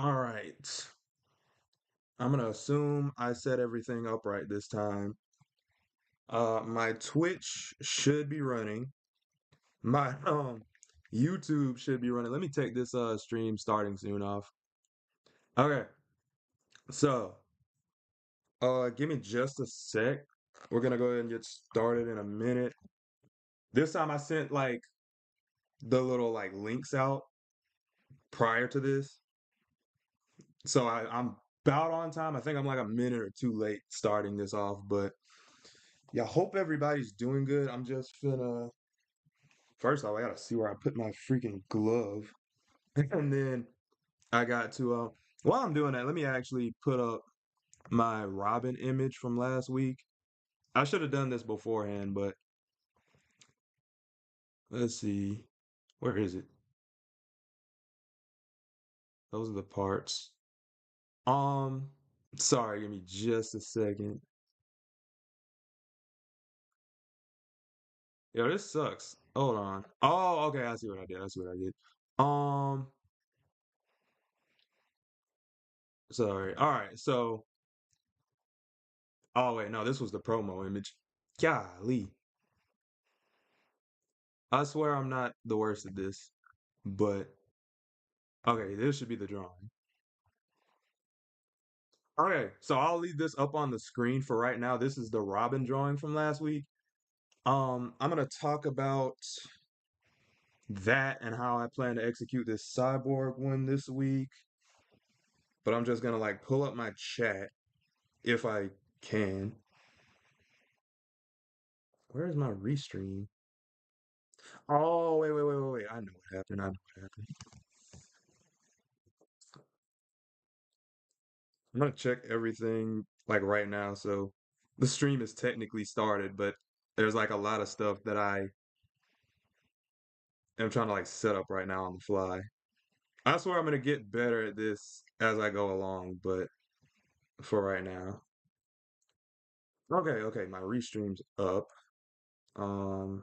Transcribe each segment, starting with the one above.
All right. I'm gonna assume I set everything up right this time. My Twitch should be running. My YouTube should be running. Let me take this stream starting soon off. Okay. So, give me just a sec. We're gonna go ahead and get started in a minute. This time I sent like the little like links out prior to this. So I'm about on time. I think I'm like a minute or two late starting this off, but yeah, hope everybody's doing good. I'm just finna first off, I gotta see where I put my freaking glove. And then I got to while I'm doing that, let me actually put up my Robin image from last week. I should have done this beforehand, but let's see. Where is it? Those are the parts. Um, sorry, give me just a second. Yo, this sucks. Hold on. Oh, okay, I see what I did. I see what I did. Um, sorry. All right, so oh wait, no, this was the promo image. Golly. I swear I'm not the worst at this, but okay, this should be the drawing. Okay, so I'll leave this up on the screen for right now. This is the Robin drawing from last week. I'm gonna talk about that and how I plan to execute this cyborg one this week, but I'm just gonna like pull up my chat if I can. Where's my restream? Oh, wait. I know what happened. I know what happened. I'm gonna check everything like right now. So the stream is technically started, but there's like a lot of stuff that I am trying to like set up right now on the fly. I swear I'm gonna get better at this as I go along, but for right now. Okay, my restream's up. Um,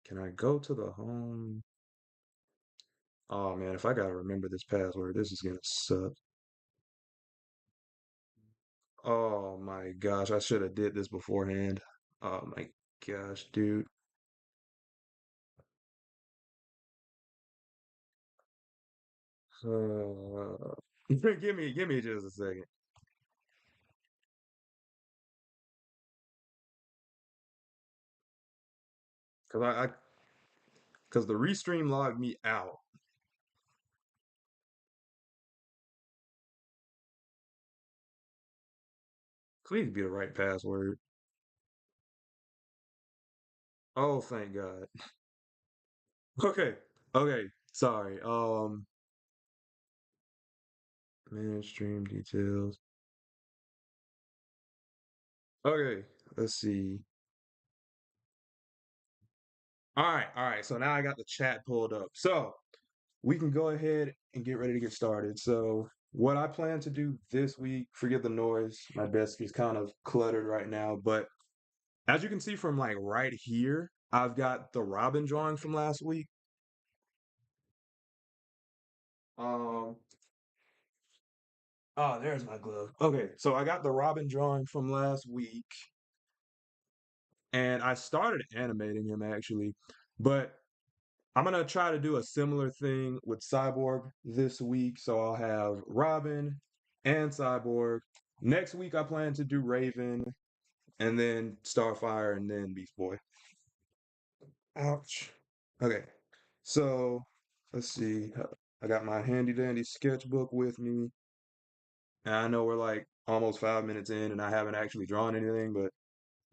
can I go to the home? Oh man, if I gotta remember this password, this is gonna suck. Oh my gosh, I should have did this beforehand. Oh my gosh, dude. Uh, give me just a second. Cause the restream logged me out. Please be the right password. Oh, thank God. Okay, okay. Sorry. Manage stream details. Okay, let's see. All right. So now I got the chat pulled up. So we can go ahead and get ready to get started. So what I plan to do this week, forgive the noise. My desk is kind of cluttered right now, but as you can see from like right here, I've got the Robin drawing from last week. Um, oh, there's my glove. Okay, so I got the Robin drawing from last week, and I started animating him actually, but I'm gonna try to do a similar thing with Cyborg this week. So I'll have Robin and Cyborg. Next week I plan to do Raven and then Starfire and then Beast Boy. Ouch. Okay. So let's see. I got my handy dandy sketchbook with me. And I know we're like almost 5 minutes in and I haven't actually drawn anything, but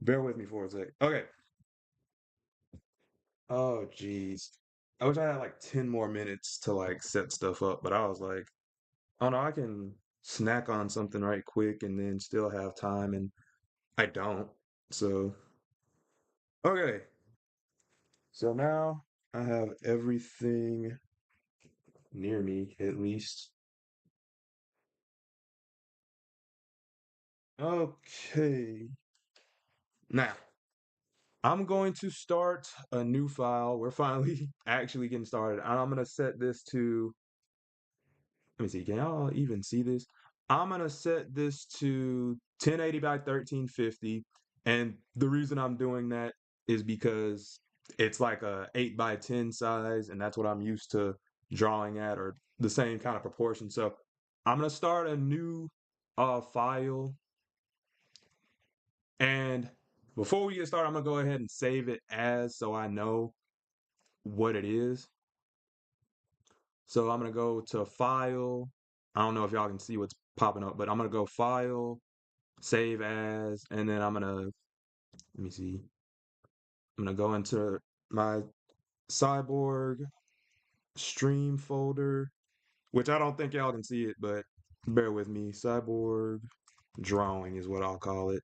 bear with me for a sec. Okay. Oh geez. I wish I had like 10 more minutes to like set stuff up, but I was like, oh no, I can snack on something right quick and then still have time, and I don't. So, okay. So now I have everything near me, at least. Okay. Now, I'm going to start a new file. We're finally actually getting started. And I'm going to set this to let me see, can y'all even see this? I'm gonna set this to 1080 by 1350. And the reason I'm doing that is because it's like a 8 by 10 size, and that's what I'm used to drawing at, or the same kind of proportion. So I'm gonna start a new file. And before we get started, I'm gonna go ahead and save it as, so I know what it is. So I'm gonna go to File. I don't know if y'all can see what's popping up, but I'm gonna go File, Save As, and then let me see. I'm gonna go into my Cyborg stream folder, which I don't think y'all can see it, but bear with me. Cyborg drawing is what I'll call it.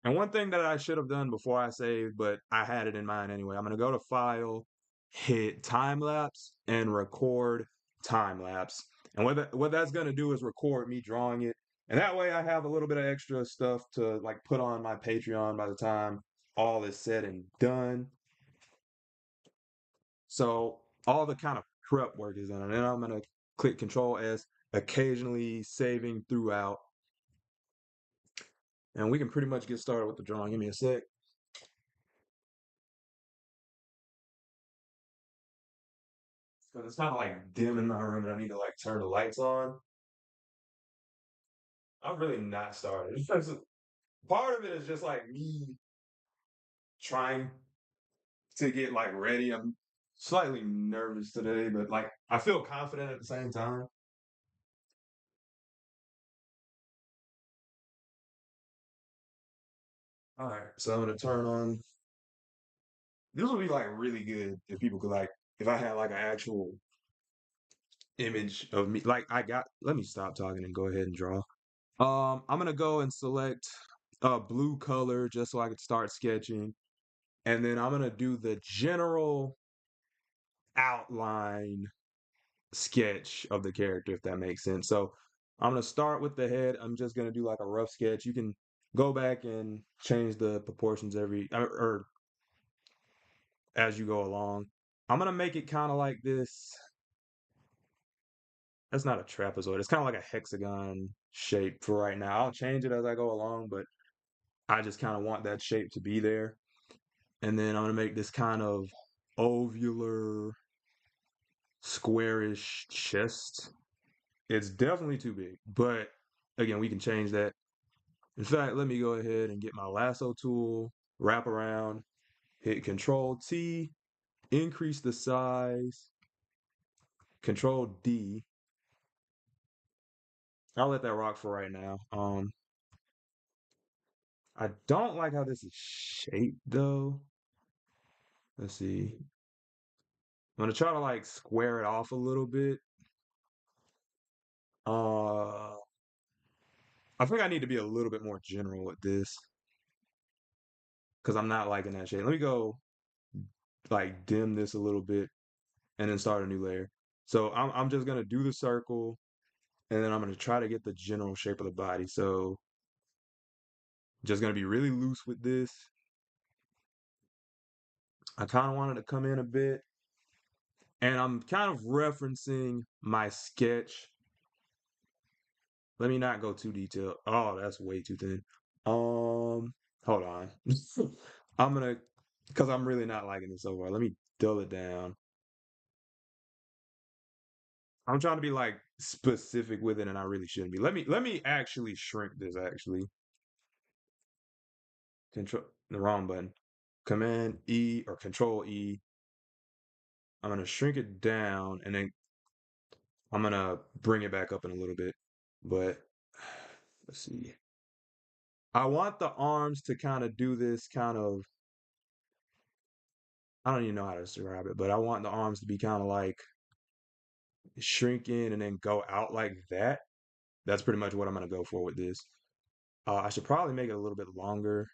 And one thing that I should have done before I saved, but I had it in mind anyway, I'm going to go to File, hit Time Lapse, and record Time Lapse. And what that's going to do is record me drawing it. And that way I have a little bit of extra stuff to like put on my Patreon by the time all is said and done. So all the kind of prep work is done. And then I'm going to click Control S, occasionally saving throughout. And we can pretty much get started with the drawing. Give me a sec. Because it's kind of like dim in my room and I need to like turn the lights on. I'm really not started. Part of it is just like me trying to get like ready. I'm slightly nervous today, but like I feel confident at the same time. All right, so I'm gonna turn on. This would be like really good if people could like if I had like an actual image of me. Like I got. Let me stop talking and go ahead and draw. I'm gonna go and select a blue color just so I could start sketching. And then I'm gonna do the general outline sketch of the character, if that makes sense. So I'm gonna start with the head. I'm just gonna do like a rough sketch. You can go back and change the proportions or as you go along. I'm gonna make it kind of like this. That's not a trapezoid. It's kind of like a hexagon shape for right now. I'll change it as I go along, but I just kind of want that shape to be there. And then I'm gonna make this kind of ovular squarish chest. It's definitely too big, but again, we can change that. In fact, let me go ahead and get my lasso tool, wrap around, hit Control T, increase the size, Control D. I'll let that rock for right now. I don't like how this is shaped though. Let's see. I'm gonna try to like square it off a little bit. Uh, I think I need to be a little bit more general with this because I'm not liking that shape. Let me go like dim this a little bit and then start a new layer. So I'm just gonna do the circle and then I'm gonna try to get the general shape of the body. So just gonna be really loose with this. I kind of wanted to come in a bit and I'm kind of referencing my sketch. Let me not go too detailed. Oh, that's way too thin. Hold on. I'm gonna, because I'm really not liking this so far. Let me dull it down. I'm trying to be like specific with it, and I really shouldn't be. Let me actually shrink this. Actually, control the wrong button. Command E or Control E. I'm gonna shrink it down, and then I'm gonna bring it back up in a little bit. But let's see. I want the arms to kind of do this kind of. I don't even know how to describe it, but I want the arms to be kind of like shrink in and then go out like that. That's pretty much what I'm gonna go for with this. I should probably make it a little bit longer.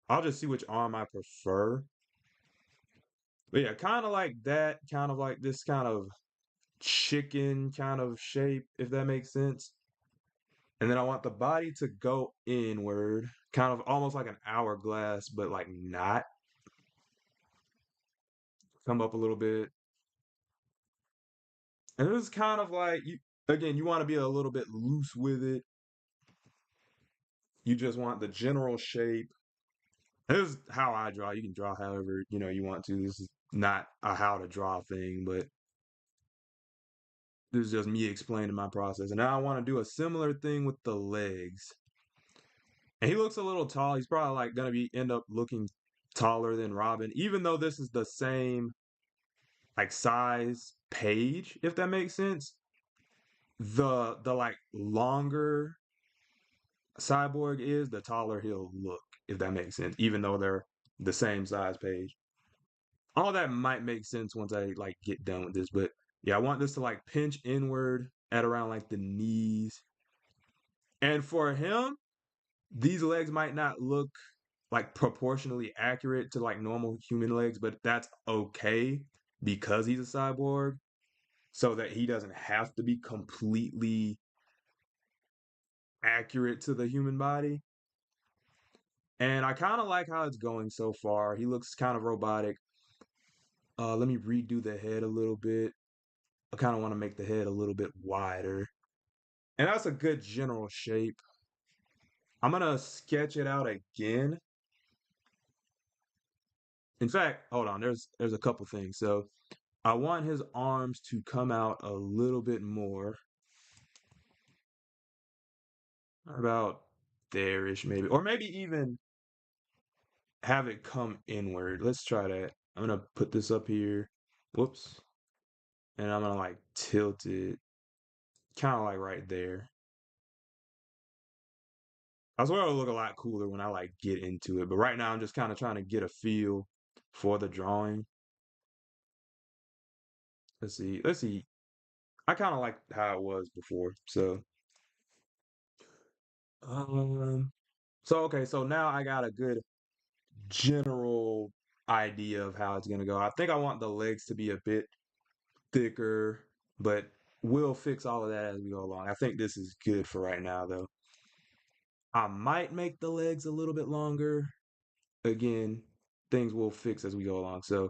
I'll just see which arm I prefer. But yeah, kind of like that, kind of like this kind of chicken kind of shape, if that makes sense. And then I want the body to go inward, kind of almost like an hourglass, but like not. Come up a little bit. And it was kind of like you again, you want to be a little bit loose with it. You just want the general shape. This is how I draw. You can draw however, you want to. This is not a how to draw thing, but this is just me explaining my process. And now I want to do a similar thing with the legs. And he looks a little tall. He's probably like gonna be end up looking taller than Robin, even though this is the same like size page, if that makes sense. The like longer Cyborg is, the taller he'll look, if that makes sense, even though they're the same size page. All that might make sense once I like get done with this, but yeah, I want this to like pinch inward at around like the knees. And for him, these legs might not look like proportionally accurate to like normal human legs, but that's okay because he's a cyborg, so that he doesn't have to be completely accurate to the human body. And I kind of like how it's going so far. He looks kind of robotic. Let me redo the head a little bit. I kind of want to make the head a little bit wider. And that's a good general shape. I'm gonna sketch it out again. In fact, hold on, there's a couple things. So I want his arms to come out a little bit more. About there-ish maybe. Or maybe even have it come inward. Let's try that. I'm gonna put this up here. Whoops. And I'm gonna like tilt it kind of like right there. I swear it'll look a lot cooler when I like get into it. But right now I'm just kind of trying to get a feel for the drawing. Let's see. Let's see. I kind of like how it was before. Um okay, so now I got a good general idea of how it's gonna go. I think I want the legs to be a bit thicker, but we'll fix all of that as we go along. I think this is good for right now though. I might make the legs a little bit longer. Again, things will fix as we go along. So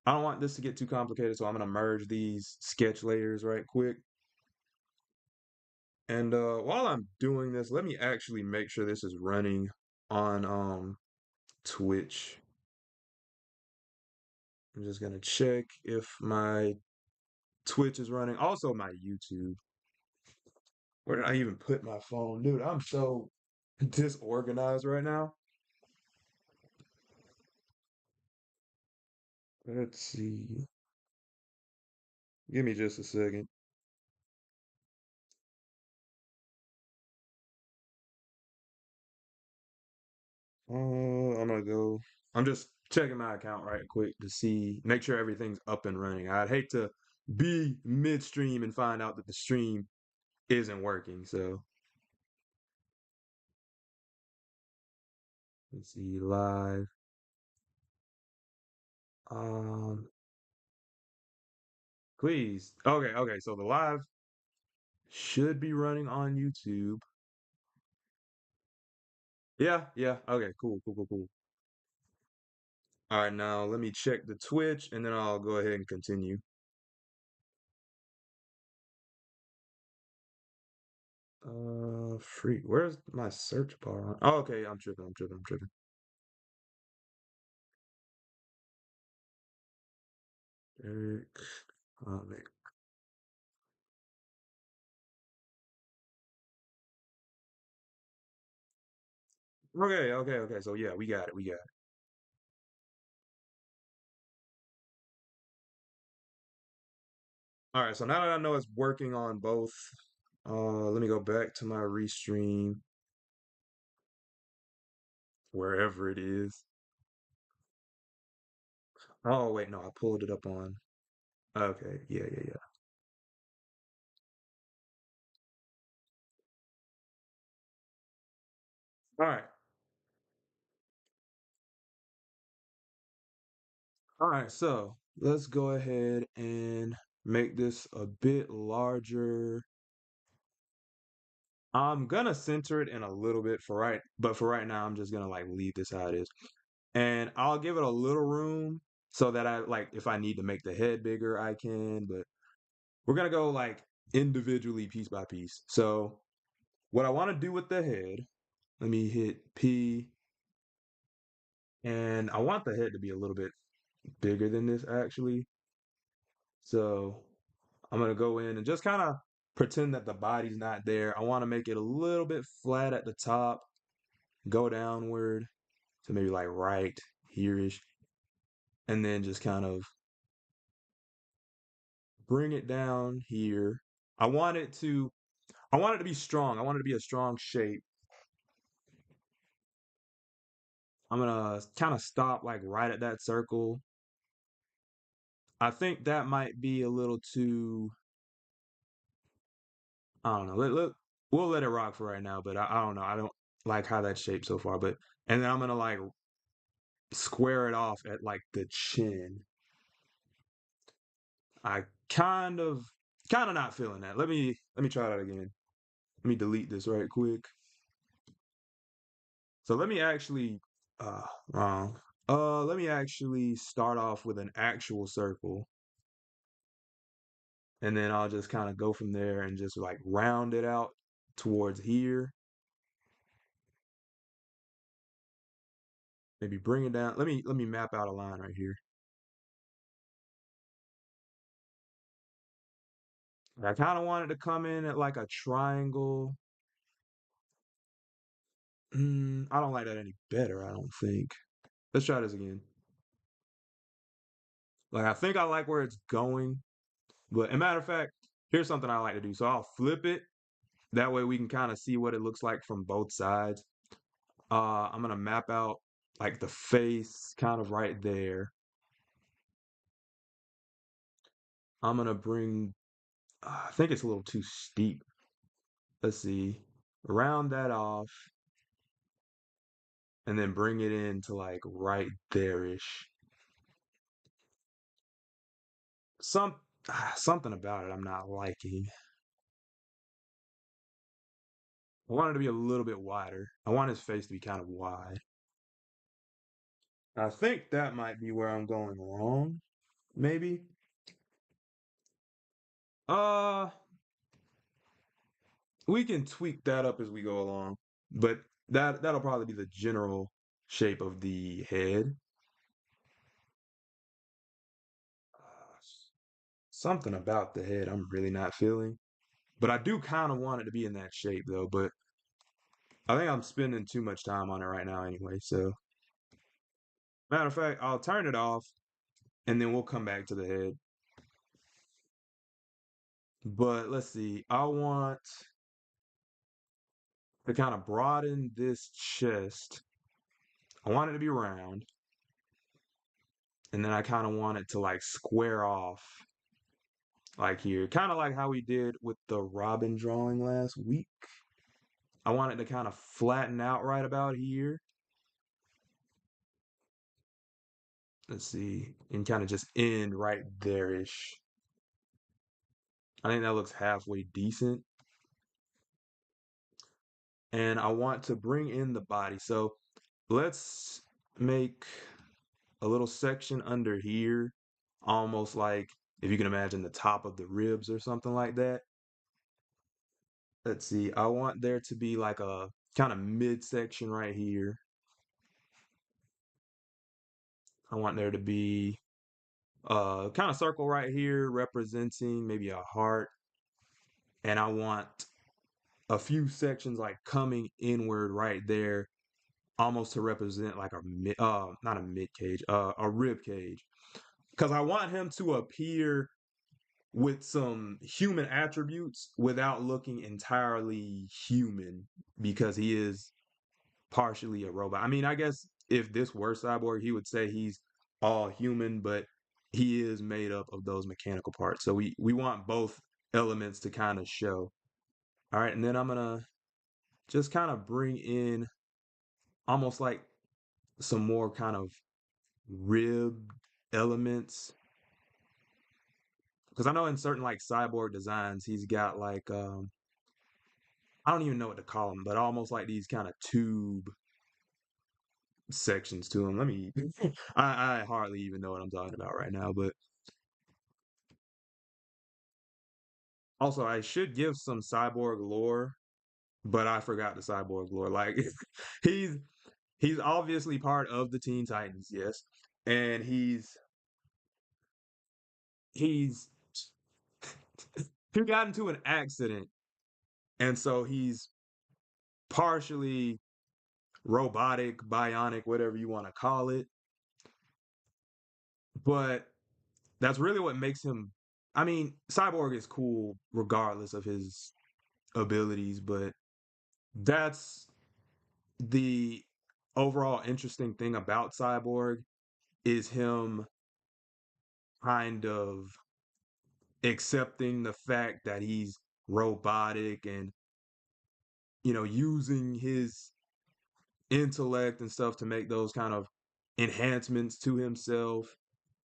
I don't want this to get too complicated, so I'm gonna merge these sketch layers right quick. And while I'm doing this, let me actually make sure this is running on Twitch. I'm just gonna check if my Twitch is running. Also my YouTube. Where did I even put my phone? Dude, I'm so disorganized right now. Let's see. Give me just a second. I'm gonna go. I'm just checking my account right quick to see, make sure everything's up and running. I'd hate to be midstream and find out that the stream isn't working. So let's see, live. Um, please. Okay, okay. So the live should be running on YouTube. Yeah, yeah. Okay, cool, cool, cool, cool. All right, now let me check the Twitch and then I'll go ahead and continue. Free. Where's my search bar on? Oh, okay, I'm tripping, I'm tripping, I'm tripping. Eric comic. Okay, okay, okay. So yeah, we got it, we got it. All right, so now that I know it's working on both, let me go back to my restream, wherever it is. Oh wait, no, I pulled it up on. Okay, yeah, yeah, yeah. All right, all right. So let's go ahead and make this a bit larger. I'm gonna center it in a little bit for right, but for right now, I'm just gonna like leave this how it is, and I'll give it a little room so that I like if I need to make the head bigger, I can. But we're gonna go like individually piece by piece. So what I want to do with the head, let me hit P, and I want the head to be a little bit bigger than this actually. So I'm gonna go in and just kind of pretend that the body's not there. I want to make it a little bit flat at the top, go downward to maybe like right here-ish, and then just kind of bring it down here. I want it to I want it to be strong. I want it to be a strong shape. I'm gonna kind of stop like right at that circle. I think that might be a little too, I don't know. We'll let it rock for right now, but I don't know. I don't like how that's shaped so far. But and then I'm gonna like square it off at like the chin. I kind of not feeling that. Let me try that again. Let me delete this right quick. So let me actually wrong. Let me actually start off with an actual circle, and then I'll just kind of go from there and just like round it out towards here. Maybe bring it down. Let me map out a line right here. I kind of wanted to come in at like a triangle. I don't like that any better, I don't think. Let's try this again. Like I think I like where it's going, but a matter of fact, here's something I like to do. So I'll flip it. That way we can kind of see what it looks like from both sides. I'm gonna map out like the face kind of right there. I'm gonna bring, I think it's a little too steep. Let's see, round that off and then bring it in to like right there-ish. Some something about it I'm not liking. I want it to be a little bit wider. I want his face to be kind of wide. I think that might be where I'm going wrong. Maybe. Uh, we can tweak that up as we go along, but that'll probably be the general shape of the head. Uh, Something about the head I'm really not feeling, but I do kind of want it to be in that shape though. But I think I'm spending too much time on it right now anyway. So matter of fact, I'll turn it off and then we'll come back to the head. But let's see. I want to kind of broaden this chest. I want it to be round, and then I kind of want it to like square off like here, kind of like how we did with the Robin drawing last week. I want it to kind of flatten out right about here. Let's see, and kind of just end right there-ish. I think that looks halfway decent. And I want to bring in the body. So let's make a little section under here, almost like if you can imagine the top of the ribs or something like that. Let's see, I want there to be like a kind of midsection right here. I want there to be a kind of circle right here representing maybe a heart. And I want a few sections like coming inward right there, almost to represent like not a mid cage, a rib cage. Because I want him to appear with some human attributes without looking entirely human because he is partially a robot. I mean, I guess if this were Cyborg, he would say he's all human, but he is made up of those mechanical parts. So we want both elements to kind of show. All right, and then I'm gonna just kind of bring in almost like some more kind of rib elements because I know in certain like cyborg designs he's got like I don't even know what to call them, but almost like these kind of tube sections to them. Let me I hardly even know what I'm talking about right now, but Also, I should give some Cyborg lore, but I forgot the Cyborg lore. Like he's he's obviously part of the Teen Titans, yes, and he's he got into an accident, and so he's partially robotic, bionic, whatever you want to call it. But that's really what makes him. I mean, Cyborg is cool regardless of his abilities, but that's the overall interesting thing about Cyborg is him kind of accepting the fact that he's robotic and using his intellect and stuff to make those kind of enhancements to himself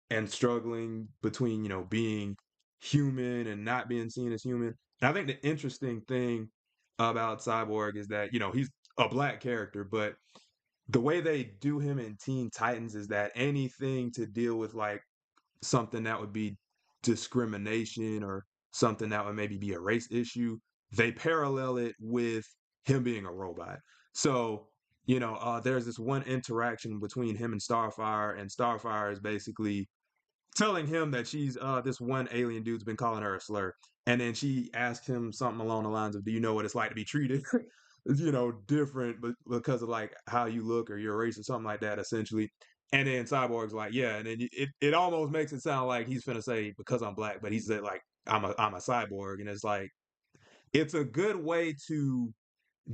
and struggling between being human and not being seen as human. And I think the interesting thing about Cyborg is that he's a black character, but the way they do him in Teen Titans is that anything to deal with like something that would be discrimination or something that would maybe be a race issue, they parallel it with him being a robot. So, there's this one interaction between him and Starfire is basically telling him that she's this one alien dude's been calling her a slur, and then she asked him something along the lines of, "Do you know what it's like to be treated, different, but because of like how you look or your race or something like that, essentially." And then Cyborg's like, "Yeah," and then it almost makes it sound like he's finna say because I'm black, but he said like I'm a cyborg, and it's like it's a good way to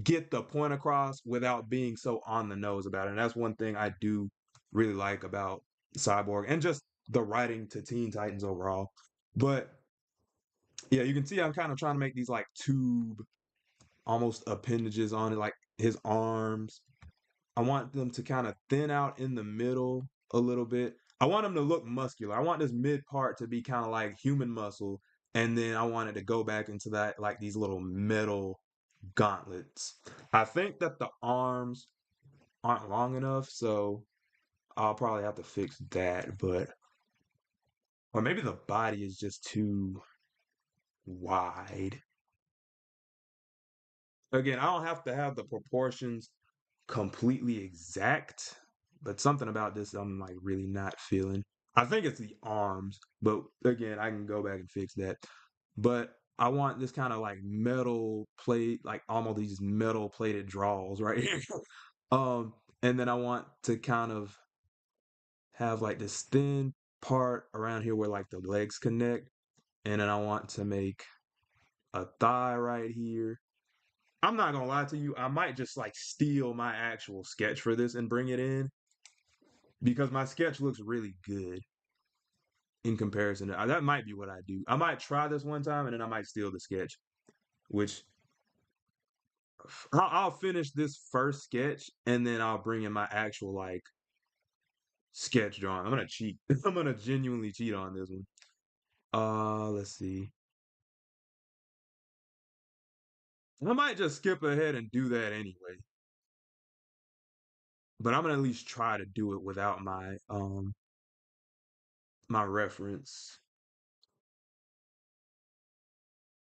get the point across without being so on the nose about it. And that's one thing I do really like about Cyborg and just the writing to Teen Titans overall. But yeah, you can see I'm kind of trying to make these like tube almost appendages on it, like his arms. I want them to kind of thin out in the middle a little bit. I want them to look muscular. I want this mid part to be kind of like human muscle. And then I want it to go back into that, like these little metal gauntlets. I think that the arms aren't long enough, so I'll probably have to fix that. But or maybe the body is just too wide. Again, I don't have to have the proportions completely exact, but something about this I'm like really not feeling. I think it's the arms, but again, I can go back and fix that. But I want this kind of like metal plate, like almost these metal plated draws right here. Um, and then I want to kind of have like this thin part around here where like the legs connect, and then I want to make a thigh right here. I'm not gonna lie to you, I might just like steal my actual sketch for this and bring it in because my sketch looks really good in comparison to that might be what I do. I might try this one time and then I might steal the sketch, which I'll finish this first sketch and then I'll bring in my actual like sketch drawing. I'm gonna cheat. I'm gonna genuinely cheat on this one. Let's see. I might just skip ahead and do that anyway. But I'm gonna at least try to do it without my reference.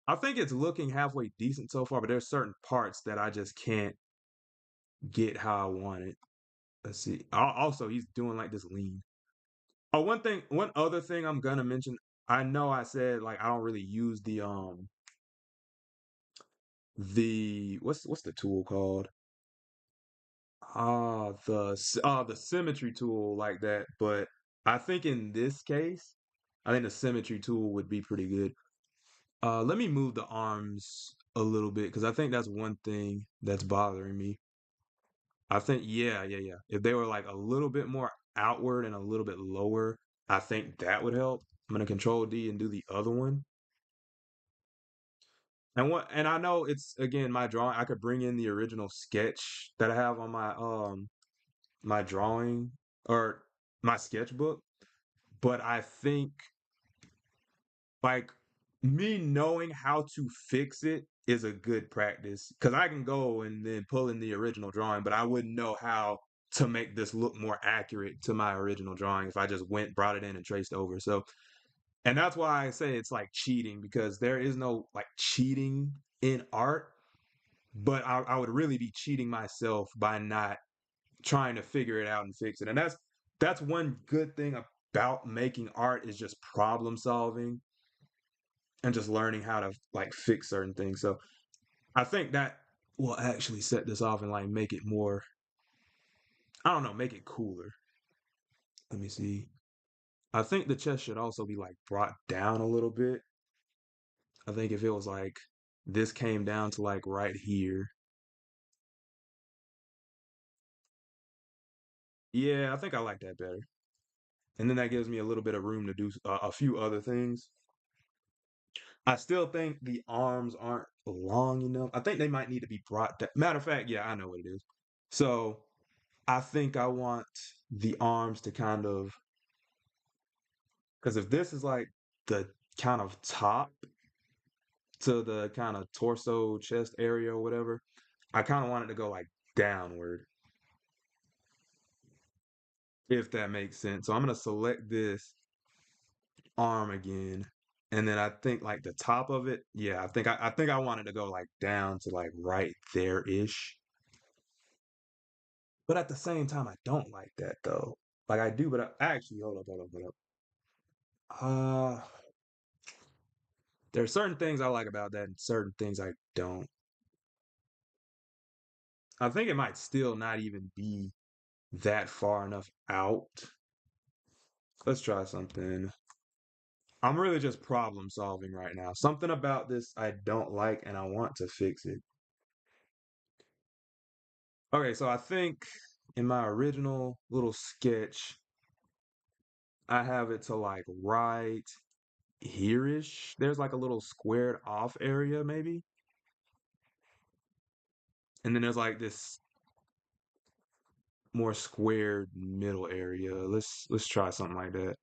I think it's looking halfway decent so far, but there's certain parts that I just can't get how I want it. Let's see. Also, he's doing like this lean. Oh, one other thing I'm gonna mention. I know I said like I don't really use the what's the tool called? The symmetry tool like that, but I think in this case, I think the symmetry tool would be pretty good. Let me move the arms a little bit because I think that's one thing that's bothering me. I think, yeah, yeah, yeah. If they were like a little bit more outward and a little bit lower, I think that would help. I'm gonna control D and do the other one. And I know it's again my drawing. I could bring in the original sketch that I have on my drawing or my sketchbook, but I think like me knowing how to fix it is a good practice because I can go and then pull in the original drawing, but I wouldn't know how to make this look more accurate to my original drawing if I just went, brought it in, and traced over. So And that's why I say it's like cheating because there is no like cheating in art, but I would really be cheating myself by not trying to figure it out and fix it. And that's one good thing about making art is just problem solving and just learning how to like fix certain things. So I think that will actually set this off and like make it more, I don't know, make it cooler. Let me see. I think the chest should also be like brought down a little bit. I think if it was like this came down to like right here. Yeah, I think I like that better. And then that gives me a little bit of room to do a few other things. I still think the arms aren't long enough. I think they might need to be brought down. Matter of fact, yeah, I know what it is. So I think I want the arms to kind of, because if this is like the kind of top to the kind of torso chest area or whatever, I kind of want it to go like downward, if that makes sense. So I'm gonna select this arm again. And then I think like the top of it, yeah, I think I want it to go like down to like right there ish. But at the same time, I don't like that though. Like I do, but actually hold up. There are certain things I like about that and certain things I don't. I think it might still not even be that far enough out. Let's try something. I'm really just problem solving right now. Something about this I don't like and I want to fix it. Okay, so I think in my original little sketch, I have it to like right here-ish. There's like a little squared off area maybe. And then there's like this more squared middle area. Let's try something like that.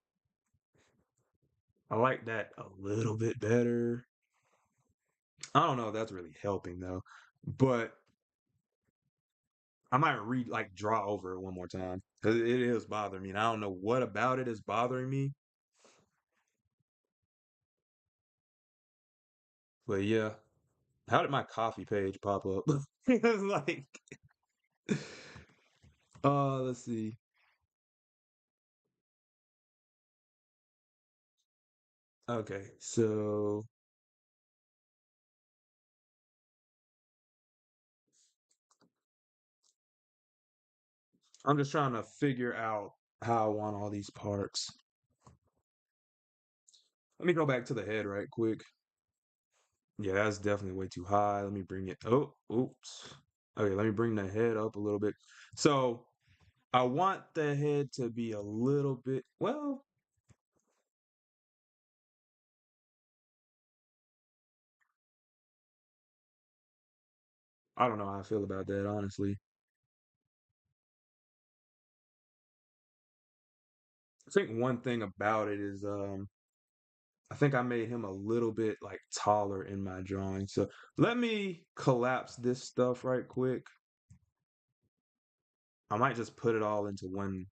I like that a little bit better. I don't know if that's really helping though, but I might read like draw over it one more time because it is bothering me. And I don't know what about it is bothering me, but yeah. How did my coffee page pop up? It's like, let's see. Okay, so I'm just trying to figure out how I want all these parts. Let me go back to the head right quick. Yeah, that's definitely way too high. Let me bring it. Oh, oops. Okay, let me bring the head up a little bit. So I want the head to be a little bit, well, I don't know how I feel about that, honestly. I think one thing about it is I think I made him a little bit like taller in my drawing. So let me collapse this stuff right quick. I might just put it all into one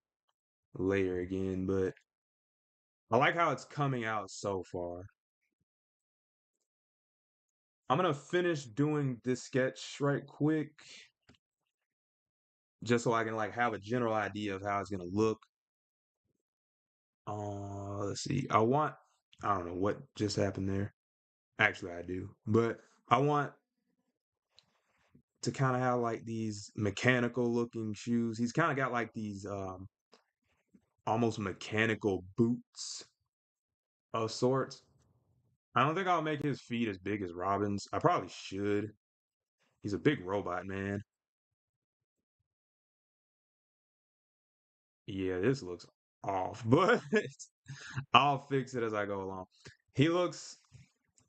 layer again, but I like how it's coming out so far. I'm gonna finish doing this sketch right quick, just so I can like have a general idea of how it's gonna look. Let's see. I don't know what just happened there. Actually, I do, but I want to kind of have like these mechanical looking shoes. He's kind of got like these almost mechanical boots of sorts. I don't think I'll make his feet as big as Robin's. I probably should. He's a big robot, man. Yeah, this looks off, but I'll fix it as I go along. He looks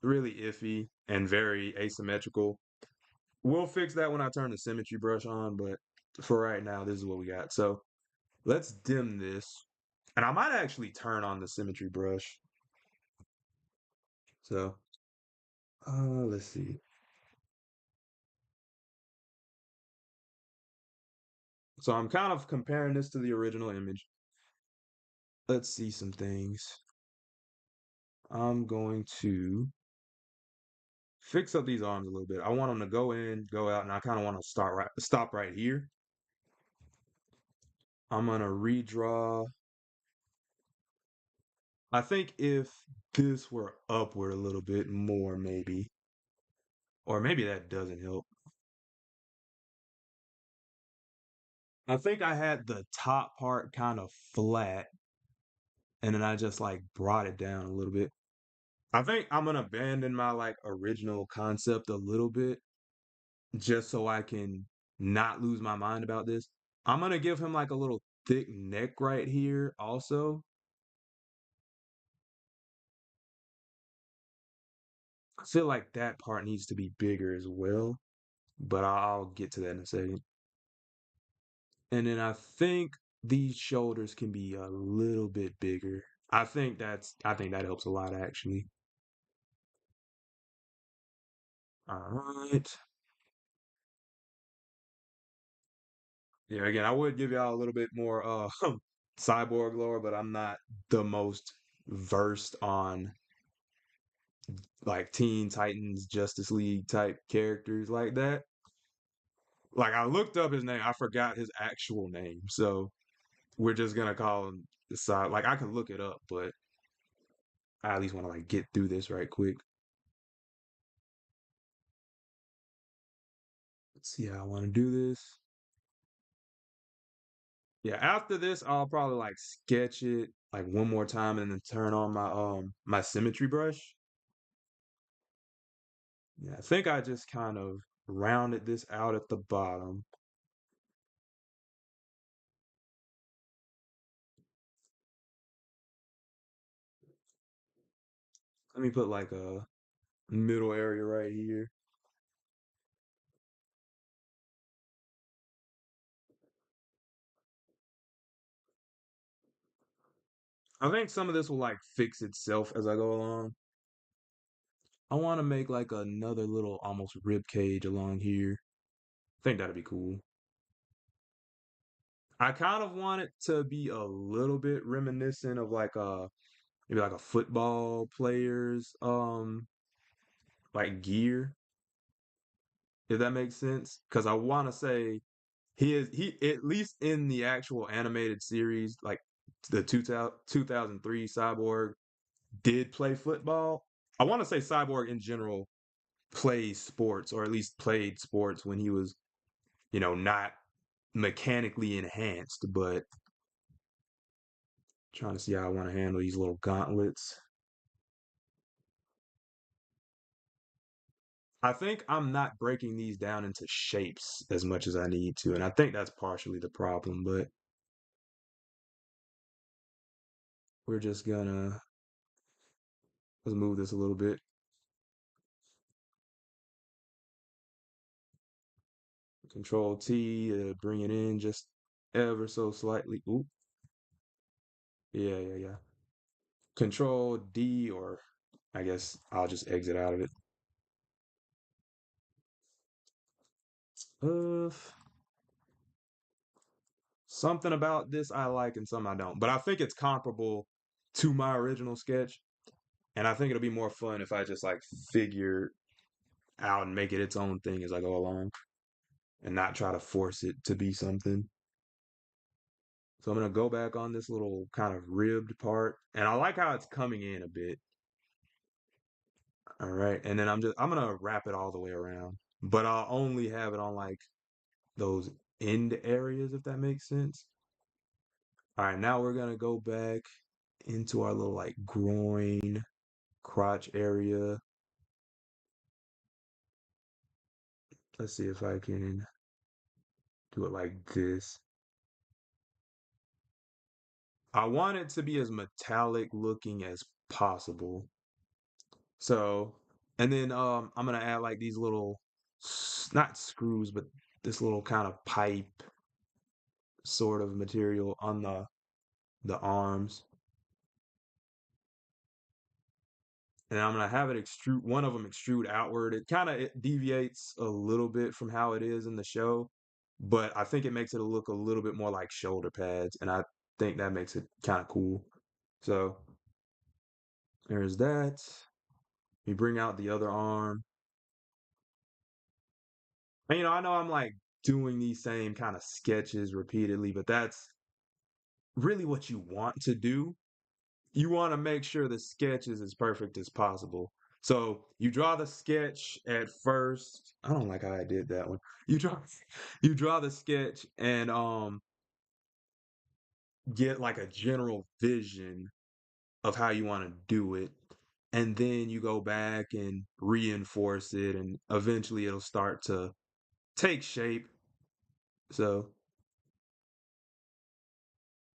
really iffy and very asymmetrical. We'll fix that when I turn the symmetry brush on, but for right now, this is what we got. So let's dim this. And I might actually turn on the symmetry brush. So let's see. So I'm kind of comparing this to the original image. Let's see some things. I'm going to fix up these arms a little bit. I want them to go in, go out, and I kind of want to stop right here. I'm gonna redraw. I think if this were upward a little bit more, maybe, or maybe that doesn't help. I think I had the top part kind of flat, and then I just like brought it down a little bit. I think I'm gonna abandon my like original concept a little bit just so I can not lose my mind about this. I'm gonna give him like a little thick neck right here also. I feel like that part needs to be bigger as well, but I'll get to that in a second. And then I think these shoulders can be a little bit bigger. I think that helps a lot actually. All right. Yeah, again, I would give y'all a little bit more cyborg lore, but I'm not the most versed on like Teen Titans, Justice League type characters like that. Like I looked up his name, I forgot his actual name. So we're just gonna call him the side. Like I can look it up, but I at least want to like get through this right quick. Let's see how I want to do this. Yeah, after this, I'll probably like sketch it like one more time and then turn on my symmetry brush. Yeah, I think I just kind of rounded this out at the bottom. Let me put like a middle area right here. I think some of this will like fix itself as I go along. I want to make like another little almost rib cage along here. I think that'd be cool. I kind of want it to be a little bit reminiscent of like maybe like a football player's like gear, if that makes sense. Because I want to say he at least in the actual animated series, like the 2003 Cyborg did play football. I want to say Cyborg in general plays sports, or at least played sports when he was, not mechanically enhanced, but trying to see how I want to handle these little gauntlets. I think I'm not breaking these down into shapes as much as I need to, and I think that's partially the problem, but we're just gonna let's move this a little bit. Control T to bring it in just ever so slightly. Oop. Yeah, yeah, yeah. Control D, or I guess I'll just exit out of it. Uh, Something about this I like and some I don't. But I think it's comparable to my original sketch. And I think it'll be more fun if I just like figure out and make it its own thing as I go along and not try to force it to be something. So I'm gonna go back on this little kind of ribbed part. And I like how it's coming in a bit. All right. And then I'm gonna wrap it all the way around. But I'll only have it on like those end areas, if that makes sense. All right, now we're gonna go back into our little like groin, crotch area. Let's see if I can do it like this. I want it to be as metallic looking as possible. So, and then I'm gonna add like these little, not screws, but this little kind of pipe sort of material on the arms. And I'm gonna have it extrude one of them extrude outward. It kind of it deviates a little bit from how it is in the show, but I think it makes it look a little bit more like shoulder pads, and I think that makes it kind of cool. So There's that. We bring out the other arm. And I know I'm like doing these same kind of sketches repeatedly, but that's really what you want to do. You want to make sure the sketch is as perfect as possible. So you draw the sketch at first. I don't like how I did that one. You draw you draw the sketch and get like a general vision of how you want to do it. And then you go back and reinforce it and eventually it'll start to take shape. So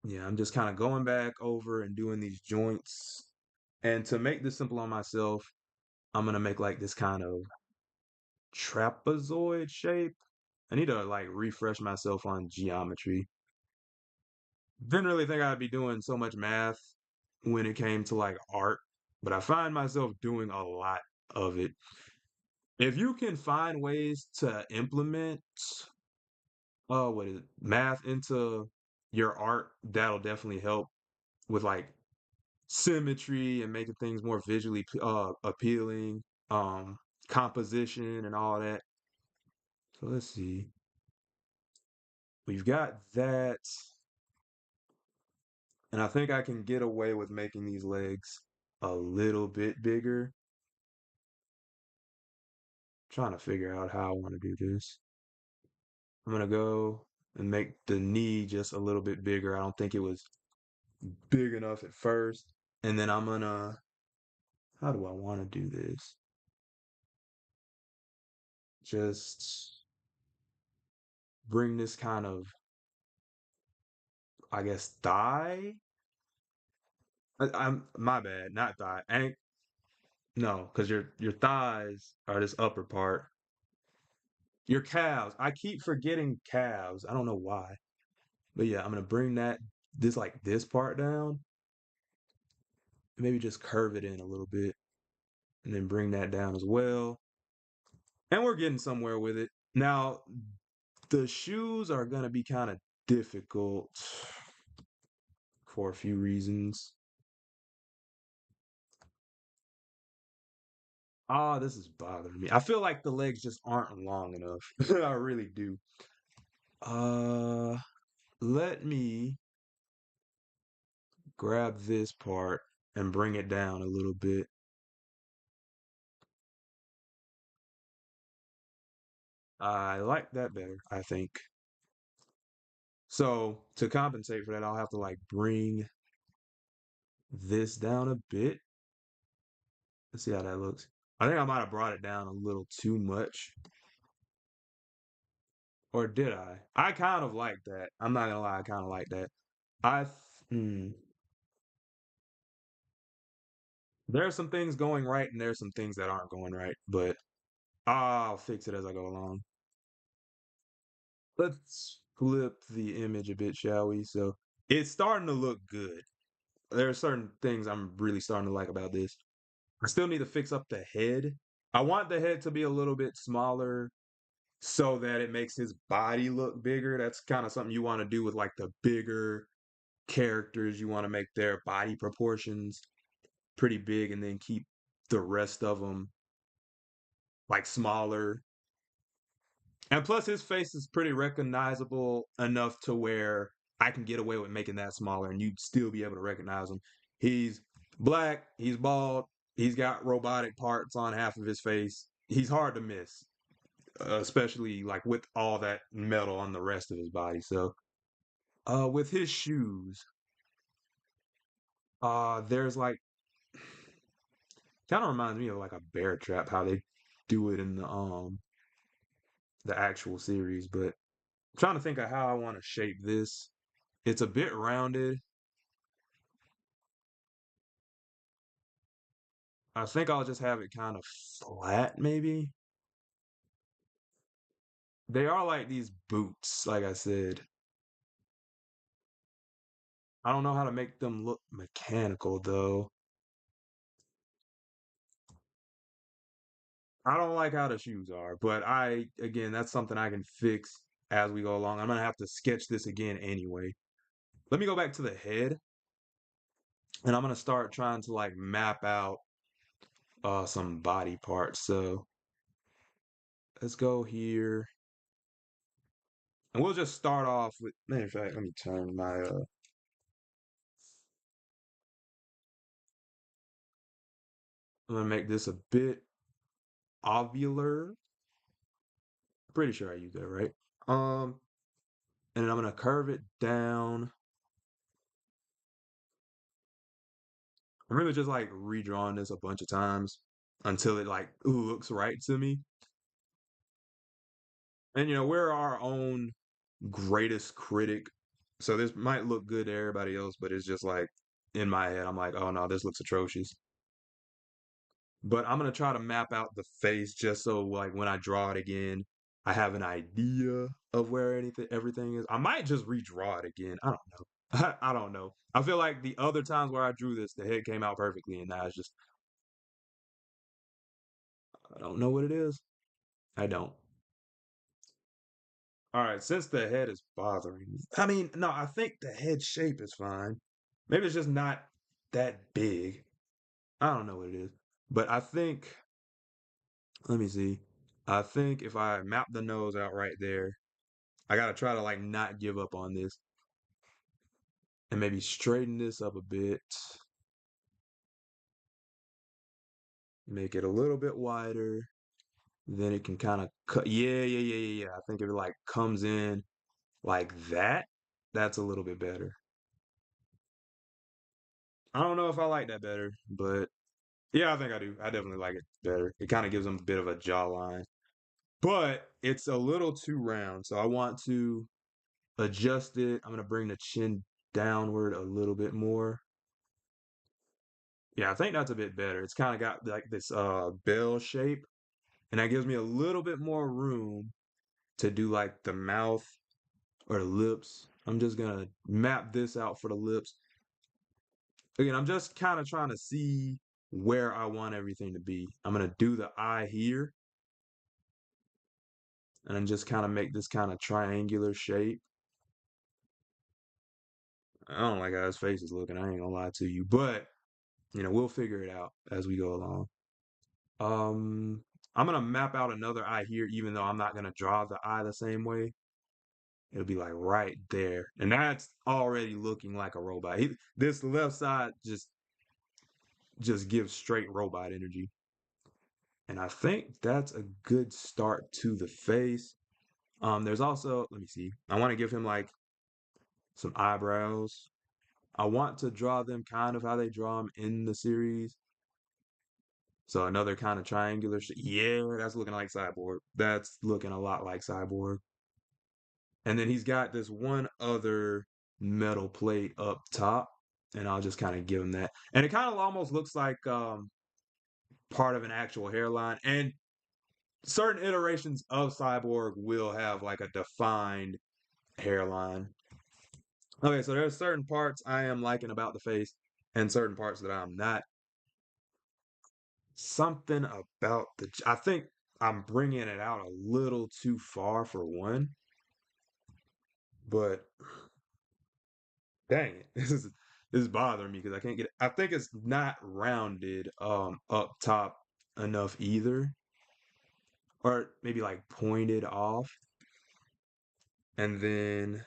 yeah, I'm just kind of going back over and doing these joints. And to make this simple on myself, I'm gonna make like this kind of trapezoid shape. I need to like refresh myself on geometry. Didn't really think I'd be doing so much math when it came to like art, but I find myself doing a lot of it. If you can find ways to implement what is it, math into your art, that'll definitely help with like symmetry and making things more visually appealing, um, composition and all that. So let's see. We've got that, and I think I can get away with making these legs a little bit bigger. Trying to figure out how I want to do this. I'm gonna go and make the knee just a little bit bigger. I don't think it was big enough at first. And then I'm gonna, how do I want to do this? Just bring this kind of, I guess, thigh. I'm my bad, not thigh. Ain't no, because your thighs are this upper part. Your calves. I keep forgetting calves. I don't know why. But yeah, I'm gonna bring that this like this part down. Maybe just curve it in a little bit and then bring that down as well. And we're getting somewhere with it. Now, the shoes are gonna be kind of difficult for a few reasons. Ah, this is bothering me. I feel like the legs just aren't long enough. I really do. Uh, let me grab this part and bring it down a little bit. I like that better, I think. So to compensate for that, I'll have to like bring this down a bit. Let's see how that looks. I think I might have brought it down a little too much. Or did I? I kind of like that. I'm not gonna lie, I kind of like that. I hmm, there are some things going right and there's some things that aren't going right, but I'll fix it as I go along. Let's flip the image a bit, shall we? So it's starting to look good. There are certain things I'm really starting to like about this. I still need to fix up the head. I want the head to be a little bit smaller so that it makes his body look bigger. That's kind of something you want to do with like the bigger characters. You want to make their body proportions pretty big and then keep the rest of them like smaller. And plus, his face is pretty recognizable enough to where I can get away with making that smaller and you'd still be able to recognize him. He's black, he's bald, he's got robotic parts on half of his face. He's hard to miss, especially like with all that metal on the rest of his body. So, with his shoes, there's like kind of reminds me of like a bear trap how they do it in the actual series, but I'm trying to think of how I want to shape this. It's a bit rounded. I think I'll just have it kind of flat, maybe. They are like these boots, like I said. I don't know how to make them look mechanical, though. I don't like how the shoes are, but again, that's something I can fix as we go along. I'm gonna have to sketch this again anyway. Let me go back to the head. And I'm gonna start trying to like map out some body parts. So let's go here. And we'll just start off with, matter of fact, let me turn my I'm gonna make this a bit ovular. Pretty sure I used that right. Um, and then I'm gonna curve it down. I'm really just like redrawing this a bunch of times until it like looks right to me. And we're our own greatest critic. So this might look good to everybody else, but it's just like in my head, I'm like, oh no, this looks atrocious. But I'm gonna try to map out the face just so like when I draw it again, I have an idea of where everything is. I might just redraw it again. I don't know. I don't know. I feel like the other times where I drew this, the head came out perfectly, and now it's just I don't know what it is. I don't. All right, since the head is bothering me, I mean, no, I think the head shape is fine. Maybe it's just not that big. I don't know what it is, but I think. Let me see. I think if I map the nose out right there, I gotta try to like not give up on this and maybe straighten this up a bit, make it a little bit wider. Then it can kind of cut. Yeah, yeah, yeah, yeah, yeah. I think if it like comes in like that, that's a little bit better. I don't know if I like that better, but yeah, I think I do. I definitely like it better. It kind of gives them a bit of a jawline, but it's a little too round. So I want to adjust it. I'm gonna bring the chin downward a little bit more. Yeah, I think that's a bit better. It's kind of got like this bell shape, and that gives me a little bit more room to do like the mouth or the lips. I'm just gonna map this out for the lips. Again, I'm just kind of trying to see where I want everything to be. I'm gonna do the eye here, and then just kind of make this kind of triangular shape. I don't like how his face is looking. I ain't gonna lie to you, but we'll figure it out as we go along. I'm gonna map out another eye here, even though I'm not gonna draw the eye the same way. It'll be like right there, and that's already looking like a robot. This left side just gives straight robot energy, and I think that's a good start to the face. There's also, let me see. I want to give him like some eyebrows. I want to draw them kind of how they draw them in the series. So another kind of triangular. Yeah, that's looking like Cyborg. That's looking a lot like Cyborg. And then he's got this one other metal plate up top, and I'll just kind of give him that. And it kind of almost looks like part of an actual hairline. And certain iterations of Cyborg will have like a defined hairline. Okay, so there's certain parts I am liking about the face, and certain parts that I'm not. Something about I think I'm bringing it out a little too far for one, but dang it, this is bothering me because I can't get it. I think it's not rounded up top enough either, or maybe like pointed off. And then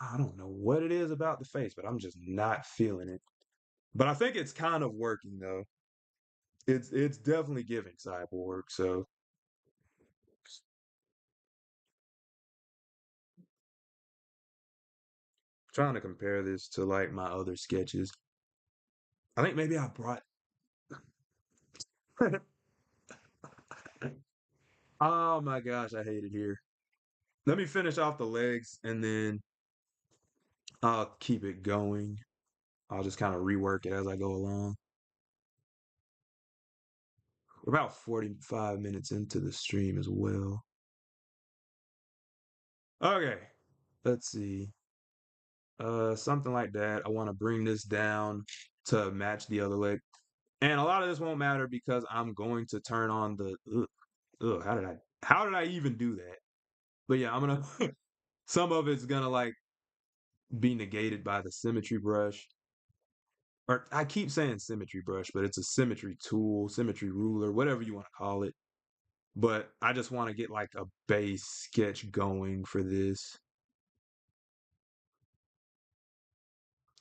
I don't know what it is about the face, but I'm just not feeling it. But I think it's kind of working though. It's definitely giving Cyborg. So trying to compare this to like my other sketches. I think maybe I brought Oh my gosh, I hate it here. Let me finish off the legs and then I'll keep it going. I'll just kind of rework it as I go along. We're about 45 minutes into the stream as well. Okay, let's see. Something like that. I want to bring this down to match the other leg. And a lot of this won't matter because I'm going to turn on the how did I even do that? But yeah, I'm gonna some of it's gonna like be negated by the symmetry brush. Or I keep saying symmetry brush, but it's a symmetry tool, symmetry ruler, whatever you want to call it. But I just want to get like a base sketch going for this.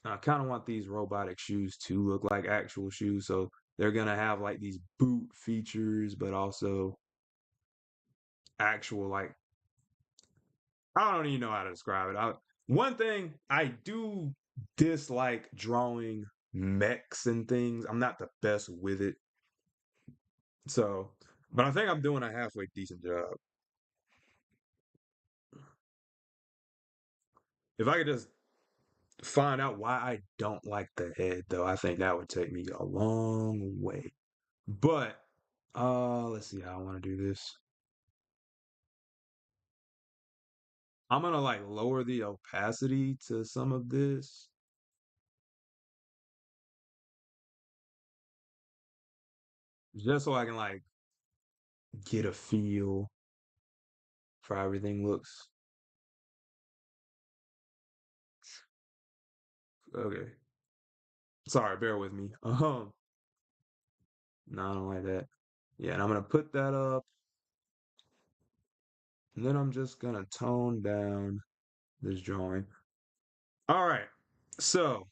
I kind of want these robotic shoes to look like actual shoes, so they're gonna have like these boot features, but also actual like I don't even know how to describe it. One thing I do dislike drawing mechs and things. I'm not the best with it, so but I think I'm doing a halfway decent job. If I could just find out why I don't like the head, though, I think that would take me a long way. But let's see how I want to do this. I'm gonna like lower the opacity to some of this, just so I can like get a feel for how everything looks. Okay. Sorry, bear with me. No, I don't like that. Yeah, and I'm gonna put that up, and then I'm just gonna tone down this drawing. All right. So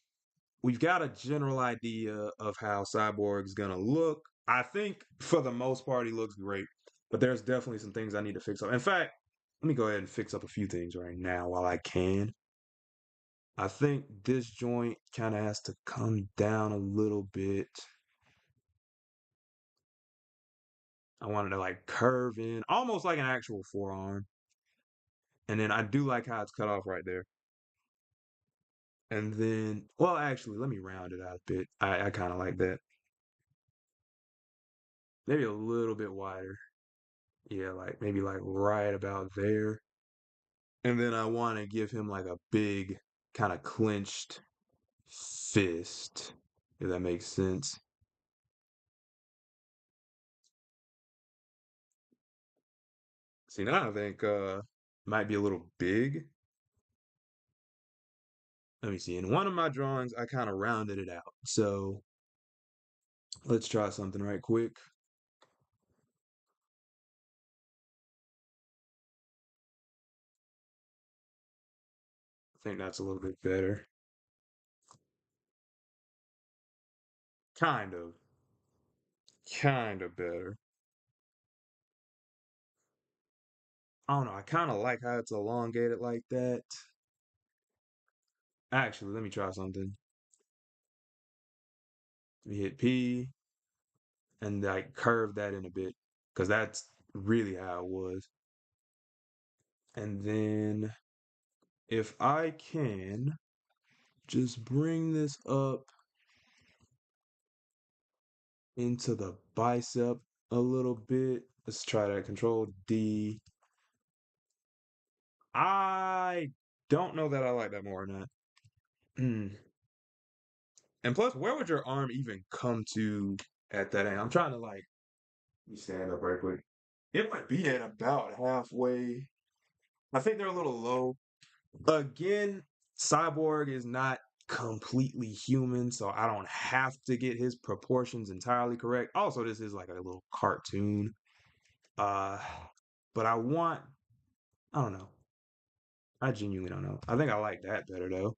we've got a general idea of how Cyborg's gonna look. I think for the most part he looks great, but there's definitely some things I need to fix up. In fact, let me go ahead and fix up a few things right now while I can. I think this joint kind of has to come down a little bit. I wanted to like curve in, almost like an actual forearm. And then I do like how it's cut off right there. And then, well, actually, let me round it out a bit. I kind of like that. Maybe a little bit wider. Yeah, like maybe like right about there. And then I want to give him like a big kind of clenched fist, if that makes sense. See, now I think might be a little big. Let me see. In one of my drawings, I kind of rounded it out. So let's try something right quick. I think that's a little bit better. Kind of. Kind of better. I don't know. I kind of like how it's elongated like that. Actually, let me try something. Let me hit P and like curve that in a bit because that's really how it was. And then if I can just bring this up into the bicep a little bit. Let's try that. Control D. I don't know that I like that more or not. Mm. And plus, where would your arm even come to at that end? I'm trying to like, let me stand up right quick. It might be at about halfway. I think they're a little low. Again, Cyborg is not completely human, so I don't have to get his proportions entirely correct. Also, this is like a little cartoon. Uh, but I don't know. I genuinely don't know. I think I like that better though.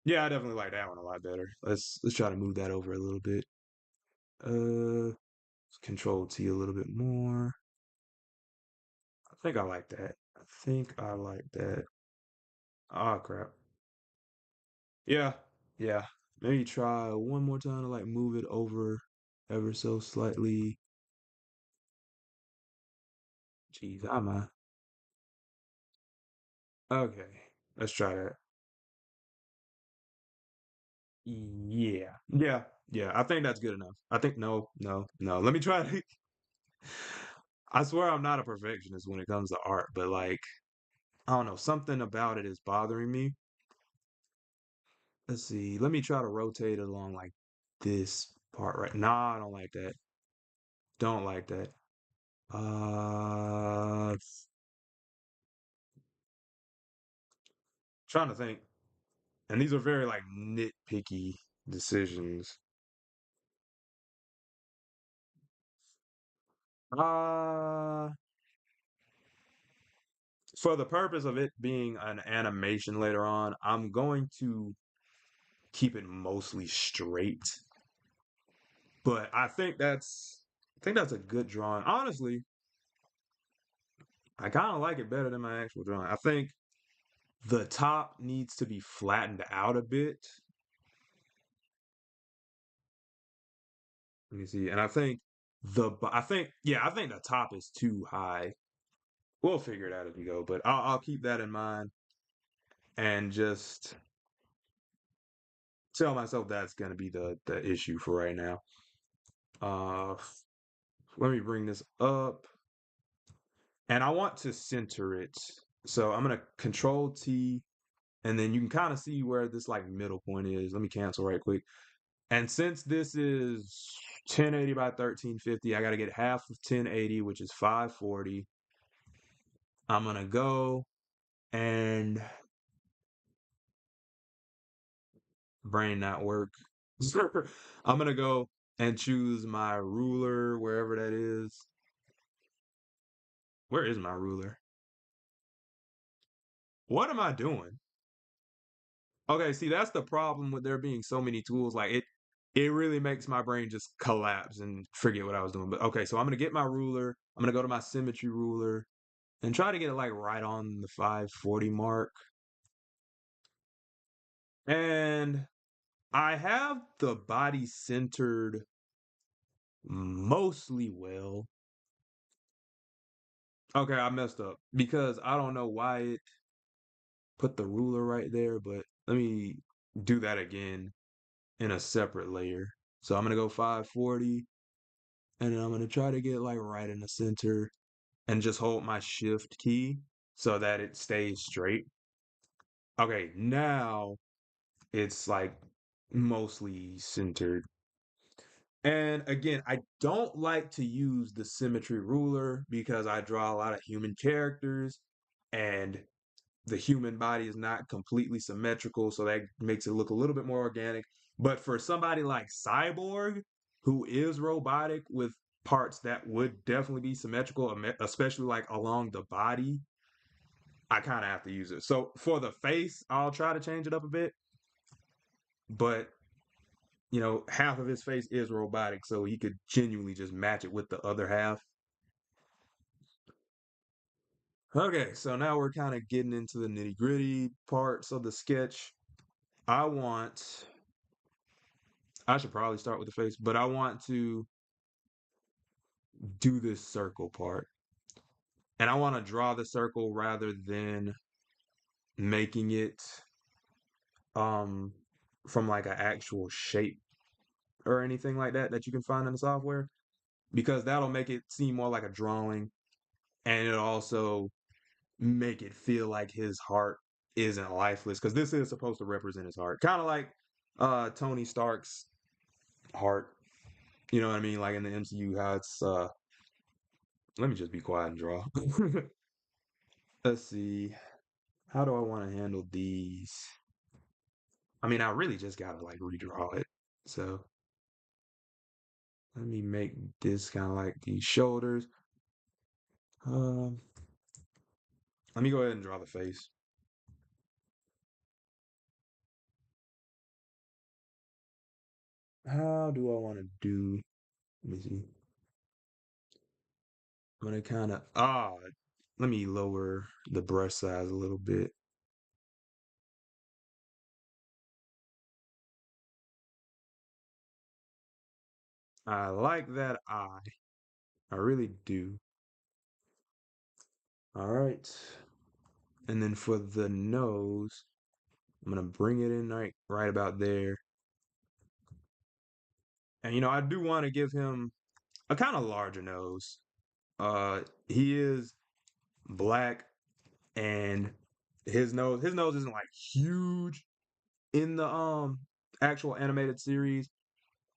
Yeah, I definitely like that one a lot better. Let's try to move that over a little bit. Uh, Control T a little bit more. I think I like that. I think I like that. Oh crap. Yeah, yeah. Maybe try one more time to like move it over ever so slightly. Jeez, I'm a okay. Let's try that. Yeah, yeah, yeah. I think that's good enough. I think no, no, no. Let me try to. I swear I'm not a perfectionist when it comes to art, but like I don't know, something about it is bothering me. Let's see. Let me try to rotate it along like this part right. Nah, I don't like that. Don't like that. Uh, Trying to think. And these are very like nitpicky decisions. Uh for the purpose of it being an animation later on, I'm going to keep it mostly straight. But I think that's a good drawing. Honestly, I kind of like it better than my actual drawing. I think the top needs to be flattened out a bit. Let me see. And I think the top is too high. We'll figure it out as we go, but I'll keep that in mind and just tell myself that's going to be the issue for right now. Uh, let me bring this up, and I want to center it. So I'm gonna Control T, and then you can kind of see where this like middle point is. Let me cancel right quick. And since this is 1080 by 1350, I got to get half of 1080, which is 540. I'm gonna go and brain not work. I'm gonna go and choose my ruler wherever that is. Where is my ruler? What am I doing? Okay, see, that's the problem with there being so many tools. Like it really makes my brain just collapse and forget what I was doing. But okay, so I'm gonna get my ruler. I'm gonna go to my symmetry ruler and try to get it like right on the 540 mark. And I have the body centered mostly well. Okay, I messed up because I don't know why it put the ruler right there, but let me do that again in a separate layer. So I'm gonna go 540 and then I'm gonna try to get like right in the center and just hold my shift key so that it stays straight. Okay, now it's like mostly centered. And again, I don't like to use the symmetry ruler because I draw a lot of human characters and the human body is not completely symmetrical, so that makes it look a little bit more organic. But for somebody like Cyborg, who is robotic with parts that would definitely be symmetrical, especially like along the body, I kind of have to use it. So for the face, I'll try to change it up a bit, but half of his face is robotic, so he could genuinely just match it with the other half. Okay, so now we're kind of getting into the nitty gritty parts of the sketch. I want I should probably start with the face, but I want to do this circle part. And I want to draw the circle rather than making it um from like an actual shape or anything like that you can find in the software because that'll make it seem more like a drawing and it'll also make it feel like his heart isn't lifeless because this is supposed to represent his heart. Kind of like Tony Stark's heart. You know what I mean? Like in the MCU, how it's let me just be quiet and draw. Let's see. How do I want to handle these? I mean, I really just gotta like redraw it. So let me make this kind of like these shoulders. Um, let me go ahead and draw the face. How do I want to do? Let me see. I'm gonna kind of let me lower the brush size a little bit. I like that eye. I really do. All right. And then for the nose, I'm gonna bring it in right about there. And I do want to give him a kind of larger nose. He is black and his nose isn't like huge in the actual animated series,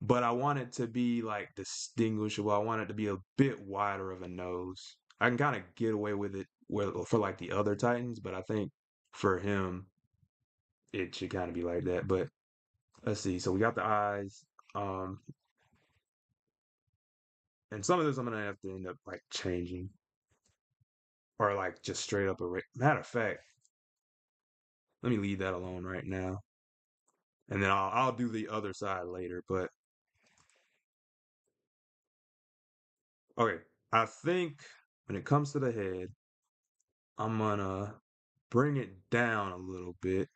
but I want it to be like distinguishable. I want it to be a bit wider of a nose. I can kind of get away with it for like the other Titans, but I think for him it should kind of be like that. But let's see. So we got the eyes. Um, and some of this I'm gonna have to end up like changing or like just straight up a matter of fact. Let me leave that alone right now, and then I'll do the other side later. But okay, I think when it comes to the head, I'm gonna bring it down a little bit.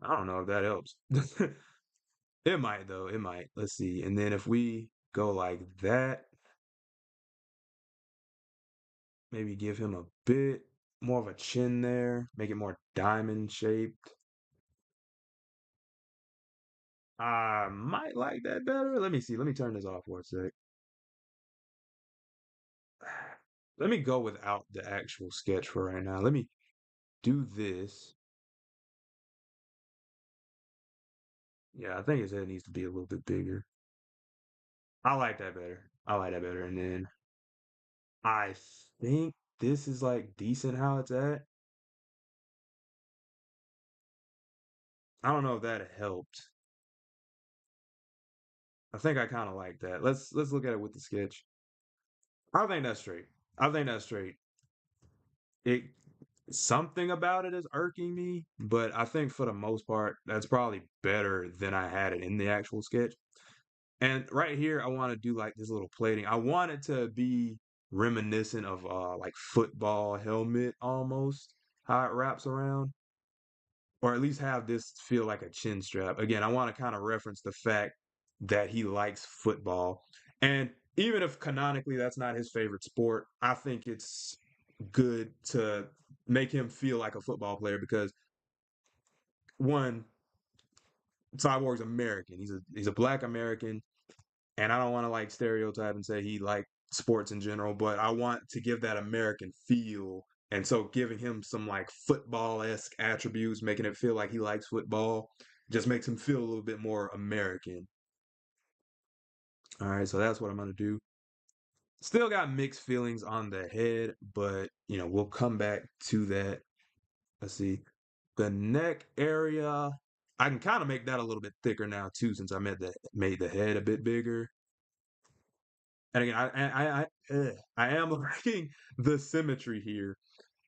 I don't know if that helps. It might though. It might. Let's see. And then if we go like that, maybe give him a bit more of a chin there, make it more diamond shaped. I might like that better. Let me see. Let me turn this off for a sec. Let me go without the actual sketch for right now. Let me do this. Yeah, I think his head needs to be a little bit bigger. I like that better. I like that better. And then I think this is like decent how it's at. I don't know if that helped. I think I kind of like that. Let's look at it with the sketch. I think that's straight. I think that's straight. It something about it is irking me, but I think for the most part, that's probably better than I had it in the actual sketch. And right here, I want to do like this little plating. I want it to be reminiscent of like football helmet almost, how it wraps around, or at least have this feel like a chin strap. Again, I want to kind of reference the fact that he likes football. And even if canonically that's not his favorite sport, I think it's good to make him feel like a football player because one, Cyborg's American. He's a black American, and I don't want to like stereotype and say he like sports in general, but I want to give that American feel. And so giving him some like football-esque attributes, making it feel like he likes football, just makes him feel a little bit more American. All right, so that's what I'm gonna do. Still got mixed feelings on the head, but we'll come back to that. Let's see. The neck area, I can kind of make that a little bit thicker now too, since I made the head a bit bigger. And again, I am liking the symmetry here,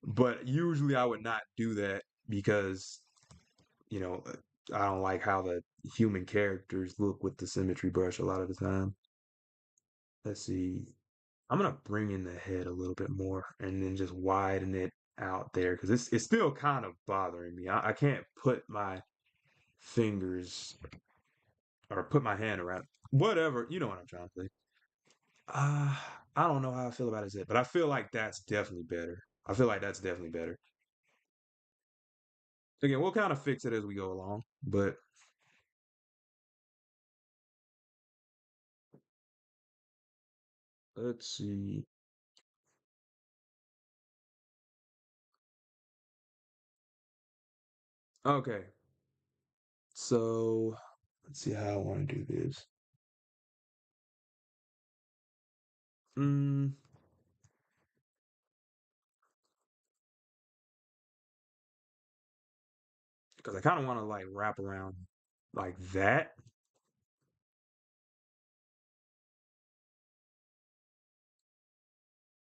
but usually I would not do that because you know I don't like how the human characters look with the symmetry brush a lot of the time. Let's see. I'm gonna bring in the head a little bit more and then just widen it out there because it's still kind of bothering me. I can't put my fingers or put my hand around whatever. You know what I'm trying to say. Uh, I don't know how I feel about his head, but I feel like that's definitely better. I feel like that's definitely better. Again, we'll kind of fix it as we go along, but let's see. Okay, so let's see how I want to do this. Mm, because I kind of want to like wrap around like that.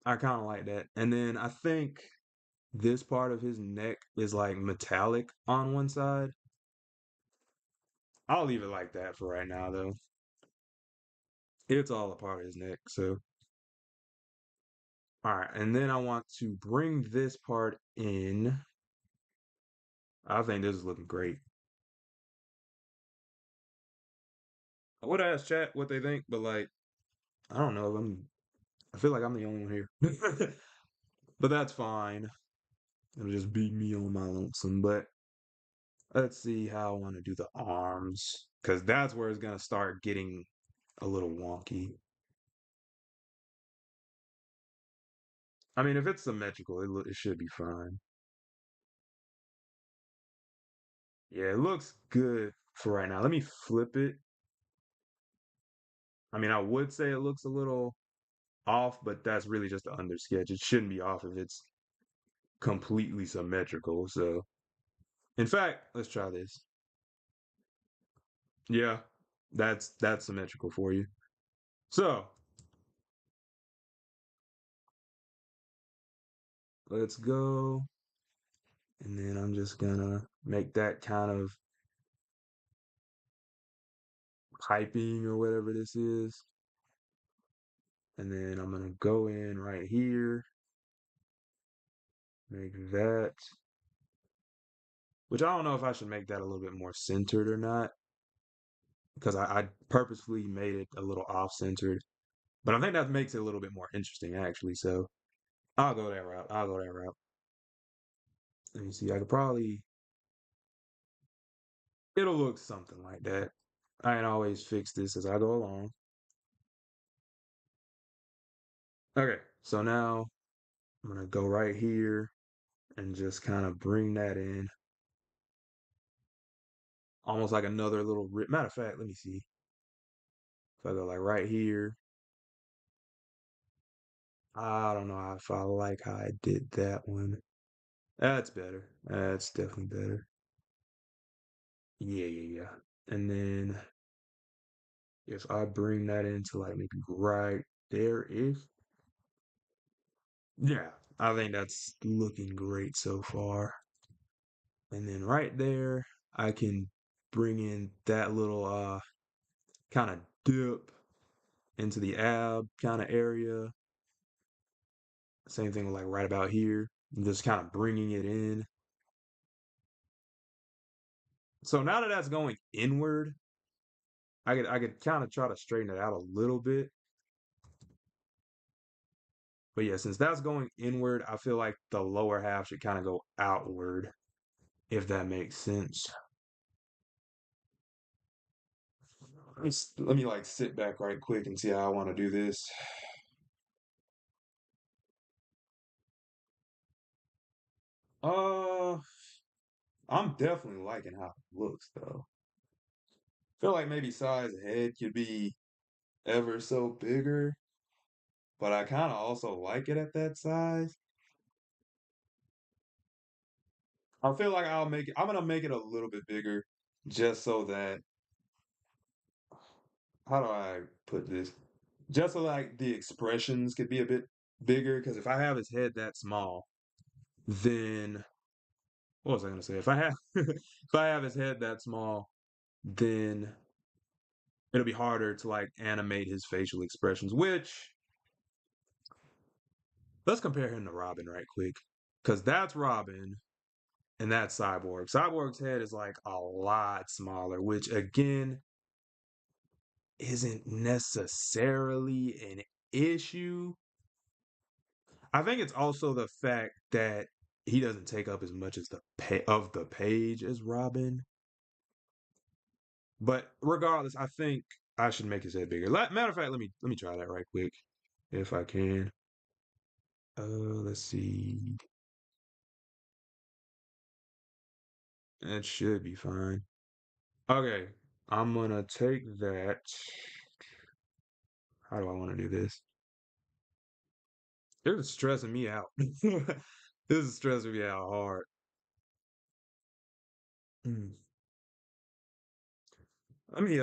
I kind of like that. And then I think this part of his neck is like metallic on one side. I'll leave it like that for right now, though. It's all a part of his neck, so. All right, and then I want to bring this part in. I think this is looking great. I would ask chat what they think, but like, I don't know. I feel like I'm the only one here, but that's fine. It'll just be me on my lonesome. But let's see how I want to do the arms, because that's where it's gonna start getting a little wonky. I mean, if it's symmetrical, it should be fine. Yeah, it looks good for right now. Let me flip it. I mean, I would say it looks a little off, but that's really just the under sketch. It shouldn't be off if it's completely symmetrical. So, In fact, let's try this. Yeah, that's symmetrical for you. So let's go. And then I'm just gonna make that kind of piping or whatever this is. And then I'm gonna go in right here, make that, which I don't know if I should make that a little bit more centered or not, because I purposefully made it a little off-centered. But I think that makes it a little bit more interesting, actually. So I'll go that route. I'll go that route. Let me see. I could probably, it'll look something like that. I can always fix this as I go along. Okay, so now I'm gonna go right here and just kind of bring that in, almost like another little rip. Matter of fact, let me see. If I go like right here, I don't know if I like how I did that one. That's better. That's definitely better. Yeah, yeah, yeah. And then if I bring that into like maybe right there, if yeah, I think that's looking great so far. And then right there, I can bring in that little kind of dip into the ab kind of area. Same thing with like right about here. Just kind of bringing it in. So now that that's going inward, I could kind of try to straighten it out a little bit. But yeah, since that's going inward, I feel like the lower half should kind of go outward, if that makes sense. Let me like sit back right quick and see how I want to do this. Uh, I'm definitely liking how it looks though. Feel like maybe size head could be ever so bigger, but I kind of also like it at that size. I feel like I'm gonna make it a little bit bigger just so that, how do I put this? Just so like the expressions could be a bit bigger. Because if I have his head that small, then what was I gonna say? If I have if I have his head that small, then it'll be harder to like animate his facial expressions. Which, let's compare him to Robin right quick, because that's Robin and that's Cyborg. Cyborg's head is like a lot smaller, which again isn't necessarily an issue. I think it's also the fact that he doesn't take up as much as the page as Robin. But regardless, I think I should make his head bigger. Matter of fact, let me try that right quick, if I can. Let's see. That should be fine. Okay, I'm gonna take that. How do I want to do this? This is stressing me out. This is stressing me out hard. Hmm. Let me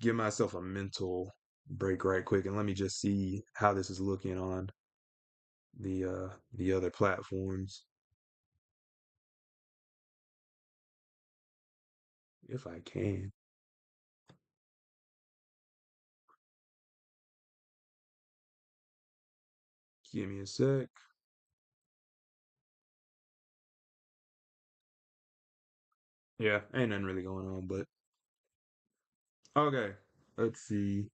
give myself a mental break right quick and let me just see how this is looking on the other platforms if I can. Give me a sec. Yeah, ain't nothing really going on, but okay. Let's see.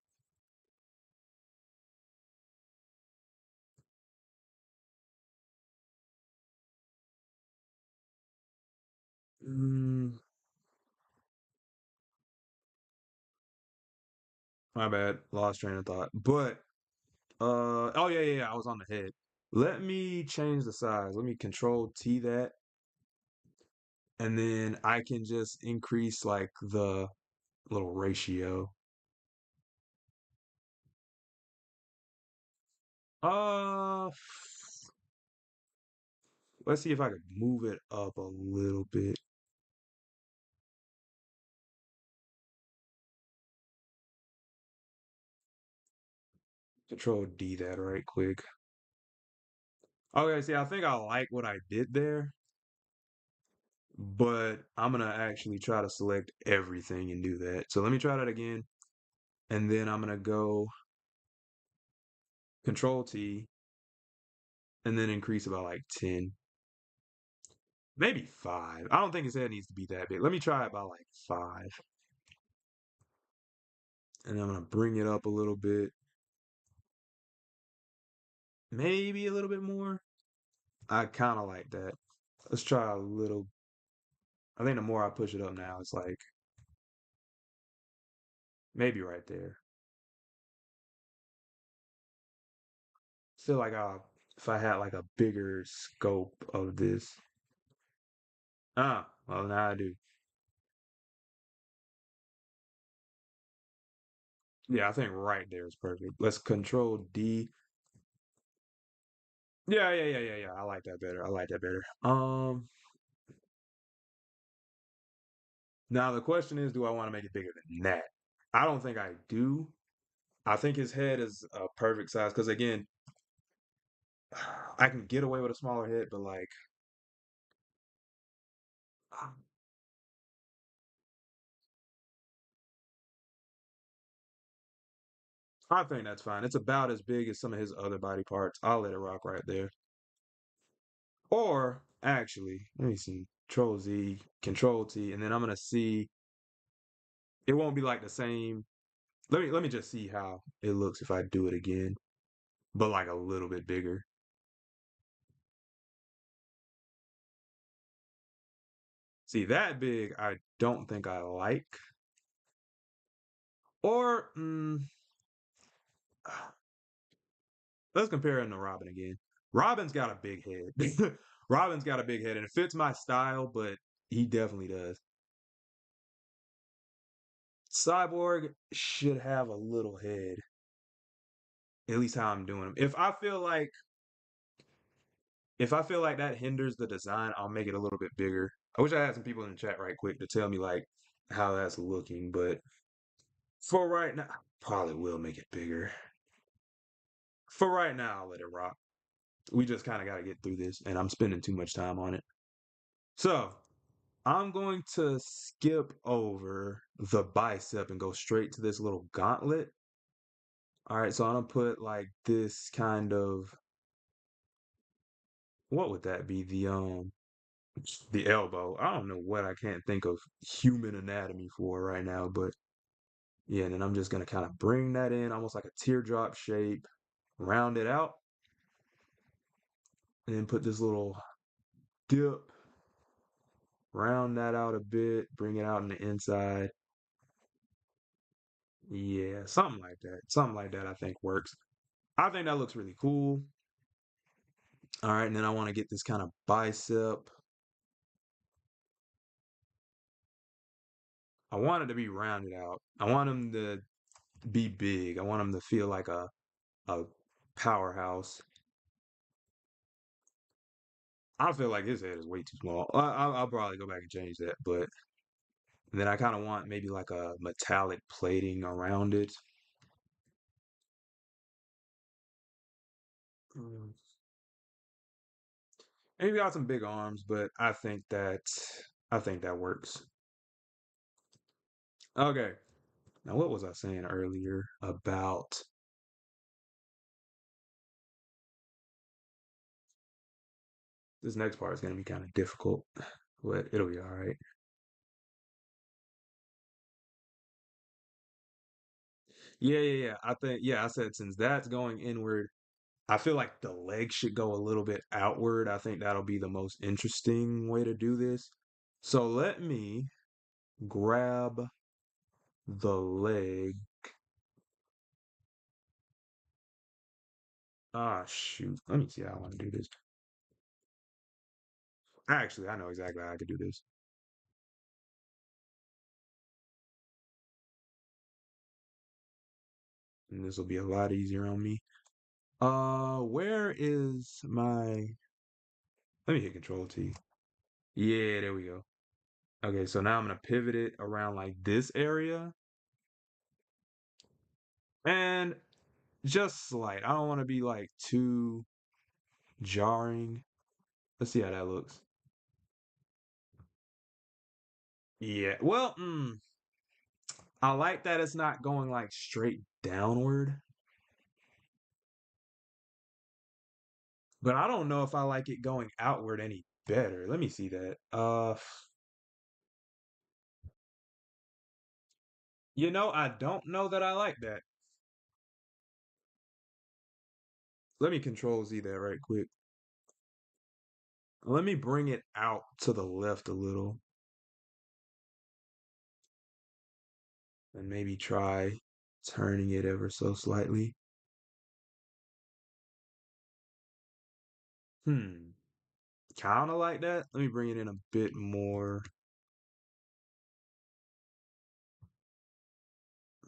Mm, my bad. Lost train of thought. But oh yeah, yeah, yeah, I was on the head. Let me change the size. Let me control T that, and then I can just increase like the little ratio. Uh, let's see if I could move it up a little bit. Control D that right quick. Okay, see, I think I like what I did there, but I'm gonna actually try to select everything and do that. So let me try that again, and then I'm gonna go Control T, and then increase about like 10, maybe 5. I don't think his head needs to be that big. Let me try it by like 5, and I'm gonna bring it up a little bit, maybe a little bit more. I kind of like that. Let's try a little. I think the more I push it up now, it's like maybe right there. Feel like if I had like a bigger scope of this. Well now I do. Yeah, I think right there is perfect. Let's Control D. Yeah. I like that better. I like that better. Now the question is, do I want to make it bigger than that? I don't think I do. I think his head is a perfect size because again, I can get away with a smaller head, but like I think that's fine. It's about as big as some of his other body parts. I'll let it rock right there. Or actually, let me see. Control Z, Control T, and then I'm gonna see. It won't be like the same. Let me just see how it looks if I do it again, but like a little bit bigger. See that big, I don't think I like. Or let's compare him to Robin again. Robin's got a big head. Robin's got a big head, and it fits my style, but he definitely does. Cyborg should have a little head, at least how I'm doing him. If I feel like that hinders the design, I'll make it a little bit bigger. I wish I had some people in the chat right quick to tell me like how that's looking, but for right now, probably will make it bigger. For right now, I'll let it rock. We just kind of got to get through this, and I'm spending too much time on it. So I'm going to skip over the bicep and go straight to this little gauntlet. All right, so I'm gonna put like this kind of what would that be? The elbow. I don't know what I can't think of human anatomy for right now, but yeah, and then I'm just gonna kind of bring that in almost like a teardrop shape, round it out, and then put this little dip, round that out a bit, bring it out on the inside. Yeah, something like that. Something like that I think works. I think that looks really cool. All right, and then I want to get this kind of bicep. I want it to be rounded out. I want him to be big. I want him to feel like a powerhouse. I feel like his head is way too small. I'll probably go back and change that, but then I kind of want maybe like a metallic plating around it. Mm. Maybe got some big arms, but I think that works. Okay. Now what was I saying earlier about this next part is going to be kind of difficult, but it'll be all right. Yeah. I said since that's going inward, I feel like the leg should go a little bit outward. I think that'll be the most interesting way to do this. So let me grab the leg. Ah, shoot. Let me see how I want to do this. Actually, I know exactly how I could do this. And this will be a lot easier on me. Where is my... Let me hit Control T. Yeah, there we go. Okay, so now I'm gonna pivot it around like this area. And just slight. I don't want to be like too jarring. Let's see how that looks. Yeah. Well, I like that it's not going like straight downward, but I don't know if I like it going outward any better. Let me see that. I don't know that I like that. Let me control Z that right quick. Let me bring it out to the left a little and maybe try turning it ever so slightly. Hmm. Kind of like that. Let me bring it in a bit more.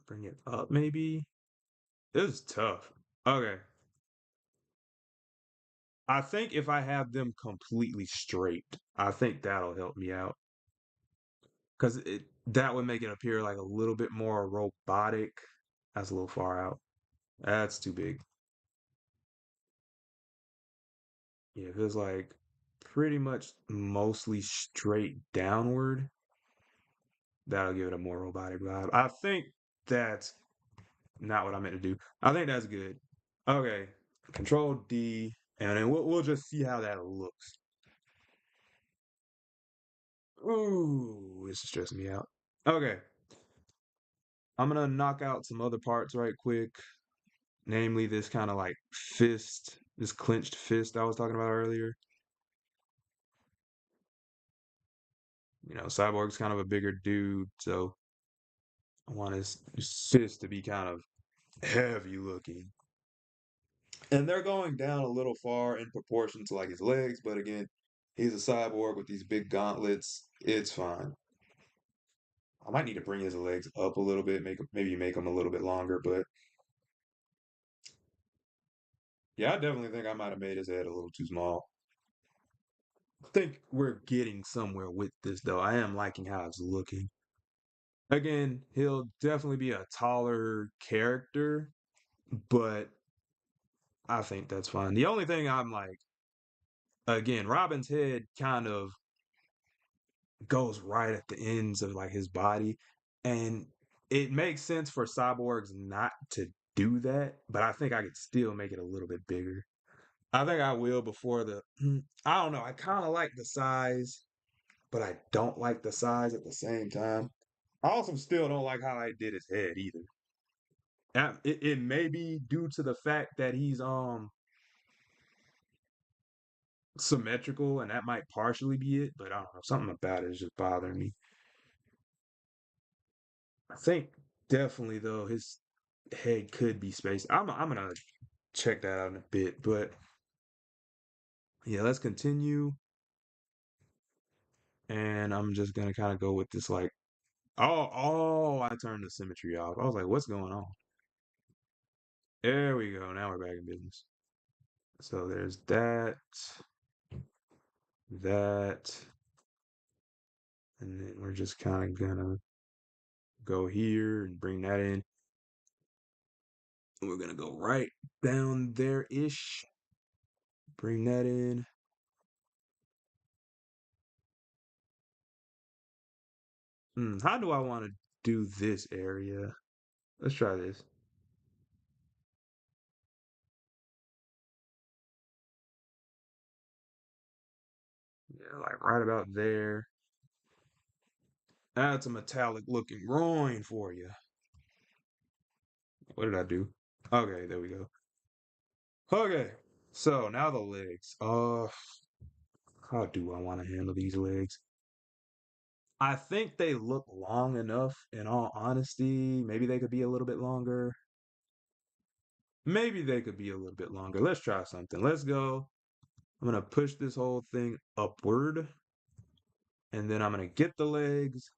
Bring it up maybe. This is tough. Okay. I think if I have them completely straight, I think that'll help me out. Because that would make it appear like a little bit more robotic. That's a little far out. That's too big. Yeah, if it's like pretty much mostly straight downward, that'll give it a more robotic vibe. I think that's not what I meant to do. I think that's good. Okay, Control D, and then we'll just see how that looks. Ooh, it's stressing me out. Okay, I'm gonna knock out some other parts right quick, namely this kind of like fist, this clenched fist I was talking about earlier. Cyborg's kind of a bigger dude, so I want his fist to be kind of heavy looking. And they're going down a little far in proportion to like his legs, but again, he's a cyborg with these big gauntlets. It's fine. I might need to bring his legs up a little bit, maybe make them a little bit longer, but yeah, I definitely think I might have made his head a little too small. I think we're getting somewhere with this though. I am liking how it's looking. Again, he'll definitely be a taller character, but I think that's fine. The only thing I'm like, again, Robin's head kind of goes right at the ends of like his body, and it makes sense for cyborgs not to do that, but I think I could still make it a little bit bigger. I think I will before the I don't know, I kind of like the size, but I don't like the size at the same time. I also still don't like how I did his head either. It may be due to the fact that he's symmetrical, and that might partially be it, but I don't know, something about it is just bothering me. I think definitely though his head could be spaced. I'm gonna check that out in a bit, but yeah, let's continue. And I'm just gonna kind of go with this like, I turned the symmetry off. I was like, what's going on? There we go. Now we're back in business. So there's that, and then we're just kind of gonna go here and bring that in. We're gonna go right down there ish. Bring that in. How do I want to do this area? Let's try this. Yeah, like right about there. That's a metallic looking groin for you. What did I do? Okay, there we go. Okay, so now the legs. How do I want to handle these legs? I think they look long enough, in all honesty. Maybe they could be a little bit longer. Maybe they could be a little bit longer. Let's try something. Let's go. I'm going to push this whole thing upward, and then I'm going to get the legs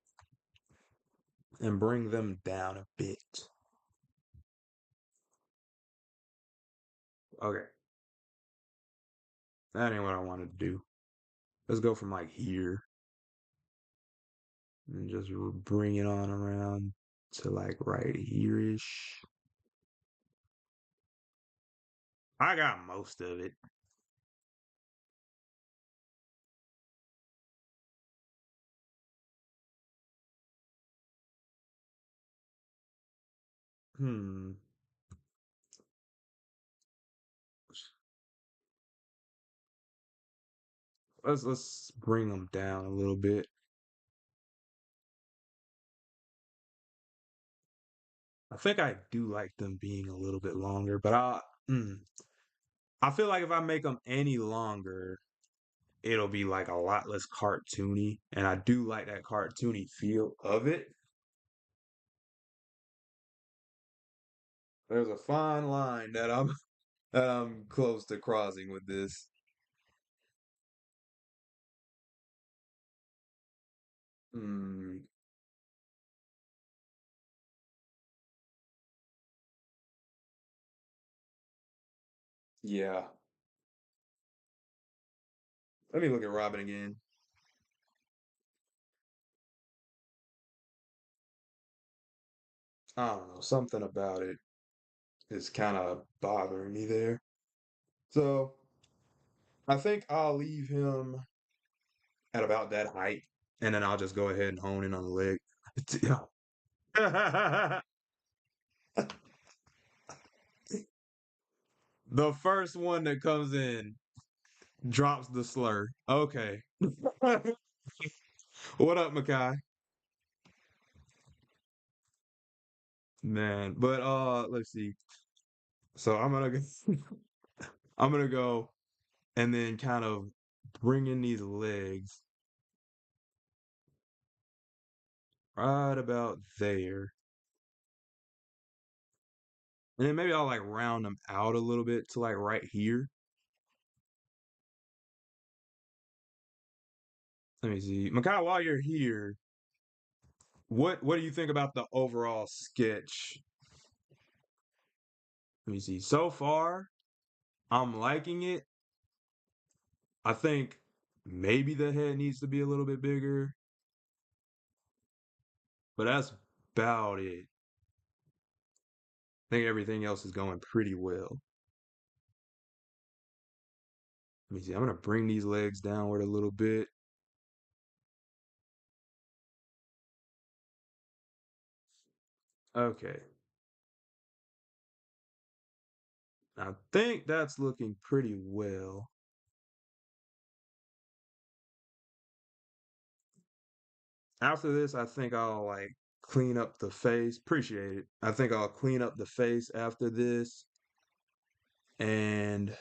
and bring them down a bit. Okay, that ain't what I wanted to do. Let's go from like here and just bring it on around to like right here-ish. I got most of it. Hmm. Let's bring them down a little bit. I think I do like them being a little bit longer, but I feel like if I make them any longer, it'll be like a lot less cartoony, and I do like that cartoony feel of it. There's a fine line that I'm that I'm close to crossing with this. Hmm. Yeah. Let me look at Robin again. I don't know. Something about it is kind of bothering me there. So I think I'll leave him at about that height, and then I'll just go ahead and hone in on the leg. The first one that comes in drops the slur. Okay. What up, Makai? Man, but let's see. So I'm gonna go and then kind of bring in these legs right about there. And then maybe I'll like round them out a little bit to like right here. Let me see. Makai, while you're here, what do you think about the overall sketch? Let me see. So far, I'm liking it. I think maybe the head needs to be a little bit bigger, but that's about it. I think everything else is going pretty well. Let me see. I'm gonna bring these legs downward a little bit. Okay. I think that's looking pretty well. After this, I think I'll like clean up the face. Appreciate it. I think I'll clean up the face after this. And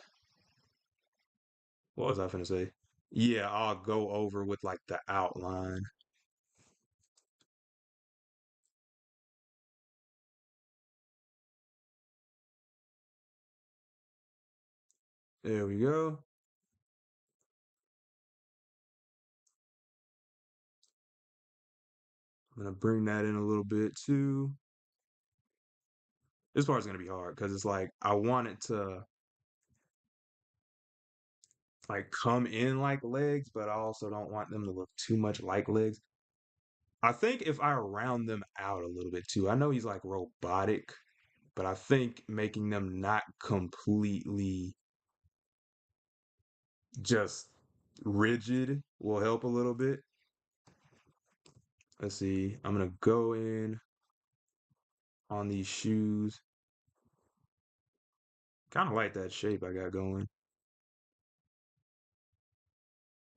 what was I finna say? Yeah, I'll go over with like the outline. There we go. I'm gonna bring that in a little bit too. This part's gonna be hard because it's like I want it to like come in like legs, but I also don't want them to look too much like legs. I think if I round them out a little bit too, I know he's like robotic, but I think making them not completely just rigid will help a little bit. Let's see. I'm gonna go in on these shoes. Kind of like that shape I got going.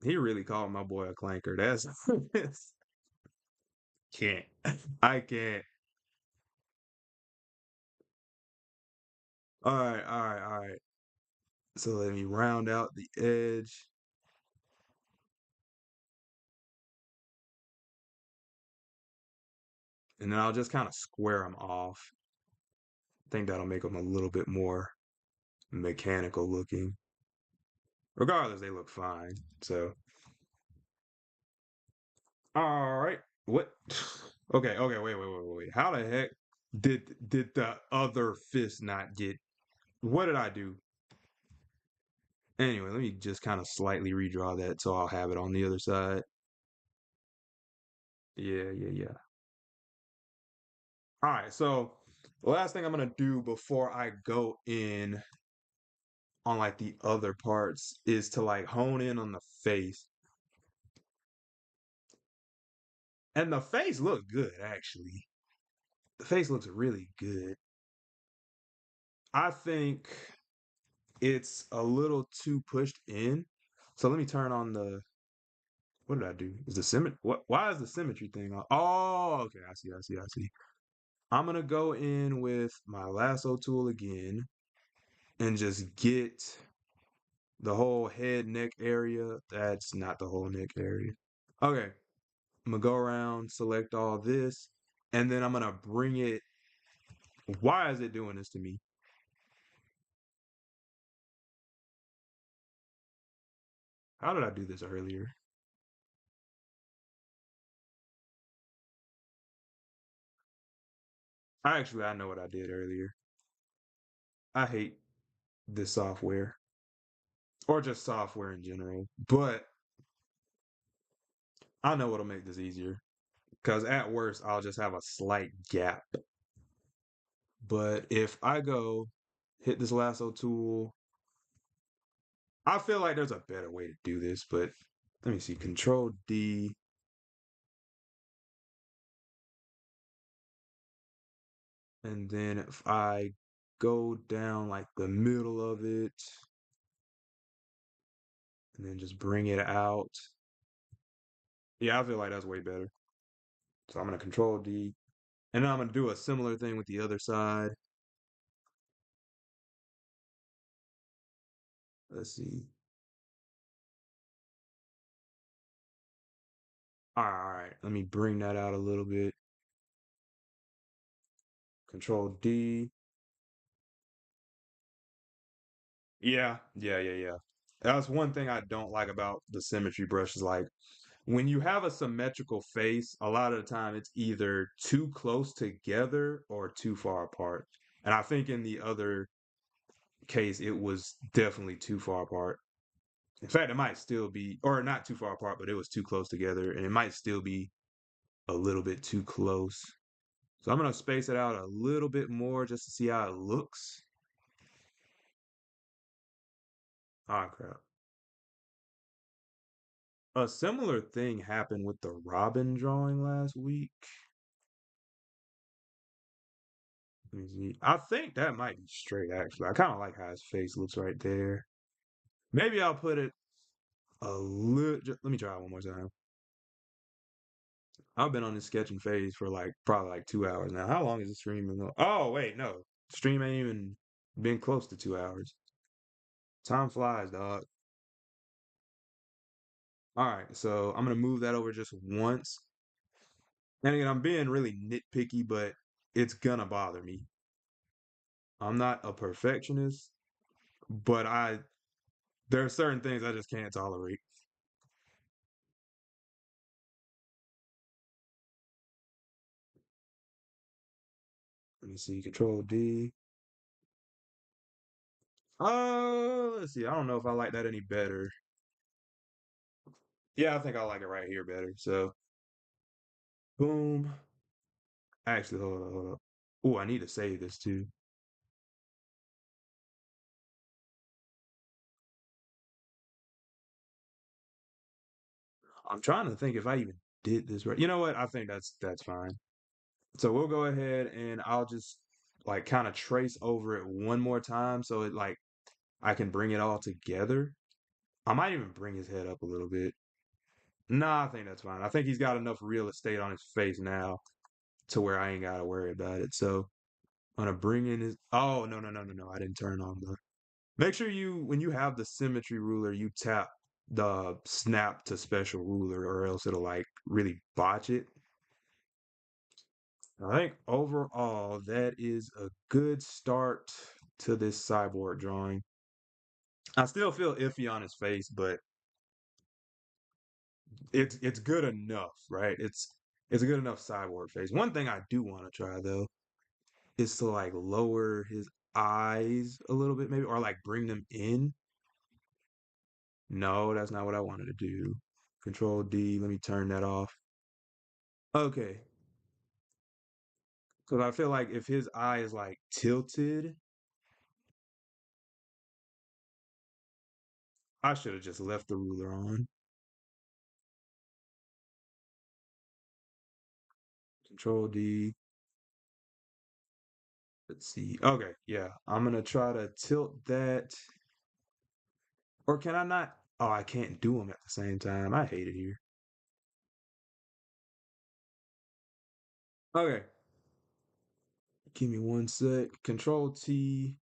He really called my boy a clanker. That's can't. I can't. All right, all right, all right. So let me round out the edge. And then I'll just kind of square them off. I think that'll make them a little bit more mechanical looking. Regardless, they look fine. So, all right. What? Okay, okay, wait. How the heck did the other fist not get? What did I do? Anyway, let me just kind of slightly redraw that so I'll have it on the other side. Yeah. All right, so the last thing I'm gonna do before I go in on like the other parts is to like hone in on the face. And the face looks good, actually. The face looks really good. I think it's a little too pushed in. So let me turn on the. What did I do? Is the symmetry? What? Why is the symmetry thing on? Oh, okay. I see. I see. I see. I'm gonna go in with my lasso tool again and just get the whole head neck area. That's not the whole neck area. Okay. I'm gonna go around, select all this, and then I'm gonna bring it. Why is it doing this to me? How did I do this earlier? I know what I did earlier. I hate this software or just software in general, but I know what'll make this easier because at worst, I'll just have a slight gap. But if I go hit this lasso tool, I feel like there's a better way to do this, but let me see. Control D. And then if I go down like the middle of it and then just bring it out. Yeah, I feel like that's way better. So I'm going to control D. And then I'm going to do a similar thing with the other side. Let's see. All right. Let me bring that out a little bit. Control D. Yeah. That's one thing I don't like about the symmetry brush is like when you have a symmetrical face, a lot of the time it's either too close together or too far apart. And I think in the other case, it was definitely too far apart. In fact, it might still be, or not too far apart, but it was too close together, and it might still be a little bit too close. So I'm gonna space it out a little bit more just to see how it looks. Ah, crap. A similar thing happened with the Robin drawing last week. Let me see. I think that might be straight, actually. I kind of like how his face looks right there. Maybe I'll put it a little. Let me try it one more time. I've been on this sketching phase for like probably like 2 hours now. How long is the stream been going? Oh, wait, no. Stream ain't even been close to 2 hours. Time flies, dog. All right, so I'm gonna move that over just once. And again, I'm being really nitpicky, but it's gonna bother me. I'm not a perfectionist, but I there are certain things I just can't tolerate. Let me see, Control D. Let's see. I don't know if I like that any better. Yeah, I think I like it right here better. So, boom. Actually, hold up. Oh, I need to save this too. I'm trying to think if I even did this right. You know what? I think that's fine. So we'll go ahead and I'll just like kind of trace over it one more time so it like I can bring it all together. I might even bring his head up a little bit. Nah, I think that's fine. I think he's got enough real estate on his face now to where I ain't gotta worry about it. So I'm gonna bring in his. Oh no! I didn't turn on the. Make sure you when you have the symmetry ruler, you tap the snap to special ruler, or else it'll like really botch it. I think overall that is a good start to this cyborg drawing. I still feel iffy on his face, but it's good enough, right? It's a good enough cyborg face. One thing I do want to try though is to like lower his eyes a little bit, maybe, or like bring them in. No, that's not what I wanted to do. Control D, let me turn that off. Okay. Because I feel like if his eye is like tilted, I should have just left the ruler on. Control D. Let's see. Okay, yeah. I'm gonna try to tilt that. Or can I not? Oh, I can't do them at the same time. I hate it here. Okay. Give me one sec. Control T.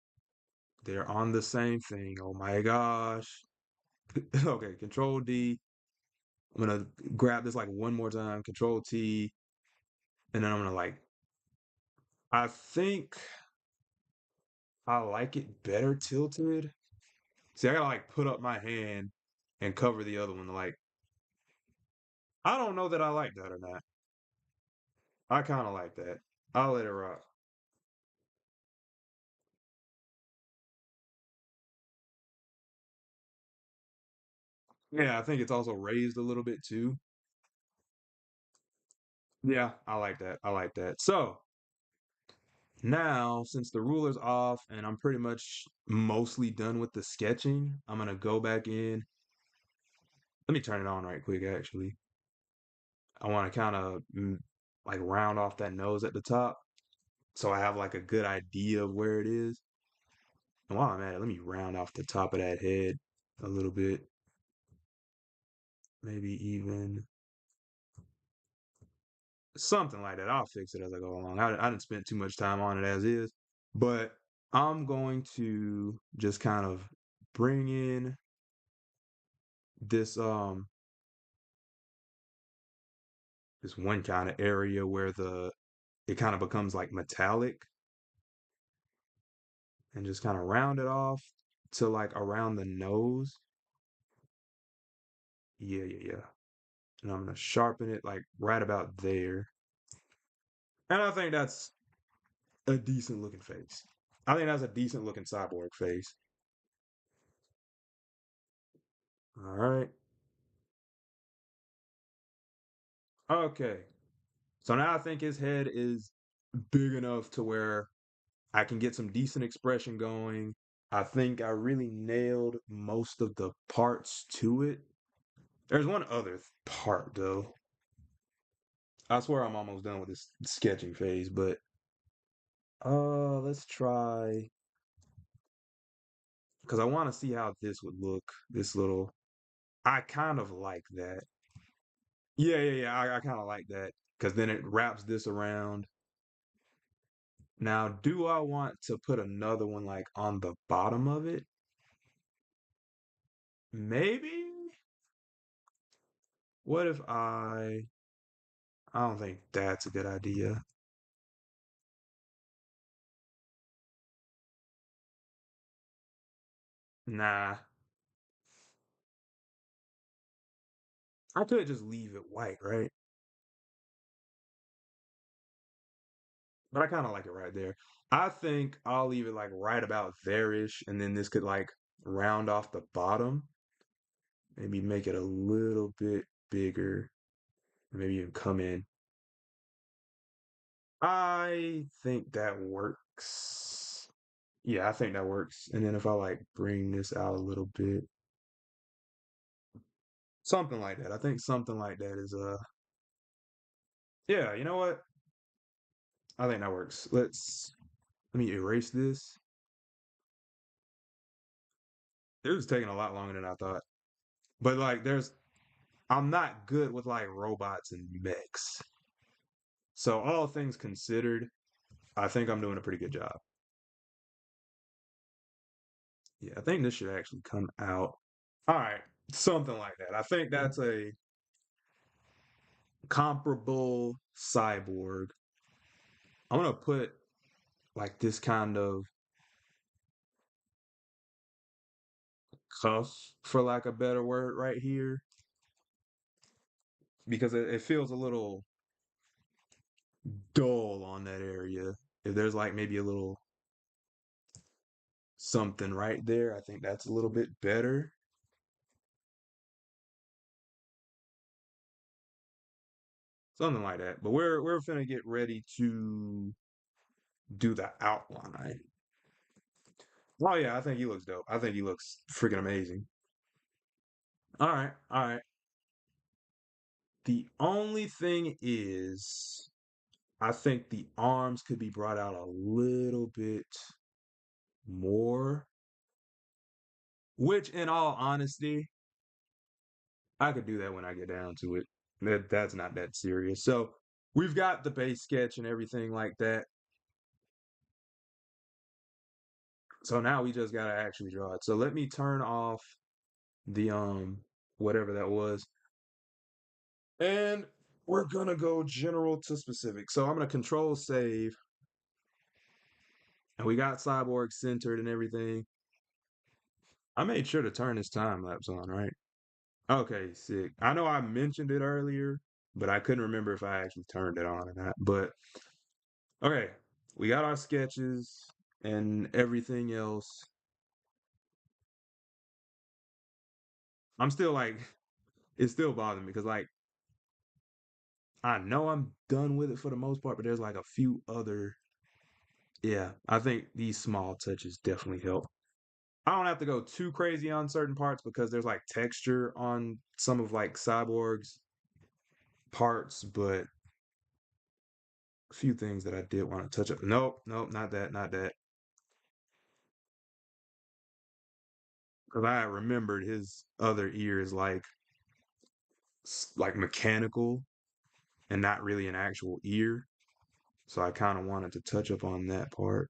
They're on the same thing. Oh my gosh. Okay, Control D. I'm gonna grab this like one more time. Control T. And then I'm gonna like I think I like it better tilted. See, I gotta like put up my hand and cover the other one. Like, I don't know that I like that or not. I kind of like that. I'll let it rock. Yeah, I think it's also raised a little bit too. Yeah, I like that. I like that. So now, since the ruler's off and I'm pretty much mostly done with the sketching, I'm gonna go back in. Let me turn it on right quick, actually. I want to kind of like round off that nose at the top so I have like a good idea of where it is. And while I'm at it, let me round off the top of that head a little bit. Maybe even something like that. I'll fix it as I go along. I didn't spend too much time on it as is, but I'm going to just kind of bring in this this one kind of area where the it kind of becomes like metallic and just kind of round it off to like around the nose. Yeah, yeah, yeah. And I'm gonna sharpen it like right about there. And I think that's a decent looking face. I think that's a decent looking cyborg face. All right. Okay. So now I think his head is big enough to where I can get some decent expression going. I think I really nailed most of the parts to it. There's one other part though. I swear I'm almost done with this sketching phase, but let's try because I want to see how this would look. This little I kind of like that. Yeah, yeah, yeah. I kind of like that because then it wraps this around. Now, do I want to put another one like on the bottom of it? Maybe. What if I don't think that's a good idea. Nah, I could just leave it white, right? But I kind of like it right there. I think I'll leave it like right about there-ish, and then this could like round off the bottom. Maybe make it a little bit bigger. Maybe even come in. I think that works. Yeah, I think that works. And then if I like bring this out a little bit, something like that. I think something like that is yeah, you know what? I think that works. Let me erase this. It was taking a lot longer than I thought. But like I'm not good with like robots and mechs. So all things considered, I think I'm doing a pretty good job. Yeah, I think this should actually come out. All right, something like that. I think that's a comparable cyborg. I'm gonna put like this kind of cuff, for lack of a better word, right here because it feels a little dull on that area. If there's like maybe a little something right there, I think that's a little bit better. Something like that. But we're gonna get ready to do the outline. Oh yeah, I think he looks dope. I think he looks freaking amazing. All right, all right. The only thing is, I think the arms could be brought out a little bit more, which, in all honesty, I could do that when I get down to it. That's not that serious. So we've got the base sketch and everything like that. So now we just gotta actually draw it. So let me turn off the whatever that was. And we're gonna go general to specific. So I'm gonna control save. And we got Cyborg centered and everything. I made sure to turn this time lapse on, right? Okay, sick. I know I mentioned it earlier, but I couldn't remember if I actually turned it on or not. But okay, we got our sketches and everything else. I'm still like, it's still bothering me because like I know I'm done with it for the most part, but there's like a few other. Yeah, I think these small touches definitely help. I don't have to go too crazy on certain parts because there's like texture on some of like Cyborg's parts, but a few things that I did want to touch up. Nope, nope, not that, not that. Because I remembered his other ear is like mechanical and not really an actual ear. So I kind of wanted to touch up on that part.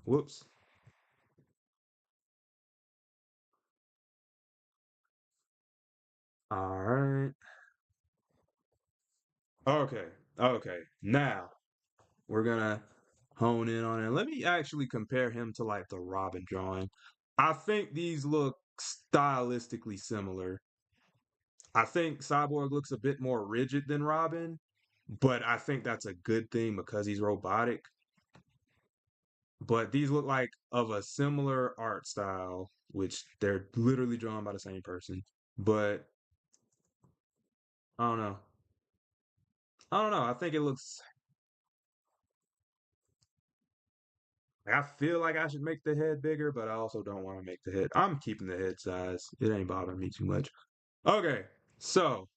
Whoops. All right. Okay. Okay. Now we're gonna hone in on it. Let me actually compare him to like the Robin drawing. I think these look stylistically similar. I think Cyborg looks a bit more rigid than Robin, but I think that's a good thing because he's robotic. But these look like of a similar art style, which they're literally drawn by the same person. But I don't know. I don't know. I think it looks. I feel like I should make the head bigger, but I also don't want to make the head. I'm keeping the head size. It ain't bothering me too much. Okay, so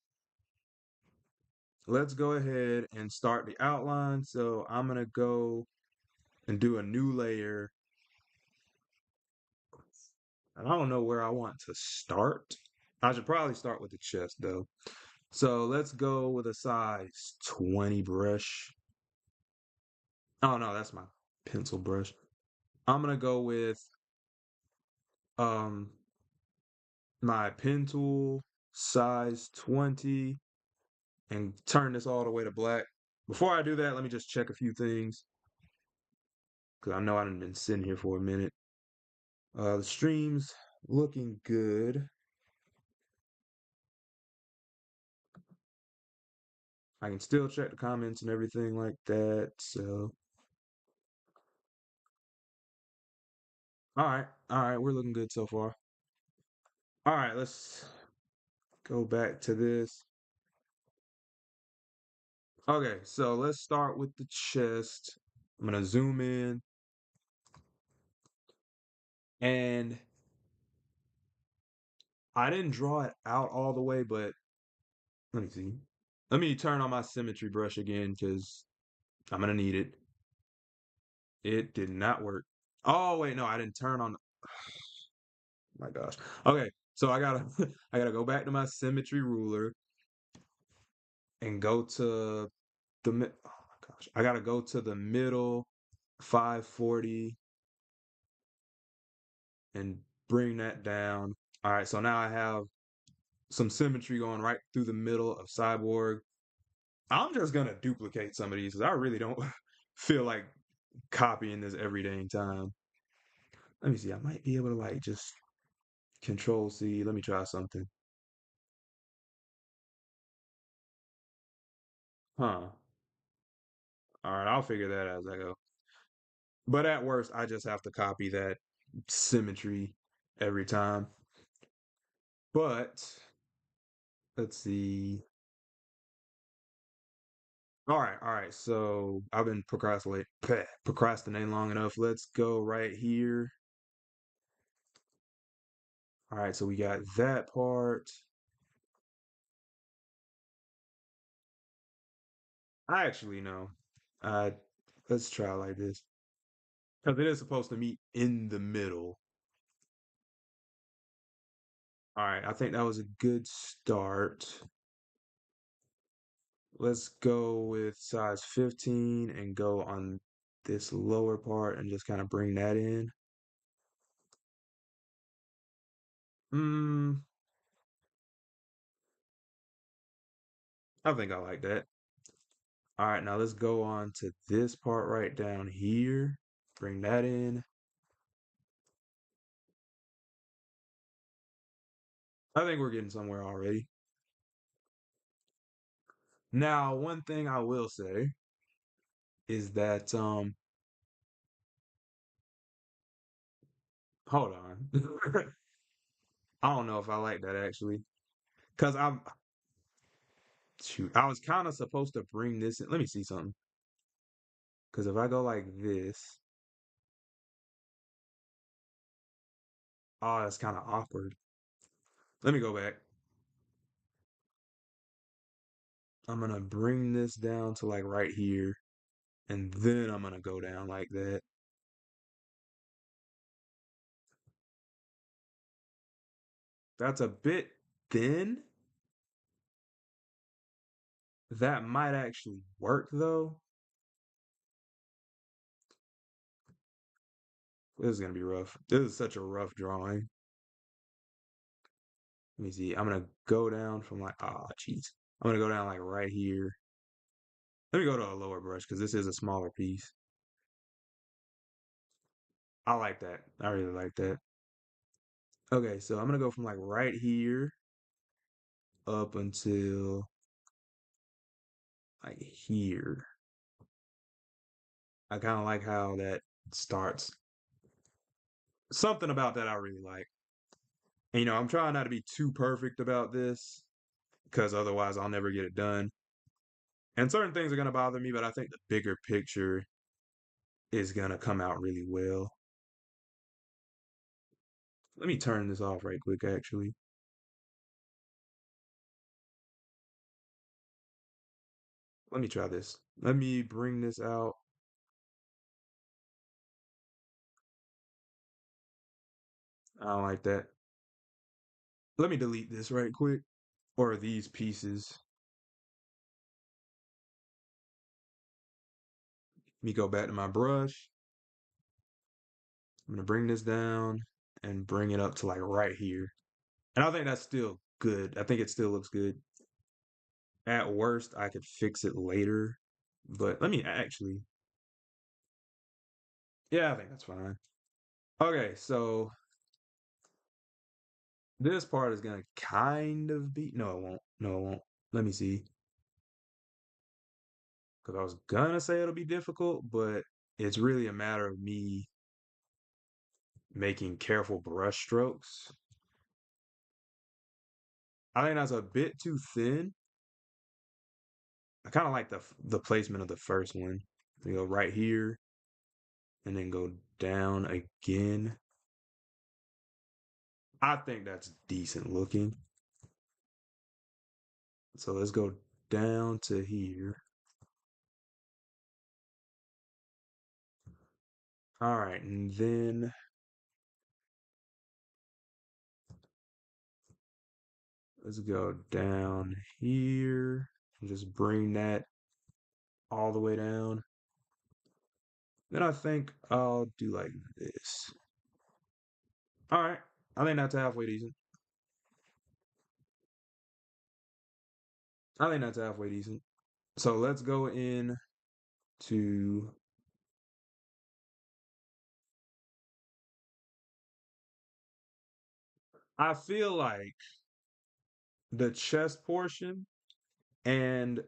let's go ahead and start the outline. So I'm gonna go and do a new layer. And I don't know where I want to start. I should probably start with the chest though. So let's go with a size 20 brush. Oh no, that's my pencil brush. I'm gonna go with um my pen tool size 20 and turn this all the way to black. Before I do that, let me just check a few things because I know I've been sitting here for a minute. The stream's looking good. I can still check the comments and everything like that. So, all right, we're looking good so far. All right, let's go back to this. Okay, so let's start with the chest. I'm gonna zoom in and I didn't draw it out all the way, but let me see. Let me turn on my symmetry brush again because I'm gonna need it. It did not work. Oh wait, no, I didn't turn on. My gosh. Okay, so I gotta I gotta go back to my symmetry ruler and go to the mid. Oh my gosh, I gotta go to the middle 540 and bring that down. All right, so now I have some symmetry going right through the middle of Cyborg. I'm just gonna duplicate some of these because I really don't feel like copying this every dang time. Let me see. I might be able to like just Control C. Let me try something. Huh. All right, I'll figure that out as I go. But at worst, I just have to copy that symmetry every time. But let's see. All right. So I've been procrastinating long enough. Let's go right here. All right, so we got that part. I actually know. Uh, let's try like this. Because it is supposed to meet in the middle. All right, I think that was a good start. Let's go with size 15 and go on this lower part and just kind of bring that in. Hmm, I think I like that. All right, now let's go on to this part right down here. Bring that in. I think we're getting somewhere already. Now, one thing I will say is that hold on. I don't know if I like that actually. Cause I'm shoot, I was kind of supposed to bring this in. Let me see something. Cause if I go like this, oh, that's kind of awkward. Let me go back. I'm gonna bring this down to like right here, and then I'm gonna go down like that. That's a bit thin. That might actually work though. This is gonna be rough. This is such a rough drawing. Let me see. I'm gonna go down from like, ah, jeez. I'm gonna go down like right here. Let me go to a lower brush because this is a smaller piece. I like that. I really like that. Okay, so I'm gonna go from like right here up until like here. I kind of like how that starts. Something about that I really like. And, I'm trying not to be too perfect about this because otherwise I'll never get it done. And certain things are gonna bother me, but I think the bigger picture is gonna come out really well. Let me turn this off right quick, actually. Let me try this. Let me bring this out. I don't like that. Let me delete this right quick. Or these pieces. Let me go back to my brush. I'm gonna bring this down and bring it up to like right here. And I think that's still good. I think it still looks good. At worst, I could fix it later. But let me actually. Yeah, I think that's fine. Okay, so this part is gonna kind of be. No, it won't. No, it won't. Let me see. Because I was gonna say it'll be difficult, but it's really a matter of me making careful brush strokes. I think that's a bit too thin. I kind of like the placement of the first one. We go right here and then go down again. I think that's decent looking. So let's go down to here. All right, and then let's go down here and just bring that all the way down. Then I think I'll do like this. All right, I think that's halfway decent. I think that's halfway decent. So let's go in to I feel like the chest portion and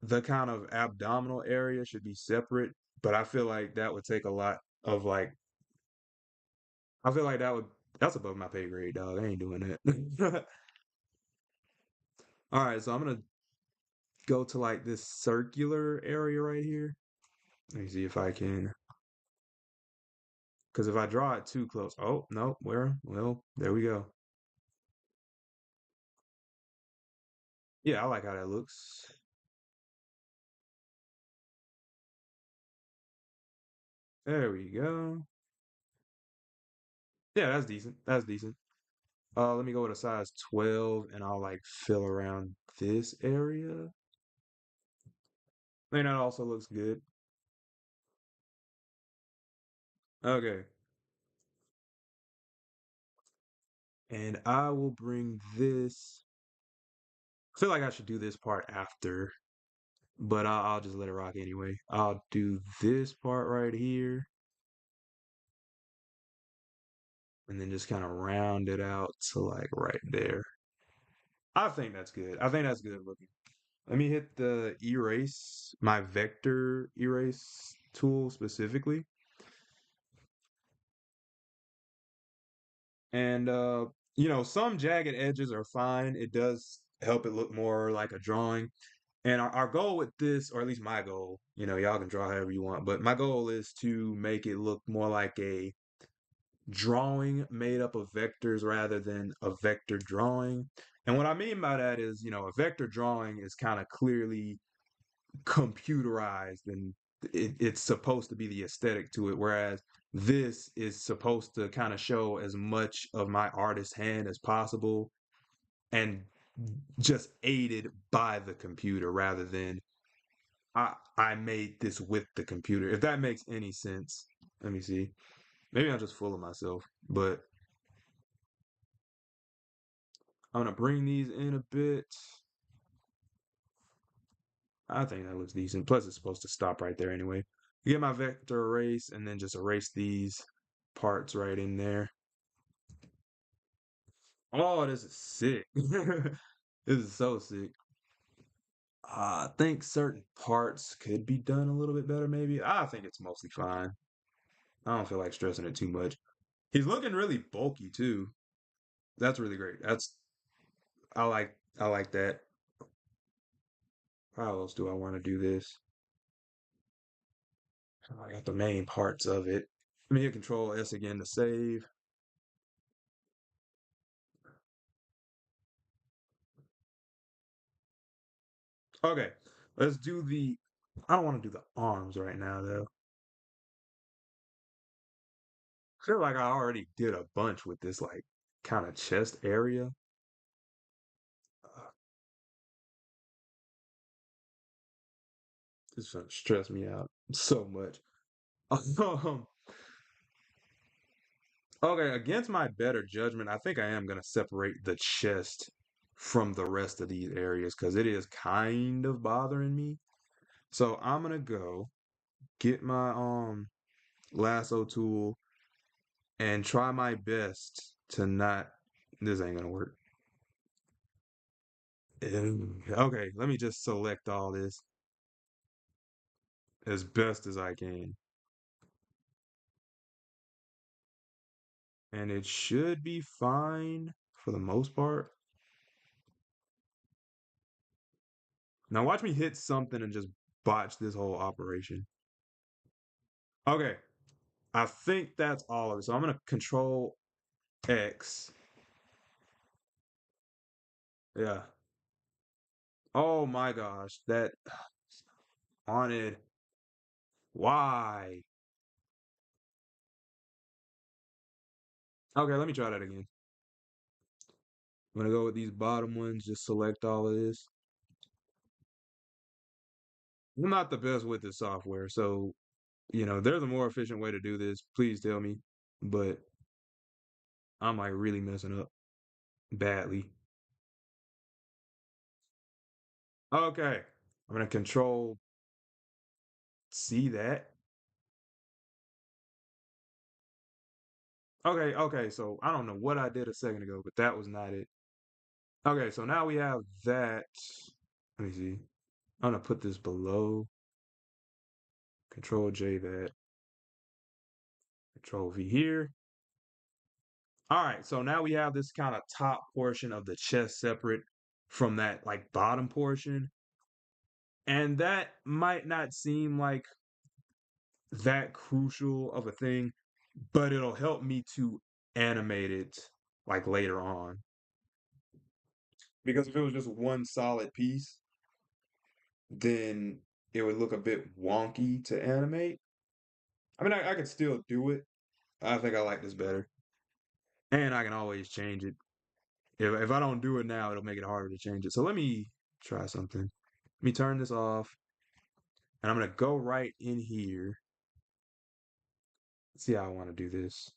the kind of abdominal area should be separate, but I feel like that would take a lot of like I feel like that's above my pay grade, dog. I ain't doing that. All right, so I'm gonna go to like this circular area right here. Let me see if I can, because if I draw it too close, oh no, where? Well, there we go. Yeah, I like how that looks. There we go. Yeah, that's decent. That's decent. Let me go with a size 12 and I'll like fill around this area. I mean, that also looks good. Okay. And I will bring this. I feel like I should do this part after, but I'll just let it rock anyway. I'll do this part right here and then just kind of round it out to like right there. I think that's good. I think that's good looking. Let me hit the erase, my vector erase tool specifically. And some jagged edges are fine. It does help it look more like a drawing. And our goal with this, or at least my goal, y'all can draw however you want, but my goal is to make it look more like a drawing made up of vectors rather than a vector drawing. And what I mean by that is, a vector drawing is kind of clearly computerized and it's supposed to be the aesthetic to it, whereas this is supposed to kind of show as much of my artist hand as possible and just aided by the computer rather than I made this with the computer. If that makes any sense. Let me see. Maybe I'm just full of myself, but I'm gonna bring these in a bit. I think that looks decent. Plus, it's supposed to stop right there anyway. Get my vector erase and then just erase these parts right in there. Oh, this is sick. This is so sick. I think certain parts could be done a little bit better, maybe. I think it's mostly fine. I don't feel like stressing it too much. He's looking really bulky too. That's really great. I like that. How else do I want to do this? I got the main parts of it. Let me hit Control S again to save. Okay, let's do the. I don't want to do the arms right now though. I feel like I already did a bunch with this like kind of chest area. This gonna stress me out so much. Um, okay, against my better judgment, I think I am gonna separate the chest from the rest of these areas because it is kind of bothering me. So I'm gonna go get my lasso tool and try my best to not. This ain't gonna work. Okay, let me just select all this as best as I can. And it should be fine for the most part. Now watch me hit something and just botch this whole operation. Okay, I think that's all of it. So I'm gonna control X. Yeah. Oh my gosh, that haunted. Why? Okay, let me try that again. I'm gonna go with these bottom ones, just select all of this. I'm not the best with the software, so there's a more efficient way to do this. Please tell me. But I'm like really messing up badly. Okay. I'm gonna control C that. Okay, so I don't know what I did a second ago, but that was not it. Okay, so now we have that. Let me see. I'm gonna put this below. Control J that. Control V here. All right, so now we have this kind of top portion of the chest separate from that like bottom portion. And that might not seem like that crucial of a thing, but it'll help me to animate it like later on. Because if it was just one solid piece, then it would look a bit wonky to animate. I mean, I could still do it. I think I like this better. And I can always change it. If I don't do it now, it'll make it harder to change it. So let me try something. Let me turn this off, and I'm gonna go right in here. See how I want to do this.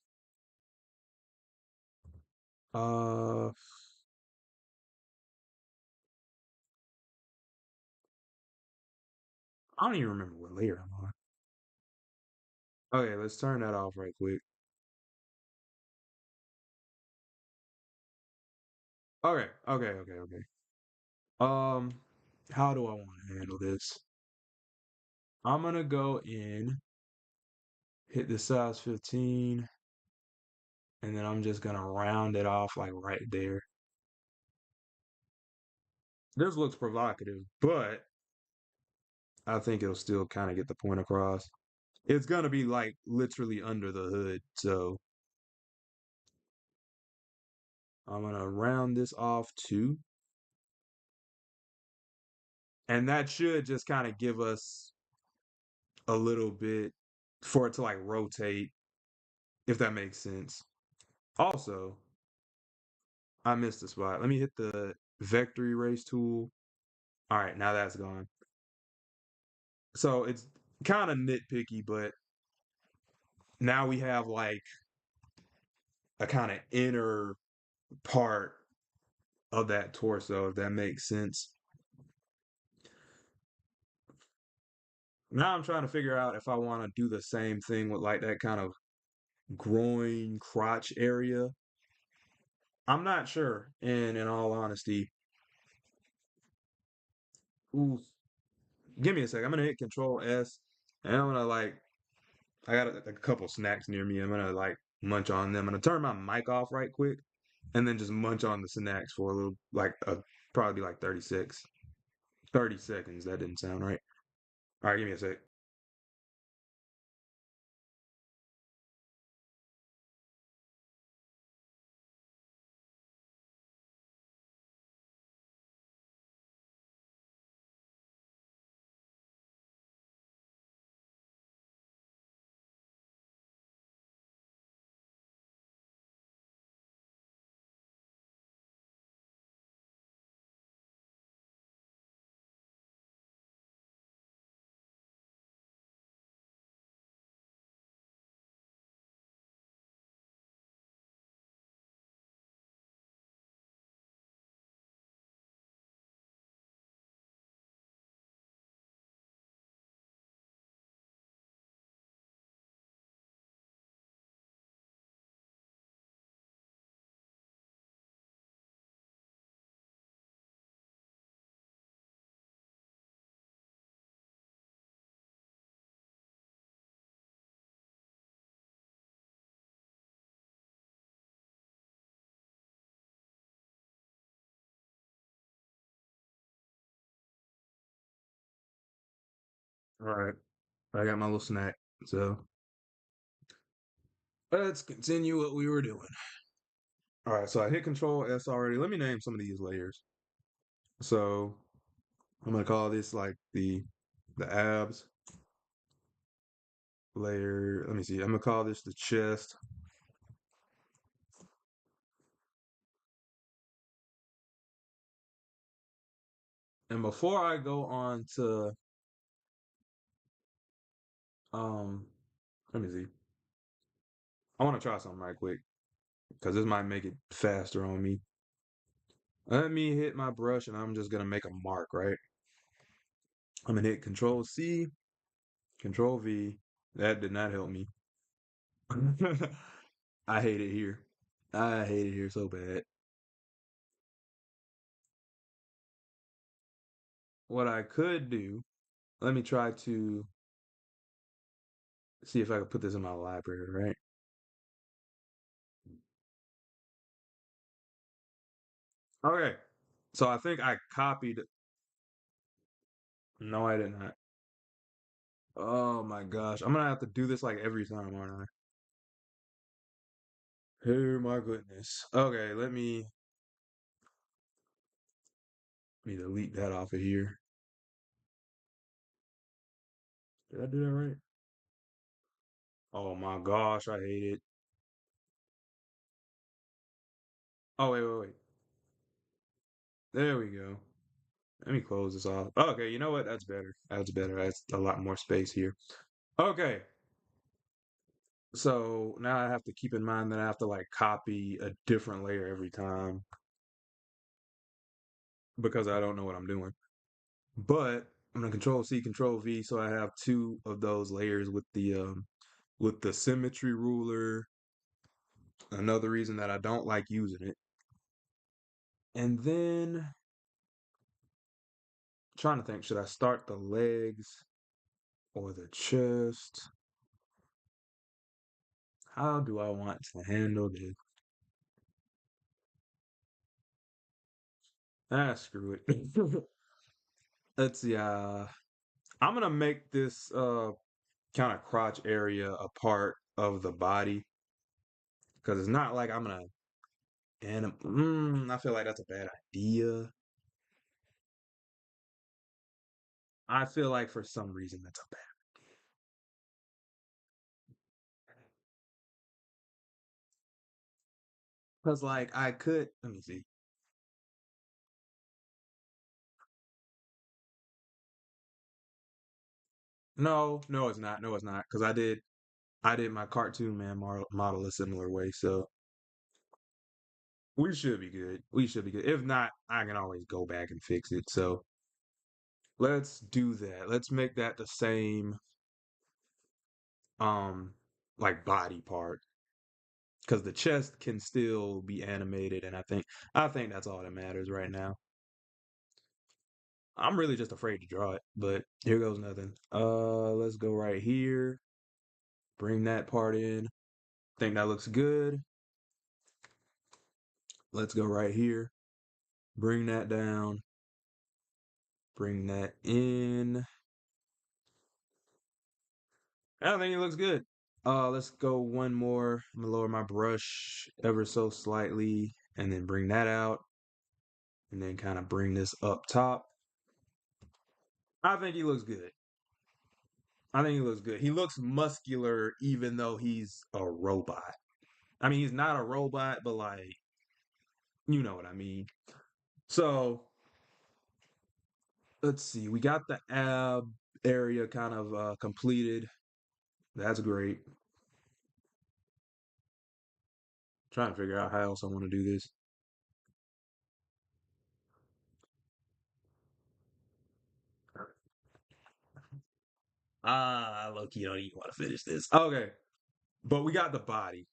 Uh, I don't even remember what layer I'm on. Okay, let's turn that off right quick. Okay. Um, how do I want to handle this? I'm gonna go in, hit the size 15, and then I'm just gonna round it off like right there. This looks provocative, but I think it'll still kind of get the point across. It's gonna be like literally under the hood, so I'm gonna round this off too. And that should just kind of give us a little bit for it to like rotate, if that makes sense. Also, I missed a spot. Let me hit the vector erase tool. All right, now that's gone. So it's kind of nitpicky, but now we have like a kind of inner part of that torso, if that makes sense. Now I'm trying to figure out if I want to do the same thing with like that kind of groin crotch area. I'm not sure, and in all honesty, ooh, give me a sec. I'm gonna hit Control S, and I'm gonna like I got a couple snacks near me. I'm gonna like munch on them. I'm gonna turn my mic off right quick, and then just munch on the snacks for a little like probably like 36, 30 seconds. That didn't sound right. All right, give me a sec. All right, I got my little snack. So let's continue what we were doing. All right, so I hit Control S already. Let me name some of these layers. So I'm gonna call this like the abs layer. Let me see. I'm gonna call this the chest. And before I go on to um, let me see. I want to try something right quick because this might make it faster on me. Let me hit my brush and I'm just gonna make a mark, right? I'm gonna hit Control C, Control V. That did not help me. I hate it here. I hate it here so bad. What I could do, let me try to see if I can put this in my library, right? Okay. So I think I copied. No, I did not. Oh my gosh. I'm gonna have to do this like every time, aren't I? Oh my goodness. Okay, let me Let me delete that off of here. Did I do that right? Oh my gosh, I hate it. Oh, wait. There we go. Let me close this off. Okay, you know what? That's better. That's better. That's a lot more space here. Okay, so now I have to keep in mind that I have to like copy a different layer every time because I don't know what I'm doing. But I'm gonna Control C, Control V, so I have two of those layers with the symmetry ruler. Another reason that I don't like using it. And then trying to think, should I start the legs or the chest? How do I want to handle this? Ah, screw it. Let's see. I'm gonna make this kind of crotch area a part of the body because it's not like I'm gonna. And I feel like that's a bad idea. I feel like for some reason that's a bad. Because like I could. Let me see. No, no, it's not. No, it's not. Because I did my cartoon man model a similar way, so we should be good. We should be good. If not, I can always go back and fix it. So let's do that. Let's make that the same um like body part because the chest can still be animated, and I think that's all that matters right now. I'm really just afraid to draw it, but here goes nothing. Let's go right here. Bring that part in. Think that looks good. Let's go right here. Bring that down. Bring that in. I think it looks good. Let's go one more. I'm gonna lower my brush ever so slightly and then bring that out and then kind of bring this up top. I think he looks good. I think he looks good. He looks muscular even though he's a robot. I mean, he's not a robot, but like, you know what I mean. So let's see. We got the ab area kind of completed. That's great. Trying to figure out how else I want to do this. Low key, don't even want to finish this. Okay, but we got the body.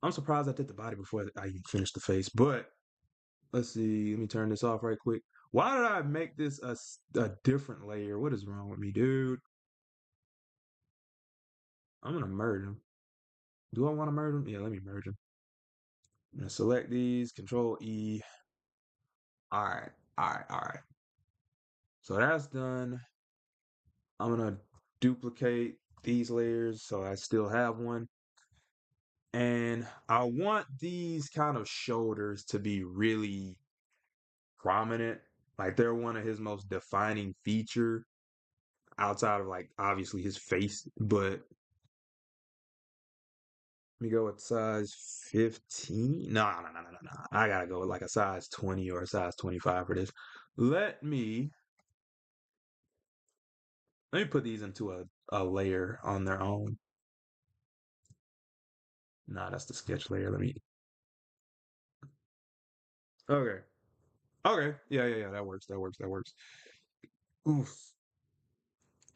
I'm surprised I did the body before I even finished the face. But let's see. Let me turn this off right quick. Why did I make this a different layer? What is wrong with me, dude? I'm gonna merge them. Do I want to merge them? Yeah, let me merge them. I'm gonna select these. Control E. All right. So that's done. I'm gonna duplicate these layers so I still have one. And I want these kind of shoulders to be really prominent. Like they're one of his most defining feature outside of like obviously his face. But let me go with size 15. No. I gotta go with like a size 20 or a size 25 for this. Let me let me put these into a layer on their own. Nah, that's the sketch layer. Let me. Okay. Okay. Yeah. That works. Oof.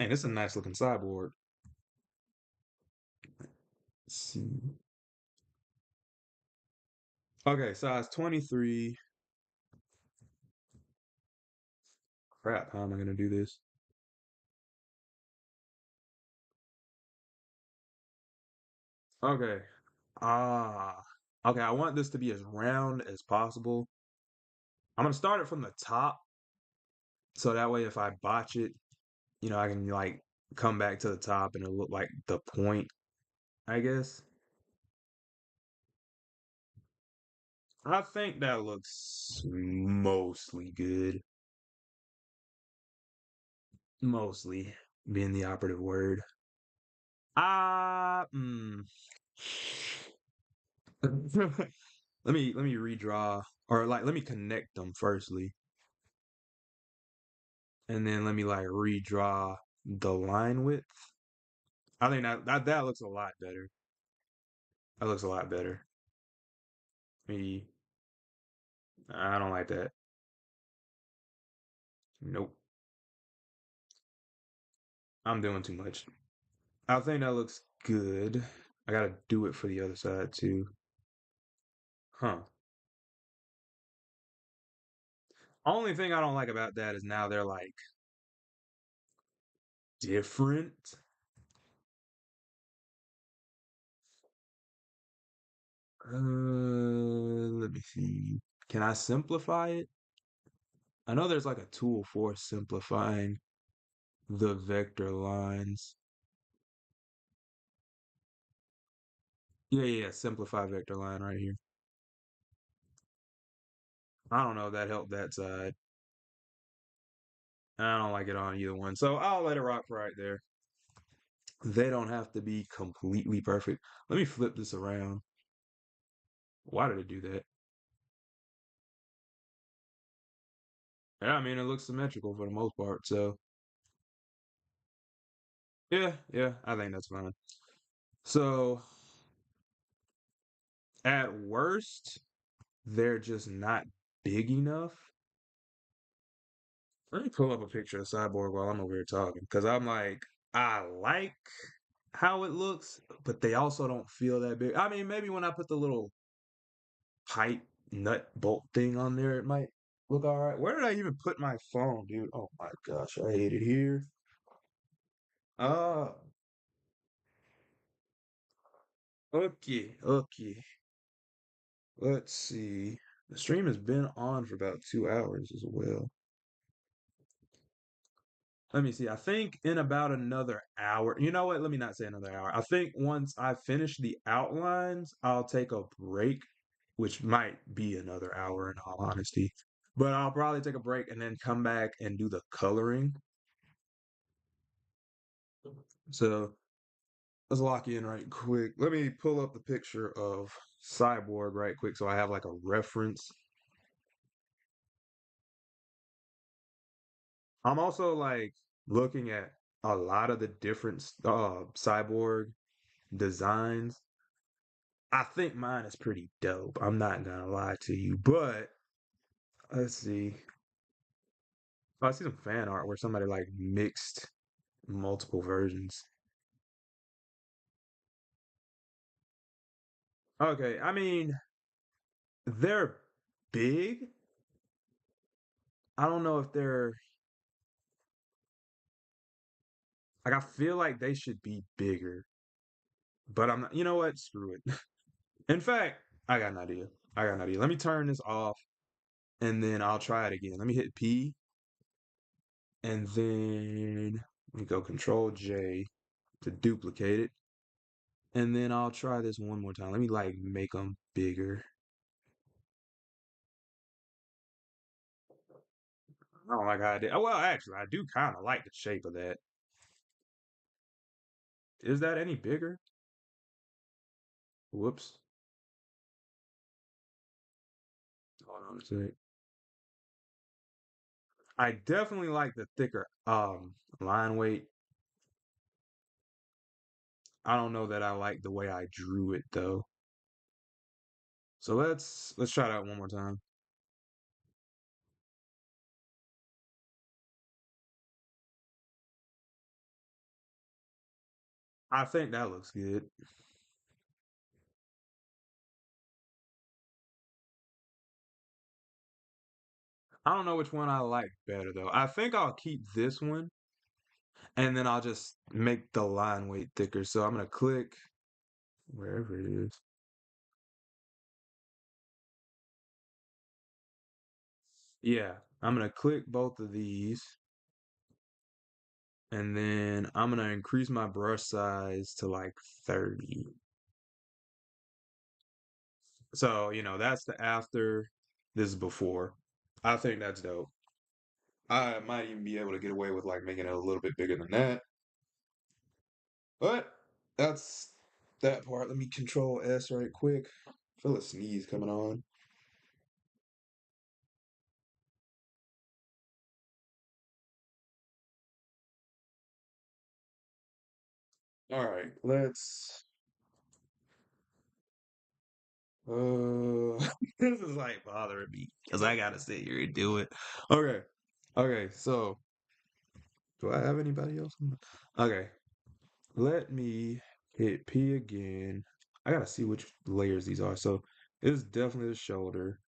And it's a nice looking cyborg. Let's see. Okay, size 23. Crap, how am I gonna do this? Okay. Ah. Okay, I want this to be as round as possible. I'm gonna start it from the top, so that way if I botch it, I can like come back to the top and it'll look like the point, I guess. I think that looks mostly good. Mostly being the operative word. Ah, let me redraw or like let me connect them firstly, and then let me like redraw the line width. I think that looks a lot better. That looks a lot better. Me, I don't like that. Nope, I'm doing too much. I think that looks good. I gotta do it for the other side too. Huh. Only thing I don't like about that is now they're like different. Let me see. Can I simplify it? I know there's like a tool for simplifying the vector lines. Yeah, yeah, yeah, simplify vector line right here. I don't know if that helped that side. I don't like it on either one. So I'll let it rock right there. They don't have to be completely perfect. Let me flip this around. Why did it do that? Yeah, I mean, it looks symmetrical for the most part. So yeah, yeah, I think that's fine. So at worst, they're just not big enough. Let me pull up a picture of Cyborg while I'm over here talking, because I'm like, I like how it looks, but they also don't feel that big. I mean, maybe when I put the little pipe nut bolt thing on there, it might look all right. Where did I even put my phone, dude? Oh my gosh, I hate it here. Uh, okay, okay. Let's see. The stream has been on for about 2 hours as well. Let me see. I think in about another hour. You know what? Let me not say another hour. I think once I finish the outlines, I'll take a break, which might be another hour in all honesty. But I'll probably take a break and then come back and do the coloring. So let's lock in right quick. Let me pull up the picture of Cyborg right quick so I have like a reference. I'm also like looking at a lot of the different Cyborg designs. I think mine is pretty dope. I'm not gonna lie to you, but let's see. Oh, I see some fan art where somebody like mixed multiple versions. Okay, I mean, they're big. I don't know if they're like I feel like they should be bigger, but I'm not, you know what? Screw it. In fact, I got an idea. I got an idea. Let me turn this off and then I'll try it again. Let me hit P and then let me go Control J to duplicate it. And then I'll try this one more time. Let me like make them bigger. I don't like how I did. Oh, well, actually, I do kind of like the shape of that. Is that any bigger? Whoops. Hold on a sec. I definitely like the thicker line weight. I don't know that I like the way I drew it though. So let's try that one more time. I think that looks good. I don't know which one I like better though. I think I'll keep this one and then I'll just make the line weight thicker. So I'm gonna click wherever it is. Yeah, I'm gonna click both of these and then I'm gonna increase my brush size to like 30. So, that's the after, this is before. I think that's dope. I might even be able to get away with like making it a little bit bigger than that. But that's that part. Let me control S right quick. Feel a sneeze coming on. All right, let's this is like bothering me because I gotta sit here and do it. Okay. Okay, so do I have anybody else? Okay. Let me hit P again. I gotta see which layers these are. So it's definitely the shoulder.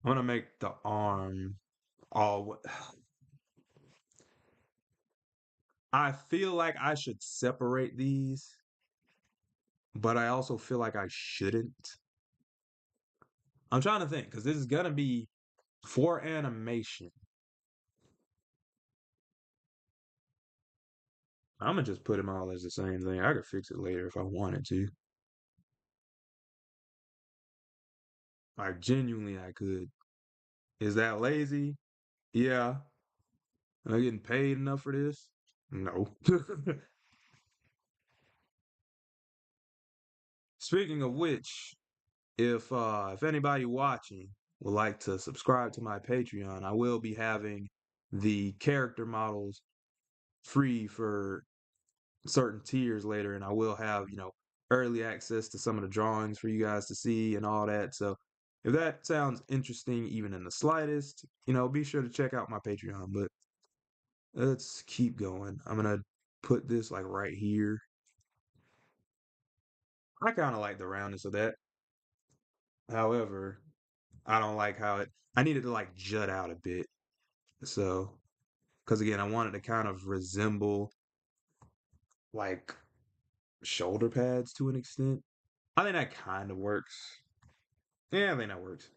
I'm gonna make the arm all. I feel like I should separate these, but I also feel like I shouldn't. I'm trying to think because this is gonna be for animation. I'm gonna just put them all as the same thing. I could fix it later if I wanted to. Like genuinely, I could. Is that lazy? Yeah. Am I getting paid enough for this? No. Speaking of which, if anybody watching would like to subscribe to my Patreon, I will be having the character models free for certain tiers later, and I will have, early access to some of the drawings for you guys to see and all that. So if that sounds interesting even in the slightest, be sure to check out my Patreon. But let's keep going. I'm gonna put this like right here. I kind of like the roundness of that. However, I don't like how I need it to like jut out a bit. So, because again, I want it to kind of resemble like shoulder pads to an extent. I think that kind of works. Yeah, I think that works.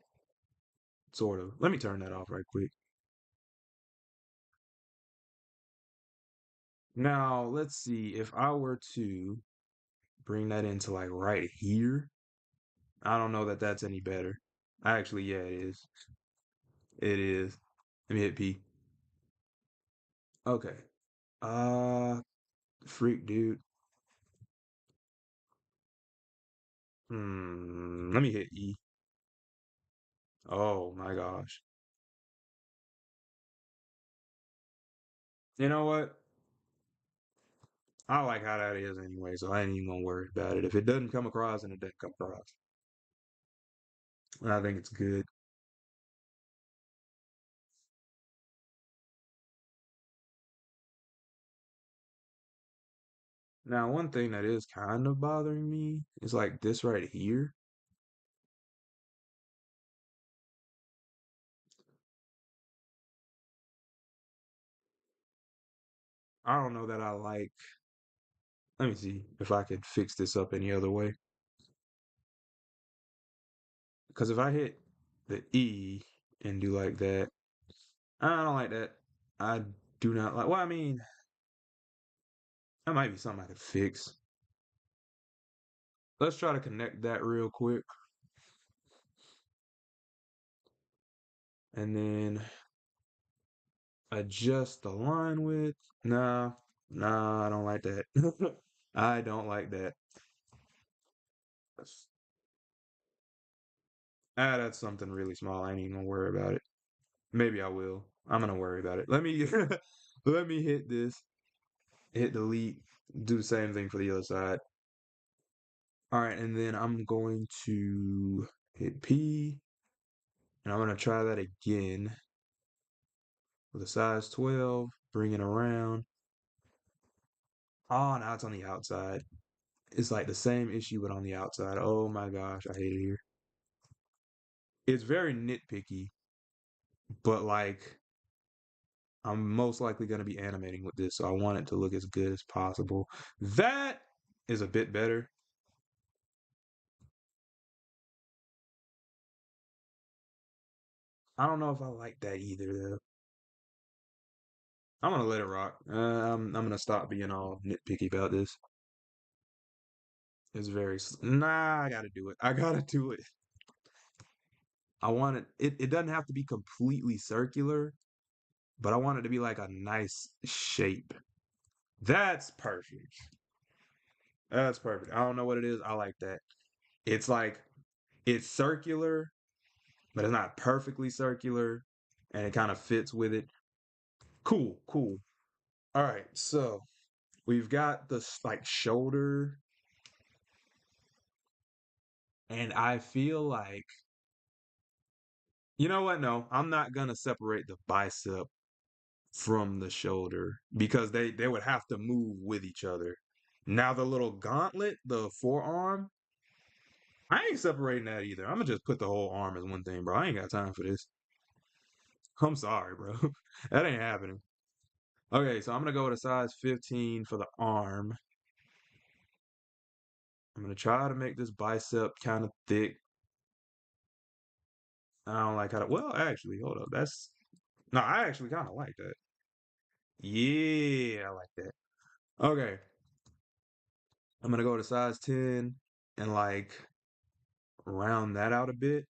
Sort of. Let me turn that off right quick. Now, let's see. If I were to bring that into like right here, I don't know that that's any better. Actually, yeah, it is. It is. Let me hit P. Okay. Uh, freak, dude. Let me hit E. Oh my gosh. You know what? I like how that is anyway, so I ain't even gonna worry about it. If it doesn't come across, then it doesn't come across. I think it's good. Now, one thing that is kind of bothering me is like this right here. I don't know that I like. Let me see if I could fix this up any other way. Because if I hit the E and do like that, I don't like that. I do not like. Well, I mean, that might be something I could fix. Let's try to connect that real quick. And then adjust the line width. Nah, nah, I don't like that. I don't like that. That's something really small. I ain't even gonna worry about it. Maybe I will. I'm gonna worry about it. Let me let me hit this. Hit delete. Do the same thing for the other side. All right, and then I'm going to hit P, and I'm gonna try that again with a size 12. Bring it around. Oh, now it's on the outside. It's like the same issue, but on the outside. Oh my gosh, I hate it here. It's very nitpicky, but like I'm most likely going to be animating with this, so I want it to look as good as possible. That is a bit better. I don't know if I like that either, though. I'm gonna let it rock. I'm gonna stop being all nitpicky about this. It's nah, I gotta do it. I gotta do it. I want it doesn't have to be completely circular, but I want it to be like a nice shape. That's perfect. That's perfect. I don't know what it is. I like that. It's like it's circular, but it's not perfectly circular, and it kind of fits with it. Cool, cool. All right, so we've got the like shoulder, and I feel like you know what? No, I'm not gonna separate the bicep from the shoulder because they would have to move with each other. Now the little gauntlet, the forearm, I ain't separating that either. I'm gonna just put the whole arm as one thing, bro. I ain't got time for this. I'm sorry, bro. That ain't happening. Okay, so I'm gonna go with a size 15 for the arm. I'm gonna try to make this bicep kind of thick. I don't like how to, well, actually, hold up. That's no, I actually kind of like that. Yeah, I like that. Okay, I'm gonna go to size 10 and like round that out a bit.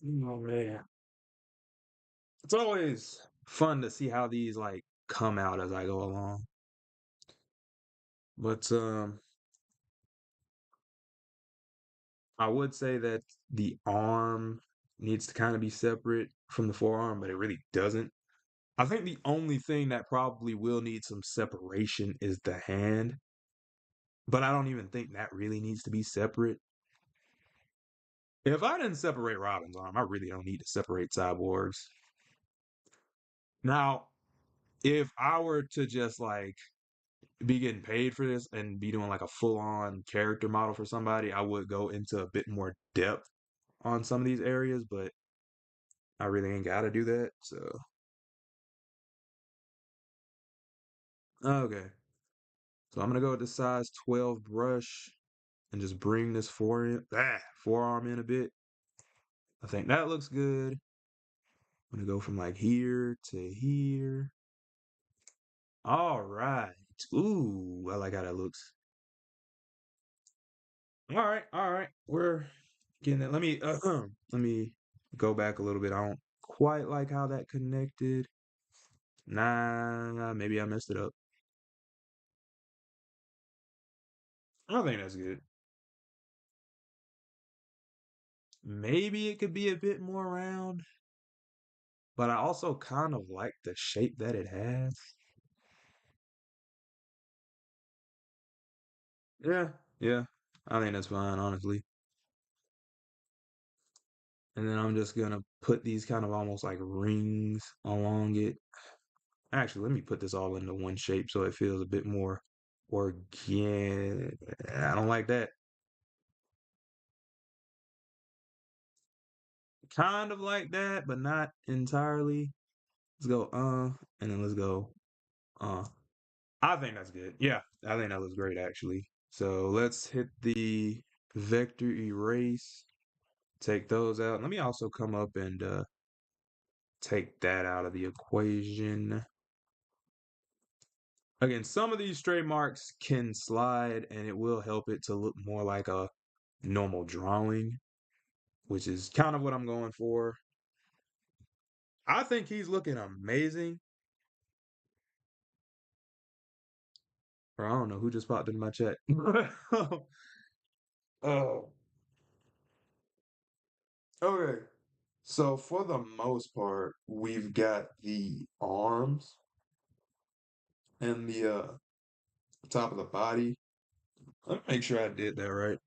Oh man. It's always fun to see how these like come out as I go along. But I would say that the arm needs to kind of be separate from the forearm, but it really doesn't. I think the only thing that probably will need some separation is the hand, but I don't even think that really needs to be separate. If I didn't separate Robin's arm, I really don't need to separate Cyborg's. Now, if I were to just like be getting paid for this and be doing like a full on character model for somebody, I would go into a bit more depth on some of these areas, but I really ain't got to do that. So, okay. So I'm going to go with the size 12 brush and just bring this forearm in a bit. I think that looks good. I'm going to go from like here to here. All right. Ooh, I like how that looks. All right, all right. We're getting it. Let me go back a little bit. I don't quite like how that connected. Nah, maybe I messed it up. I think that's good. Maybe it could be a bit more round, but I also kind of like the shape that it has. Yeah, yeah. I think that's fine, honestly. And then I'm just gonna put these kind of almost like rings along it. Actually, let me put this all into one shape so it feels a bit more organic. I don't like that. Kind of like that, but not entirely. Let's go, and then let's go, uh. I think that's good. Yeah, I think that looks great actually. So let's hit the vector erase, take those out. Let me also come up and take that out of the equation. Again, some of these stray marks can slide and it will help it to look more like a normal drawing, which is kind of what I'm going for. I think he's looking amazing. Or I don't know who just popped in my chat. Oh, okay. So for the most part, we've got the arms and the top of the body. Let me make sure I did that right.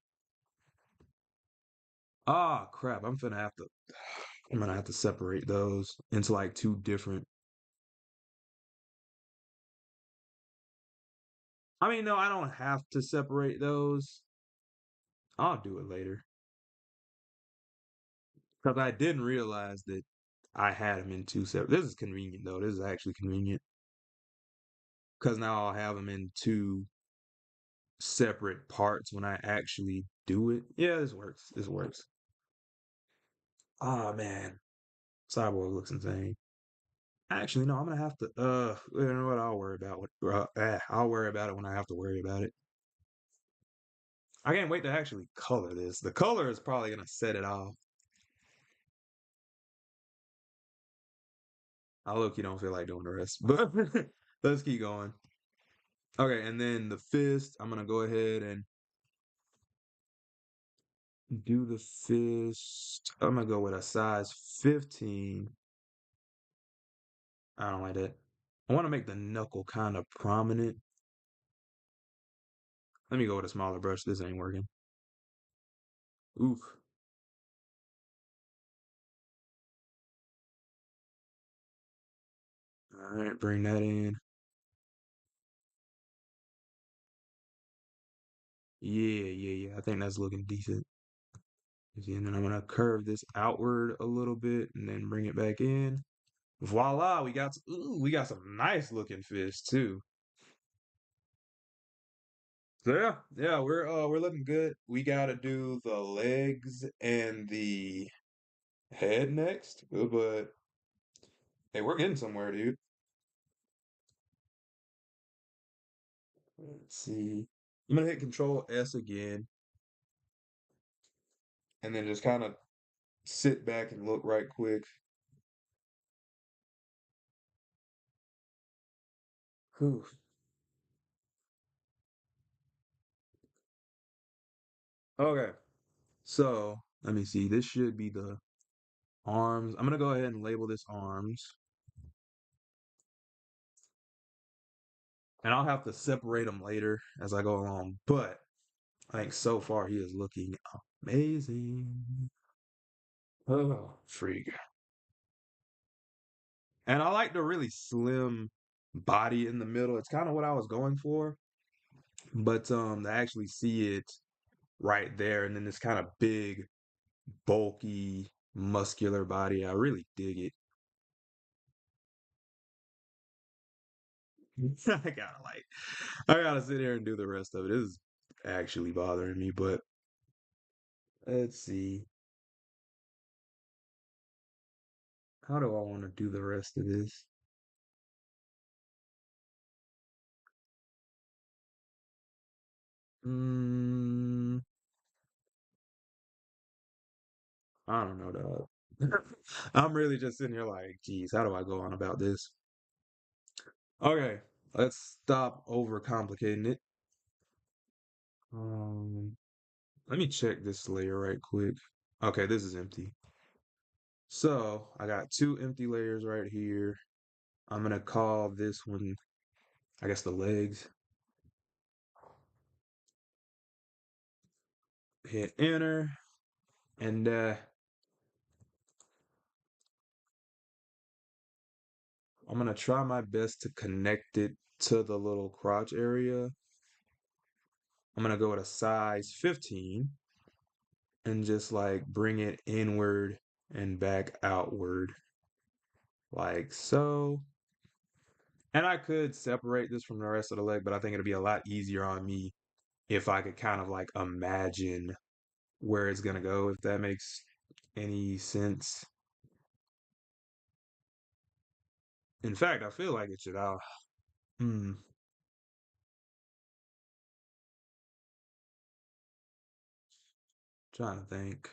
Ah, crap. I'm gonna have to separate those into like two different. I mean, no, I don't have to separate those. I'll do it later. Because I didn't realize that I had them in two separate. This is convenient though. This is actually convenient. Because now I'll have them in two separate parts when I actually do it. Yeah, this works. This works. Oh man. Cyborg looks insane. Actually, no, I'm gonna have to you know what, I'll worry about it when I have to worry about it. I can't wait to actually color this. The color is probably gonna set it off. I look, you don't feel like doing the rest, but let's keep going. Okay, and then the fist, I'm gonna go ahead and do the fist. I'm gonna go with a size 15. I don't like that. I want to make the knuckle kind of prominent. Let me go with a smaller brush. This ain't working. Oof. All right, bring that in. Yeah. I think that's looking decent. And then I'm gonna curve this outward a little bit and then bring it back in. Voila, we got some nice looking fish too. So yeah, we're looking good. We gotta do the legs and the head next, but hey, we're getting somewhere, dude. Let's see. I'm gonna hit Control S again, and then just kind of sit back and look right quick. Whew. Okay, so let me see. This should be the arms. I'm gonna go ahead and label this arms, and I'll have to separate them later as I go along. But I think so far he is looking amazing. Oh, freak. And I like the really slim body in the middle. It's kind of what I was going for, but to actually see it right there, and then this kind of big, bulky, muscular body, I really dig it. I gotta like, I gotta sit here and do the rest of it. This is actually bothering me, but let's see. How do I want to do the rest of this? Mm, I don't know, dog. I'm really just sitting here like, geez, how do I go on about this? Okay, let's stop overcomplicating it. Um, Let me check this layer right quick. Okay, this is empty. So I got two empty layers right here. I'm gonna call this one, I guess, the legs. Hit enter, and I'm gonna try my best to connect it to the little crotch area. I'm gonna go with a size 15 and just like bring it inward and back outward, like so. And I could separate this from the rest of the leg, but I think it'd be a lot easier on me if I could kind of like imagine where it's gonna go, if that makes any sense. In fact, I feel like it should. Hmm, trying to think.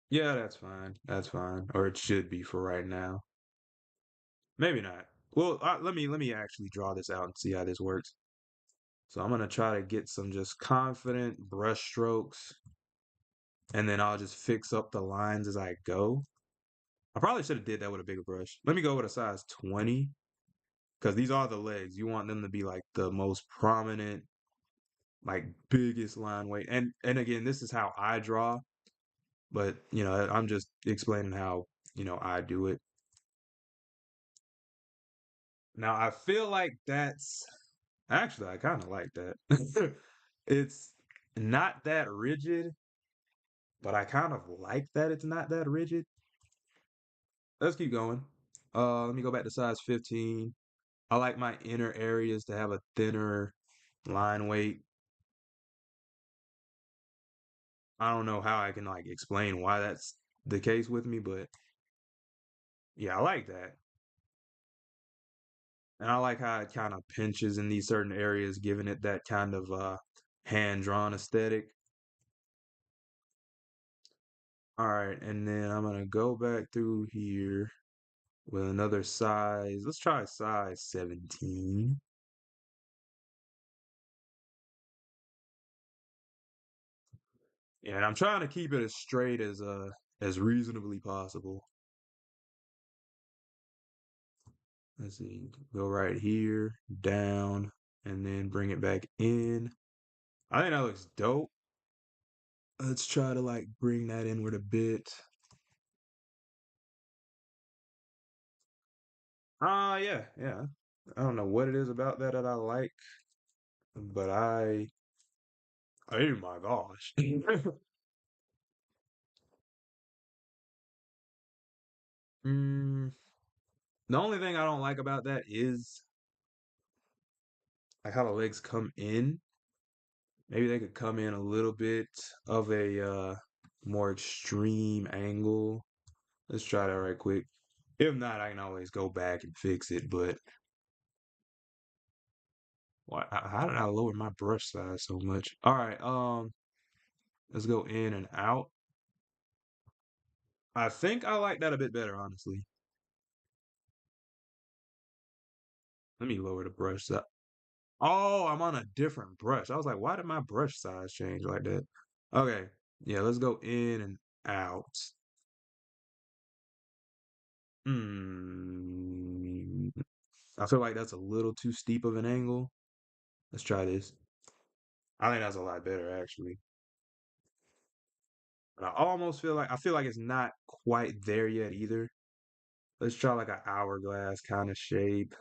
Yeah, that's fine. That's fine. Or it should be for right now. Maybe not. Well, let me actually draw this out and see how this works. So I'm gonna try to get some just confident brush strokes, and then I'll just fix up the lines as I go. I probably should have did that with a bigger brush. Let me go with a size 20 because these are the legs. You want them to be like the most prominent, like biggest line weight. And again, this is how I draw, but I'm just explaining how, I do it. Now I feel like that's actually I kind of like that. It's not that rigid, but I kind of like that it's not that rigid. Let's keep going. Let me go back to size 15. I like my inner areas to have a thinner line weight. I don't know how I can like explain why that's the case with me, but yeah, I like that. And I like how it kind of pinches in these certain areas, giving it that kind of hand-drawn aesthetic. All right, and then I'm gonna go back through here with another size. Let's try size 17. Yeah, and I'm trying to keep it as straight as reasonably possible. Let's see, go right here, down, and then bring it back in. I think that looks dope. Let's try to like bring that inward a bit. Yeah, yeah. I don't know what it is about that that I like, but oh my gosh. Mm, the only thing I don't like about that is like how the legs come in. Maybe they could come in a little bit of a more extreme angle. Let's try that right quick. If not, I can always go back and fix it. But how did I lower my brush size so much? All right, let's go in and out. I think I like that a bit better, honestly. Let me lower the brush size. Oh, I'm on a different brush. I was like, why did my brush size change like that? Okay, yeah, let's go in and out. Hmm. I feel like that's a little too steep of an angle. Let's try this. I think that's a lot better actually. But I feel like it's not quite there yet either. Let's try like an hourglass kind of shape.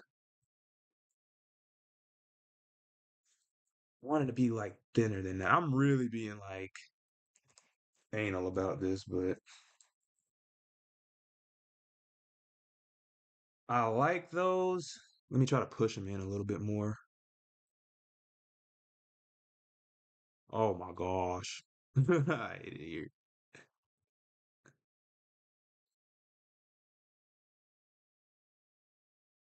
I want it to be like thinner than that. I'm really being like anal about this, but I like those. Let me try to push them in a little bit more. Oh my gosh. I hate it here.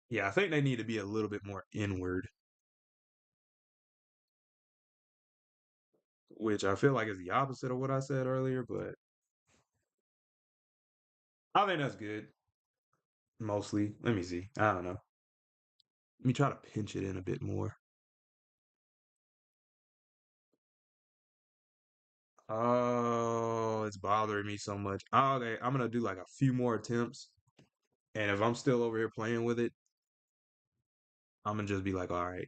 Yeah, I think they need to be a little bit more inward, which I feel like is the opposite of what I said earlier, but I think that's good. Mostly. Let me see. I don't know. Let me try to pinch it in a bit more. Oh, it's bothering me so much. Oh, okay, I'm gonna do like a few more attempts, and if I'm still over here playing with it, I'm gonna just be like, all right.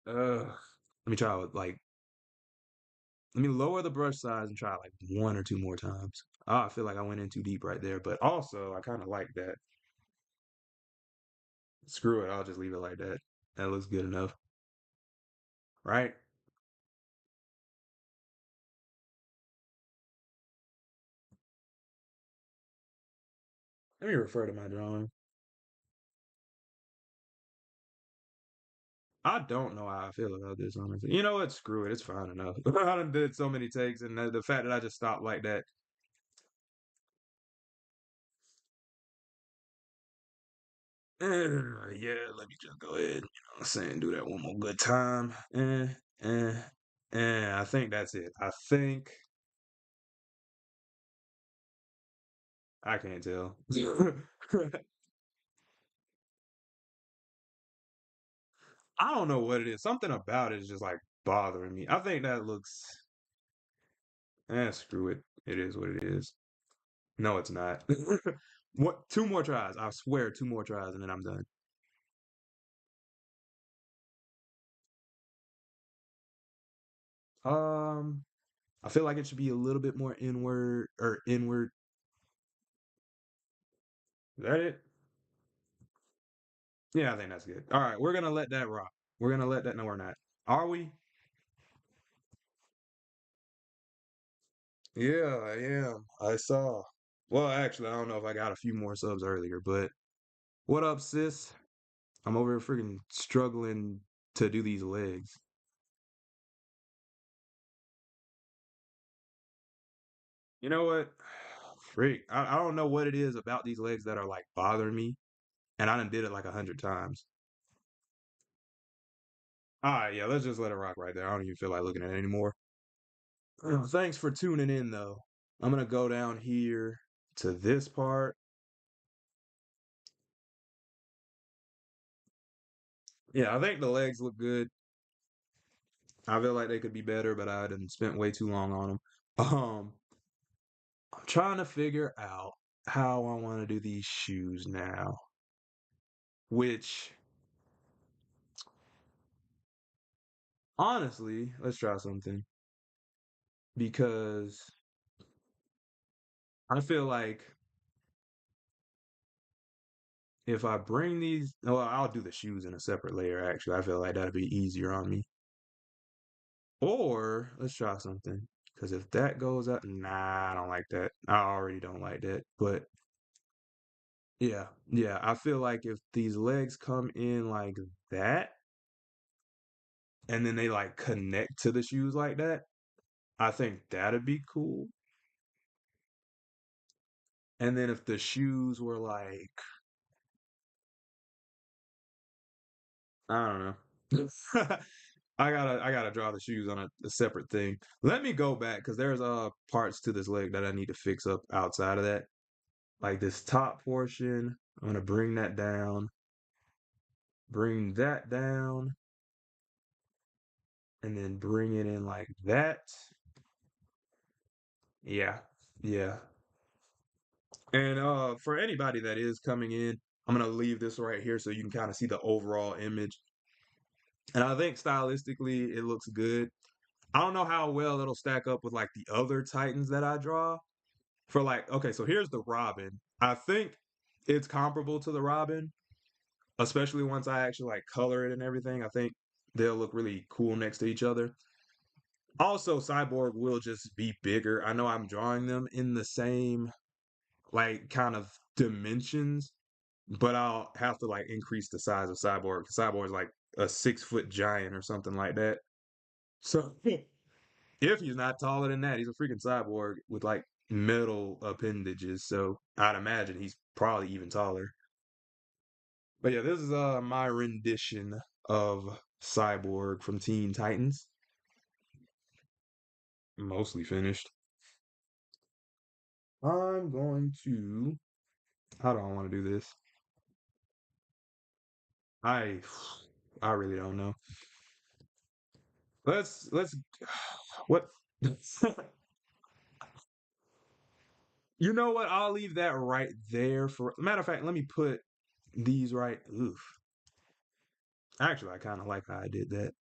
Let me try with like let me lower the brush size and try like one or two more times. Oh, I feel like I went in too deep right there, but also I kind of like that. Screw it, I'll just leave it like that. That looks good enough, right? Let me refer to my drawing. I don't know how I feel about this, honestly. You know what? Screw it. It's fine enough. I done did so many takes, and the fact that I just stopped like that. Yeah, let me just go ahead. You know what I'm saying? Do that one more good time. Eh, I think that's it. I think I can't tell. I don't know what it is. Something about it is just like bothering me. I think that looks. Screw it. It is what it is. No, it's not. What? Two more tries. I swear, two more tries, and then I'm done. Um, I feel like it should be a little bit more inward or inward. Is that it? Yeah, I think that's good. All right, we're gonna let that rock. We're gonna let that. No, we're not. Are we? Yeah, I am. I saw. Well, actually, I don't know if I got a few more subs earlier, but what up, sis? I'm over here freaking struggling to do these legs. You know what? Freak. I don't know what it is about these legs that are like bothering me, and I done did it like 100 times. All right, yeah, let's just let it rock right there. I don't even feel like looking at it anymore. Thanks for tuning in, though. I'm gonna go down here to this part. Yeah, I think the legs look good. I feel like they could be better, but I didn't spent way too long on them. Um, I'm trying to figure out how I want to do these shoes now. Which, honestly, let's try something because I feel like if I bring these, well, I'll do the shoes in a separate layer. Actually, I feel like that'd be easier on me. Or let's try something. Because if that goes up, nah, I don't like that. I already don't like that. But yeah, yeah, I feel like if these legs come in like that, and then they like connect to the shoes like that, I think that'd be cool. And then if the shoes were like, I don't know. I gotta draw the shoes on a separate thing. Let me go back because there's parts to this leg that I need to fix up outside of that. Like this top portion, I'm gonna bring that down, and then bring it in like that. Yeah, yeah. And for anybody that is coming in, I'm gonna leave this right here so you can kind of see the overall image. And I think stylistically it looks good. I don't know how well it'll stack up with like the other Titans that I draw. For like, okay, so here's the Robin. I think it's comparable to the Robin, especially once I actually like color it and everything. I think they'll look really cool next to each other. Also, Cyborg will just be bigger. I know I'm drawing them in the same like kind of dimensions, but I'll have to like increase the size of Cyborg. Cyborg is like a 6 foot giant or something like that. So if he's not taller than that, he's a freaking cyborg with like metal appendages. So I'd imagine he's probably even taller. But yeah, this is my rendition of Cyborg from Teen Titans. Mostly finished. I'm going to. How do I want to do this? I I really don't know. Let's what you know what? I'll leave that right there for matter of fact, let me put these right. Oof. Actually, I kind of like how I did that.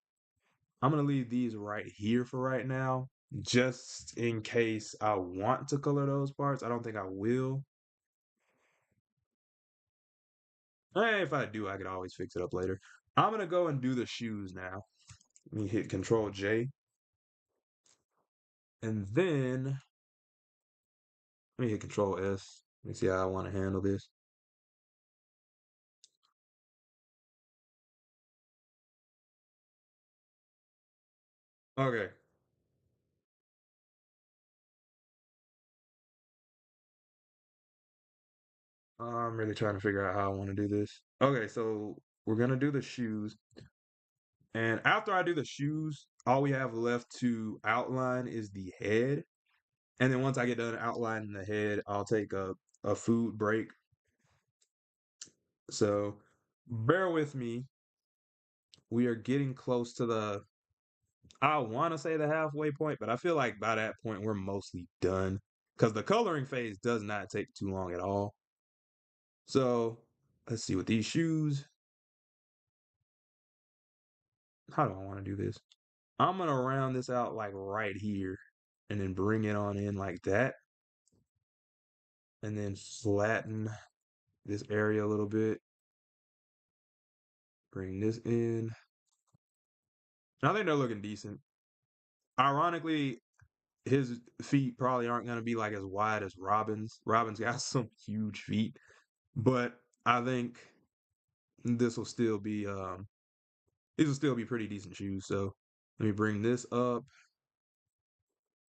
I'm gonna leave these right here for right now, just in case I want to color those parts. I don't think I will. If I do, I could always fix it up later. I'm gonna go and do the shoes now. Let me hit Control J, and then let me hit Control S. Let me see how I want to handle this. Okay, I'm really trying to figure out how I want to do this. Okay, so we're gonna do the shoes, and after I do the shoes, all we have left to outline is the head. And then once I get done outlining the head, I'll take a food break. So bear with me. We are getting close to I want to say the halfway point, but I feel like by that point we're mostly done because the coloring phase does not take too long at all. So let's see with these shoes. How do I want to do this? I'm going to round this out like right here and then bring it on in like that and then flatten this area a little bit. Bring this in. And I think they're looking decent. Ironically, his feet probably aren't going to be like as wide as Robin's. Robin's got some huge feet, but I think this will still be these will still be pretty decent shoes. So let me bring this up,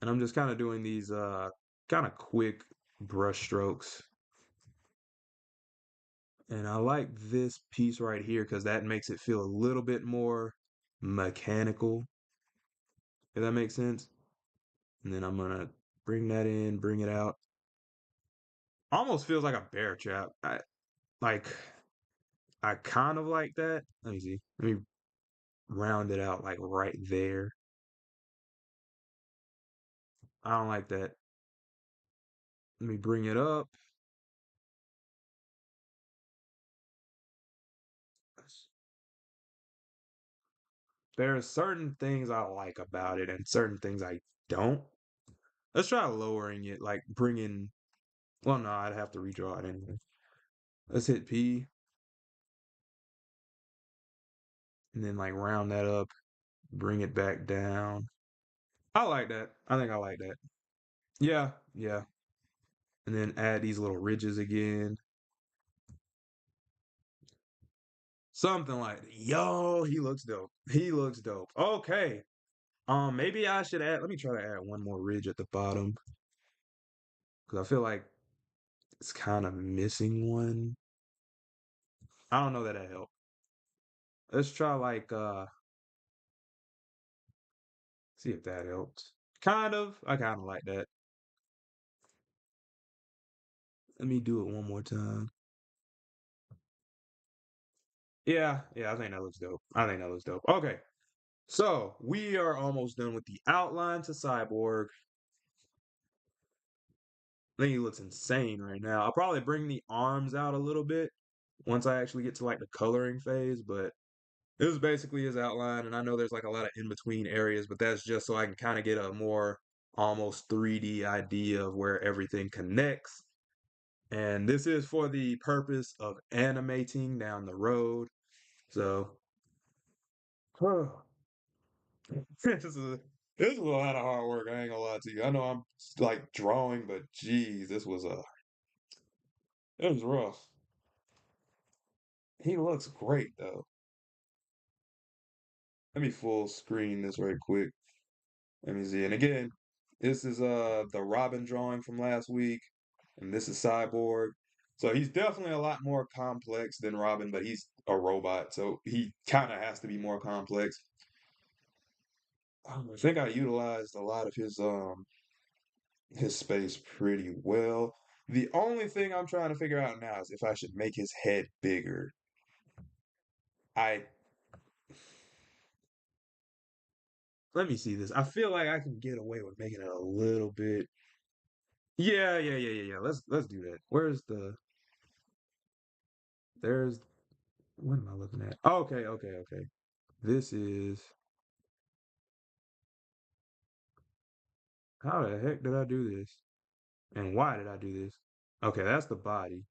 and I'm just kind of doing these kind of quick brush strokes. And I like this piece right here because that makes it feel a little bit more mechanical, if that makes sense. And then I'm gonna bring that in, bring it out. Almost feels like a bear trap. Like I kind of like that. Let me see. Let me round it out like right there. I don't like that. Let me bring it up. There are certain things I like about it and certain things I don't. Let's try lowering it, like bringing. Well, no, I'd have to redraw it anyway. Let's hit P and then like round that up, bring it back down. I like that. I think I like that. Yeah, yeah. And then add these little ridges again. Something like that. Yo, he looks dope. He looks dope. Okay. Maybe I should add. Let me try to add one more ridge at the bottom because I feel like it's kind of missing one. I don't know that helped. Let's try like see if that helped. Kind of. I kind of like that. Let me do it one more time. Yeah, yeah, I think that looks dope. I think that looks dope. Okay. So we are almost done with the outline to Cyborg. I think he looks insane right now. I'll probably bring the arms out a little bit once I actually get to like the coloring phase, but this is basically his outline, and I know there's like a lot of in between areas, but that's just so I can kind of get a more almost 3D idea of where everything connects. And this is for the purpose of animating down the road. So, this is this was a lot of hard work. I ain't gonna lie to you. I know I'm like drawing, but geez, this was it was rough. He looks great though. Let me full screen this right quick. Let me see. And again, this is the Robin drawing from last week, and this is Cyborg. So he's definitely a lot more complex than Robin, but he's a robot, so he kind of has to be more complex. I think I utilized a lot of his space pretty well. The only thing I'm trying to figure out now is if I should make his head bigger. I Let me see this. I feel like I can get away with making it a little bit. Yeah, yeah, yeah, yeah, yeah. Let's do that. Where's the there's what am I looking at? Okay, okay, okay. This is how the heck did I do this? And why did I do this? Okay, that's the body.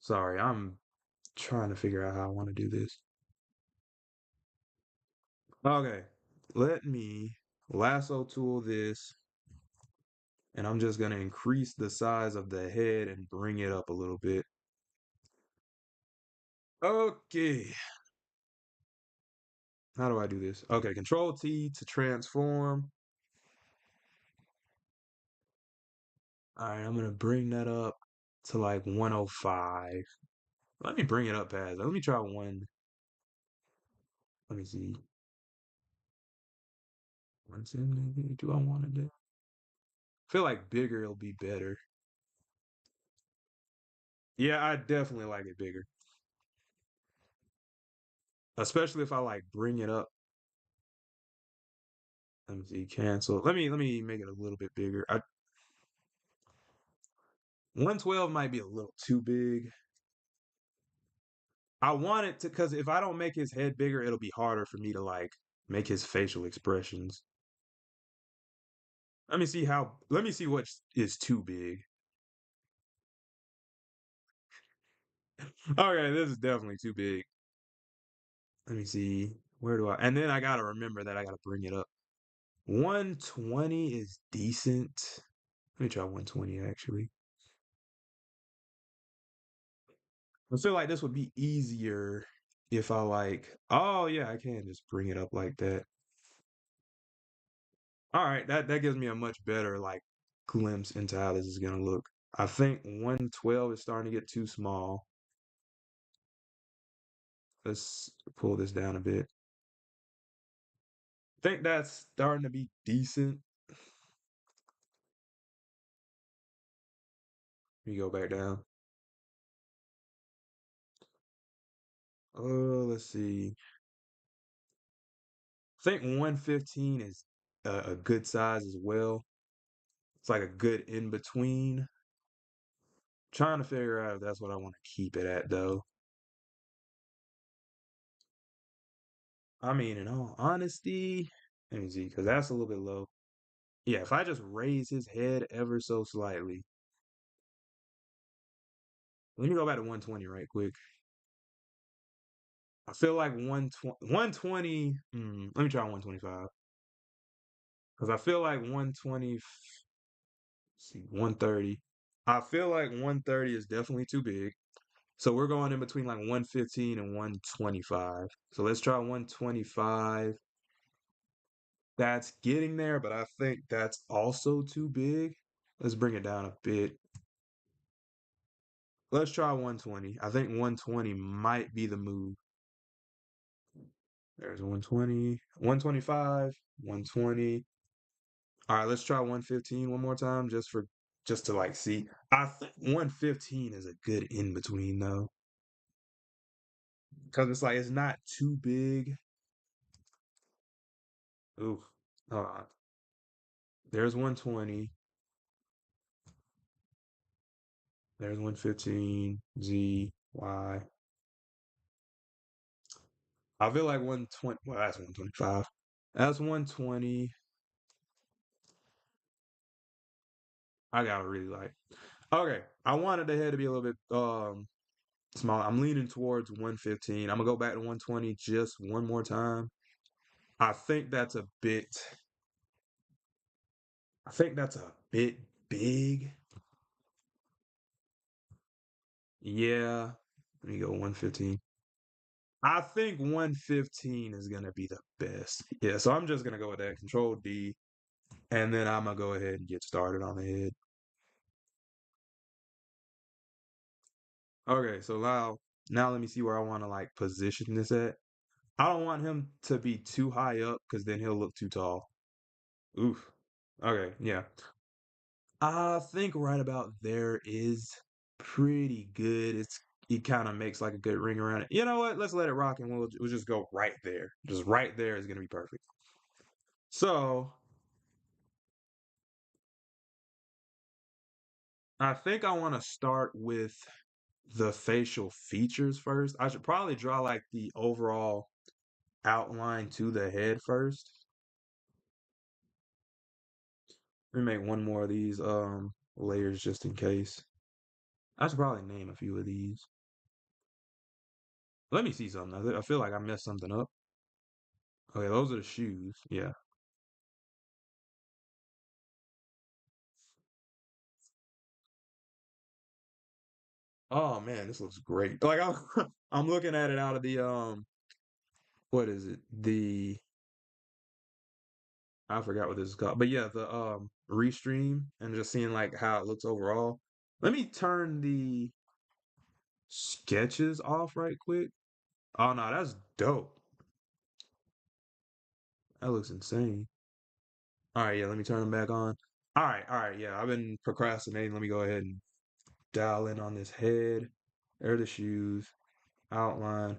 Sorry, I'm trying to figure out how I want to do this. Okay, let me lasso tool this, and I'm just gonna increase the size of the head and bring it up a little bit. Okay, how do I do this? Okay, Control T to transform. All right, I'm gonna bring that up to like 105. Let me bring it up past. Let me try one. Let me see. 170. Do I want to do? Feel like bigger it'll be better. Yeah, I definitely like it bigger. Especially if I like bring it up. Let me see, cancel. Let me make it a little bit bigger. 112 might be a little too big. I want it to because if I don't make his head bigger, it'll be harder for me to like make his facial expressions. Let me see what is too big. Okay, this is definitely too big. Let me see. Where do I? And then I gotta remember that I gotta bring it up. 120 is decent. Let me try 120 actually. I feel like this would be easier if I like, oh yeah, I can just bring it up like that. All right, that gives me a much better like glimpse into how this is gonna look. I think 112 is starting to get too small. Let's pull this down a bit. Think that's starting to be decent. We go back down. Let's see. I think 115 is a good size as well. It's like a good in between. Trying to figure out if that's what I want to keep it at though. I mean, in all honesty, let me see, because that's a little bit low. Yeah, if I just raise his head ever so slightly. Let me go back to 120 right quick. I feel like 120, let me try 125. Because I feel like 120, see, 130. I feel like 130 is definitely too big. So we're going in between like 115 and 125. So let's try 125. That's getting there, but I think that's also too big. Let's bring it down a bit. Let's try 120. I think 120 might be the move. There's 120, 125, 120. All right, let's try 115 one more time just to like see. I think 115 is a good in between though. Because it's like it's not too big. Ooh. Hold on. There's 120. There's 115. Z, Y. I feel like 120. Well, that's 125. That's 120. I gotta really like. Okay. I wanted the head to be a little bit small. I'm leaning towards 115. I'm gonna go back to 120 just one more time. I think that's a bit I think that's a bit big. Yeah. Let me go 115. I think 115 is gonna be the best. Yeah, so I'm just gonna go with that. Control D. And then I'm gonna go ahead and get started on the head. Okay, so now let me see where I want to like position this at. I don't want him to be too high up because then he'll look too tall. Oof. Okay, yeah. I think right about there is pretty good. It kind of makes like a good ring around it. You know what? Let's let it rock and we'll just go right there. Just right there is gonna be perfect. So I think I want to start with the facial features first. I should probably draw like the overall outline to the head first. Let me make one more of these layers just in case. I should probably name a few of these. Let me see something. I feel like I messed something up. Okay, those are the shoes. Yeah. Oh man, this looks great. Like I'm I'm looking at it out of the what is it? The I forgot what this is called. But yeah, the restream and just seeing like how it looks overall. Let me turn the sketches off right quick. Oh no, that's dope. That looks insane. All right, yeah, let me turn them back on. All right, yeah. I've been procrastinating. Let me go ahead and dial in on this head. There are the shoes. Outline.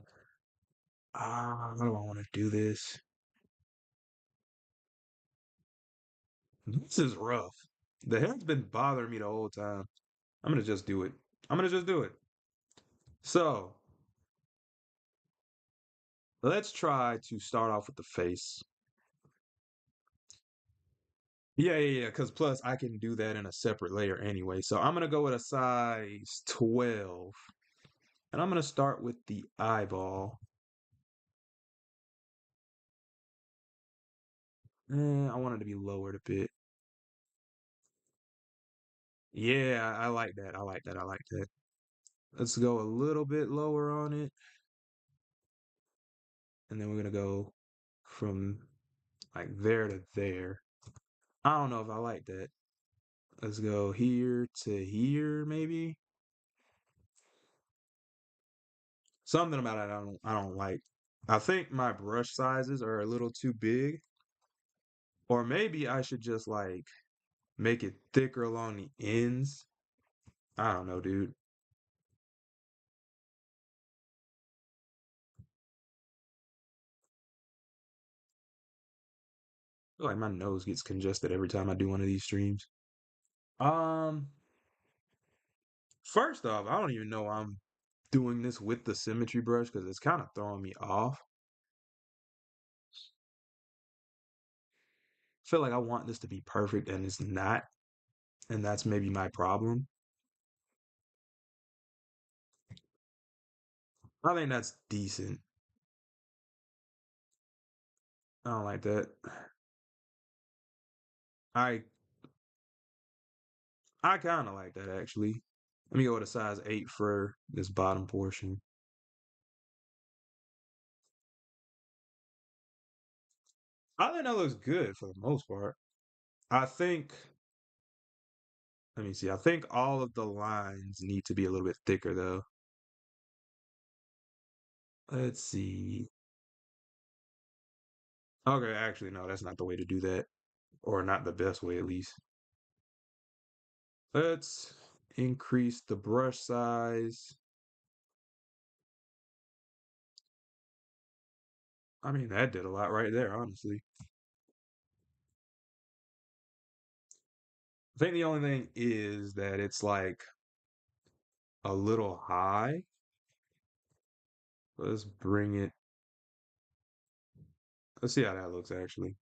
How do I want to do this? This is rough. The head's been bothering me the whole time. I'm gonna just do it. I'm gonna just do it. So let's try to start off with the face. Yeah. Because plus I can do that in a separate layer anyway. So I'm gonna go with a size 12, and I'm gonna start with the eyeball. I want it to be lowered a bit. Yeah, I like that. I like that. I like that. Let's go a little bit lower on it, and then we're gonna go from like there to there. I don't know if I like that. Let's go here to here, maybe. Something about it I don't like. I think my brush sizes are a little too big, or maybe I should just like make it thicker along the ends. I don't know, dude. I feel like my nose gets congested every time I do one of these streams. Um, First off, I don't even know I'm doing this with the symmetry brush because it's kind of throwing me off. I feel like I want this to be perfect and it's not, and that's maybe my problem. I think that's decent. I don't like that. I I kind of like that actually. Let me go with a size 8 for this bottom portion. I think that looks good for the most part. I think, let me see, I think all of the lines need to be a little bit thicker though. Let's see. Okay, actually, no, that's not the way to do that, or not the best way at least. Let's increase the brush size. I mean, that did a lot right there, honestly. I think the only thing is that it's like a little high. Let's bring it. Let's see how that looks actually.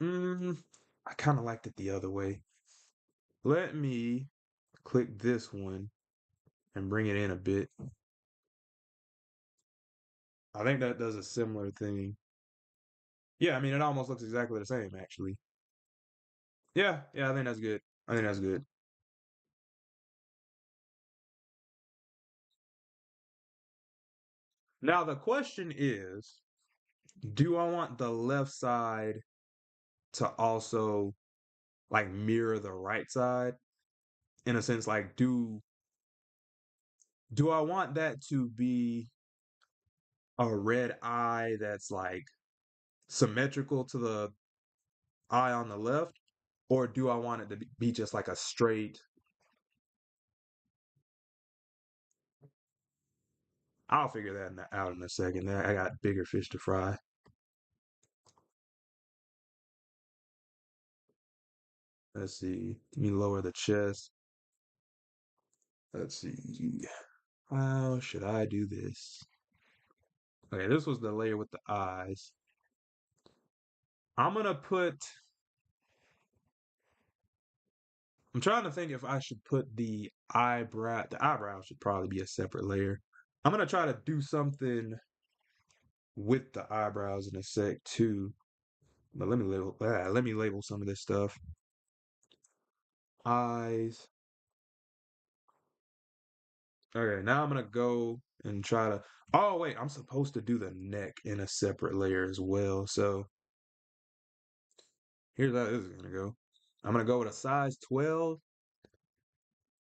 Mm, I kind of liked it the other way. Let me click this one and bring it in a bit. I think that does a similar thing. Yeah, I mean, it almost looks exactly the same actually. Yeah, yeah, I think that's good. I think that's good. Now the question is, do I want the left side to also like mirror the right side? In a sense, like do I want that to be a red eye that's like symmetrical to the eye on the left, or do I want it to be just like a straight? I'll figure that out in a second. I got bigger fish to fry. Let's see. Let me lower the chest. Let's see. How should I do this? Okay, this was the layer with the eyes. I'm gonna put. I'm trying to think if I should put the eyebrow. The eyebrow should probably be a separate layer. I'm gonna try to do something with the eyebrows in a sec too. But let me label some of this stuff. Eyes. Okay, now I'm gonna go and try to. Oh wait, I'm supposed to do the neck in a separate layer as well. So here's how this is gonna go. I'm gonna go with a size 12.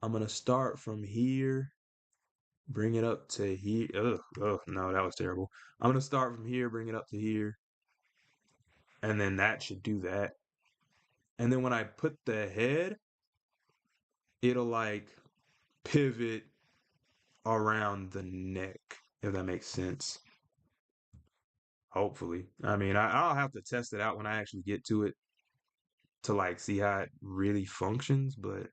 I'm gonna start from here, bring it up to here. No, that was terrible. I'm gonna start from here, bring it up to here, and then that should do that. And then when I put the head, it'll like pivot around the neck, if that makes sense. Hopefully. I mean, I'll have to test it out when I actually get to it to like see how it really functions, but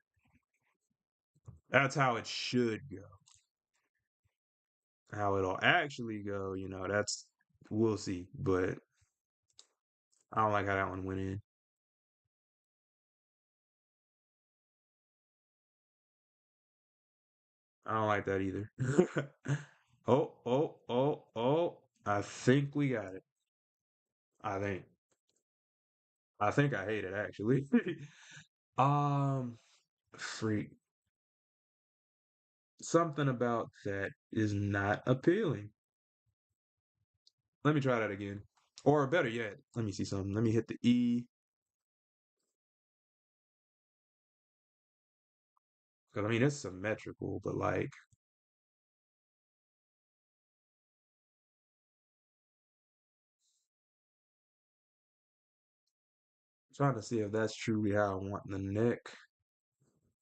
that's how it should go. How it'll actually go, that's we'll see. But I don't like how that one went in. I don't like that either. Oh, oh, oh, oh. I think we got it. I think. I think I hate it actually. um Freak. Something about that is not appealing. Let me try that again. Or better yet, let me see something. Let me hit the E. 'Cause I mean it's symmetrical, but like trying to see if that's truly how I want the neck.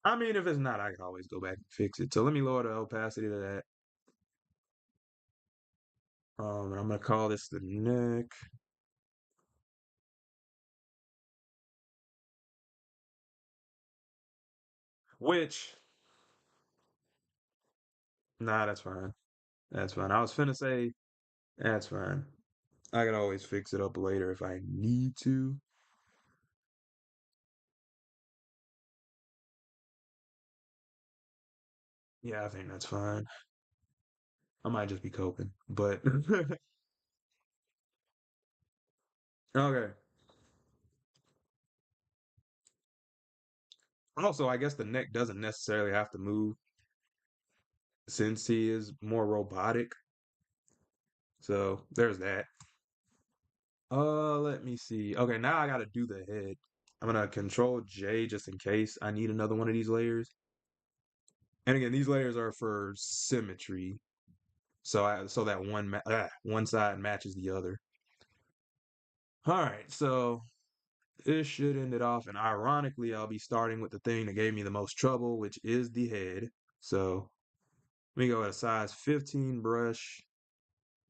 I mean, if it's not, I can always go back and fix it. So let me lower the opacity to that. And I'm gonna call this the neck. Which, nah, that's fine. That's fine. I was finna say that's fine. I can always fix it up later if I need to. Yeah, I think that's fine. I might just be coping, but okay. Also, I guess the neck doesn't necessarily have to move since he is more robotic. So there's that. Let me see. Okay, now I gotta do the head. I'm gonna control J just in case I need another one of these layers. And again, these layers are for symmetry. So that one side matches the other. All right, so this should end it off. And ironically, I'll be starting with the thing that gave me the most trouble, which is the head. So let me go with a size 15 brush.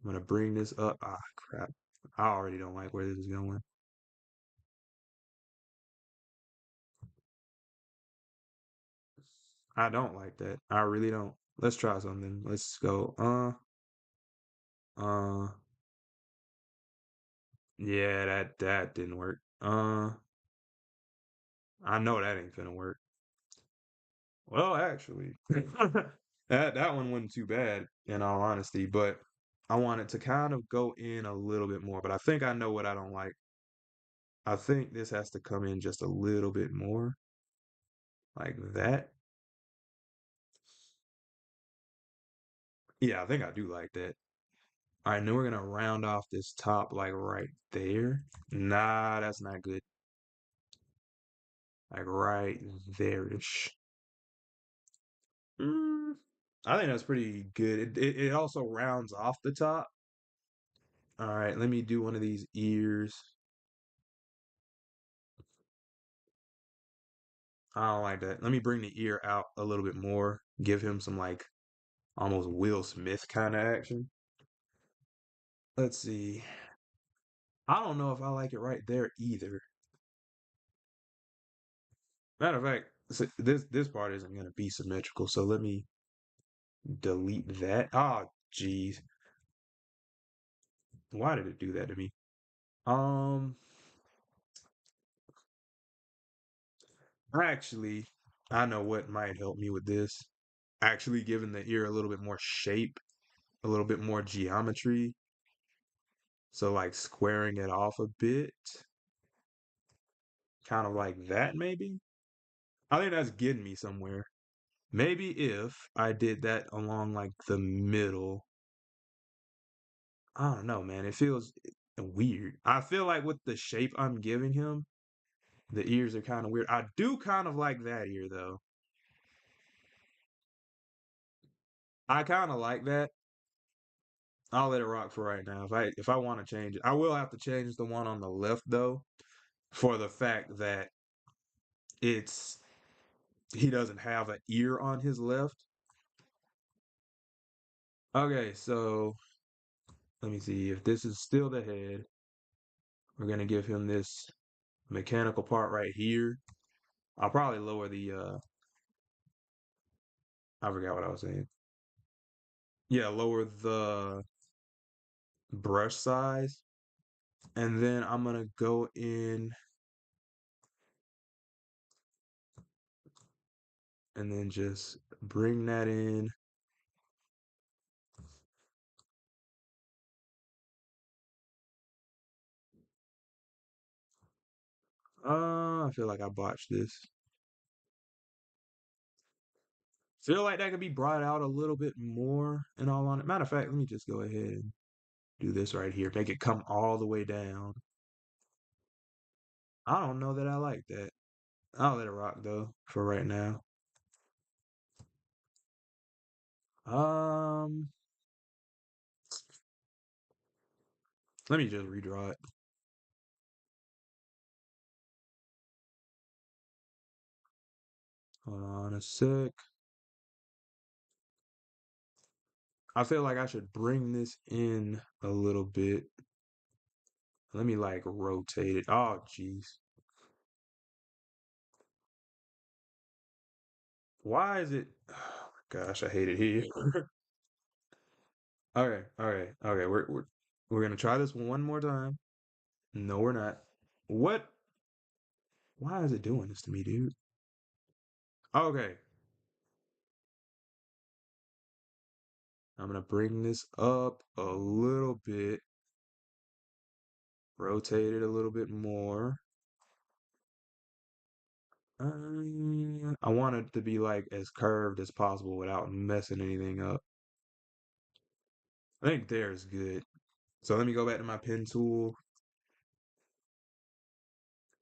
I'm gonna bring this up. Ah, crap. I already don't like where this is going. I don't like that. I really don't. Let's try something. Let's go. Uh. Yeah, that didn't work. I know that ain't gonna work. Well, actually, that one wasn't too bad in all honesty, but I wanted to kind of go in a little bit more. But I think I know what I don't like. I think this has to come in just a little bit more, like that. Yeah, I think I do like that. All right, now we're gonna round off this top like right there. Nah, that's not good. Like right there-ish. Mm, I think that's pretty good. It also rounds off the top. All right, let me do one of these ears. I don't like that. Let me bring the ear out a little bit more. Give him some like almost Will Smith kind of action. Let's see. I don't know if I like it right there either. Matter of fact, this part isn't gonna be symmetrical, so let me delete that. Oh, jeez. Why did it do that to me? Um, actually, I know what might help me with this. Actually giving the ear a little bit more shape, a little bit more geometry. So like squaring it off a bit, kind of like that maybe. I think that's getting me somewhere. Maybe if I did that along like the middle. I don't know, man. It feels weird. I feel like with the shape I'm giving him, the ears are kind of weird. I do kind of like that ear though. I kind of like that. I'll let it rock for right now. If I want to change it, I will have to change the one on the left though, for the fact that it's he doesn't have an ear on his left. Okay, so let me see if this is still the head. We're gonna give him this mechanical part right here. I'll probably lower the I forgot what I was saying. Yeah, lower the brush size. And then I'm gonna go in and then just bring that in. I feel like I botched this. Feel like that could be brought out a little bit more in all on it. Matter of fact, let me just go ahead and do this right here. Make it come all the way down. I don't know that I like that. I'll let it rock though for right now. Um, let me just redraw it. Hold on a sec. I feel like I should bring this in a little bit. Let me like rotate it. Oh, jeez. Why is it? Oh my gosh, I hate it here. Okay, okay, okay. We're gonna try this one more time. No, we're not. What? Why is it doing this to me, dude? Okay, I'm gonna bring this up a little bit, rotate it a little bit more. I want it to be like as curved as possible without messing anything up. I think there's good. So let me go back to my pen tool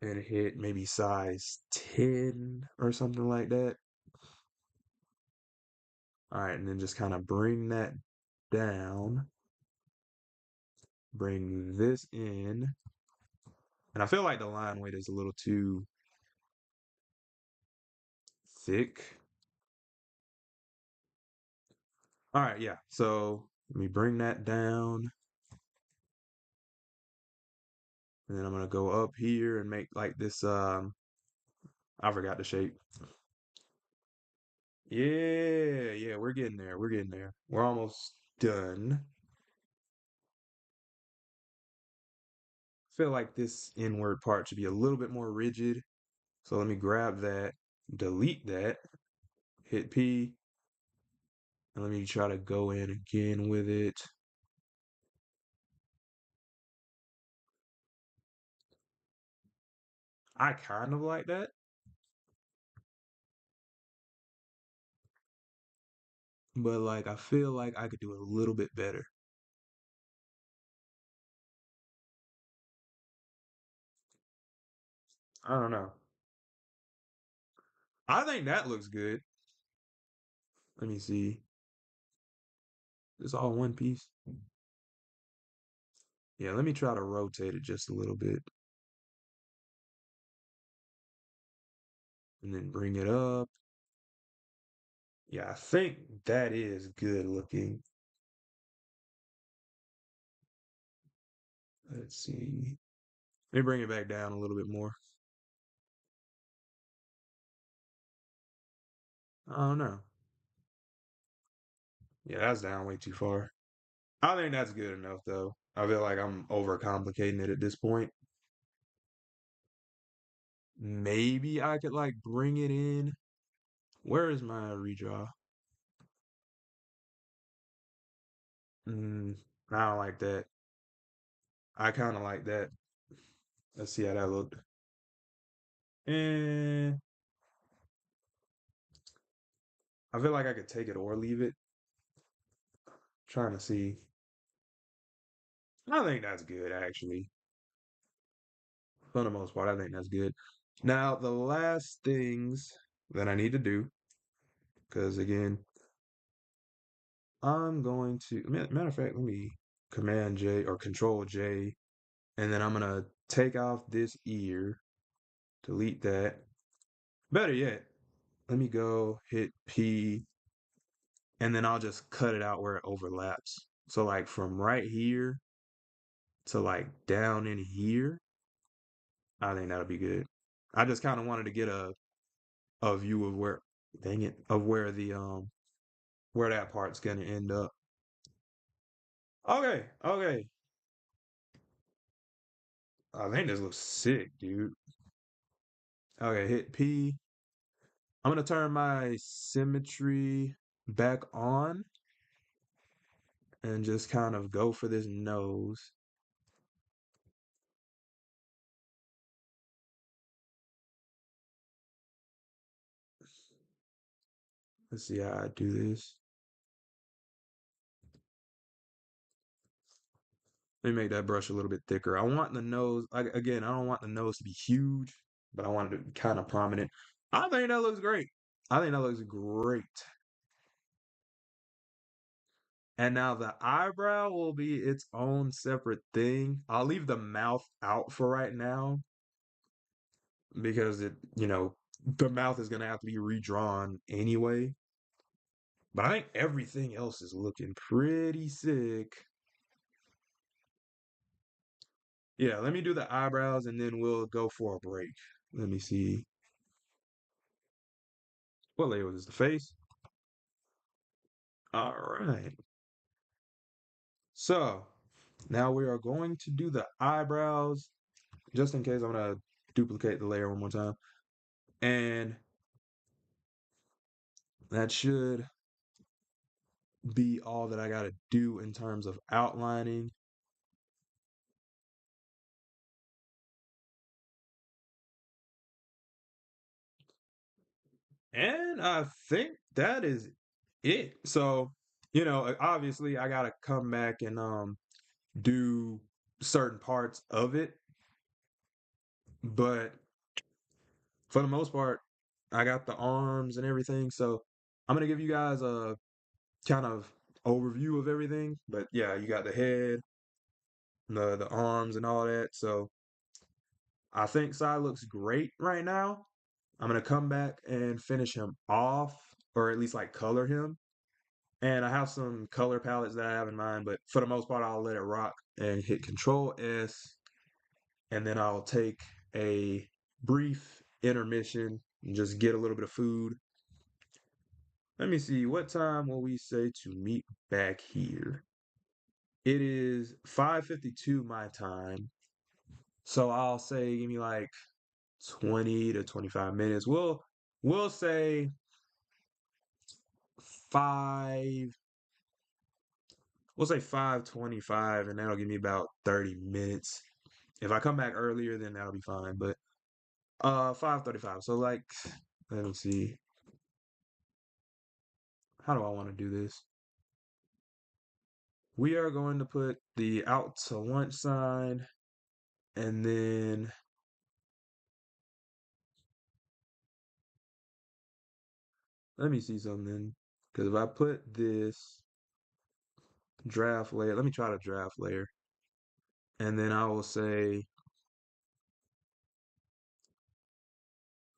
and hit maybe size 10 or something like that. All right, and then just kind of bring that down. Bring this in. And I feel like the line weight is a little too thick. All right, yeah. So let me bring that down. And then I'm gonna go up here and make like this I forgot the shape. Yeah, yeah, we're getting there. We're getting there. We're almost done. Feel like this inward part should be a little bit more rigid. So let me grab that, delete that, hit P, and let me try to go in again with it. I kind of like that, but like I feel like I could do a little bit better. I don't know. I think that looks good. Let me see. It's all one piece. Yeah, let me try to rotate it just a little bit and then bring it up. Yeah, I think that is good looking. Let's see. Let me bring it back down a little bit more. I don't know. Yeah, that's down way too far. I think that's good enough though. I feel like I'm overcomplicating it at this point. Maybe I could like bring it in. Where is my redraw? Mm, I don't like that. I kind of like that. Let's see how that looked. And I feel like I could take it or leave it. Trying to see. I think that's good actually. For the most part, I think that's good. Now, the last things that I need to do, because again, I'm going to, matter of fact, let me Command J or Control J, and then I'm gonna take off this ear, delete that. Better yet, let me go hit P, and then I'll just cut it out where it overlaps. So like from right here to like down in here, I think that'll be good. I just kind of wanted to get a view of where, dang it, of where that part's gonna end up. Okay, okay. I think this looks sick, dude. Okay, hit P. I'm gonna turn my symmetry back on and just kind of go for this nose. Let's see how I do this. Let me make that brush a little bit thicker. I want the nose, again, I don't want the nose to be huge, but I want it to be kind of prominent. I think that looks great. I think that looks great. And now the eyebrow will be its own separate thing. I'll leave the mouth out for right now because the mouth is gonna have to be redrawn anyway. But I think everything else is looking pretty sick. Yeah, let me do the eyebrows and then we'll go for a break. Let me see. What layer was this? The face? All right. So now we are going to do the eyebrows. Just in case, I'm gonna duplicate the layer one more time. And that should be all that I gotta do in terms of outlining. And I think that is it. So, obviously I gotta come back and do certain parts of it, but for the most part, I got the arms and everything. So I'm gonna give you guys a kind of overview of everything. But yeah, you got the head, the arms and all that. So I think Sai looks great right now. I'm gonna come back and finish him off, or at least like color him. And I have some color palettes that I have in mind, but for the most part, I'll let it rock and hit Control S, and then I'll take a brief intermission and just get a little bit of food. Let me see, what time will we say to meet back here? It is 5:52 my time. So I'll say give me like 20 to 25 minutes. We'll say 5 we'll say 5:25 and that'll give me about 30 minutes. If I come back earlier then that'll be fine, but 5:35. So like let me see. How do I want to do this? We are going to put the out to lunch sign and then let me see something. Because if I put this draft layer, let me try the draft layer. And then I will say,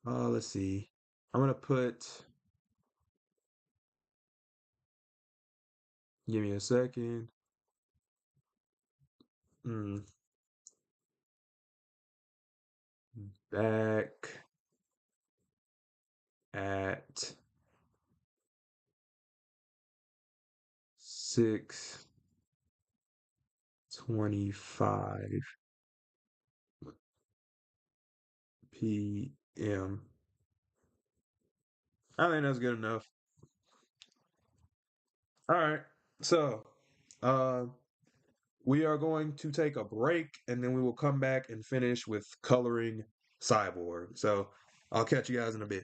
let's see. I'm going to put, give me a second. Mm, back at 6:25 p.m. I think that's good enough. All right. So, uh, we are going to take a break and then we will come back and finish with coloring Cyborg. So, I'll catch you guys in a bit.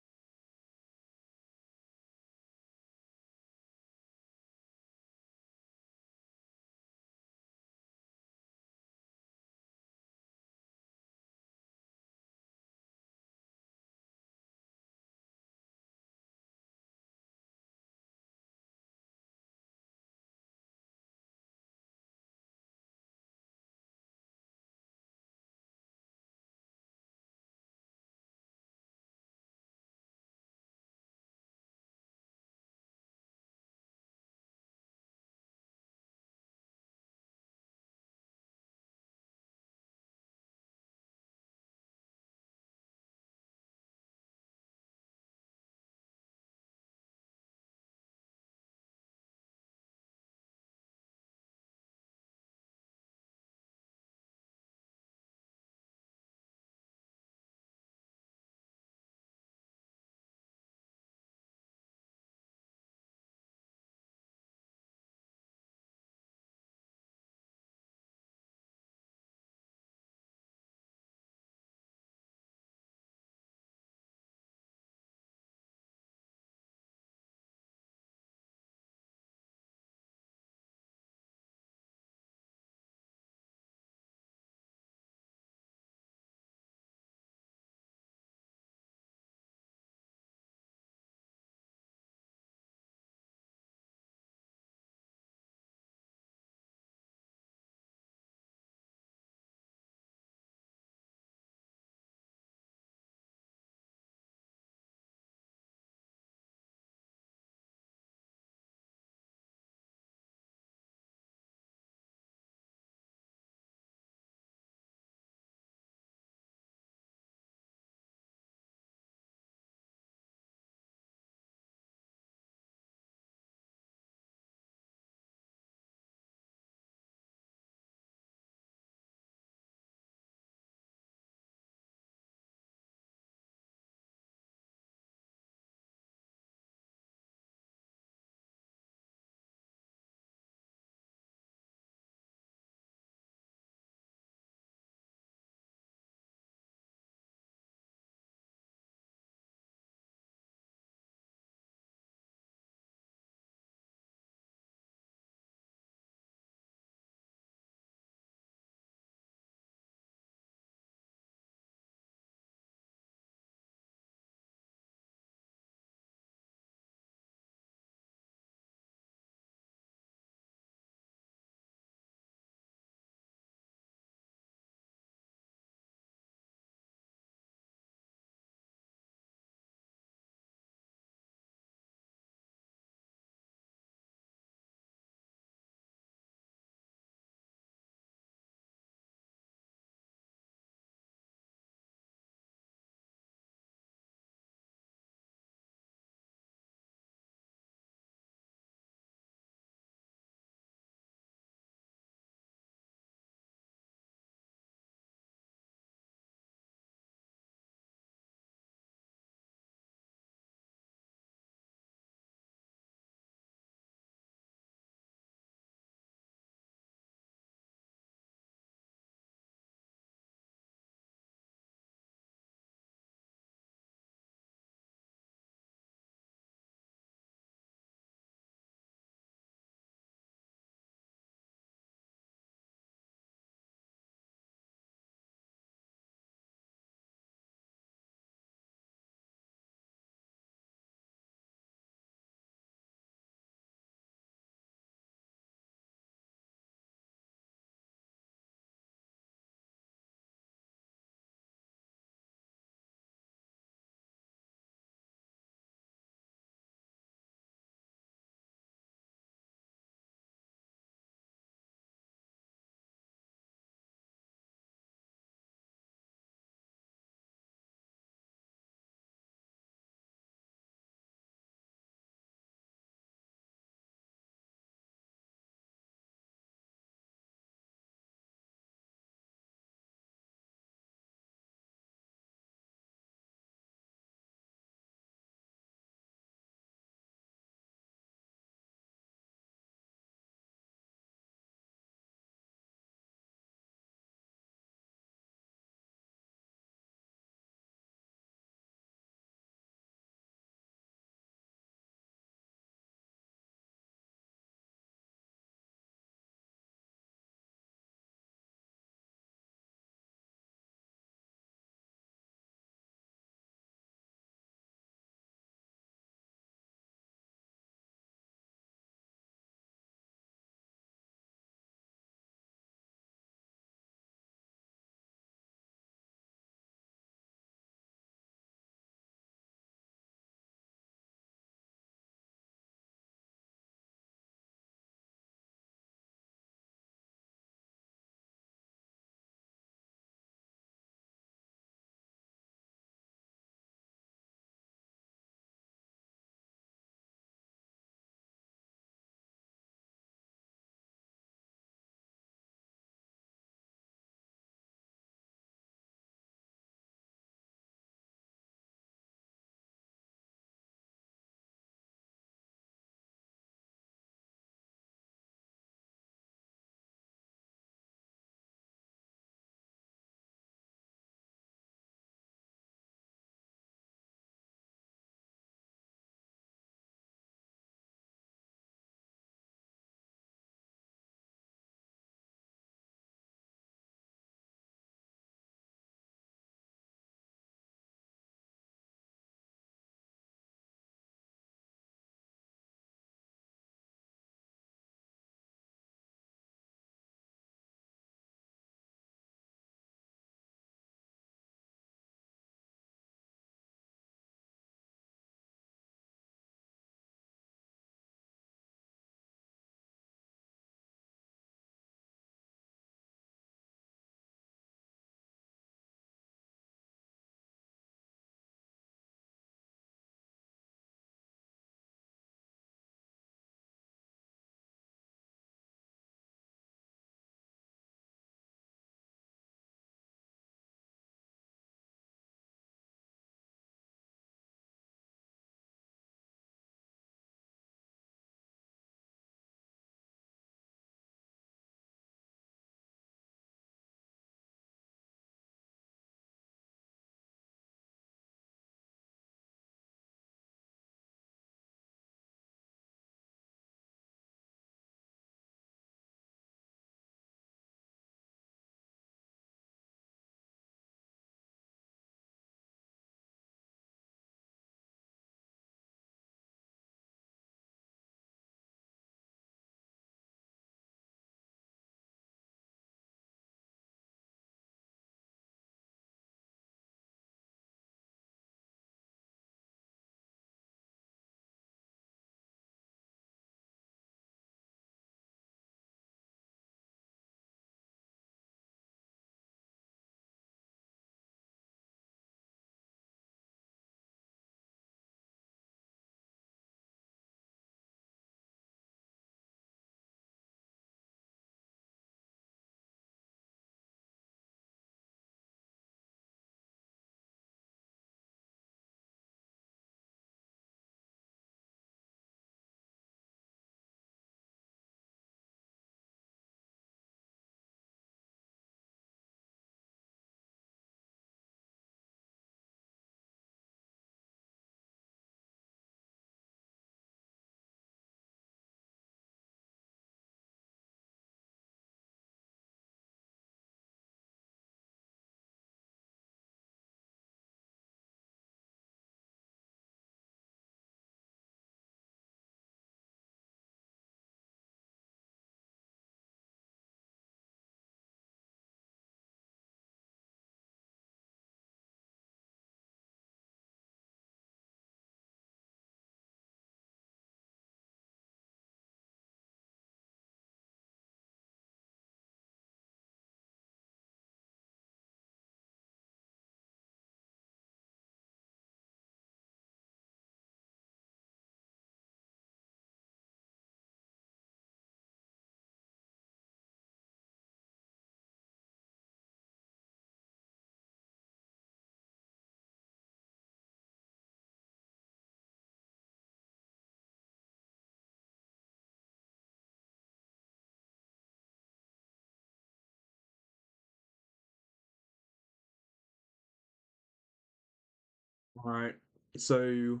All right. So,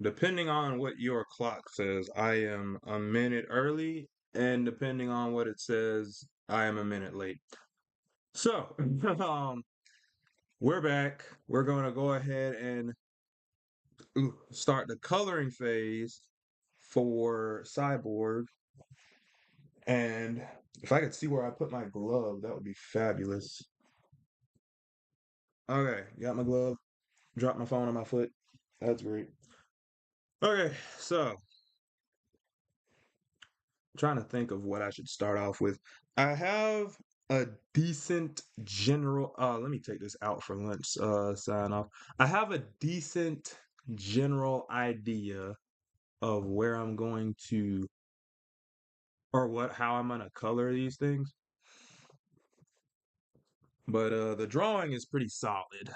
depending on what your clock says, I am a minute early, and depending on what it says, I am a minute late. So, we're back. We're going to go ahead and start the coloring phase for Cyborg. And if I could see where I put my glove, that would be fabulous. Okay, got my glove, dropped my phone on my foot. That's great. Okay, so trying to think of what I should start off with. I have a decent general let me take this out for lunch sign off. I have a decent general idea of where I'm going to or what how I'm gonna color these things. But the drawing is pretty solid.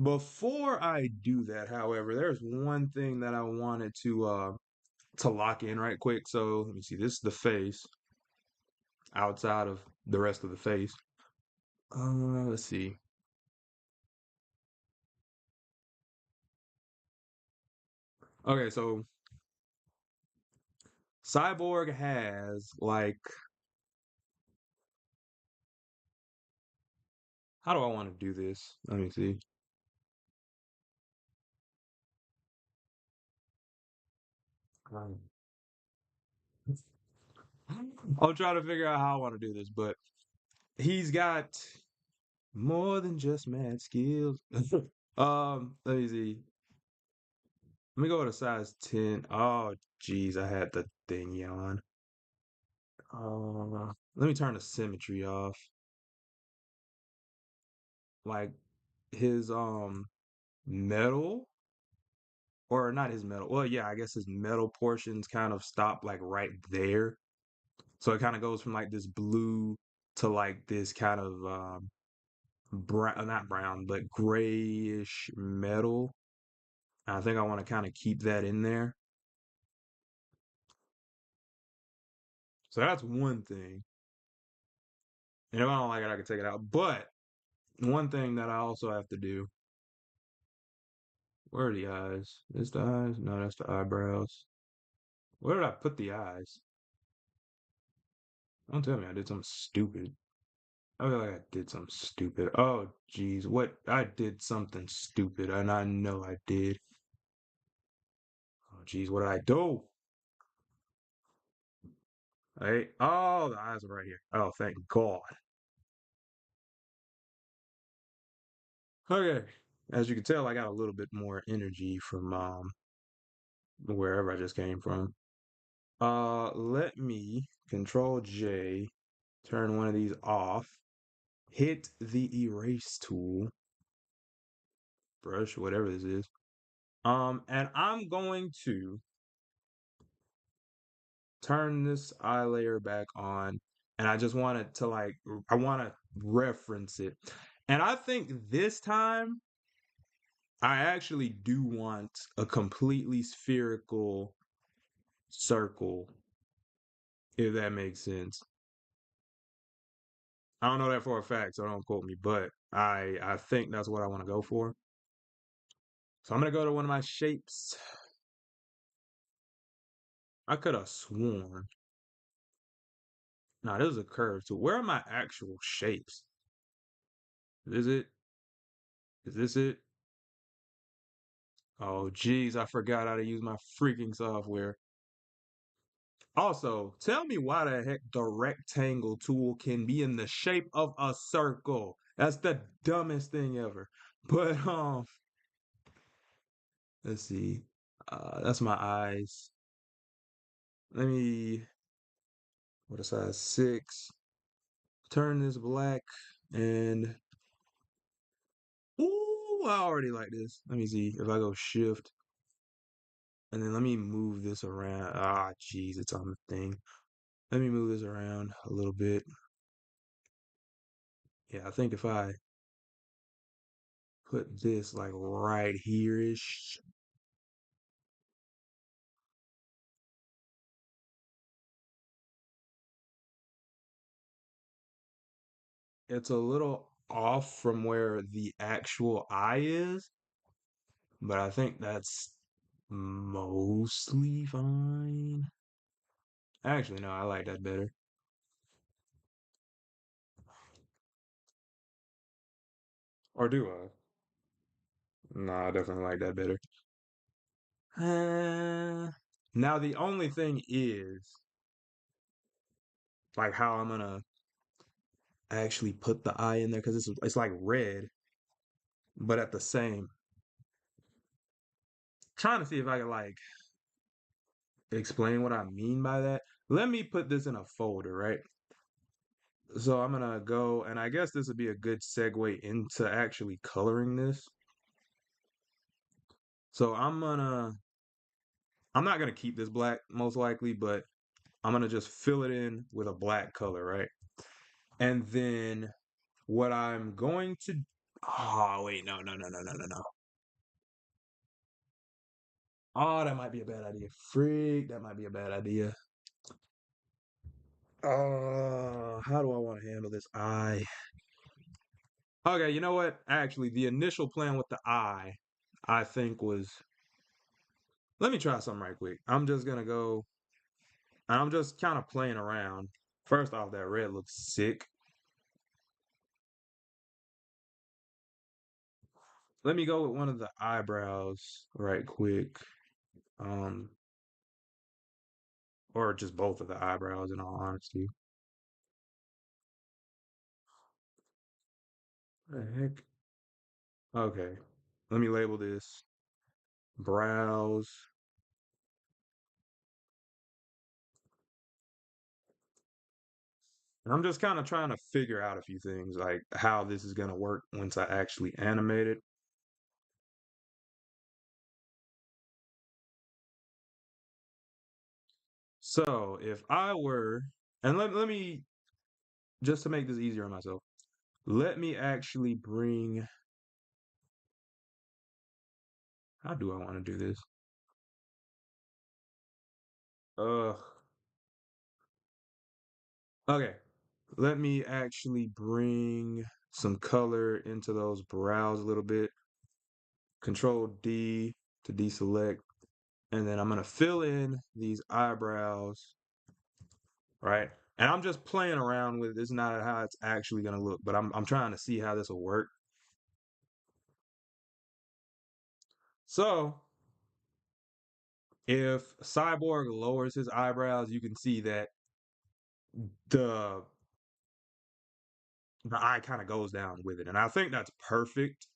Before I do that, however, there's one thing that I wanted to lock in right quick. So let me see. This is the face outside of the rest of the face. Let's see. Okay, so Cyborg has like how do I want to do this? Let me see. Um, I'll try to figure out how I want to do this, but he's got more than just mad skills. Let me see. Let me go to size 10. Oh, geez, I had the thing yawn. Let me turn the symmetry off. Like his metal, or not his metal. Well, yeah, I guess his metal portions kind of stop like right there. So it kind of goes from like this blue to like this kind of brown, not brown, but grayish metal. I think I want to kind of keep that in there. So that's one thing. And if I don't like it, I can take it out. But one thing that I also have to do, where are the eyes? Is the eyes? No, that's the eyebrows. Where did I put the eyes? Don't tell me I did something stupid. I feel like I did something stupid. Oh, geez. What? I did something stupid, and I know I did. Oh, geez. What did I do? Hey, oh, the eyes are right here. Oh, thank God. Okay. As you can tell, I got a little bit more energy from wherever I just came from. Let me Control J, turn one of these off, hit the erase tool, brush, whatever this is. And I'm going to turn this eye layer back on, and I just want it to like I want to reference it. And I think this time I actually do want a completely spherical circle, if that makes sense. I don't know that for a fact, so don't quote me, but I think that's what I want to go for. So I'm gonna go to one of my shapes. I could have sworn. Nah, this is a curve too. Where are my actual shapes? Is it? Is this it? Oh, geez, I forgot how to use my freaking software. Also, tell me why the heck the rectangle tool can be in the shape of a circle. That's the dumbest thing ever. But let's see. That's my eyes. Let me what a size 6. Turn this black and ooh, I already like this. Let me see if I go shift and then let me move this around. Ah, jeez, it's on the thing. Let me move this around a little bit. Yeah, I think if I put this like right here-ish, it's a little off from where the actual eye is, but I think that's mostly fine. Actually, no, I like that better. Or do I? No, I definitely like that better. Now the only thing is like how I'm gonna actually put the eye in there because it's like red, but at the same trying to see if I can like explain what I mean by that. Let me put this in a folder, right? So I'm gonna go, and I guess this would be a good segue into actually coloring this. So I'm not gonna keep this black most likely, but I'm gonna just fill it in with a black color, right? And then what I'm going to oh wait, no, no, no, no, no, no, no. Oh, that might be a bad idea. Freak, that might be a bad idea. How do I want to handle this eye? Okay, you know what? Actually, the initial plan with the eye, I think was let me try something right quick. I'm just gonna go and I'm just kind of playing around. First off, that red looks sick. Let me go with one of the eyebrows right quick. Um, or just both of the eyebrows in all honesty. What the heck? Okay. Let me label this brows. And I'm just kind of trying to figure out a few things, like how this is gonna work once I actually animate it. So if I were, and let me, just to make this easier on myself, let me actually bring, how do I want to do this? Uh, okay. Let me actually bring some color into those brows a little bit. Control D to deselect. And then I'm gonna fill in these eyebrows, right? And I'm just playing around with it. It's not how it's actually gonna look, but I'm trying to see how this will work. So if Cyborg lowers his eyebrows, you can see that the the eye kind of goes down with it. And I think that's perfect.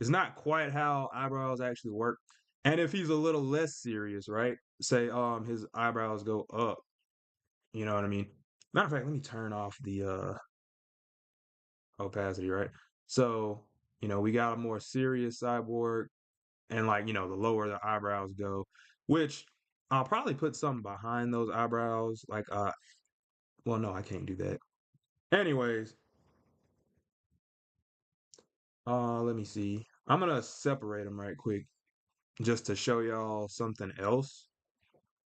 It's not quite how eyebrows actually work. And if he's a little less serious, right? Say his eyebrows go up, you know what I mean? Matter of fact, let me turn off the opacity, right? So, we got a more serious cyborg and like, the lower the eyebrows go, which I'll probably put something behind those eyebrows. Like well no, I can't do that. Anyways, let me see. I'm gonna separate them right quick just to show y'all something else.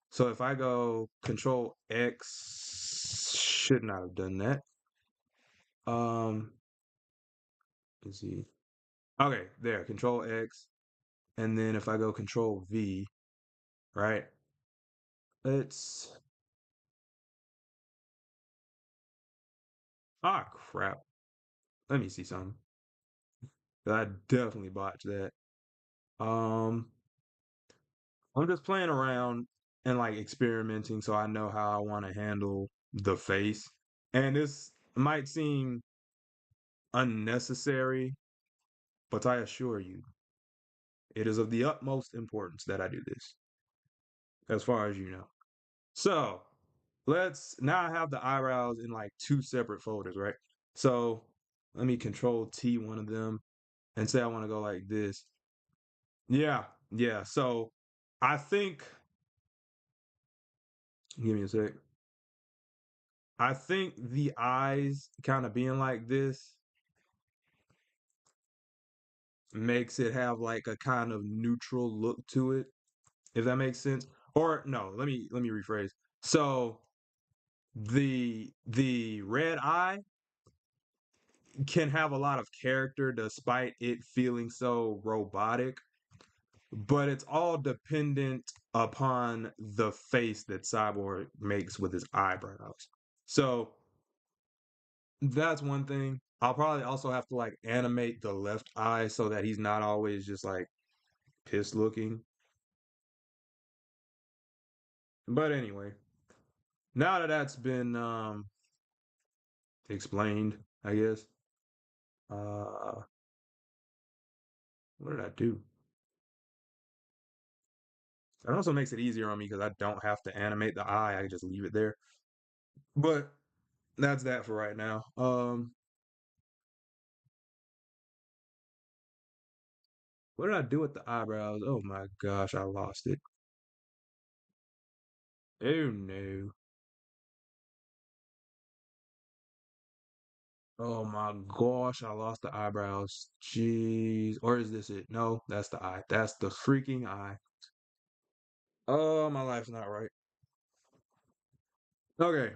So if I go Control X, should not have done that. Let's see. Okay, there, Control X, and then if I go Control V, right? Let's. Ah, crap. Let me see something. I definitely botched that. Um, I'm just playing around and like experimenting, so I know how I want to handle the face. And this might seem unnecessary, but I assure you, it is of the utmost importance that I do this, as far as you know. So let's now I have the eyebrows in like two separate folders, right? So let me Control T one of them and say I want to go like this. Yeah, yeah. So I think, give me a sec. I think the eyes kind of being like this makes it have like a kind of neutral look to it, if that makes sense. Or no, let me rephrase. So the red eye, can have a lot of character despite it feeling so robotic, but it's all dependent upon the face that Cyborg makes with his eyebrows. So that's one thing. I'll probably also have to like animate the left eye so that he's not always just like pissed looking. But anyway, now that that's been explained, I guess. Uh what did I do? It also makes it easier on me because I don't have to animate the eye. I can just leave it there. But that's that for right now. What did I do with the eyebrows? Oh my gosh, I lost it. Oh no. Oh my gosh, I lost the eyebrows. Jeez. Or is this it? No, that's the eye. That's the freaking eye. Oh, my life's not right. Okay.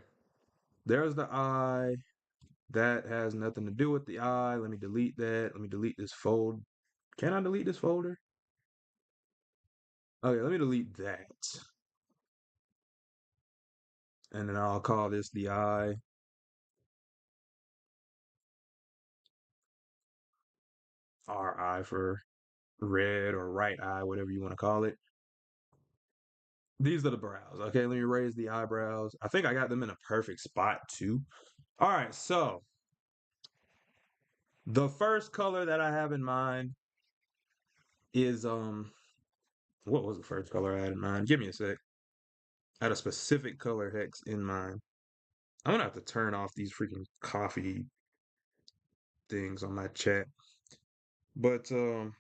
There's the eye. That has nothing to do with the eye. Let me delete that. Let me delete this fold. Can I delete this folder? Okay, let me delete that. And then I'll call this the eye, RI for red or right eye, whatever you want to call it. These are the brows. Okay, let me raise the eyebrows. I think I got them in a perfect spot too. All right, so the first color that I have in mind is what was the first color I had in mind? Give me a sec. I had a specific color hex in mind. I'm gonna have to turn off these freaking coffee things on my chat. But and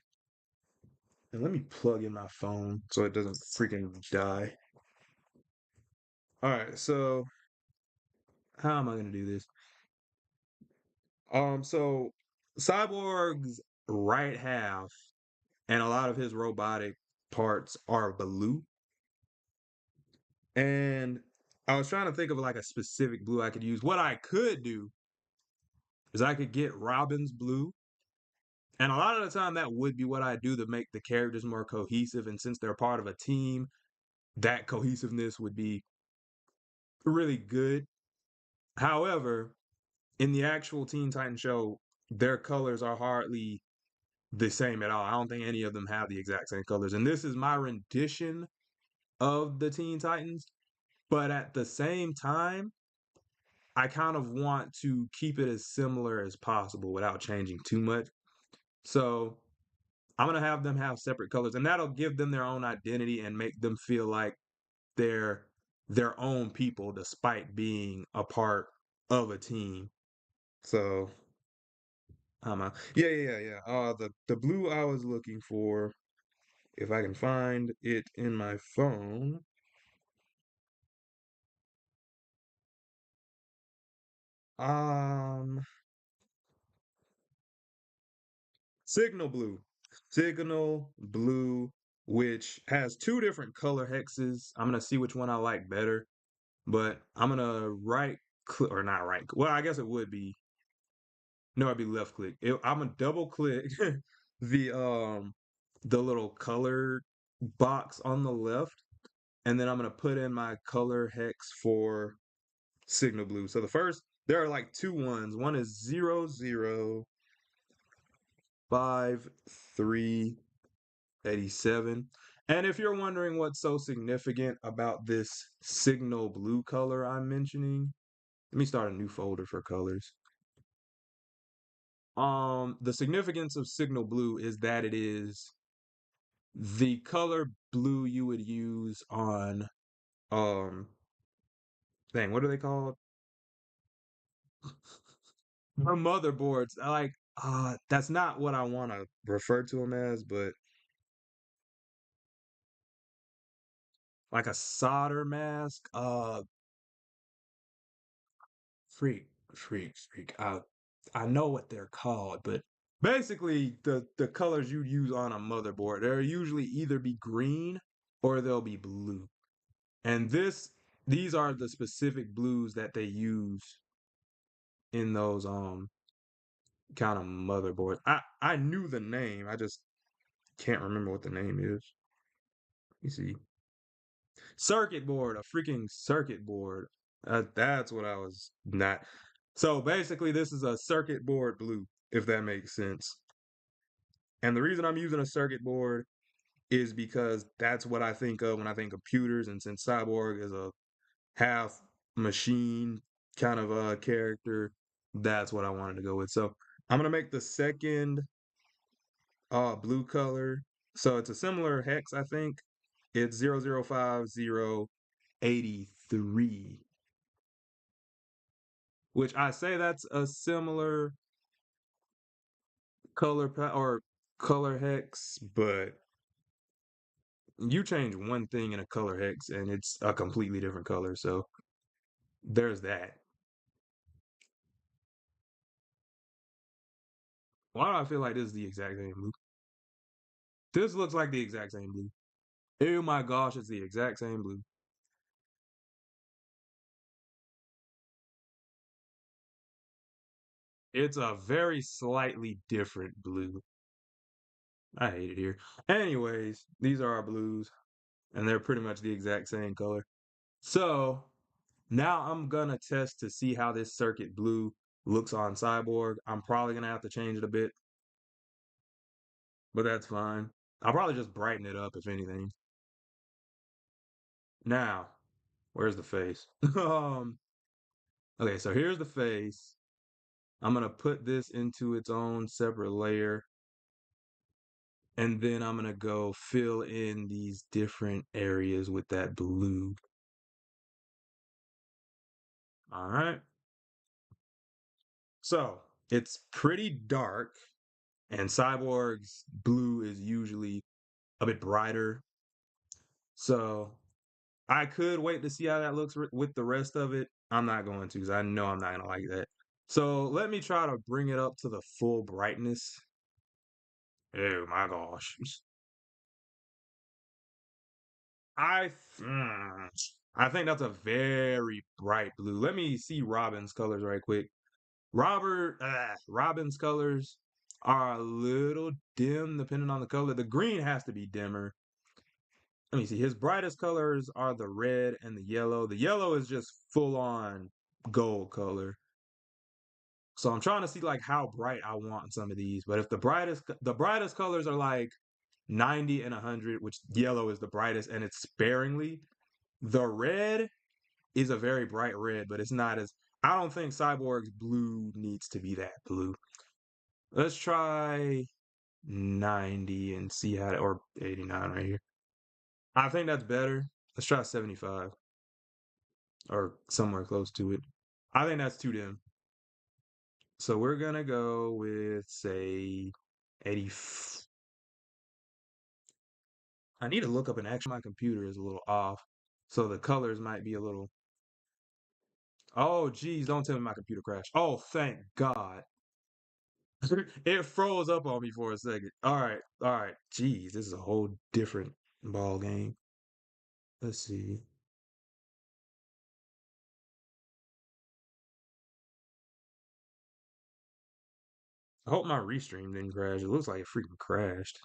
let me plug in my phone so it doesn't freaking die. All right, so how am I gonna do this? So Cyborg's right half and a lot of his robotic parts are blue. And I was trying to think of like a specific blue I could use. What I could do is I could get Robin's blue. And a lot of the time that would be what I do to make the characters more cohesive. And since they're part of a team, that cohesiveness would be really good. However, in the actual Teen Titan show, their colors are hardly the same at all. I don't think any of them have the exact same colors. And this is my rendition of the Teen Titans. But at the same time, I kind of want to keep it as similar as possible without changing too much. So I'm going to have them have separate colors, and that'll give them their own identity and make them feel like they're their own people despite being a part of a team. So yeah. The blue I was looking for, if I can find it in my phone. Um, Signal blue, Signal blue, which has two different color hexes. I'm gonna see which one I like better, but I'm gonna right click or not right. Well, I guess it would be no, it'd be left click. I'm gonna double click the um the little color box on the left, and then I'm gonna put in my color hex for Signal Blue. So the first, there are like two ones. One is 005387. And if you're wondering what's so significant about this Signal Blue color I'm mentioning, let me start a new folder for colors. The significance of Signal Blue is that it is the color blue you would use on um dang, what are they called? The motherboards. I like that's not what I want to refer to them as, but like a solder mask. Freak. I know what they're called, but basically the colors you use on a motherboard, they'll usually either be green or they'll be blue. And these are the specific blues that they use in those kind of motherboard. I knew the name. I just can't remember what the name is. You see, circuit board, a freaking circuit board. That's what I was not. So basically, this is a circuit board blue, if that makes sense. And the reason I'm using a circuit board is because that's what I think of when I think computers. And since Cyborg is a half machine kind of character, that's what I wanted to go with. So I'm gonna make the second blue color. So it's a similar hex, I think. It's 005083, which I say that's a similar or color hex, but you change one thing in a color hex and it's a completely different color. So there's that. Why do I feel like this is the exact same blue? This looks like the exact same blue. Oh my gosh, it's the exact same blue. It's a very slightly different blue. I hate it here. Anyways, these are our blues, and they're pretty much the exact same color. So now I'm gonna test to see how this circuit blue looks on Cyborg. I'm probably gonna have to change it a bit, but that's fine. I'll probably just brighten it up if anything. Now, where's the face? Okay, so here's the face. I'm gonna put this into its own separate layer, and then I'm gonna go fill in these different areas with that blue. All right. So it's pretty dark, and Cyborg's blue is usually a bit brighter. So I could wait to see how that looks with the rest of it. I'm not going to because I know I'm not going to like that. So let me try to bring it up to the full brightness. Oh my gosh. I mm, I think that's a very bright blue. Let me see Robin's colors right quick. Robin's colors are a little dim depending on the color. The green has to be dimmer. Let me see. His brightest colors are the red and the yellow. The yellow is just full on gold color. So I'm trying to see like how bright I want some of these. But if the brightest colors are like 90 and 100, which yellow is the brightest and it's sparingly, the red is a very bright red, but it's not as I don't think Cyborg's blue needs to be that blue. Let's try 90 and see how or 89 right here. I think that's better. Let's try 75 or somewhere close to it. I think that's too dim. So we're gonna go with say 80. I need to look up an actual my computer is a little off. So the colors might be a little Oh geez, don't tell me my computer crashed. Oh, thank God. It froze up on me for a second. All right. Jeez, this is a whole different ball game. Let's see. I hope my restream didn't crash. It looks like it freaking crashed.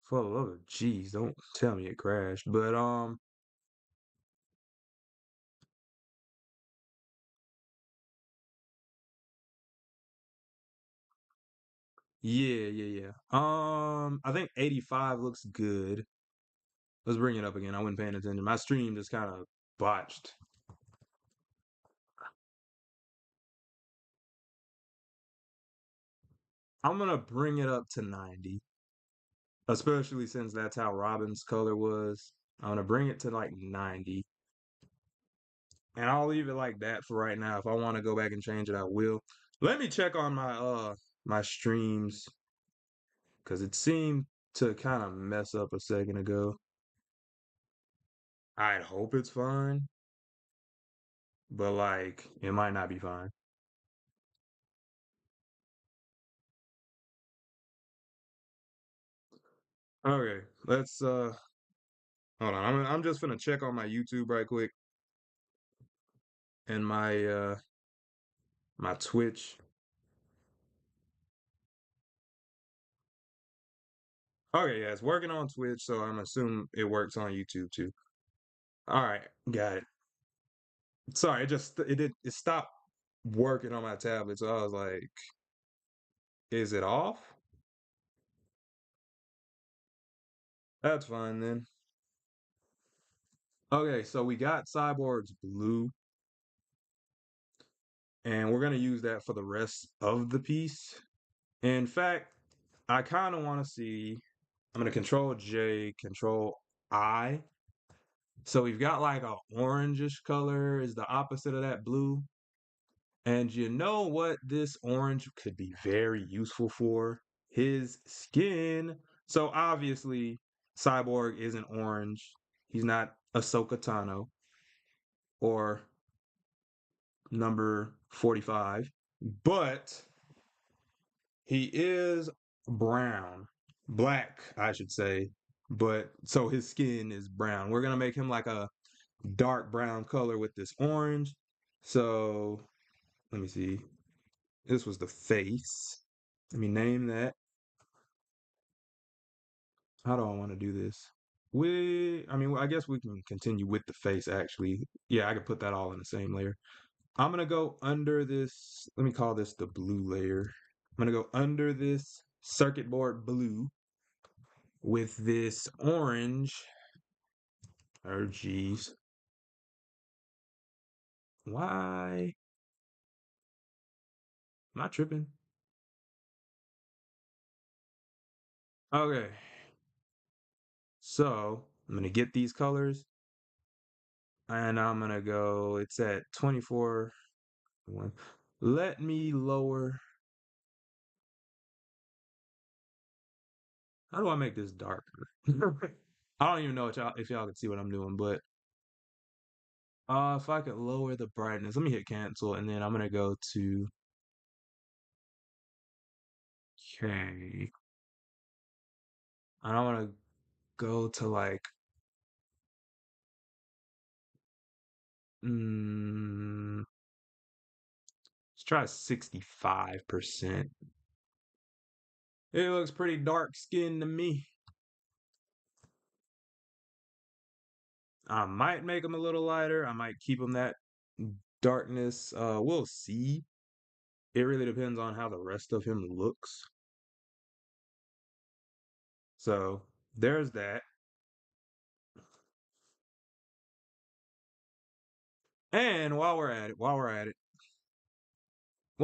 For the love of jeez, don't tell me it crashed. But yeah. I think 85 looks good. Let's bring it up again. I wasn't paying attention. My stream just kind of botched. I'm gonna bring it up to 90, especially since that's how Robin's color was. I'm gonna bring it to like 90. And I'll leave it like that for right now. If I want to go back and change it, I will. Let me check on my streams because it seemed to kind of mess up a second ago. I hope it's fine, but like it might not be fine. Okay, let's Hold on, I'm just gonna check on my YouTube right quick and my Twitch. Okay, yeah, it's working on Twitch, so I'm assuming it works on YouTube too. All right, got it. Sorry, it stopped working on my tablet, so I was like, is it off? That's fine then. Okay, so we got Cyborg's blue, and we're gonna use that for the rest of the piece. In fact, I kind of want to see. I'm gonna control J, control I. So we've got like a orangish color is the opposite of that blue. And you know what this orange could be very useful for? His skin. So obviously, Cyborg isn't orange. He's not Ahsoka Tano or number 45, but he is brown, black, I should say. But so his skin is brown. We're gonna make him like a dark brown color with this orange. So let me see. This was the face. Let me name that. How do I want to do this? I mean, I guess we can continue with the face actually. Yeah, I could put that all in the same layer. I'm gonna go under this. Let me call this the blue layer. I'm gonna go under this circuit board blue with this orange. Oh, geez. Why am I tripping? Okay, so I'm gonna get these colors and I'm gonna go. It's at 24. One. Let me lower. How do I make this darker? I don't even know if y'all can see what I'm doing, but if I could lower the brightness, let me hit cancel, and then I'm gonna go to okay, and I want to go to like let's try 65%. It looks pretty dark skinned to me. I might make them a little lighter. I might keep them that darkness. We'll see. It really depends on how the rest of him looks. So there's that. And while we're at it, well,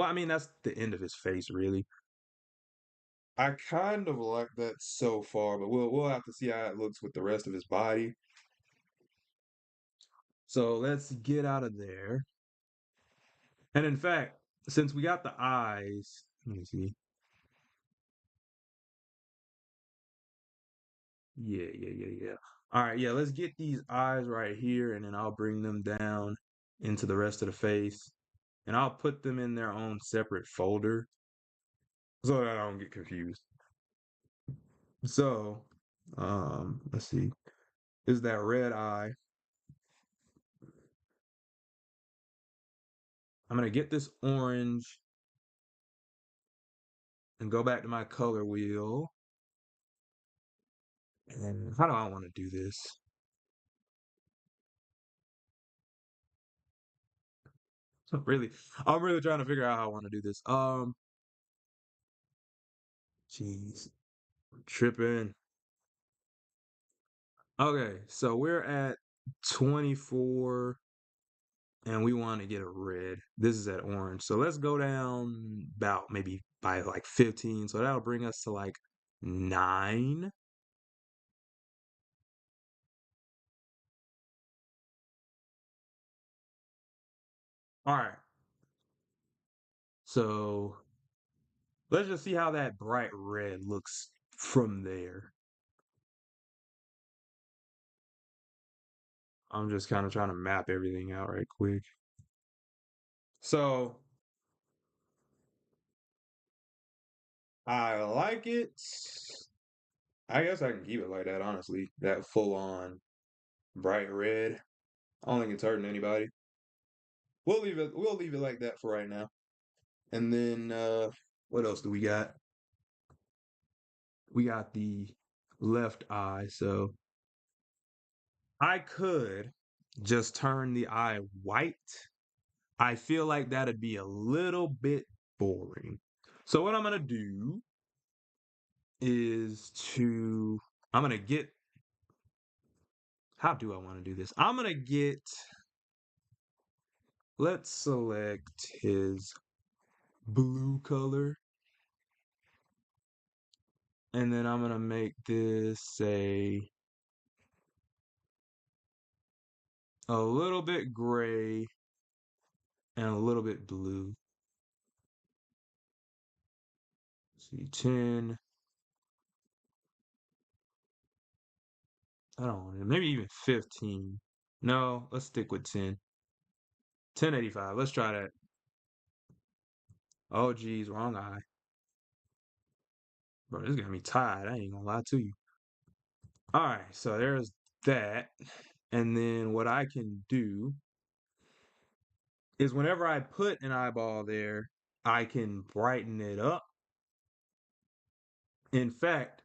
I mean that's the end of his face, really. I kind of like that so far, but we'll have to see how it looks with the rest of his body. So let's get out of there. And in fact, since we got the eyes, let me see. Yeah. All right, yeah, let's get these eyes right here, and then I'll bring them down into the rest of the face, and I'll put them in their own separate folder so that I don't get confused. So, let's see. Is that red eye? I'm gonna get this orange and go back to my color wheel. And how do I want to do this? Really, I'm really trying to figure out how I want to do this. Jeez, tripping. Okay, so we're at 24 and we want to get a red. This is at orange. So let's go down about maybe by like 15. So that'll bring us to like 9. All right. So let's just see how that bright red looks from there. I'm just kind of trying to map everything out right quick. So I like it. I guess I can keep it like that, honestly. That full on. bright red. I don't think it's hurting anybody. We'll leave it like that for right now. And then what else do we got? We got the left eye. So I could just turn the eye white. I feel like that'd be a little bit boring. So what I'm gonna do is to I'm gonna get how do I want to do this? I'm gonna get let's select his blue color, and then I'm gonna make this a little bit gray and a little bit blue. See, 10. I don't want it. Maybe even 15. No, let's stick with 10. 1085. Let's try that. Oh, geez, wrong eye. Bro, this got me tired. I ain't gonna lie to you. All right, so there's that. And then what I can do is whenever I put an eyeball there, I can brighten it up. In fact,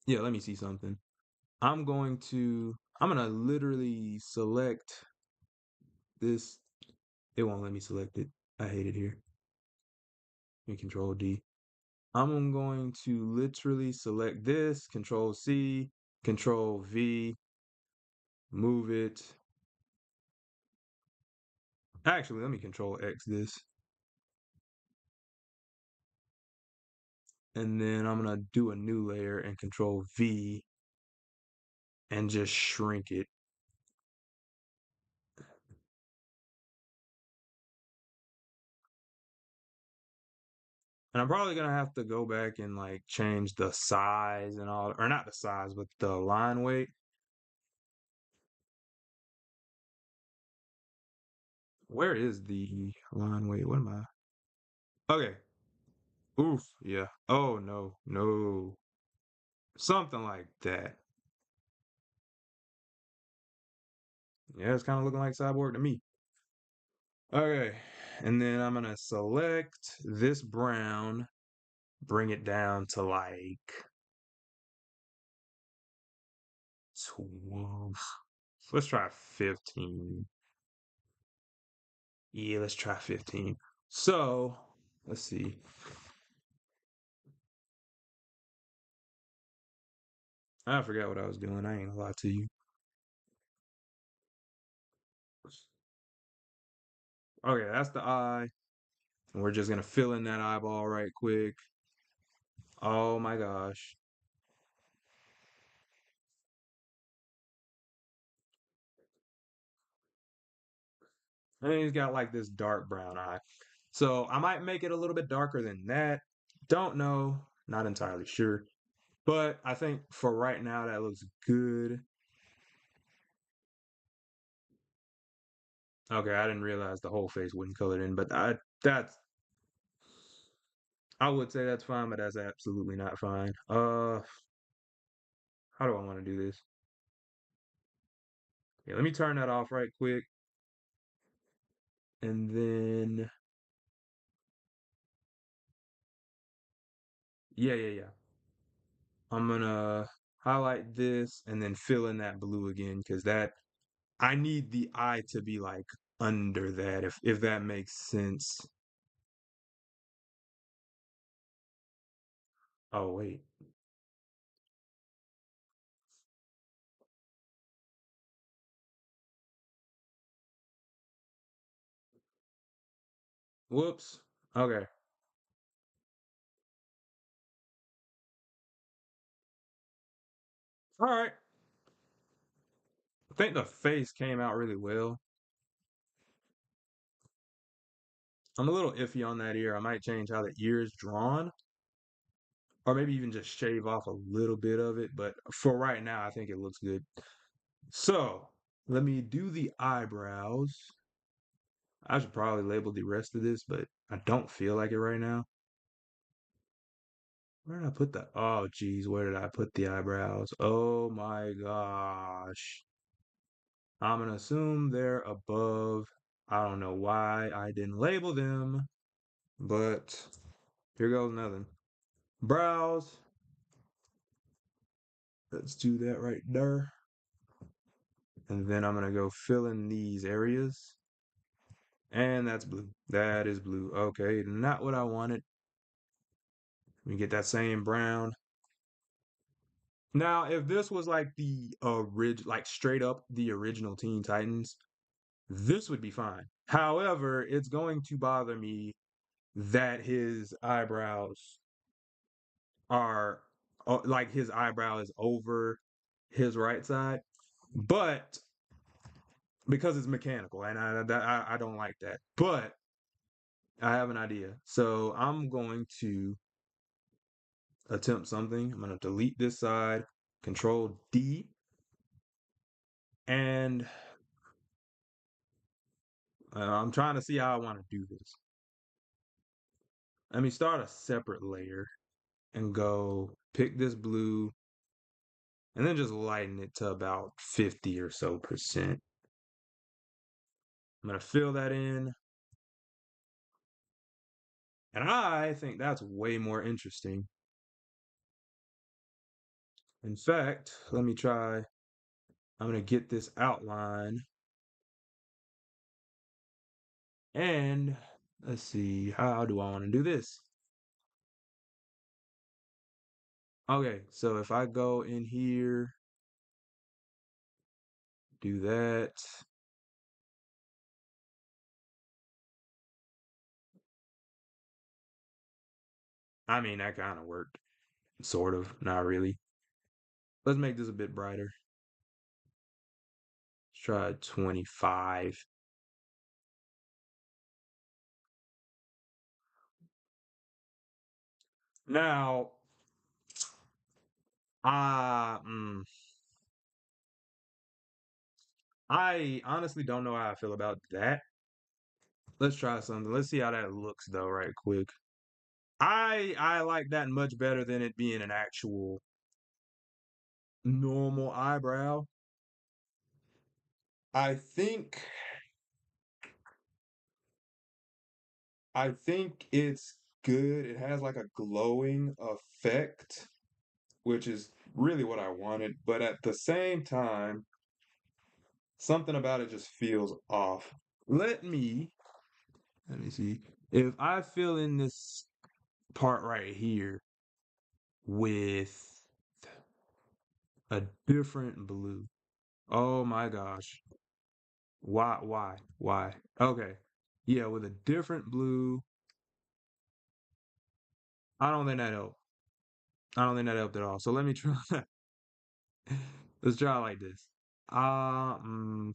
yeah, let me see something. I'm gonna literally select this. It won't let me select it. I hate it here. And Control D. I'm going to literally select this, Control C, Control V, move it. Actually, let me Control X this. And then I'm gonna do a new layer and Control V and just shrink it. And I'm probably gonna have to go back and like change the size and all, or not the size, but the line weight. Where is the line weight? What am I? Okay. Oof. Yeah. Oh no. No. Something like that. Yeah, it's kind of looking like Cyborg to me. Okay. And then I'm gonna select this brown, bring it down to like 12. Let's try 15. Yeah, let's try 15. So, let's see. I forgot what I was doing. I ain't gonna lie to you. Okay, that's the eye. And we're just gonna fill in that eyeball right quick. Oh my gosh. And he's got like this dark brown eye. So I might make it a little bit darker than that. Don't know. Not entirely sure. But I think for right now that looks good. Okay, I didn't realize the whole face wouldn't color in, but I would say that's fine, but that's absolutely not fine. How do I want to do this? Yeah, let me turn that off right quick. And then yeah. I'm gonna highlight this and then fill in that blue again because that I need the eye to be like under that if that makes sense. Oh wait. Whoops. Okay. All right. I think the face came out really well. I'm a little iffy on that ear. I might change how the ear is drawn, or maybe even just shave off a little bit of it. But for right now, I think it looks good. So let me do the eyebrows. I should probably label the rest of this, but I don't feel like it right now. Where did I put the? Oh, geez, where did I put the eyebrows? Oh my gosh. I'm gonna assume they're above. I don't know why I didn't label them, but here goes nothing. Brows. Let's do that right there. And then I'm gonna go fill in these areas. And that's blue. That is blue. Okay, not what I wanted. We get that same brown. Now, if this was like the like straight up the original Teen Titans, this would be fine. However, it's going to bother me that his eyebrows are like his eyebrow is over his right side, but because it's mechanical, and I don't like that. But I have an idea, so I'm going to attempt something. I'm going to delete this side, Control D, and I'm trying to see how I want to do this. Let me start a separate layer and go pick this blue and then just lighten it to about 50 or so percent. I'm going to fill that in. And I think that's way more interesting. In fact, let me try. I'm going to get this outline. And let's see, how do I want to do this? Okay, so if I go in here, do that. I mean, that kind of worked. Sort of, not really. Let's make this a bit brighter. Let's try 25. Now, uh, mm, I honestly don't know how I feel about that. Let's try something. Let's see how that looks though, right quick. I like that much better than it being an actual normal eyebrow. I think I think it's good. It has like a glowing effect, which is really what I wanted, but at the same time, something about it just feels off. Let me see. If I fill in this part right here with a different blue. Oh my gosh. Why? Okay. Yeah, with a different blue. I don't think that helped. I don't think that helped at all. So let me try. Let's try it like this. Uh, mm,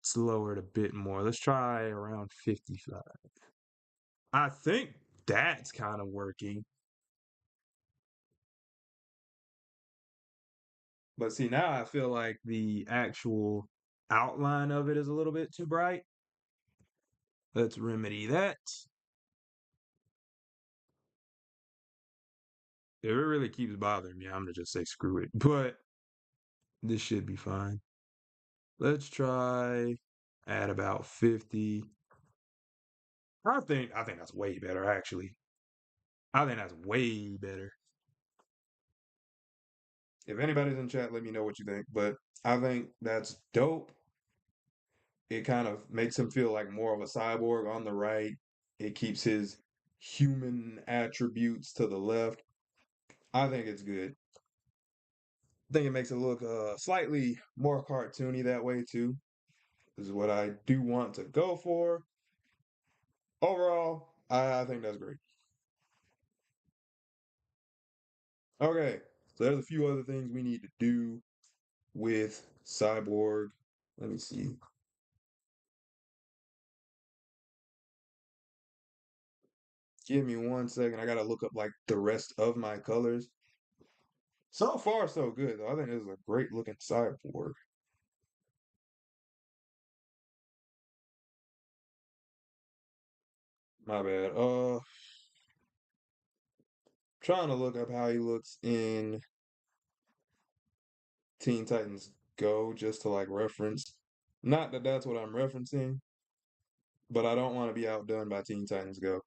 let's lower it a bit more. Let's try around 55. I think that's kind of working. But see, now I feel like the actual outline of it is a little bit too bright. Let's remedy that. If it really keeps bothering me, I'm gonna just say screw it. But this should be fine. Let's try at about 50. I think that's way better actually. I think that's way better. If anybody's in chat, let me know what you think. But I think that's dope. It kind of makes him feel like more of a cyborg on the right. It keeps his human attributes to the left. I think it's good. I think it makes it look slightly more cartoony that way too. This is what I do want to go for. Overall, I think that's great. Okay, so there's a few other things we need to do with Cyborg. Let me see. Give me 1 second. I gotta look up like the rest of my colors. So far, so good though. I think this is a great looking Cyborg. My bad. Trying to look up how he looks in Teen Titans Go just to like reference. Not that that's what I'm referencing, but I don't want to be outdone by Teen Titans Go.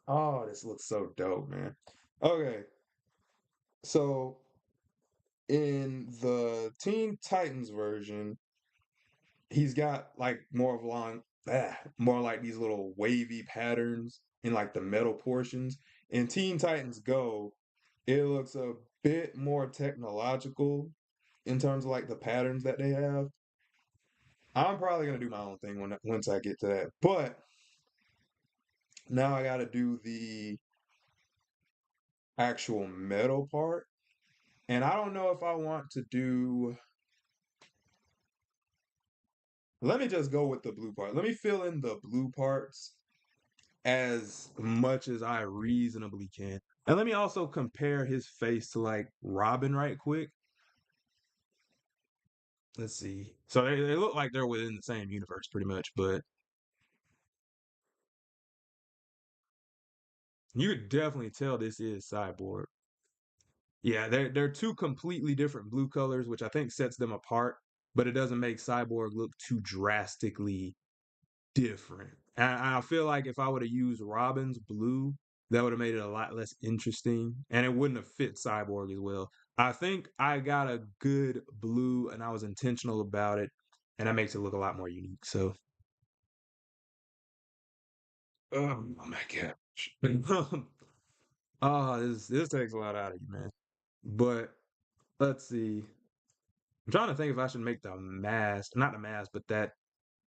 Oh, this looks so dope, man. Okay, so in the Teen Titans version, he's got like more of more like these little wavy patterns in like the metal portions. In Teen Titans Go, it looks a bit more technological in terms of like the patterns that they have. I'm probably gonna do my own thing once I get to that. But now I gotta do the actual metal part. And I don't know if I want to do. Let me just go with the blue part. Let me fill in the blue parts as much as I reasonably can. And let me also compare his face to like Robin right quick. Let's see. So they look like they're within the same universe pretty much, but you could definitely tell this is Cyborg. Yeah, they're two completely different blue colors, which I think sets them apart, but it doesn't make Cyborg look too drastically different. And I feel like if I would have used Robin's blue, that would have made it a lot less interesting, and it wouldn't have fit Cyborg as well. I think I got a good blue, and I was intentional about it, and that makes it look a lot more unique. So, oh my gosh, this takes a lot out of you, man. But let's see. I'm trying to think if I should make the mask, not the mask, but that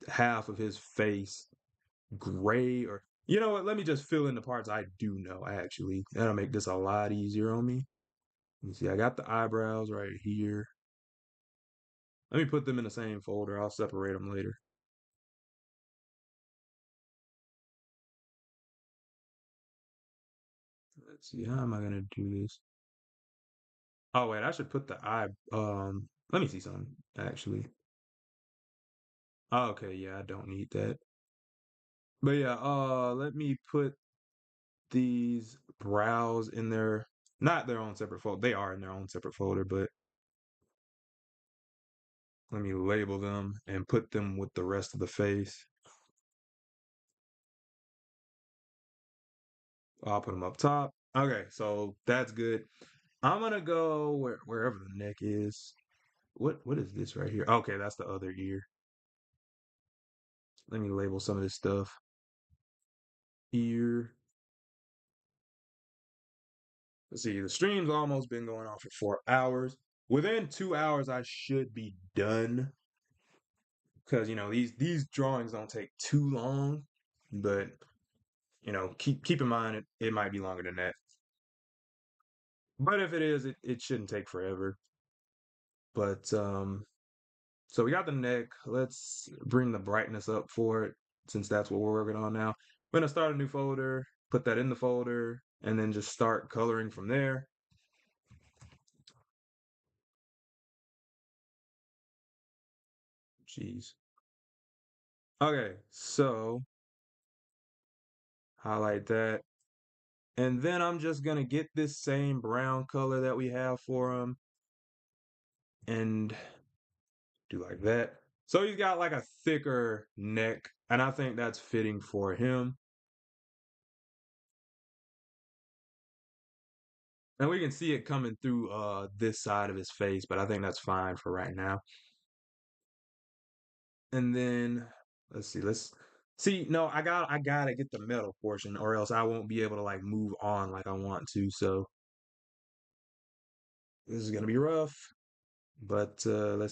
half of his face gray or you know what? Let me just fill in the parts I do know, actually. That'll make this a lot easier on me. Let me see, I got the eyebrows right here. Let me put them in the same folder. I'll separate them later. Let's see, how am I gonna do this? Oh wait, I should put the eye let me see something, actually. Oh, okay, yeah, I don't need that. But yeah, let me put these brows in their not their own separate folder. They are in their own separate folder, but let me label them and put them with the rest of the face. I'll put them up top. Okay, so that's good. I'm gonna go wherever the neck is. What is this right here? Okay, that's the other ear. Let me label some of this stuff. Ear. Let's see. The stream's almost been going on for 4 hours. Within 2 hours, I should be done because you know these drawings don't take too long, but you know keep in mind it might be longer than that. But if it is, it shouldn't take forever. But so we got the neck. Let's bring the brightness up for it since that's what we're working on now. We're gonna start a new folder, put that in the folder, and then just start coloring from there. Jeez. Okay, so highlight that. And then I'm just gonna get this same brown color that we have for him and do like that. So he's got like a thicker neck, and I think that's fitting for him. And we can see it coming through this side of his face, but I think that's fine for right now. And then let's see, let's see. No, I gotta get the metal portion, or else I won't be able to like move on like I want to. So this is gonna be rough. But let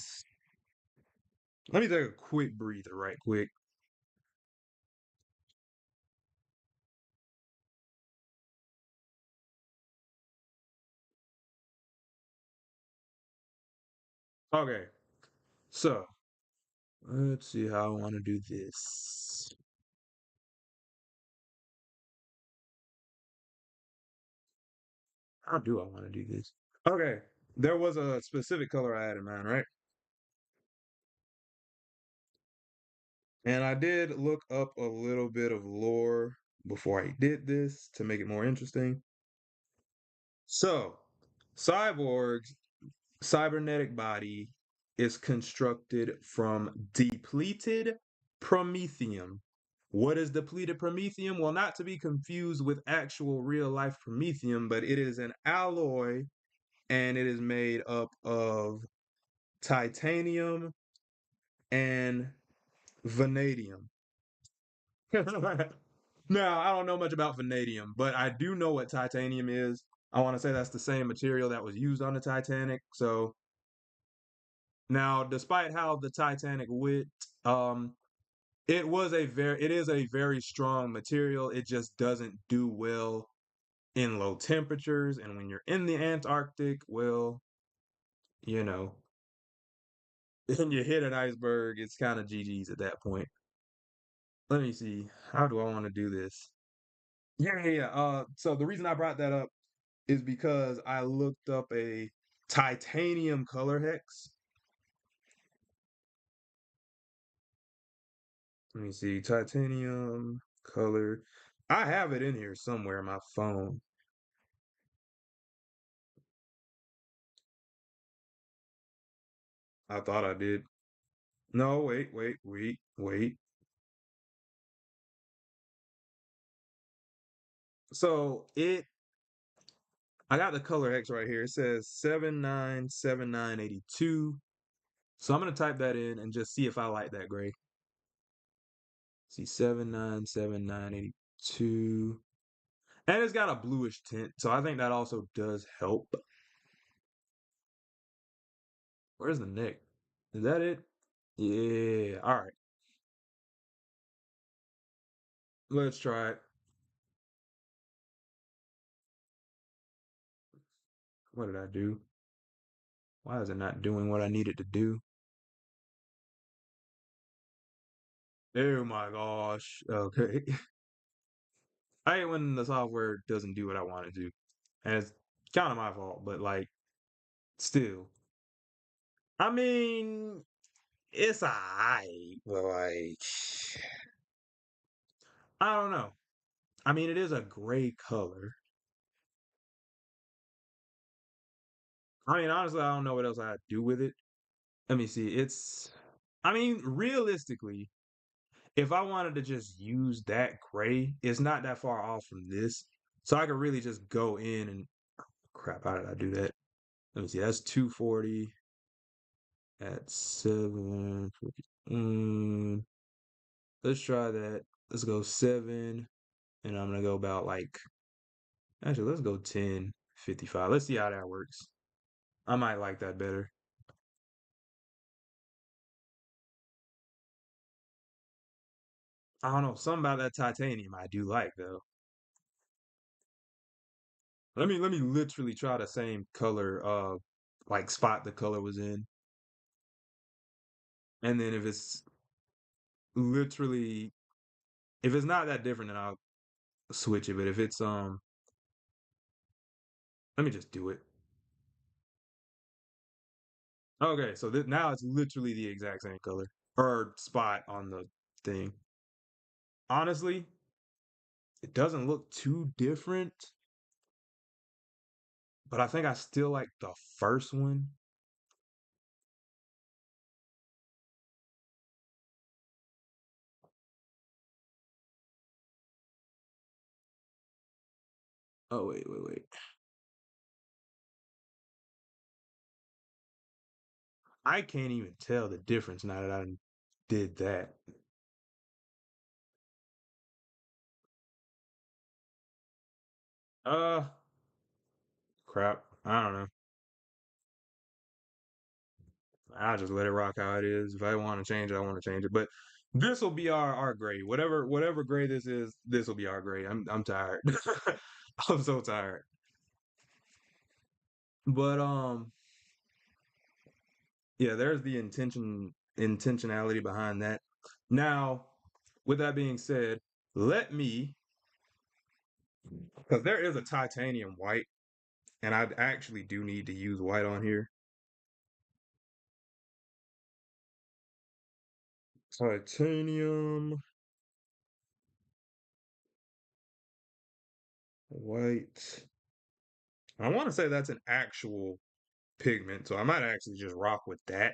me take a quick breather, right quick. Okay, so let's see how I want to do this. How do I want to do this? Okay, there was a specific color I had in mind, right? And I did look up a little bit of lore before I did this to make it more interesting. So, Cyborg's cybernetic body is constructed from depleted promethium. What is depleted promethium? Well, not to be confused with actual real life promethium, but it is an alloy and it is made up of titanium and vanadium. Now, I don't know much about vanadium, but I do know what titanium is. I want to say that's the same material that was used on the Titanic. So now, despite how the Titanic went, um, it is a very strong material. It just doesn't do well in low temperatures. And when you're in the Antarctic, well, you know, and you hit an iceberg, it's kind of GG's at that point. Let me see. How do I want to do this? Yeah. So the reason I brought that up is because I looked up a titanium color hex. Let me see. Titanium color. I have it in here somewhere in my phone. I thought I did. No, wait. So I got the color hex right here. It says 797982. So I'm gonna type that in and just see if I like that gray. See 797982. And it's got a bluish tint, so I think that also does help. Where's the neck? Is that it? Yeah. All right. Let's try it. What did I do? Why is it not doing what I need it to do? Oh my gosh. Okay. I hate when the software doesn't do what I want it to. And it's kind of my fault, but like, still. I mean, it's alright, but like, I don't know. I mean, it is a gray color. I mean, honestly, I don't know what else I'd do with it. Let me see. I mean, realistically, if I wanted to just use that gray, it's not that far off from this. So I could really just go in and crap, how did I do that? Let me see. That's 240 at 750. Let's try that. Let's go 7. And I'm gonna go about like actually let's go 1055. Let's see how that works. I might like that better. I don't know, something about that titanium I do like though. Let me literally try the same color like spot the color was in. And then literally if it's not that different then I'll switch it. But if it's let me just do it. Okay, so now it's literally the exact same color or spot on the thing. Honestly, it doesn't look too different, but I think I still like the first one. Oh wait. I can't even tell the difference now that I did that. Uh, crap. I don't know. I'll just let it rock how it is. If I want to change it, I want to change it. But this will be our grade. Whatever grade this is, this will be our grade. I'm tired. I'm so tired. But yeah, there's the intentionality behind that. Now, with that being said, let me because there is a titanium white, and I actually do need to use white on here. Titanium white. I want to say that's an actual pigment, so I might actually just rock with that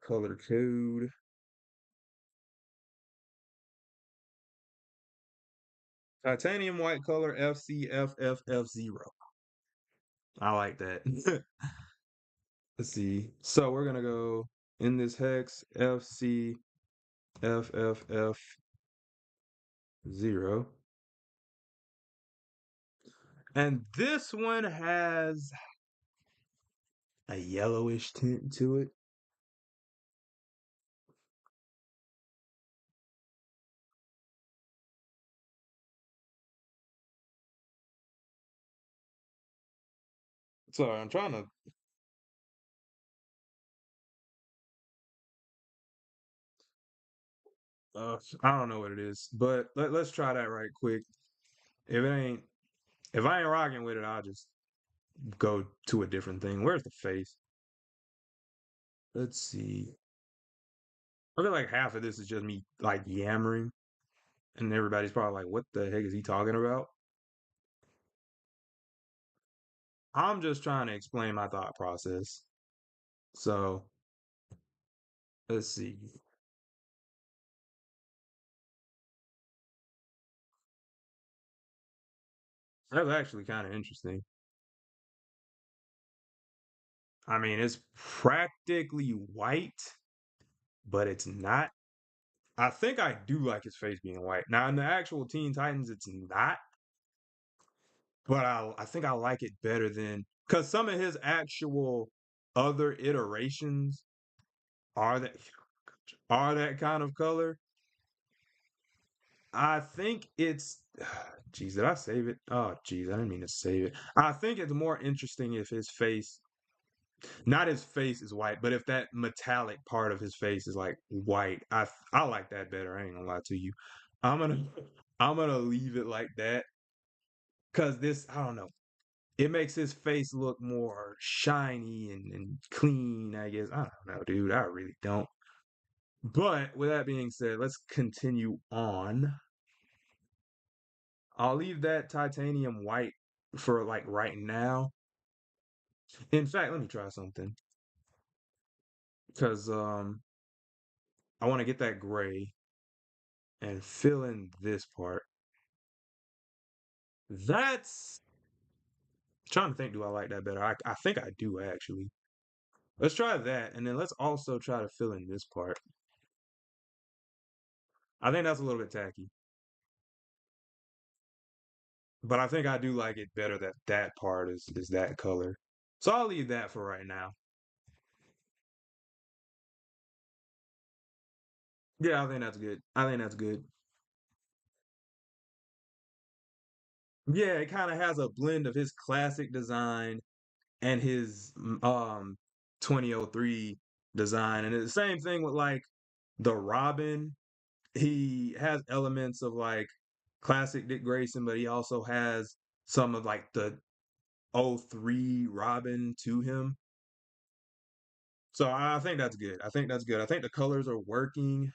color code. Titanium white color FCFFF0. I like that. Let's see. So we're gonna go in this hex FCFFF0. And this one has a yellowish tint to it. Sorry, I'm trying to. I don't know what it is, but let's try that right quick. If it ain't, if I ain't rocking with it, I'll just go to a different thing. Where's the face? Let's see. I feel like half of this is just me like yammering, and everybody's probably like, "What the heck is he talking about?" I'm just trying to explain my thought process. So let's see. That's actually kind of interesting. I mean, it's practically white, but it's not. I think I do like his face being white. Now in the actual Teen Titans, it's not, but I think I like it better than because some of his actual other iterations are that kind of color. I think it's geez, did I save it? Oh geez, I didn't mean to save it. I think it's more interesting if his face not his face is white, but if that metallic part of his face is like white. I like that better. I ain't gonna lie to you. I'm gonna I'm gonna leave it like that. Cause this, I don't know. It makes his face look more shiny and clean, I guess. I don't know, dude. I really don't. But with that being said, let's continue on. I'll leave that titanium white for like right now. In fact, let me try something. Because I want to get that gray and fill in this part. That's trying to think, do I like that better? I think I do actually. Let's try that, and then let's also try to fill in this part. I think that's a little bit tacky. But I think I do like it better that that part is that color. So I'll leave that for right now. Yeah, I think that's good. I think that's good. Yeah, it kind of has a blend of his classic design and his 2003 design. And it's the same thing with like the Robin. He has elements of like classic Dick Grayson, but he also has some of like the '03 Robin to him. So I think that's good. I think that's good. I think the colors are working.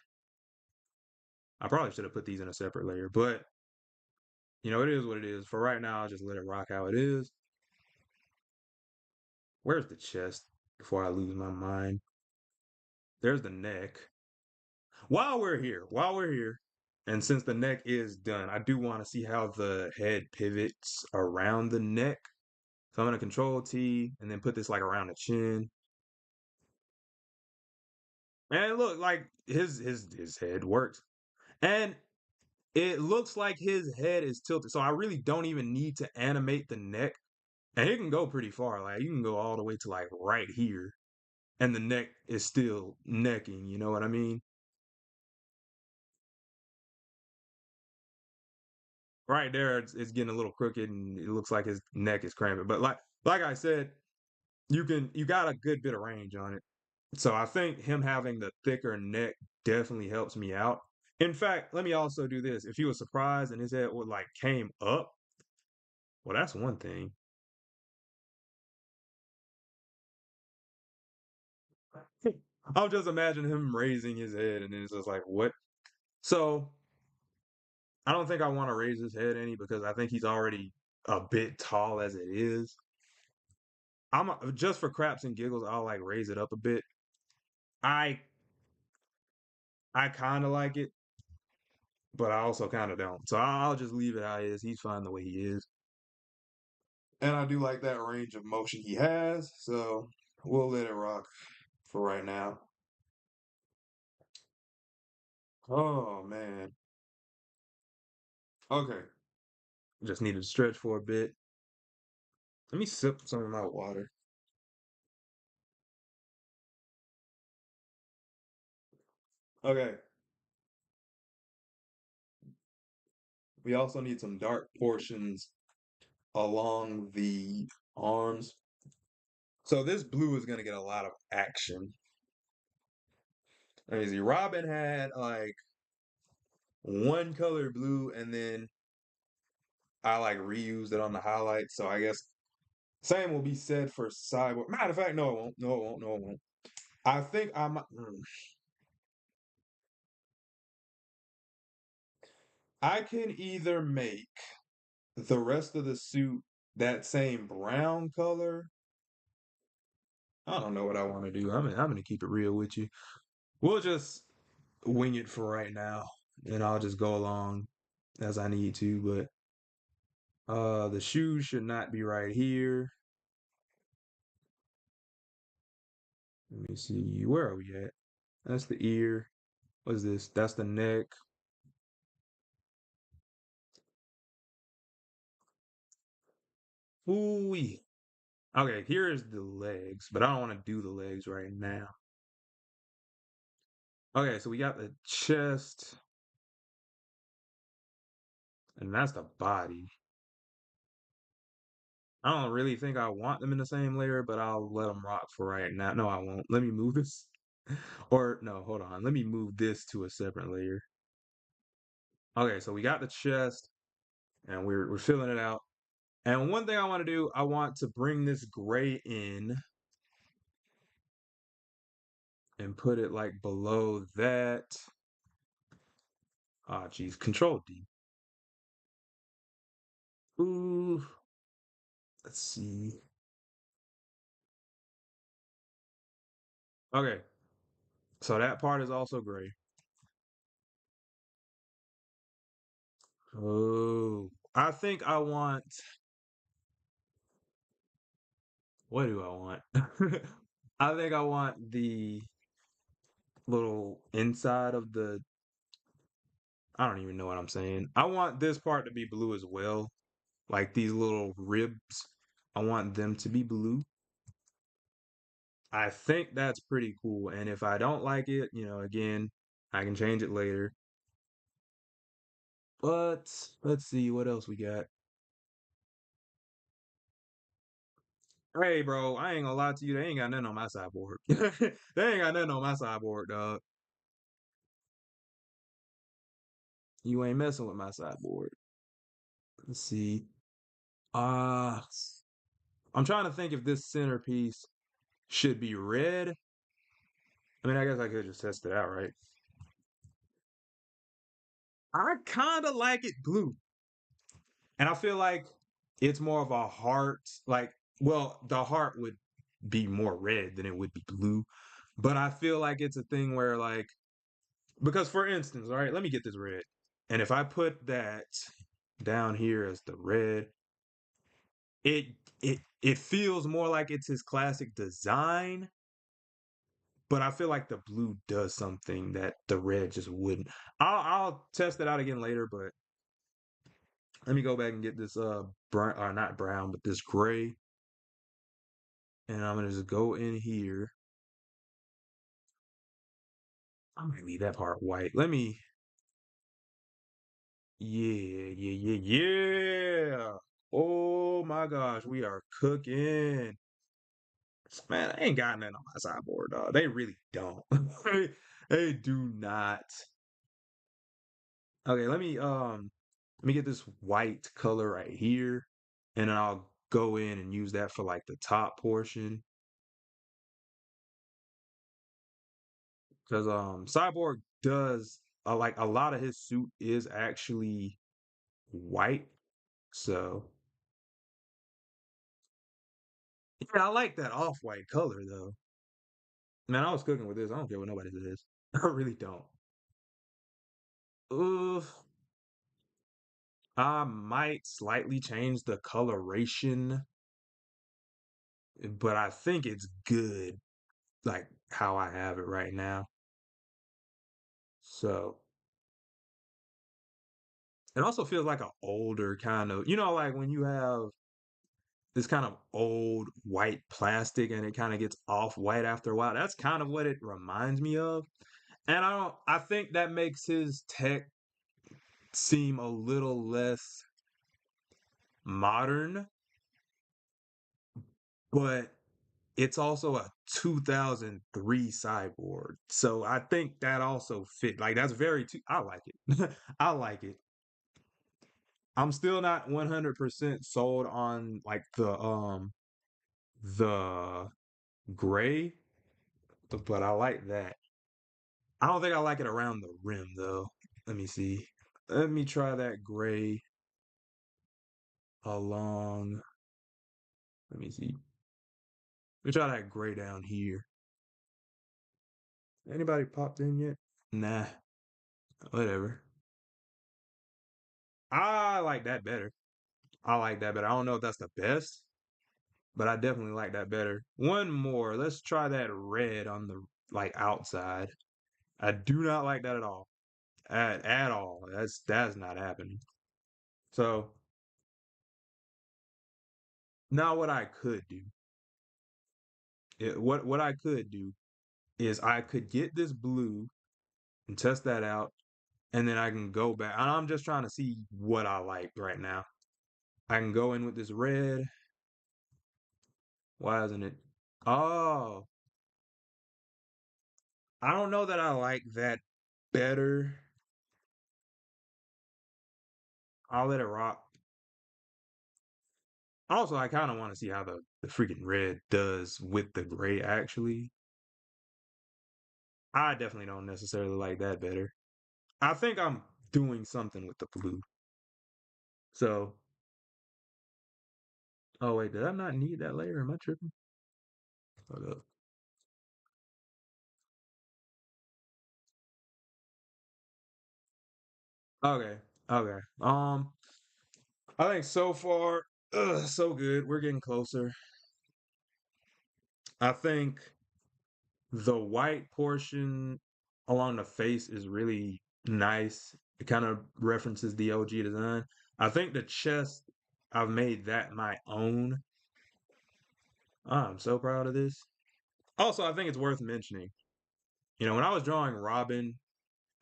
I probably should have put these in a separate layer, but it is what it is. For right now, I'll just let it rock how it is. Where's the chest before I lose my mind? There's the neck. While we're here, and since the neck is done, I do want to see how the head pivots around the neck. So I'm gonna control T and then put this like around the chin. And look, like his head works. And it looks like his head is tilted. So I really don't even need to animate the neck. And it can go pretty far. Like you can go all the way to like right here. And the neck is still necking, you know what I mean? Right there, it's getting a little crooked and it looks like his neck is cramping. But like I said, you got a good bit of range on it. So I think him having the thicker neck definitely helps me out. In fact, let me also do this. If he was surprised and his head would like came up, well, that's one thing. I'll just imagine him raising his head and then it's just like, what? So I don't think I want to raise his head any because I think he's already a bit tall as it is. Just for craps and giggles, I'll like raise it up a bit. I I kind of like it, but I also kind of don't. So I'll just leave it how it is. He's fine the way he is. And I do like that range of motion he has, so we'll let it rock for right now. Oh man. Okay. Just needed to stretch for a bit. Let me sip some of my water. Okay. We also need some dark portions along the arms. So this blue is gonna get a lot of action. Let me see. Robin had like one color blue, and then I like reused it on the highlights. So I guess same will be said for Cyborg. Matter of fact, no, it won't. No, it won't. No, it won't. I think I can either make the rest of the suit that same brown color. I don't know what I want to do. I'm gonna keep it real with you. We'll just wing it for right now, and I'll just go along as I need to. But the shoes should not be right here. Let me see. Where are we at? That's the ear. What's this? That's the neck. Ooh. Okay, here is the legs, but I don't want to do the legs right now. Okay, so we got the chest, and that's the body. I don't really think I want them in the same layer, but I'll let them rock for right now. No, I won't. Let me move this. Or no, hold on. Let me move this to a separate layer. Okay, so we got the chest, and we're filling it out. And one thing I want to do, I want to bring this gray in and put it like below that. Ah, geez, Control D. Ooh, let's see. Okay, so that part is also gray. Oh, I think I want. What do I want? I think I want the little inside of the. I don't even know what I'm saying. I want this part to be blue as well. Like these little ribs. I want them to be blue. I think that's pretty cool. And if I don't like it, again, I can change it later. But let's see what else we got. Hey, bro, I ain't gonna lie to you. They ain't got nothing on my sideboard. They ain't got nothing on my sideboard, dog. You ain't messing with my sideboard. Let's see. Uh, I'm trying to think if this centerpiece should be red. I mean, I guess I could just test it out, right? I kind of like it blue. And I feel like it's more of a heart. Like, well, the heart would be more red than it would be blue. But I feel like it's a thing where, like, because for instance, all right, let me get this red. And if I put that down here as the red, it it feels more like it's his classic design, but I feel like the blue does something that the red just wouldn't. I'll test it out again later, but let me go back and get this brown or not brown, but this gray. And I'm gonna just go in here. I'm gonna leave that part white. Let me yeah. Oh my gosh, we are cooking. Man, I ain't got nothing on my sideboard, dog. They really don't. They do not. Okay, let me get this white color right here, and then I'll go in and use that for like the top portion. Because Cyborg does like a lot of his suit is actually white. So yeah, I like that off-white color though. Man, I was cooking with this. I don't care what nobody says. I really don't. Uh, I might slightly change the coloration, but I think it's good, like how I have it right now. So it also feels like an older kind of, like when you have this kind of old white plastic and it kind of gets off white after a while. That's kind of what it reminds me of. And I think that makes his tech seem a little less modern, but it's also a 2003 cyborg. So I think that also fit. Like that's I like it. I like it. I'm still not 100% sold on like the gray, but I like that. I don't think I like it around the rim though. Let me see. Let me try that gray along. Let me see. Let me try that gray down here. Anybody popped in yet? Nah, whatever. I like that better. I like that better. I don't know if that's the best, but I definitely like that better. One more. Let's try that red on the like outside. I do not like that at all. At all. That's not happening. So now what I could do, what I could do is I could get this blue and test that out, and then I can go back. And I'm just trying to see what I like right now. I can go in with this red. Why isn't it? Oh, I don't know that I like that better. I'll let it rock. Also, I kind of want to see how the freaking red does with the gray, actually. I definitely don't necessarily like that better. I think I'm doing something with the blue. So, oh wait, did I not need that layer? Am I tripping? Hold up. Okay, okay. I think so far, so good. We're getting closer. I think the white portion along the face is really nice. It kind of references the OG design. I think the chest, I've made that my own. I'm so proud of this. Also, I think it's worth mentioning. When I was drawing Robin,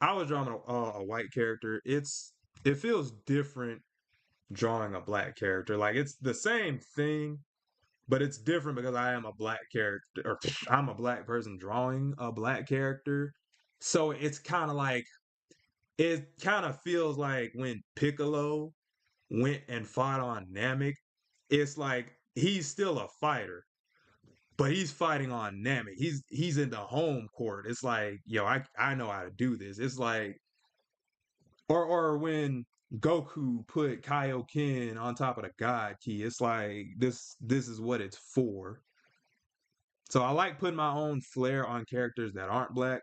I was drawing a white character. It feels different drawing a black character. Like it's the same thing, but it's different because I am a black character, or I'm a black person drawing a black character. So it's kind of like it kind of feels like when Piccolo went and fought on Namek. It's like he's still a fighter, but he's fighting on Namek. He's in the home court. It's like, yo, I know how to do this. It's like or when Goku put Kaioken on top of the God Key, it's like this is what it's for. So I like putting my own flair on characters that aren't black,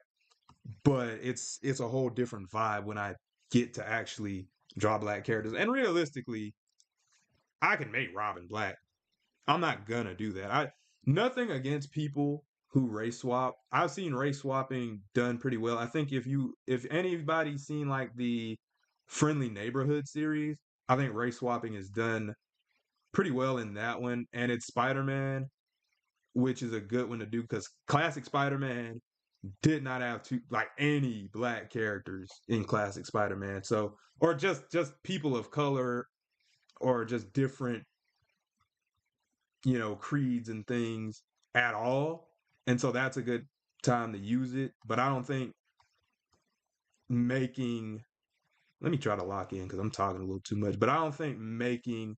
but it's a whole different vibe when I get to actually draw black characters. And realistically, I can make Robin black. I'm not gonna do that. I Nothing against people who race swap. I've seen race swapping done pretty well. I think if anybody's seen like the Friendly Neighborhood series, I think race swapping is done pretty well in that one. And it's Spider-Man, which is a good one to do because classic Spider-Man did not have like any black characters in classic Spider-Man. So or just people of color or just different creeds and things at all. And so that's a good time to use it. But I don't think making, let me try to lock in because I'm talking a little too much, but I don't think making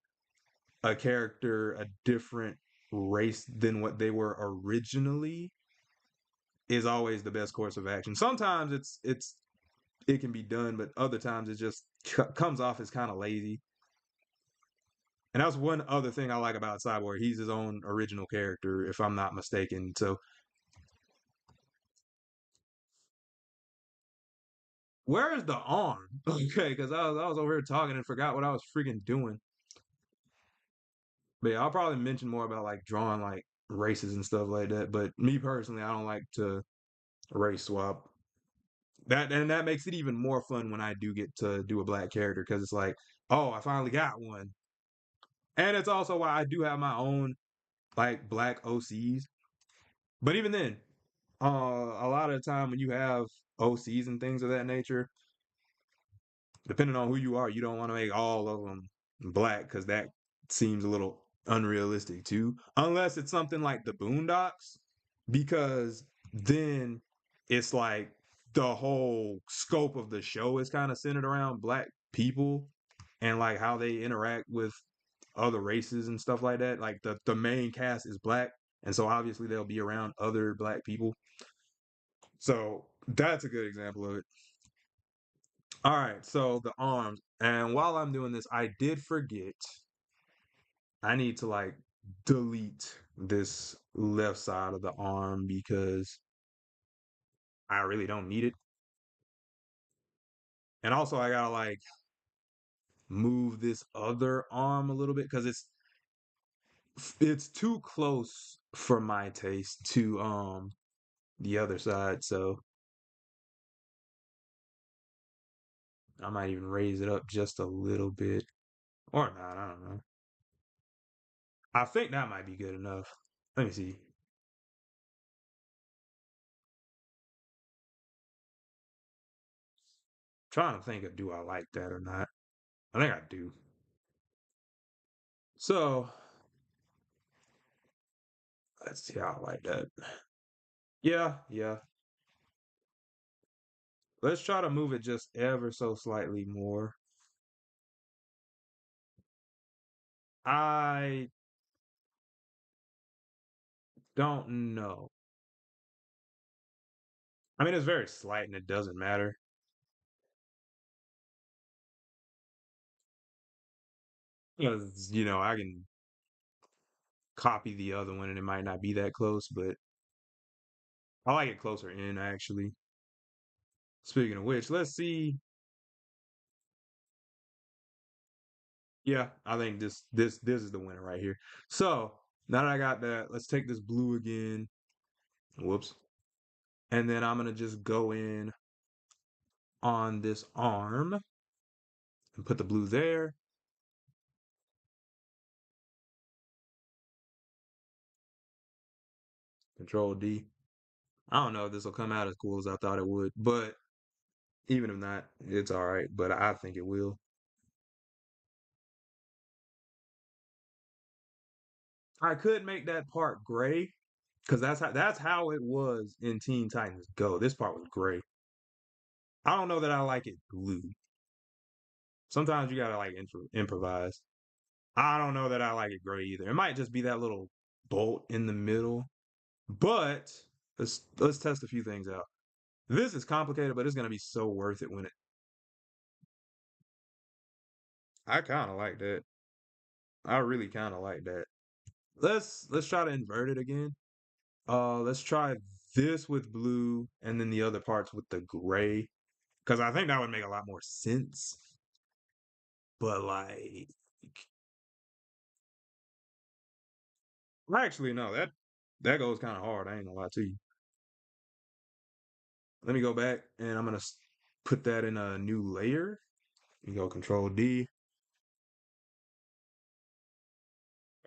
a character a different race than what they were originally is always the best course of action. Sometimes it can be done, but other times it just comes off as kind of lazy. And that's one other thing I like about Cyborg. He's his own original character, if I'm not mistaken. So where is the arm? Okay, because I was over here talking and forgot what I was freaking doing. But yeah, I'll probably mention more about like drawing like races and stuff like that. But me personally, I don't like to race swap. That makes it even more fun when I do get to do a black character because it's like, oh, I finally got one. And it's also why I do have my own like black OCs. But even then, a lot of the time when you have OCs and things of that nature, depending on who you are, you don't want to make all of them black because that seems a little unrealistic too. Unless it's something like the Boondocks, because then it's like the whole scope of the show is kind of centered around black people and like how they interact with other races and stuff like that. Like the main cast is black, and so obviously they'll be around other black people. So that's a good example of it. All right, so the arms. And while I'm doing this, I did forget. I need to like delete this left side of the arm because I really don't need it. And also I gotta like move this other arm a little bit because it's too close for my taste to the other side. So I might even raise it up just a little bit. Or not, I don't know. I think that might be good enough. Let me see. Trying to think of do I like that or not. I think I do. So let's see how I like that. Yeah, yeah. Let's try to move it just ever so slightly more. I don't know. I mean, it's very slight and it doesn't matter. Because, I can copy the other one and it might not be that close, but I like it closer in actually. Speaking of which, let's see. Yeah, I think this is the winner right here. So now that I got that, let's take this blue again. Whoops. And then I'm gonna just go in on this arm and put the blue there. Control D. I don't know if this will come out as cool as I thought it would, but even if not, it's all right. But I think it will. I could make that part gray because that's how it was in Teen Titans Go. This part was gray. I don't know that I like it blue. Sometimes you gotta like improvise. I don't know that I like it gray either. It might just be that little bolt in the middle. But let's test a few things out. This is complicated, but it's gonna be so worth it when it. I kind of like that. I really kind of like that. Let's try to invert it again. Let's try this with blue and then the other parts with the gray. Because I think that would make a lot more sense. But like actually no, that goes kind of hard. I ain't gonna lie to you. Let me go back and I'm gonna put that in a new layer. You go Control D.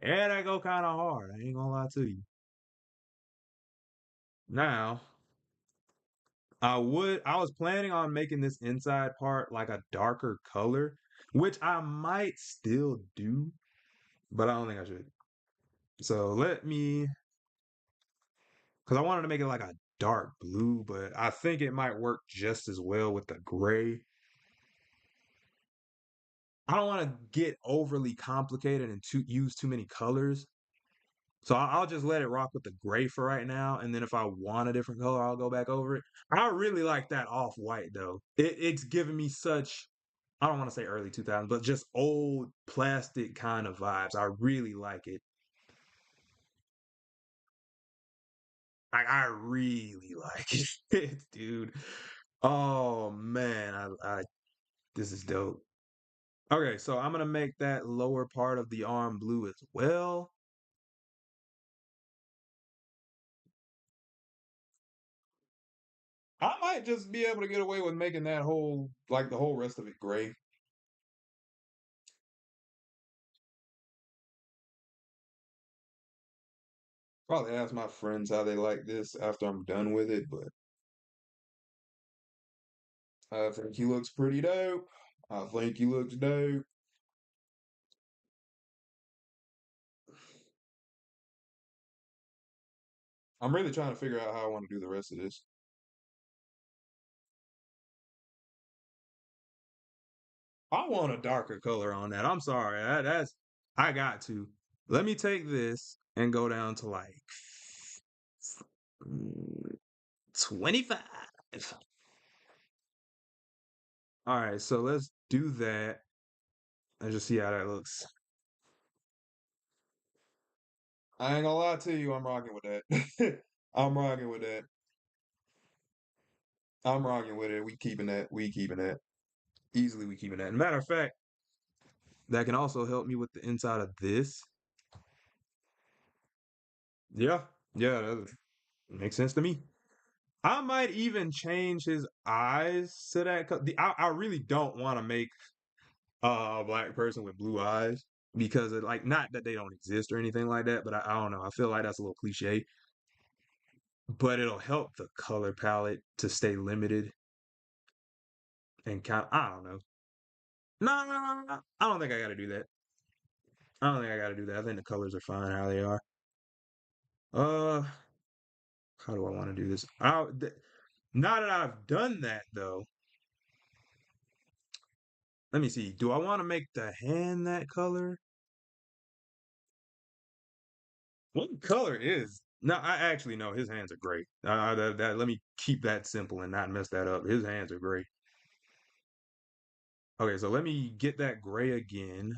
And I go kind of hard. I ain't gonna lie to you. Now, I was planning on making this inside part like a darker color, which I might still do, but I don't think I should. So let me, because I wanted to make it like a dark blue, but I think it might work just as well with the gray. I don't want to get overly complicated and use too many colors. So I'll just let it rock with the gray for right now, and then if I want a different color, I'll go back over it. I really like that off white though. It's giving me such, I don't want to say early 2000s, but just old plastic kind of vibes. I really like it. I really like it, dude. Oh man, I this is dope. Okay, so I'm gonna make that lower part of the arm blue as well. I might just be able to get away with making that whole, like the whole rest of it gray. Probably ask my friends how they like this after I'm done with it, but I think he looks pretty dope. I think he looks dope. I'm really trying to figure out how I want to do the rest of this. I want a darker color on that. I'm sorry. That's I got to. Let me take this and go down to like 25. All right, so let's do that and just see how that looks. I ain't gonna lie to you, I'm rocking with that. I'm rocking with that. I'm rocking with it. We keeping that. We keeping that. Easily we keeping that. Matter of fact, that can also help me with the inside of this. Yeah, yeah, that makes sense to me. I might even change his eyes to that. I really don't want to make a black person with blue eyes because of, like, not that they don't exist or anything like that, but I don't know. I feel like that's a little cliche, but it'll help the color palette to stay limited and kind. I don't know. No, no, no, no. I don't think I got to do that. I don't think I got to do that. I think the colors are fine how they are. Uh, how do I want to do this? Now that I've done that though, let me see. Do I want to make the hand that color? What color is? No, I actually know his hands are great. Let me keep that simple and not mess that up. His hands are great. Okay, so let me get that gray again.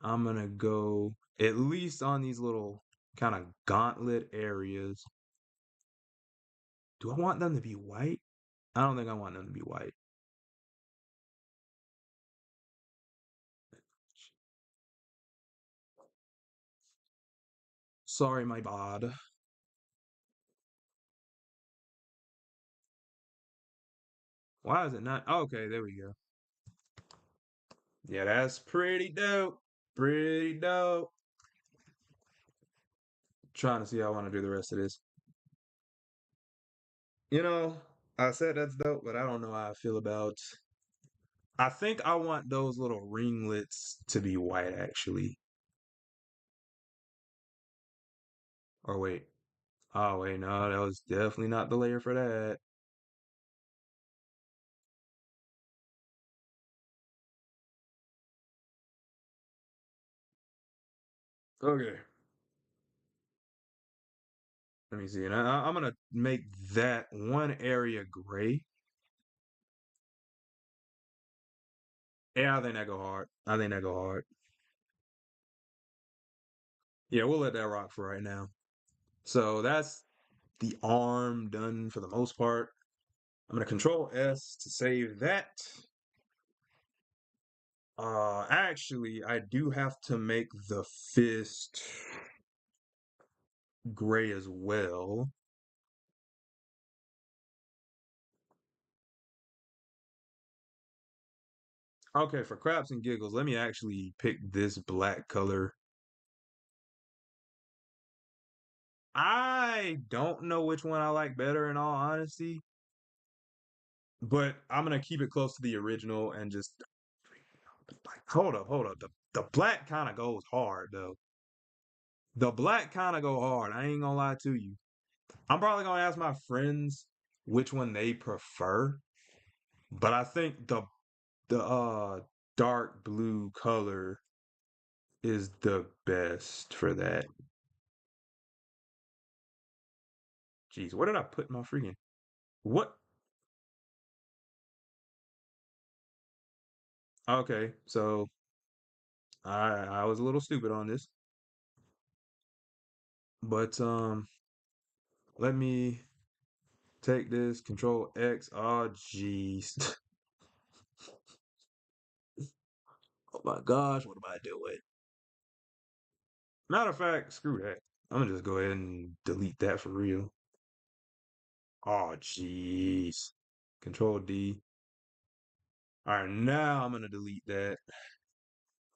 I'm gonna go at least on these little kind of gauntlet areas. Do I want them to be white? I don't think I want them to be white. Sorry, my bad. Why is it not? Okay, there we go. Yeah, that's pretty dope. Pretty dope. Trying to see how I want to do the rest of this. You know, I said that's dope, but I don't know how I feel about. I think I want those little ringlets to be white, actually. Or wait. Oh, wait, no, that was definitely not the layer for that. Okay, let me see. And I'm gonna make that one area gray. Yeah, I think that go hard. I think that go hard. Yeah, we'll let that rock for right now. So that's the arm done for the most part. I'm gonna control S to save that. Actually, I do have to make the fist gray as well. Okay, for craps and giggles, let me actually pick this black color. I don't know which one I like better in all honesty, but I'm gonna keep it close to the original and just hold up, hold up. The black kind of goes hard though. The black kind of go hard. I ain't gonna lie to you. I'm probably gonna ask my friends which one they prefer, but I think the dark blue color is the best for that. Jeez, where did I put my freaking what? Okay, so I was a little stupid on this, but let me take this Control X. Oh jeez. Oh my gosh, what am I doing? Matter of fact, screw that. I'm gonna just go ahead and delete that for real. Oh jeez. Control D. All right, now I'm gonna delete that.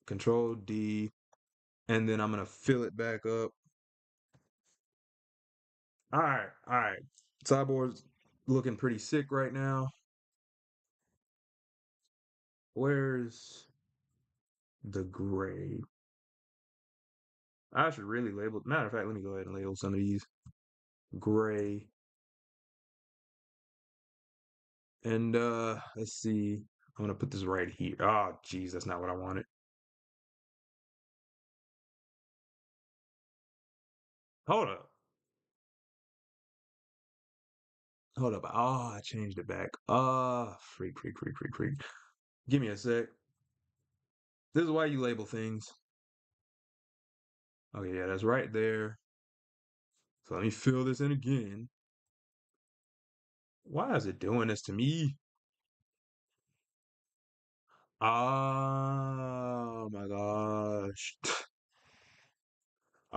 Control D, and then I'm gonna fill it back up. All right. Cyborg's looking pretty sick right now. Where's the gray? I should really label. Matter of fact, let me go ahead and label some of these gray. And let's see. I'm gonna put this right here. Oh, geez, that's not what I wanted. Hold up. Hold up. Oh, I changed it back. Freak. Give me a sec. This is why you label things. Okay, yeah, that's right there. So let me fill this in again. Why is it doing this to me? Oh my gosh.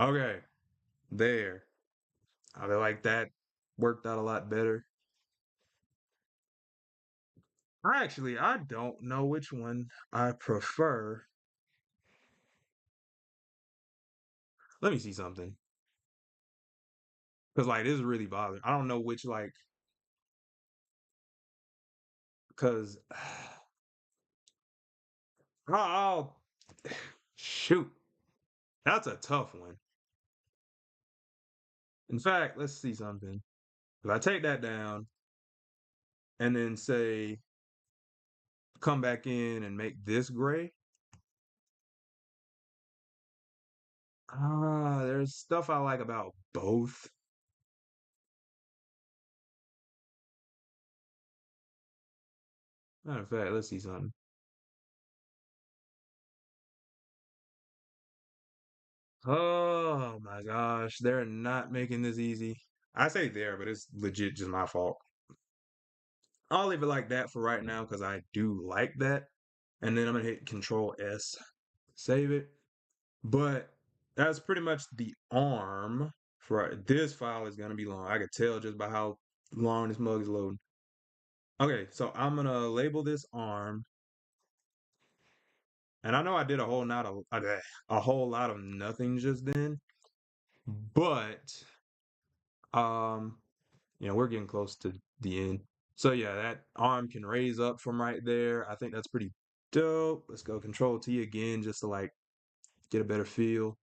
Okay, there. I feel like that worked out a lot better. I don't know which one I prefer. Let me see something. Because, like, this is really bothering. I don't know which, like, because, oh, shoot. That's a tough one. In fact, let's see something. If I take that down and then say, come back in and make this gray, there's stuff I like about both. Matter of fact, let's see something. Oh my gosh, they're not making this easy. I say there, but it's legit just my fault. I'll leave it like that for right now because I do like that. And then I'm gonna hit Control S, save it. But that's pretty much the arm for this file is gonna be long. I could tell just by how long this mug is loading. Okay, so I'm gonna label this arm, and I know I did a whole lot of nothing just then, but um, we're getting close to the end. So yeah, that arm can raise up from right there. I think that's pretty dope. Let's go Control T again just to like get a better feel.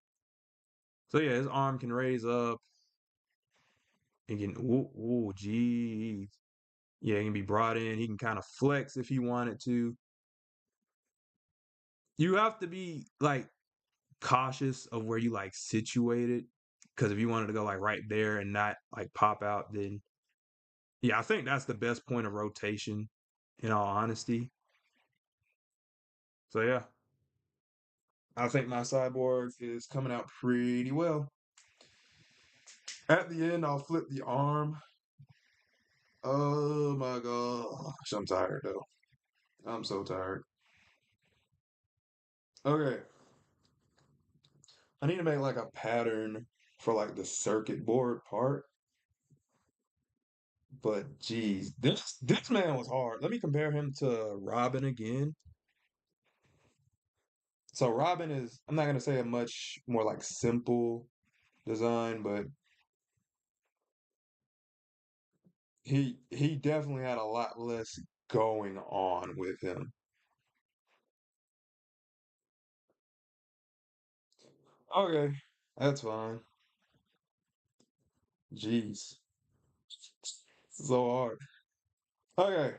So yeah, his arm can raise up. He can geez. Yeah, he can be brought in. He can kind of flex if he wanted to. You have to be like cautious of where you like situate it. Because if you wanted to go like right there and not like pop out, then yeah, I think that's the best point of rotation, in all honesty. So yeah, I think my cyborg is coming out pretty well. At the end, I'll flip the arm. Oh my gosh, I'm tired though. I'm so tired. Okay, I need to make like a pattern for like the circuit board part. But geez, this man was hard. Let me compare him to Robin again. So Robin is, I'm not gonna say a much more like simple design, but he definitely had a lot less going on with him. Okay, that's fine. Jeez, so hard. Okay,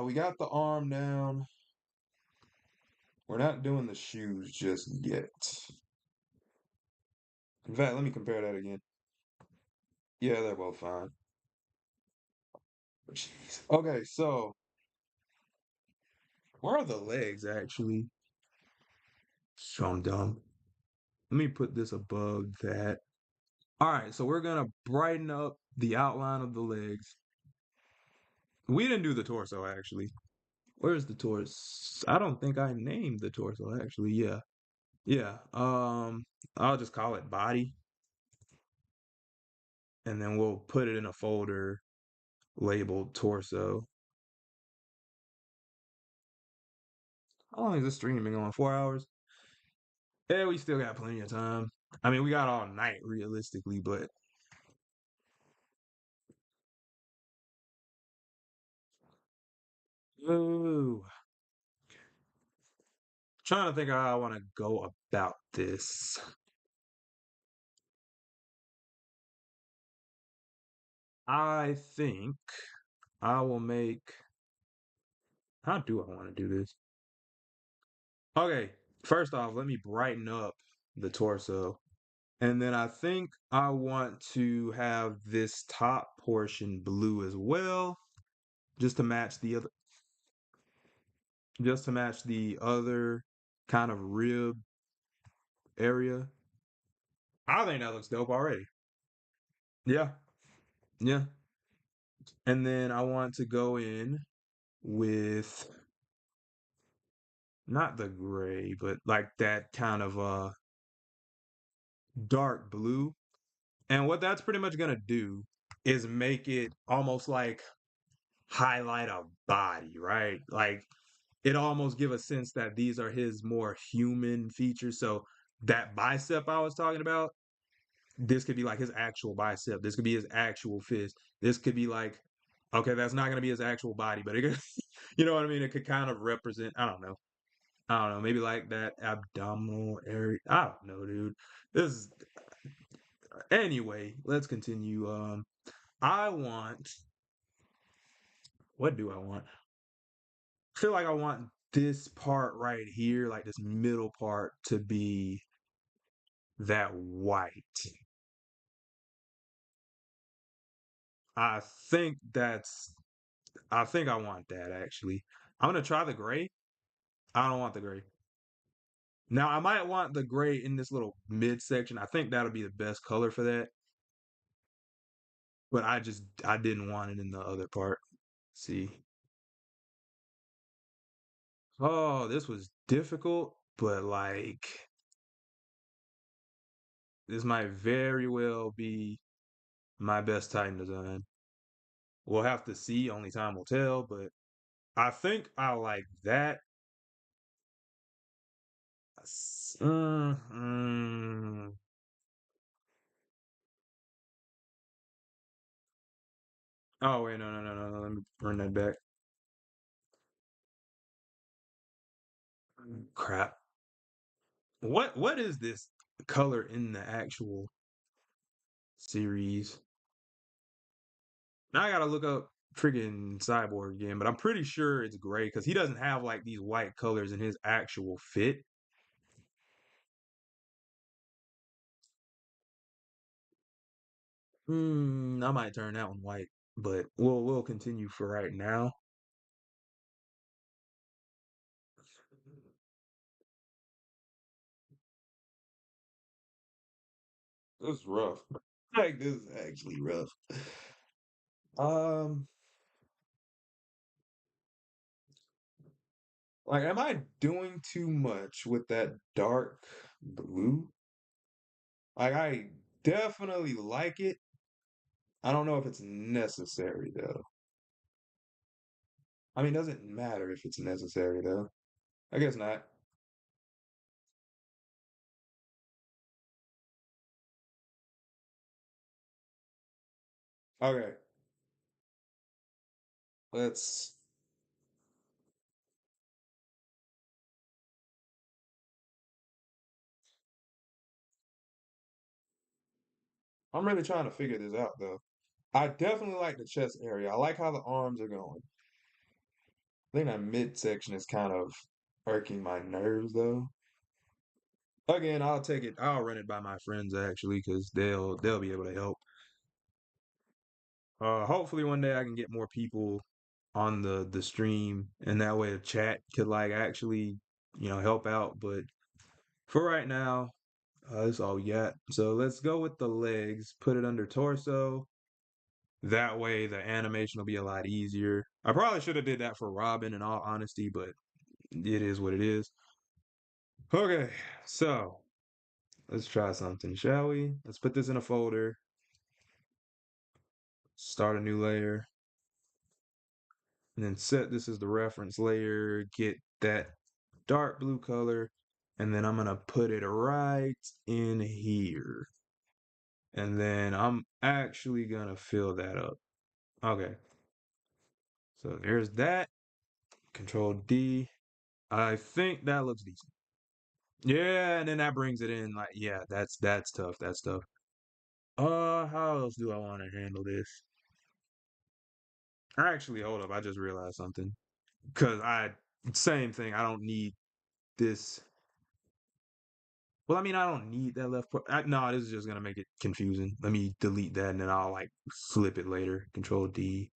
we got the arm down. We're not doing the shoes just yet. In fact, let me compare that again. Yeah, they're both fine. Jeez. Okay, so where are the legs actually? So I'm dumb. Let me put this above that. All right, so we're gonna brighten up the outline of the legs. We didn't do the torso actually. Where's the torso? I don't think I named the torso actually. Yeah. Yeah. I'll just call it body and then we'll put it in a folder labeled torso. How long is this stream been going? 4 hours? Yeah, we still got plenty of time. I mean, we got all night realistically, but ooh, trying to think how I want to go about this. I think I will make. How do I want to do this? Okay, first off, let me brighten up the torso. And then I think I want to have this top portion blue as well, just to match the other, just to match the other kind of rib area. I think that looks dope already. Yeah, yeah. And then I want to go in with not the gray, but like that kind of dark blue. And what that's pretty much gonna do is make it almost like highlight a body, right? Like it almost give a sense that these are his more human features. So that bicep I was talking about, this could be like his actual bicep. This could be his actual fist. This could be like, okay, that's not gonna be his actual body, but it could, you know what I mean? It could kind of represent, I don't know. I don't know, maybe like that abdominal area. I don't know, dude. This is anyway, let's continue. I want what do I want? I feel like I want this part right here, like this middle part, to be that white. I think that's I think I want that actually. I'm gonna try the gray. I don't want the gray. Now I might want the gray in this little midsection. I think that'll be the best color for that. But I didn't want it in the other part. See. Oh, this was difficult, but like this might very well be my best Titan design. We'll have to see, only time will tell, but I think I like that. Mm. Oh wait, no. Let me burn that back. Crap. What is this color in the actual series? Now I gotta look up freaking Cyborg again, but I'm pretty sure it's gray because he doesn't have like these white colors in his actual fit. I might turn that one white, but we'll continue for right now. This is rough. Like this is actually rough. Um, like, am I doing too much with that dark blue? Like, I definitely like it. I don't know if it's necessary though. I mean, it doesn't matter if it's necessary though. I guess not. Okay, let's. I'm really trying to figure this out though. I definitely like the chest area. I like how the arms are going. I think that midsection is kind of, irking my nerves though. Again, I'll take it. I'll run it by my friends actually, because they'll be able to help. Hopefully one day I can get more people on the stream, and that way the chat could like actually, help out. But for right now, that's all we got. So let's go with the legs. Put it under torso. That way the animation will be a lot easier. I probably should have did that for Robin in all honesty, but it is what it is. Okay, so let's try something, shall we? Let's put this in a folder. Start a new layer. And then set this as the reference layer, get that dark blue color, and then I'm gonna put it right in here. And then I'm actually gonna fill that up. Okay, so there's that. Control D. I think that looks decent. Yeah, and then that brings it in like, yeah, that's tough. That's tough. How else do I want to handle this? Actually, hold up, I just realized something. Cause same thing, I don't need this. Well, I mean, I don't need that left part. No, this is just gonna make it confusing. Let me delete that, and then I'll like flip it later. Control D,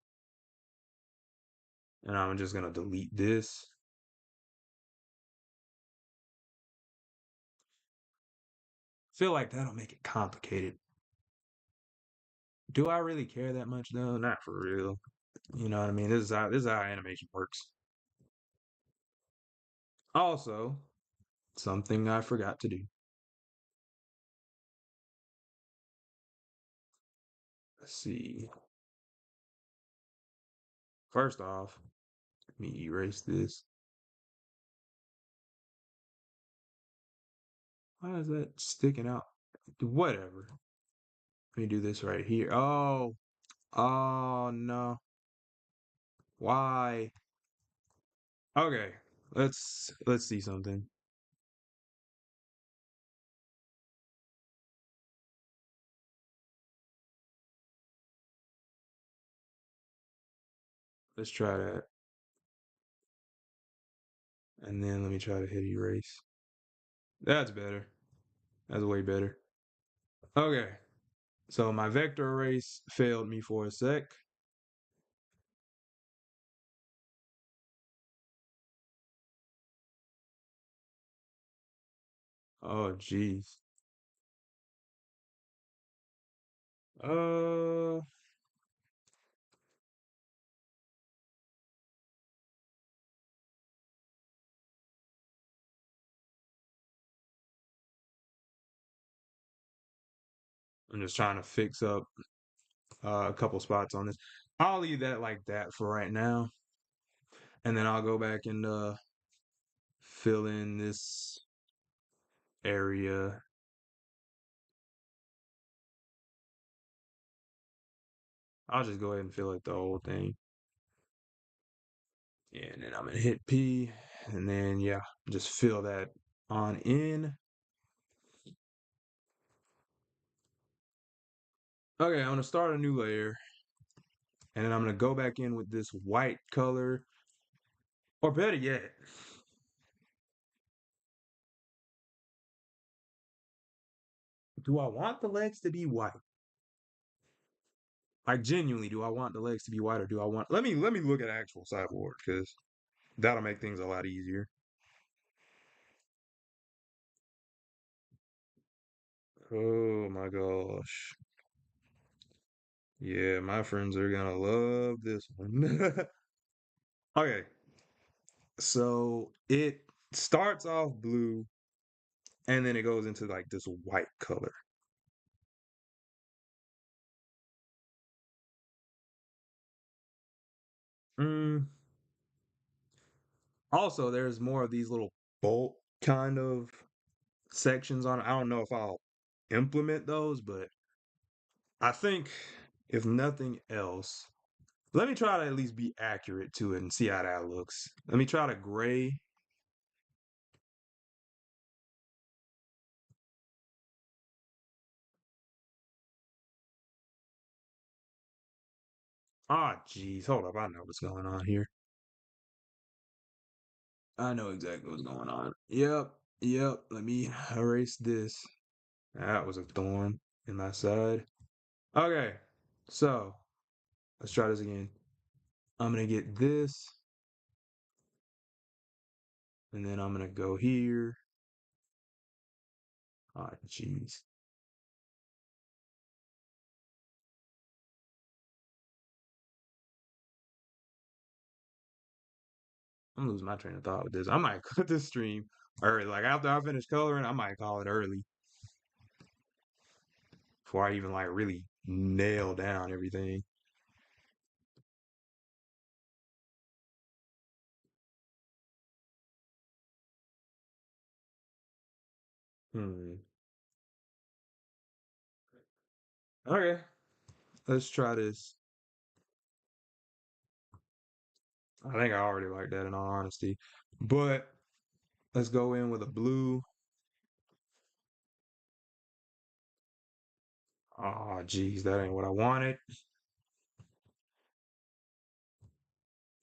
and I'm just gonna delete this. Feel like that'll make it complicated. Do I really care that much though? Not for real. You know what I mean? This is how animation works. Also, something I forgot to do. Let's see. First off, let me erase this. Why is that sticking out? Whatever. Let me do this right here. Oh no. Why? Okay, let's see something. Let's try that. And then let me try to hit erase. That's better. That's way better. Okay. So my vector erase failed me for a sec. Oh geez. Uh I'm just trying to fix up a couple spots on this. I'll leave that like that for right now. And then I'll go back and fill in this area. I'll just go ahead and fill it the whole thing. Yeah, and then I'm gonna hit P, and then yeah, just fill that on in. Okay, I'm gonna start a new layer, and then I'm gonna go back in with this white color, or better yet, do I want the legs to be white? Like genuinely, do I want the legs to be white, or do I want? Let me look at actual Cyborg because that'll make things a lot easier. Oh my gosh. Yeah, my friends are gonna love this one. Okay, so it starts off blue and then it goes into like this white color. Mm. Also, there's more of these little bolt kind of sections on it. I don't know if I'll implement those, but I think if nothing else, let me try to at least be accurate to it and see how that looks. Let me try to gray. Ah, geez, hold up. I know what's going on here. I know exactly what's going on. Yep, yep. Let me erase this. That was a thorn in my side. Okay, so let's try this again. I'm gonna get this, and then I'm gonna go here. Oh, jeez. I'm losing my train of thought with this. I might cut this stream early. Like after I finish coloring, I might call it early before I even like really nail down everything. Hmm. Okay, let's try this. I think I already like that in all honesty. But let's go in with a blue. Oh, geez, that ain't what I wanted.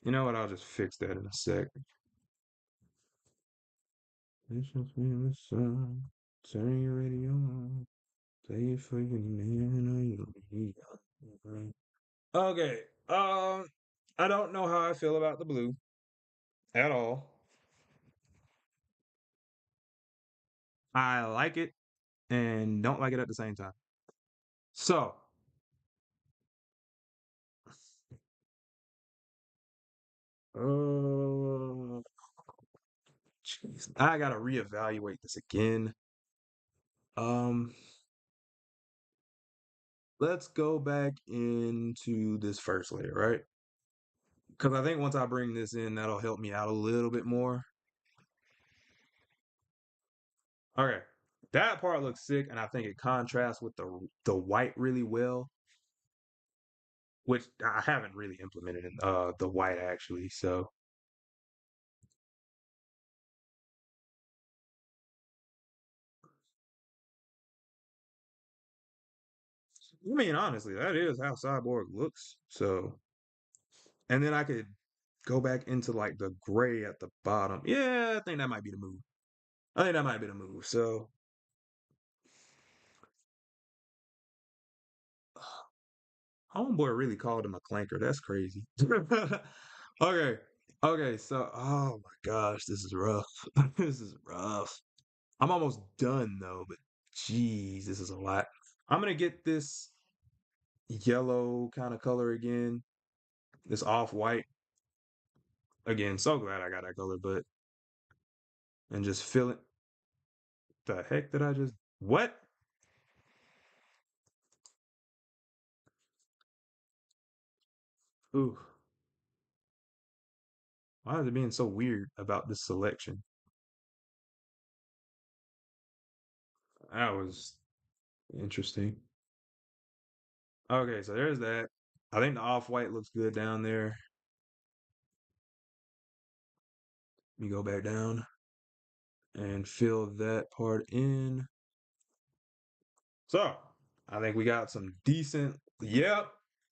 You know what? I'll just fix that in a sec. Listen to the sun, turn your radio on, play it for your man. Okay, I don't know how I feel about the blue at all. I like it and don't like it at the same time. So, uh, jeez, I gotta reevaluate this again. Um, let's go back into this first layer, right? Because I think once I bring this in, that'll help me out a little bit more. Okay, that part looks sick, and I think it contrasts with the white really well, which I haven't really implemented in the white actually. So, I mean, honestly, that is how Cyborg looks. So, and then I could go back into like the gray at the bottom. Yeah, I think that might be the move. I think that might be the move. So, homeboy really called him a clanker. That's crazy. Okay. Okay. So, oh my gosh, this is rough. This is rough. I'm almost done though, but geez, this is a lot. I'm gonna get this yellow kind of color again. This off white again. So glad I got that color, but and just fill it. The heck did I just what? Ooh, why is it being so weird about this selection? That was interesting. Okay, so there's that. I think the off white looks good down there. Let me go back down and fill that part in. So I think we got some decent. Yep,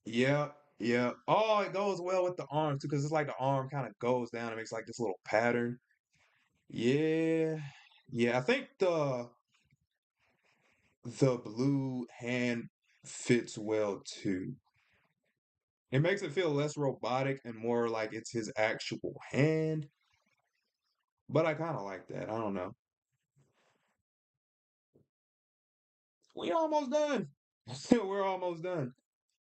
yep, yep. Oh, it goes well with the arm too, because it's like the arm kind of goes down and makes like this little pattern. Yeah, yeah. I think the blue hand fits well too. It makes it feel less robotic and more like it's his actual hand. But I kind of like that. I don't know. We almost done. We're almost done.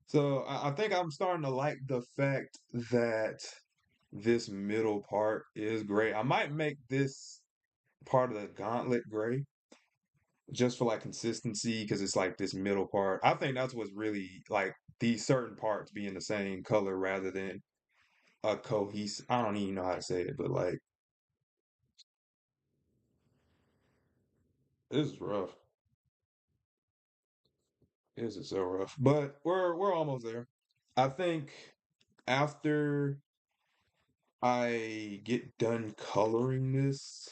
So I think I'm starting to like the fact that this middle part is gray. I might make this part of the gauntlet gray just for like consistency because it's like this middle part. I think that's what's really like these certain parts being the same color rather than a cohesive. I don't even know how to say it, but like this is rough. This is so rough, but we're almost there. I think after I get done coloring this,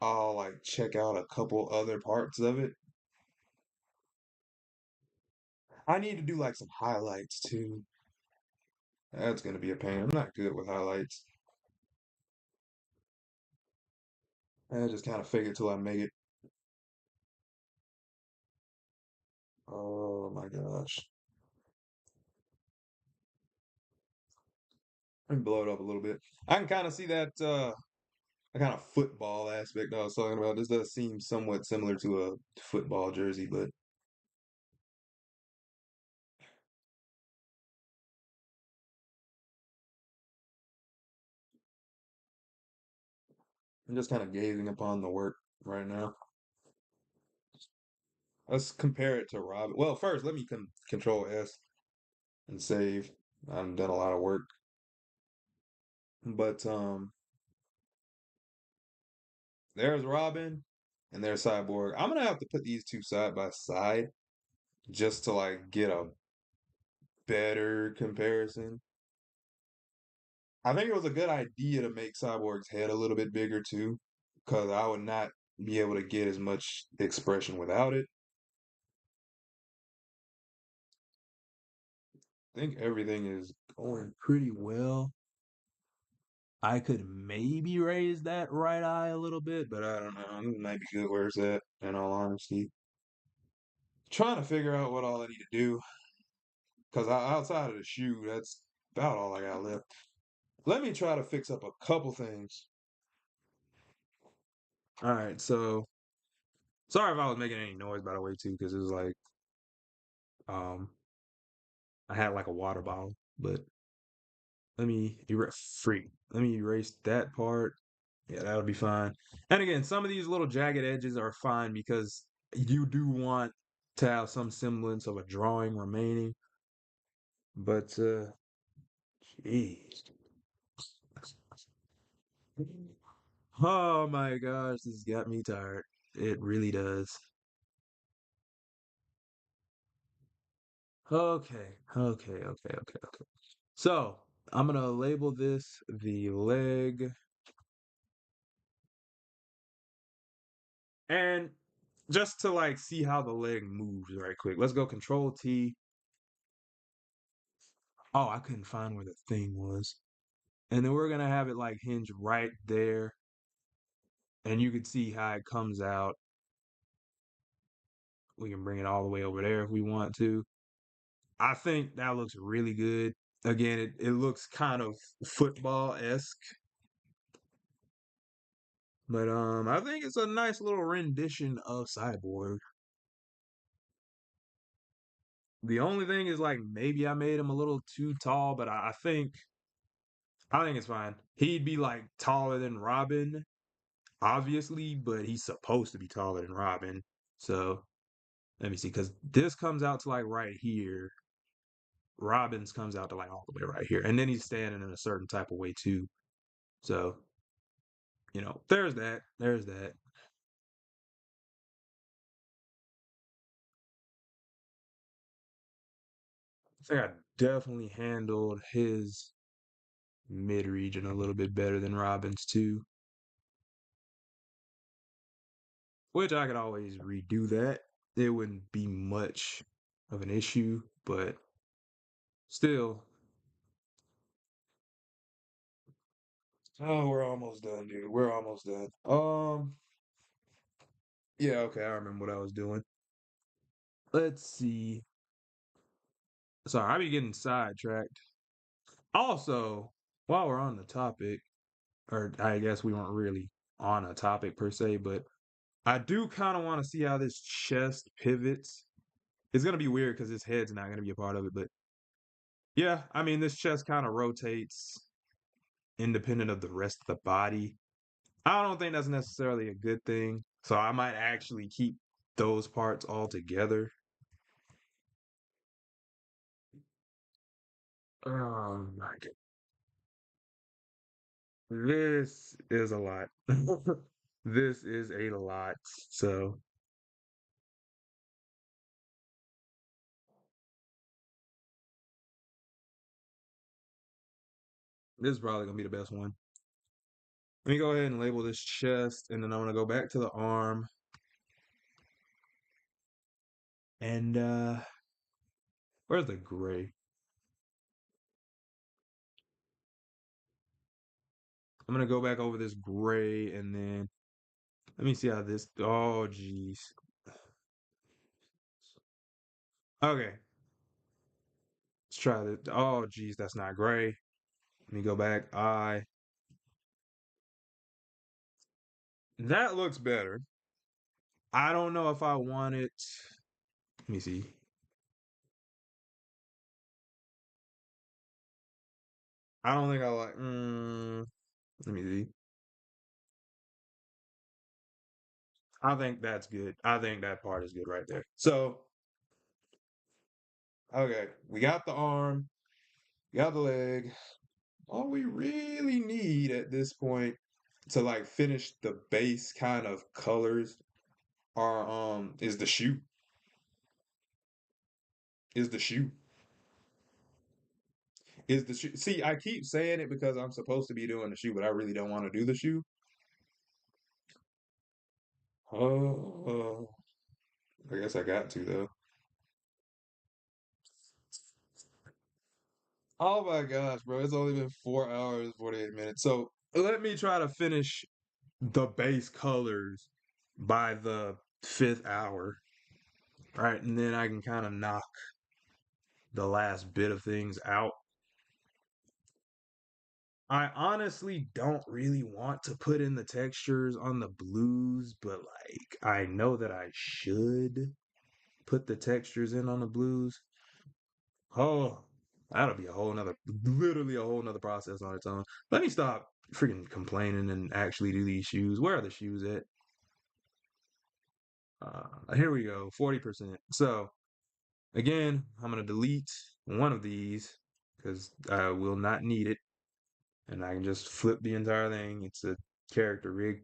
I'll like check out a couple other parts of it. I need to do like some highlights too. That's gonna be a pain. I'm not good with highlights. I just kind of fake it till I make it. Oh my gosh. Let me blow it up a little bit. I can kind of see that a kind of football aspect I was talking about. This does seem somewhat similar to a football jersey, but I'm just kind of gazing upon the work right now. Let's compare it to Robin. Well, first, let me control S and save. I've done a lot of work, but there's Robin and there's Cyborg. I'm gonna have to put these two side by side just to like get a better comparison. I think it was a good idea to make Cyborg's head a little bit bigger too, because I would not be able to get as much expression without it. I think everything is going pretty well. I could maybe raise that right eye a little bit, but I don't know. It might be good where it's at, in all honesty. Trying to figure out what all I need to do, because outside of the shoe, that's about all I got left. Let me try to fix up a couple things. All right, so sorry if I was making any noise, by the way, too, because it was like um I had like a water bottle, but let me erase freak. Let me erase that part. Yeah, that'll be fine. And again, some of these little jagged edges are fine because you do want to have some semblance of a drawing remaining. But jeez. Oh my gosh, this got me tired. It really does. Okay. So I'm gonna label this the leg. And just to like see how the leg moves right quick, let's go Control T. Oh, I couldn't find where the thing was. And then we're gonna have it like hinge right there. And you can see how it comes out. We can bring it all the way over there if we want to. I think that looks really good. Again, it looks kind of football-esque. But I think it's a nice little rendition of Cyborg. The only thing is like maybe I made him a little too tall, but I think it's fine. He'd be like taller than Robin, obviously, but he's supposed to be taller than Robin. So let me see, because this comes out to like right here. Robin's comes out to like all the way right here. And then he's standing in a certain type of way too. So, there's that. There's that. I think I definitely handled his mid region a little bit better than Robin's too. Which I could always redo that. It wouldn't be much of an issue, but still. Oh, we're almost done, dude. We're almost done. Yeah, okay, I remember what I was doing. Let's see. Sorry, I be getting sidetracked. Also, while we're on the topic, or I guess we weren't really on a topic per se, but I do kind of want to see how this chest pivots. It's gonna be weird because his head's not gonna be a part of it, but yeah, I mean this chest kind of rotates independent of the rest of the body. I don't think that's necessarily a good thing, so I might actually keep those parts all together. Oh my god, this is a lot. This is a lot. So this is probably gonna be the best one. Let me go ahead and label this chest, and then I'm gonna go back to the arm. And where's the gray? I'm gonna go back over this gray, and then Let me see how this. Oh, jeez. Okay, let's try this. Oh, jeez, that's not gray. Let me go back. That looks better. I don't know if I want it. Let me see. I don't think I like. Let me see. I think that's good. I think that part is good right there. So, okay, we got the arm, we got the leg. All we really need at this point to like finish the base kind of colors are is the shoe. Is the shoe. Is the shoe. See, I keep saying it because I'm supposed to be doing the shoe, but I really don't want to do the shoe. Oh, I guess I got to though. Oh my gosh, bro. It's only been 4 hours, 48 minutes. So let me try to finish the base colors by the fifth hour. Right. And then I can kind of knock the last bit of things out. I honestly don't really want to put in the textures on the blues, but like I know that I should put the textures in on the blues. Oh, that'll be a whole nother, literally a whole nother process on its own. Let me stop freaking complaining and actually do these shoes. Where are the shoes at? Here we go, 40%. So again, I'm gonna delete one of these because I will not need it, and I can just flip the entire thing. It's a character rig.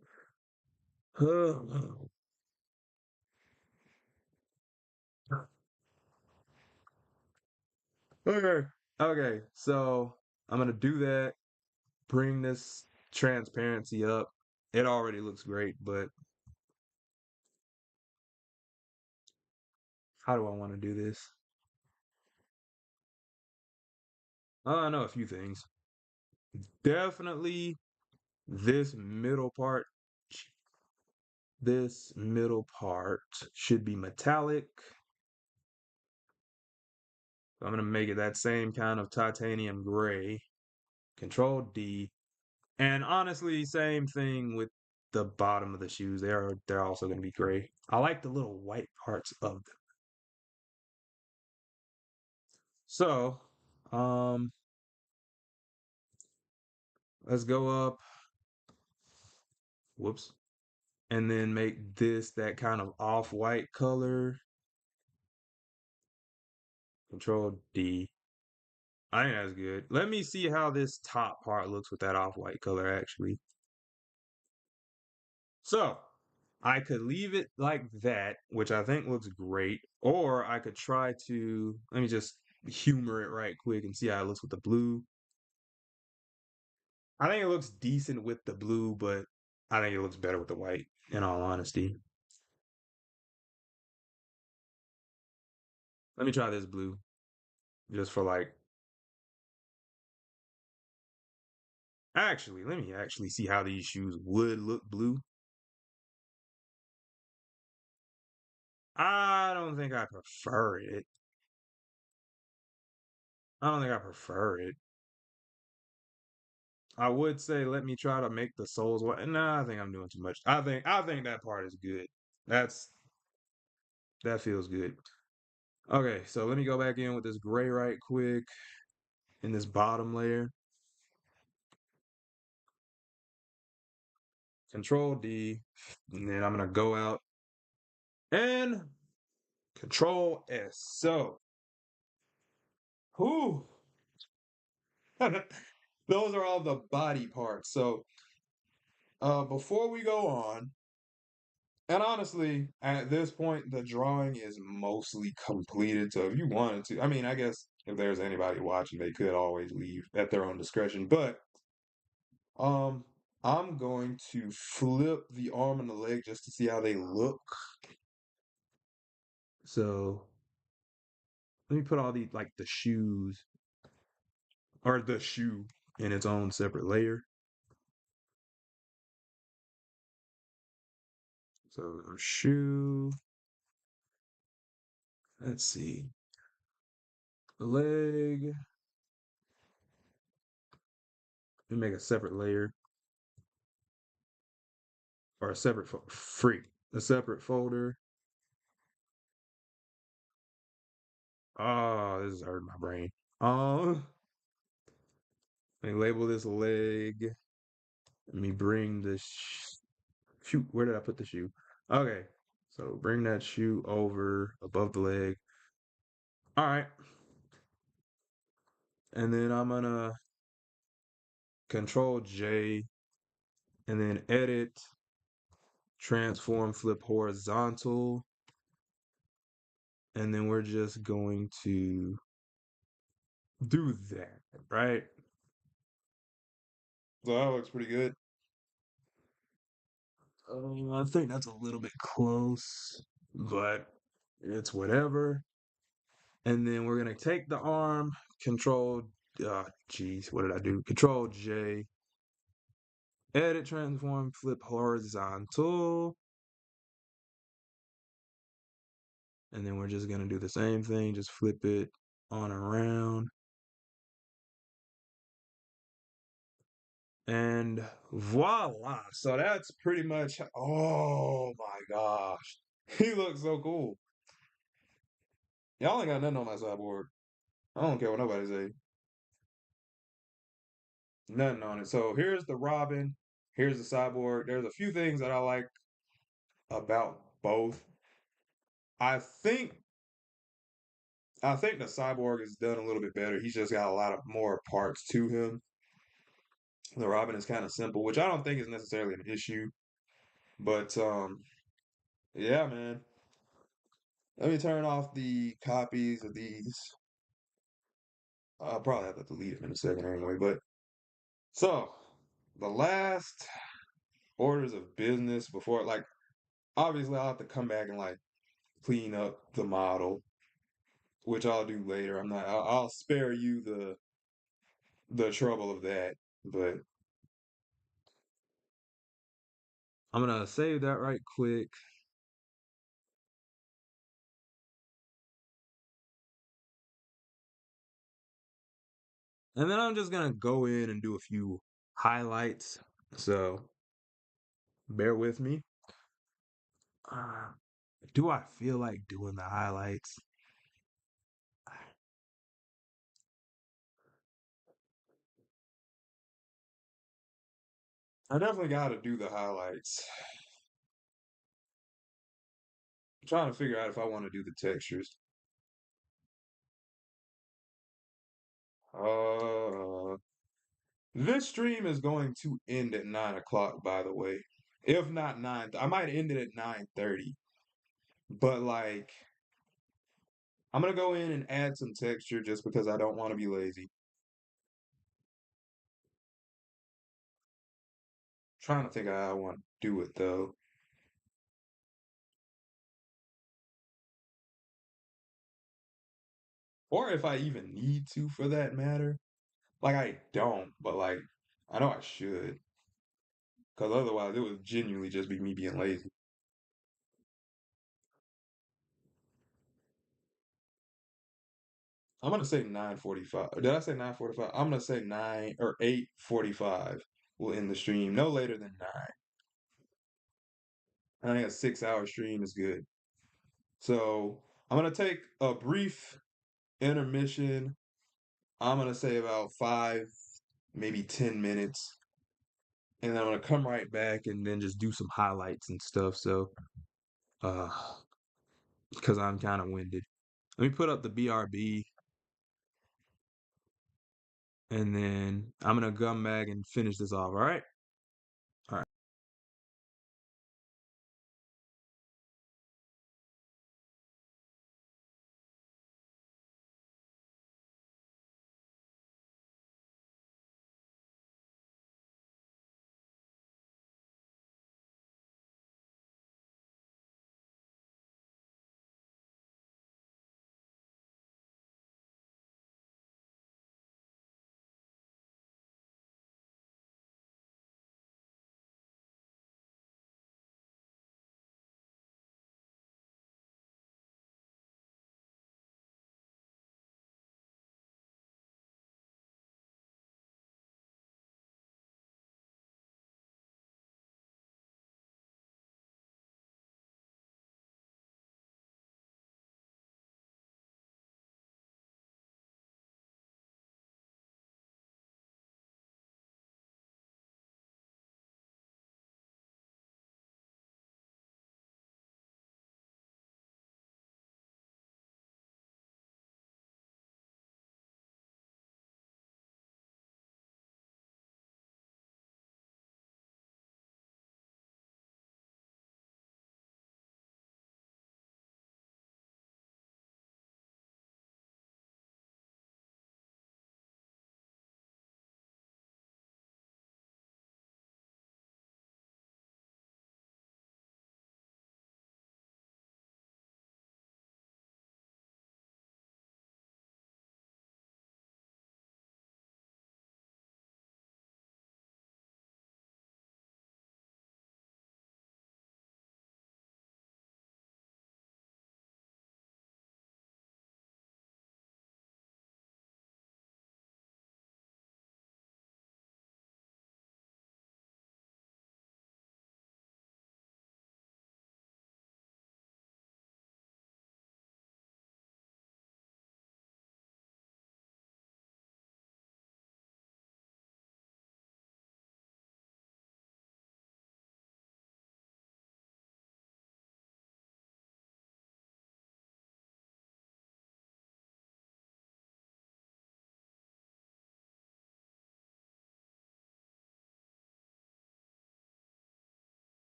Okay, okay. So I'm gonna do that. Bring this transparency up. It already looks great, but how do I want to do this? I know a few things. Definitely this middle part. This middle part should be metallic. So I'm gonna make it that same kind of titanium gray. Control D. And honestly, same thing with the bottom of the shoes. They're also gonna be gray. I like the little white parts of them. So, um, let's go up. Whoops. And then make this that kind of off-white color. Control D. I think that's good. Let me see how this top part looks with that off-white color, actually. So, I could leave it like that, which I think looks great, or I could try to, let me just humor it right quick and see how it looks with the blue. I think it looks decent with the blue, but I think it looks better with the white, in all honesty. Let me try this blue, just for like, actually, let me actually see how these shoes would look blue. I don't think I prefer it. I don't think I prefer it. I would say let me try to make the soles white. Nah, I think I'm doing too much. I think that part is good. That's that feels good. Okay, so let me go back in with this gray right quick in this bottom layer. Control D, and then I'm gonna go out and Control S. So, whew, those are all the body parts. So, before we go on, and honestly, at this point, the drawing is mostly completed. So if you wanted to, I mean, I guess if there's anybody watching, they could always leave at their own discretion. But um, I'm going to flip the arm and the leg just to see how they look. So let me put all the like the shoes or the shoe in its own separate layer. So shoe. Let's see. Leg. Let me make a separate layer or a separate a separate folder. Oh, this is hurting my brain. Let me label this leg. Let me bring the shoot. Where did I put the shoe? Okay, so bring that shoe over above the leg. All right, and then I'm gonna Control J and then edit, transform, flip horizontal, and then we're just going to do that, right? So that looks pretty good. I think that's a little bit close, but it's whatever. And then we're gonna take the arm, control, geez, what did I do? Control J, edit, transform, flip horizontal. And then we're just gonna do the same thing, just flip it on around. And voila. So that's pretty much, oh my gosh. He looks so cool. Y'all ain't got nothing on my Cyborg. I don't care what nobody say. Nothing on it. So here's the Robin. Here's the Cyborg. There's a few things that I like about both. I think I think the Cyborg is done a little bit better. He's just got a lot of more parts to him. The Robin is kind of simple, which I don't think is necessarily an issue. But yeah, man. Let me turn off the copies of these. I'll probably have to delete them in a second anyway. But so the last orders of business before, like, obviously I'll have to come back and like clean up the model, which I'll do later. I'm not. I'll spare you the trouble of that. But I'm gonna save that right quick. And then I'm just gonna go in and do a few highlights. So bear with me. Uh, do I feel like doing the highlights? I definitely got to do the highlights. I'm trying to figure out if I want to do the textures. Uh, this stream is going to end at 9 o'clock, by the way. If not nine, I might end it at 9:30. But like, I'm gonna go in and add some texture just because I don't want to be lazy. Trying to think of how I want to do it though, or if I even need to for that matter. Like I don't, but like I know I should, because otherwise it would genuinely just be me being lazy. I'm gonna say 9:45. Did I say 9:45? I'm gonna say 9 or 8:45 will end the stream. No later than 9. I think a 6 hour stream is good. So I'm gonna take a brief intermission. I'm gonna say about 5, maybe 10 minutes, and then I'm gonna come right back and then just do some highlights and stuff. So, uh, because I'm kind of winded. Let me put up the BRB, and then I'm gonna come back and finish this off. All right. All right.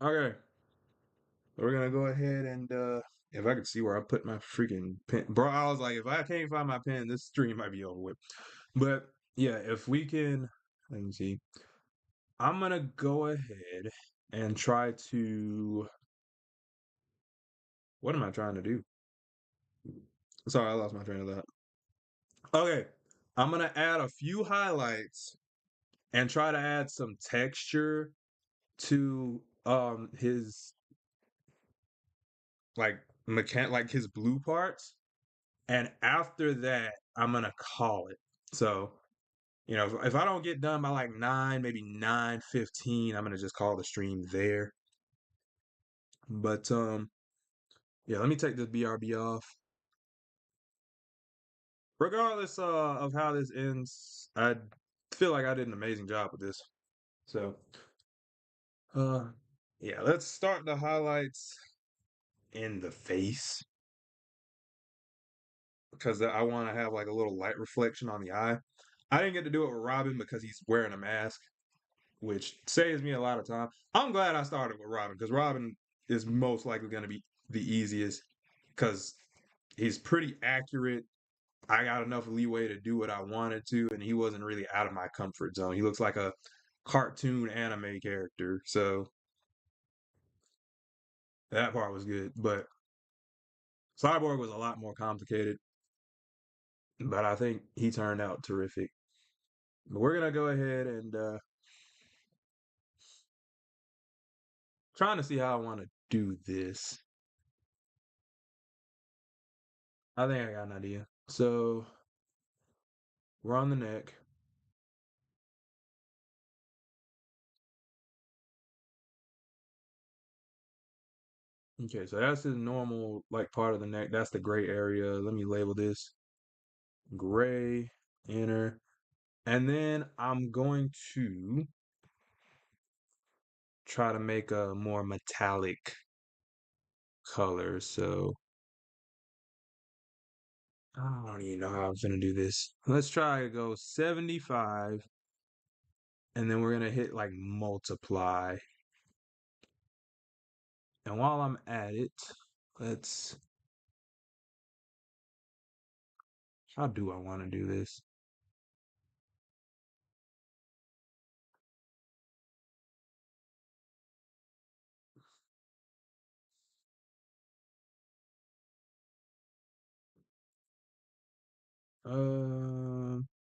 Okay, we're gonna go ahead and if I could see where I put my freaking pen, bro, I was like, if I can't find my pen, this stream might be over with. But yeah, if we can, let me see. I'm gonna go ahead and try to. What am I trying to do? Sorry, I lost my train of thought. Okay, I'm gonna add a few highlights and try to add some texture to his like his blue parts, and after that I'm gonna call it. So if I don't get done by like 9, maybe 9:15, I'm gonna just call the stream there. But yeah, let me take this BRB off. Regardless of how this ends, I feel like I did an amazing job with this. So uh yeah, let's start the highlights in the face because I want to have like a little light reflection on the eye. I didn't get to do it with Robin because he's wearing a mask, which saves me a lot of time. I'm glad I started with Robin because Robin is most likely going to be the easiest because he's pretty accurate. I got enough leeway to do what I wanted to, and he wasn't really out of my comfort zone. He looks like a cartoon anime character, so that part was good. But Cyborg was a lot more complicated, but I think he turned out terrific. But we're gonna go ahead and trying to see how I want to do this. I think I got an idea. So we're on the neck. Okay, so that's the normal like part of the neck. That's the gray area. Let me label this gray inner. And then I'm going to try to make a more metallic color. So I don't even know how I'm gonna do this. Let's try to go 75, and then we're gonna hit like multiply. And while I'm at it, let's how do I want to do this?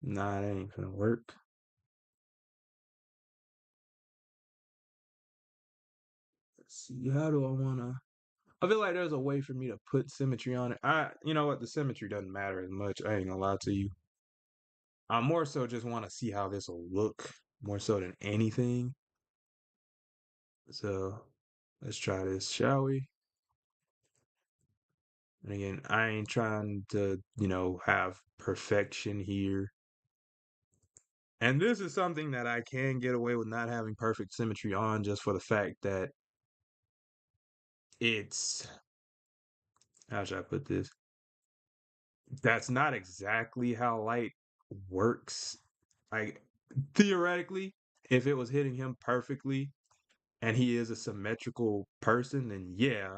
Nah, that ain't gonna work. Let's see, how do I wanna? I feel like there's a way for me to put symmetry on it. You know what? The symmetry doesn't matter as much. I ain't gonna lie to you. I more so just want to see how this will look more so than anything. So let's try this, shall we? And again, I ain't trying to, have perfection here. And this is something that I can get away with not having perfect symmetry on just for the fact that it's, how should I put this? That's not exactly how light works. Like, theoretically, if it was hitting him perfectly and he is a symmetrical person, then yeah,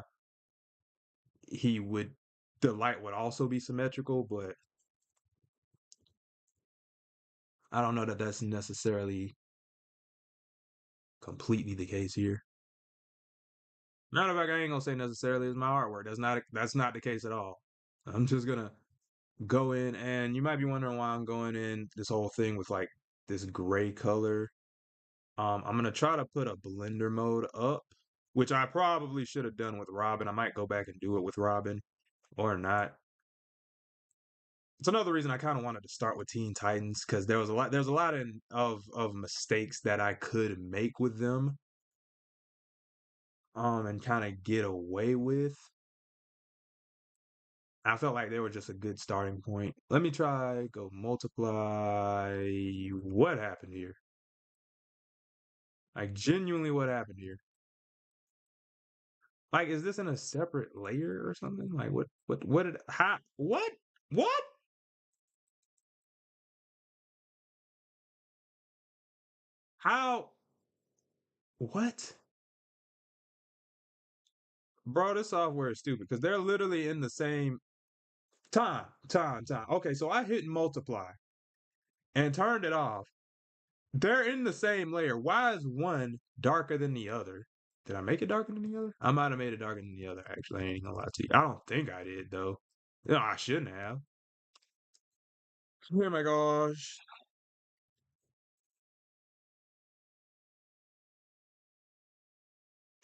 he would, the light would also be symmetrical, but I don't know that that's necessarily completely the case here. Matter of fact, I ain't gonna say necessarily it's my artwork. That's not the case at all. I'm just gonna go in, and you might be wondering why I'm going in this whole thing with like this gray color. I'm gonna try to put a blender mode up, which I probably should have done with Robin. I might go back and do it with Robin or not. It's another reason I kind of wanted to start with Teen Titans because there's a lot of mistakes that I could make with them, and kind of get away with. I felt like they were just a good starting point. Let me try go multiply. What happened here? Like genuinely, what happened here? Like, is this in a separate layer or something? Like, what did, how, what? How, what? Bro, this software is stupid because they're literally in the same time. Okay, so I hit multiply and turned it off. They're in the same layer. Why is one darker than the other? Did I make it darker than the other? I might have made it darker than the other, actually. I ain't gonna lie to you. I don't think I did, though. No, I shouldn't have. Oh my gosh.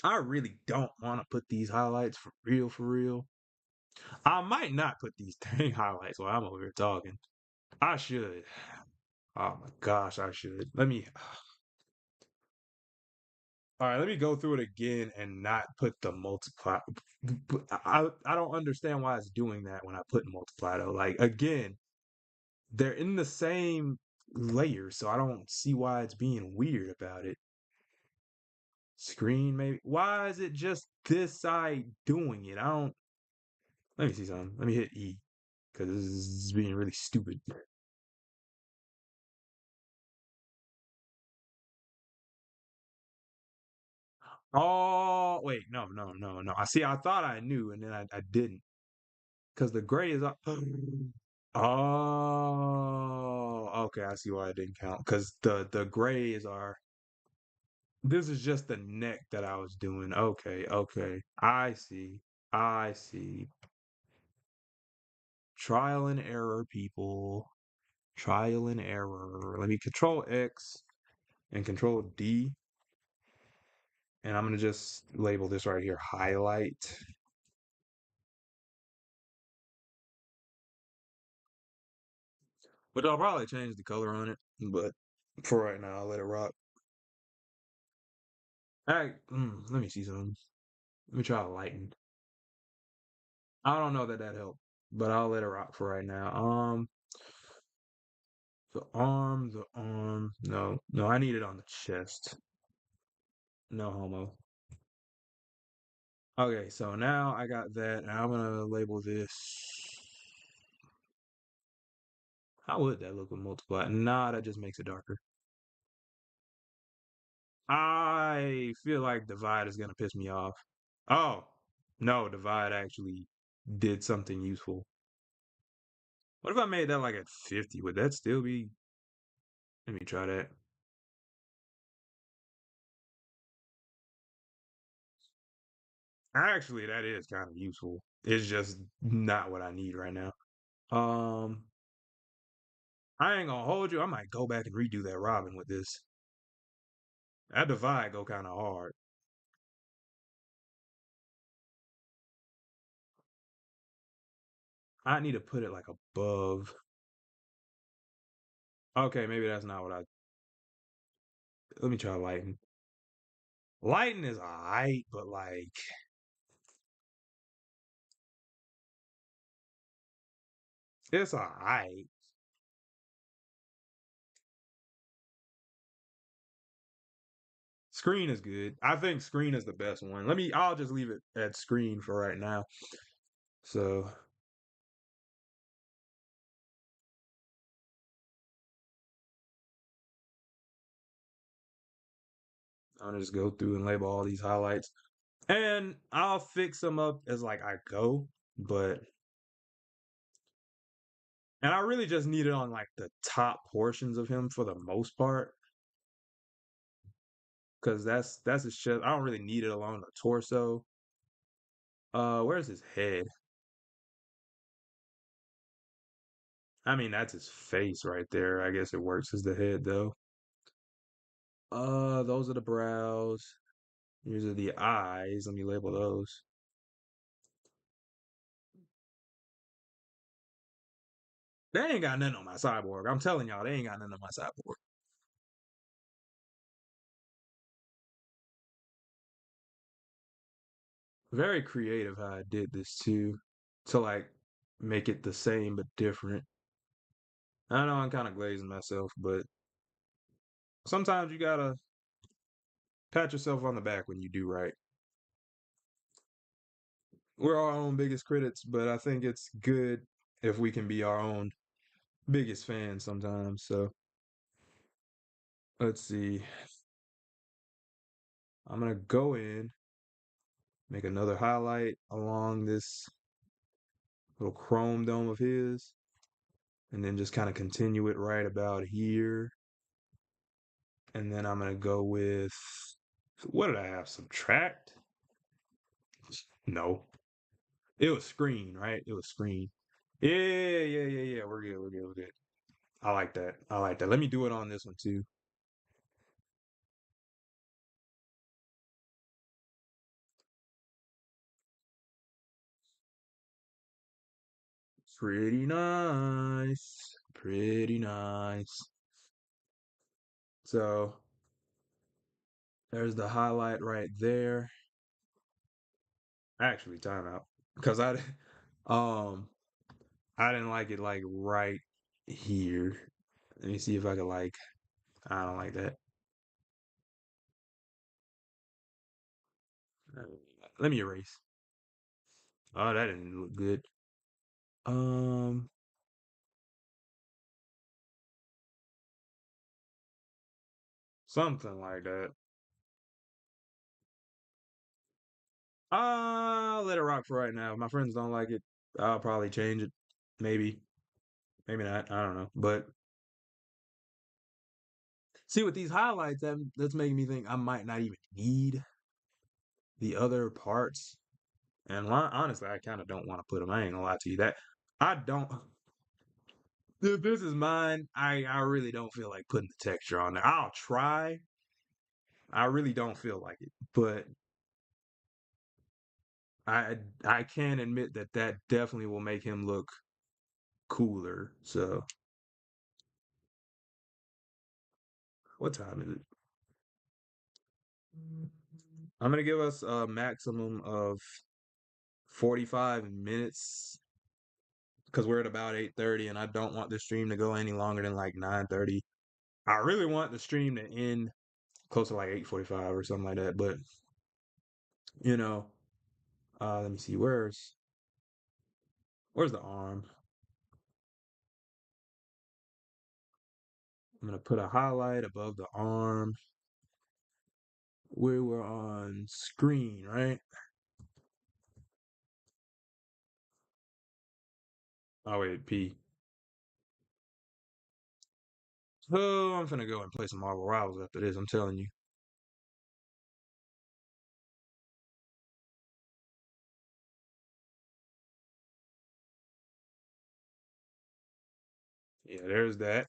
I really don't want to put these highlights for real, for real. I might not put these dang highlights while I'm over here talking. I should. Oh my gosh, I should. All right, let me go through it again and not put the multiply. I don't understand why it's doing that when I put multiply though. Like again, they're in the same layer, so I don't see why it's being weird about it. Screen maybe. Why is it just this side doing it? I don't. Let me see something. Let me hit E because this is being really stupid. Oh wait, no. I see. I thought I knew, and then I didn't because the gray is up. Oh, okay. I see why it didn't count because the grays are. This is just the neck that I was doing. Okay. I see. I see. Trial and error, people. Trial and error. Let me control X and control D, and I'm gonna just label this right here highlight. But I'll probably change the color on it. But for right now, I'll let it rock. Let me see something. Let me try lighten. I don't know that helped, but I'll let it rock for right now. The arm. No, I need it on the chest. No homo. Okay, so now I got that, and I'm gonna label this. How would that look with multiply? Nah, that just makes it darker. I feel like divide is gonna piss me off. Oh, no, divide actually did something useful. What if I made that like at 50? Would that still be? Let me try that. Actually, that is kind of useful. It's just not what I need right now. Um, I ain't gonna hold you. I might go back and redo that Robin with this. That divide go kind of hard. I need to put it like above. Okay, maybe that's not what I. Let me try lighten. Lighten is alright, but like it's alright. Screen is good. I think screen is the best one. I'll just leave it at screen for right now. So I'll just go through and label all these highlights. And I'll fix them up as like I go, but and I really just need it on like the top portions of him for the most part. Cause that's his chest. I don't really need it along the torso. Where's his head? I mean, that's his face right there. I guess it works as the head though. Those are the brows. These are the eyes. Let me label those. They ain't got nothing on my cyborg. I'm telling y'all, they ain't got nothing on my cyborg. Very creative how I did this too, to like make it the same but different. I know I'm kind of glazing myself, but sometimes you gotta pat yourself on the back when you do right. We're our own biggest critics, but I think it's good if we can be our own biggest fans sometimes. So let's see. I'm gonna go in Make another highlight along this little chrome dome of his, and then just kind of continue it right about here. And then I'm gonna go with, what did I have? Subtract? No. It was screen, right? It was screen. Yeah, yeah. We're good, we're good, we're good. I like that. I like that. Let me do it on this one too. Pretty nice. Pretty nice. So there's the highlight right there. Actually, timeout. Because um I didn't like it like right here. Let me see if I could like, I don't like that. Uh, Let me erase. Oh, that didn't look good. Um Something like that. I'll let it rock for right now. If my friends don't like it, I'll probably change it. Maybe. Maybe not. I don't know. But see, with these highlights, that's making me think I might not even need the other parts. And honestly, I kind of don't want to put them. I ain't gonna lie to you. That I don't. If this is mine, I really don't feel like putting the texture on there. I'll try. I really don't feel like it, but I I can admit that that definitely will make him look cooler. So, what time is it? I'm gonna give us a maximum of 45 minutes because we're at about 8:30, and I don't want the stream to go any longer than like 9:30. I really want the stream to end close to like 8:45 or something like that. But you know, let me see. Where's the arm? I'm gonna put a highlight above the arm. We were on screen, right? Oh wait, P. Oh, I'm gonna go and play some Marvel Rivals after this. I'm telling you. Yeah, there's that.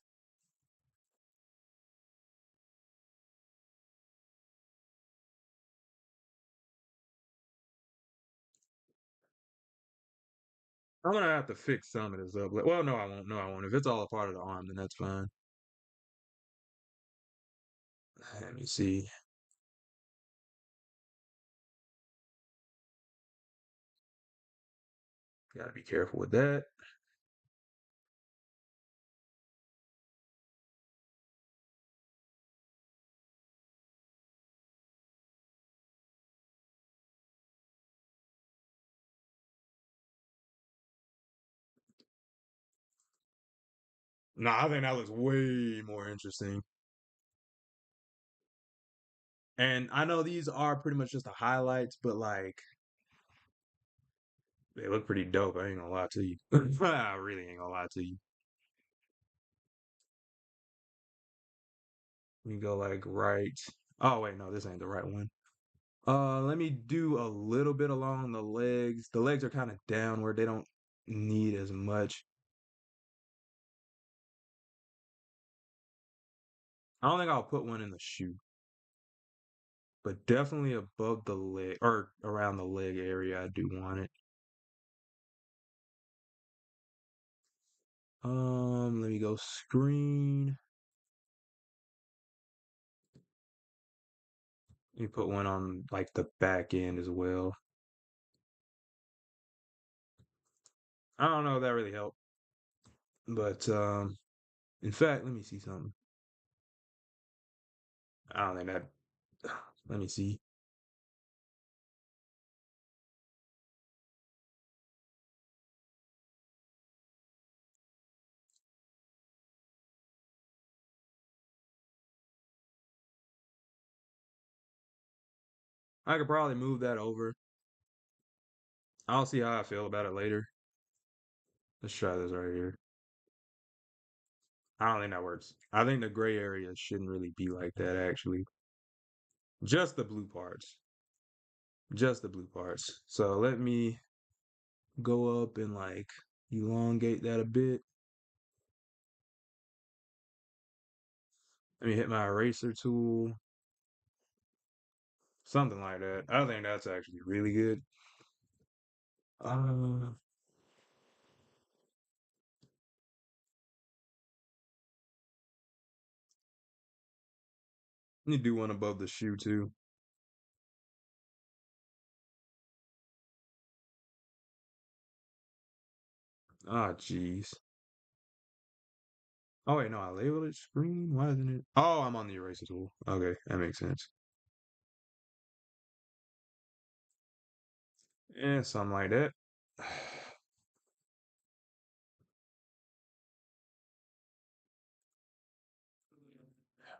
I'm gonna have to fix some of this up. Well, no, I won't. No, I won't. If it's all a part of the arm, then that's fine. Let me see. Gotta be careful with that. No, I think that looks way more interesting. And I know these are pretty much just the highlights, but like they look pretty dope. I ain't gonna lie to you. I really ain't gonna lie to you. We go like right. Oh wait, no, this ain't the right one. Let me do a little bit along the legs. The legs are kind of downward. They don't need as much. I don't think I'll put one in the shoe, but definitely above the leg or around the leg area. I do want it. Let me go screen. Let me put one on like the back end as well. I don't know if that really helped, but in fact, let me see something. I don't think that. Let me see. I could probably move that over. I'll see how I feel about it later. Let's try this right here. I don't think that works. I think the gray area shouldn't really be like that, actually. Just the blue parts. Just the blue parts. So let me go up and like elongate that a bit. Let me hit my eraser tool. Something like that. I think that's actually really good. Uh, let me do one above the shoe too. Ah, jeez. Oh wait, no, I labeled it screen. Why isn't it? Oh, I'm on the eraser tool. Okay, that makes sense. Yeah, something like that.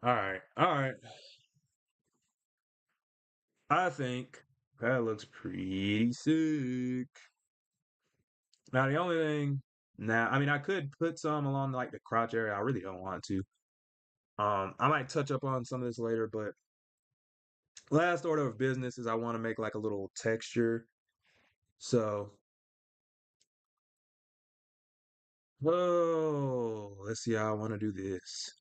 All right, all right. I think that looks pretty sick. Now the only thing, now I mean, I could put some along like the crotch area. I really don't want to. I might touch up on some of this later, but last order of business is I want to make like a little texture. So, oh, let's see how I want to do this.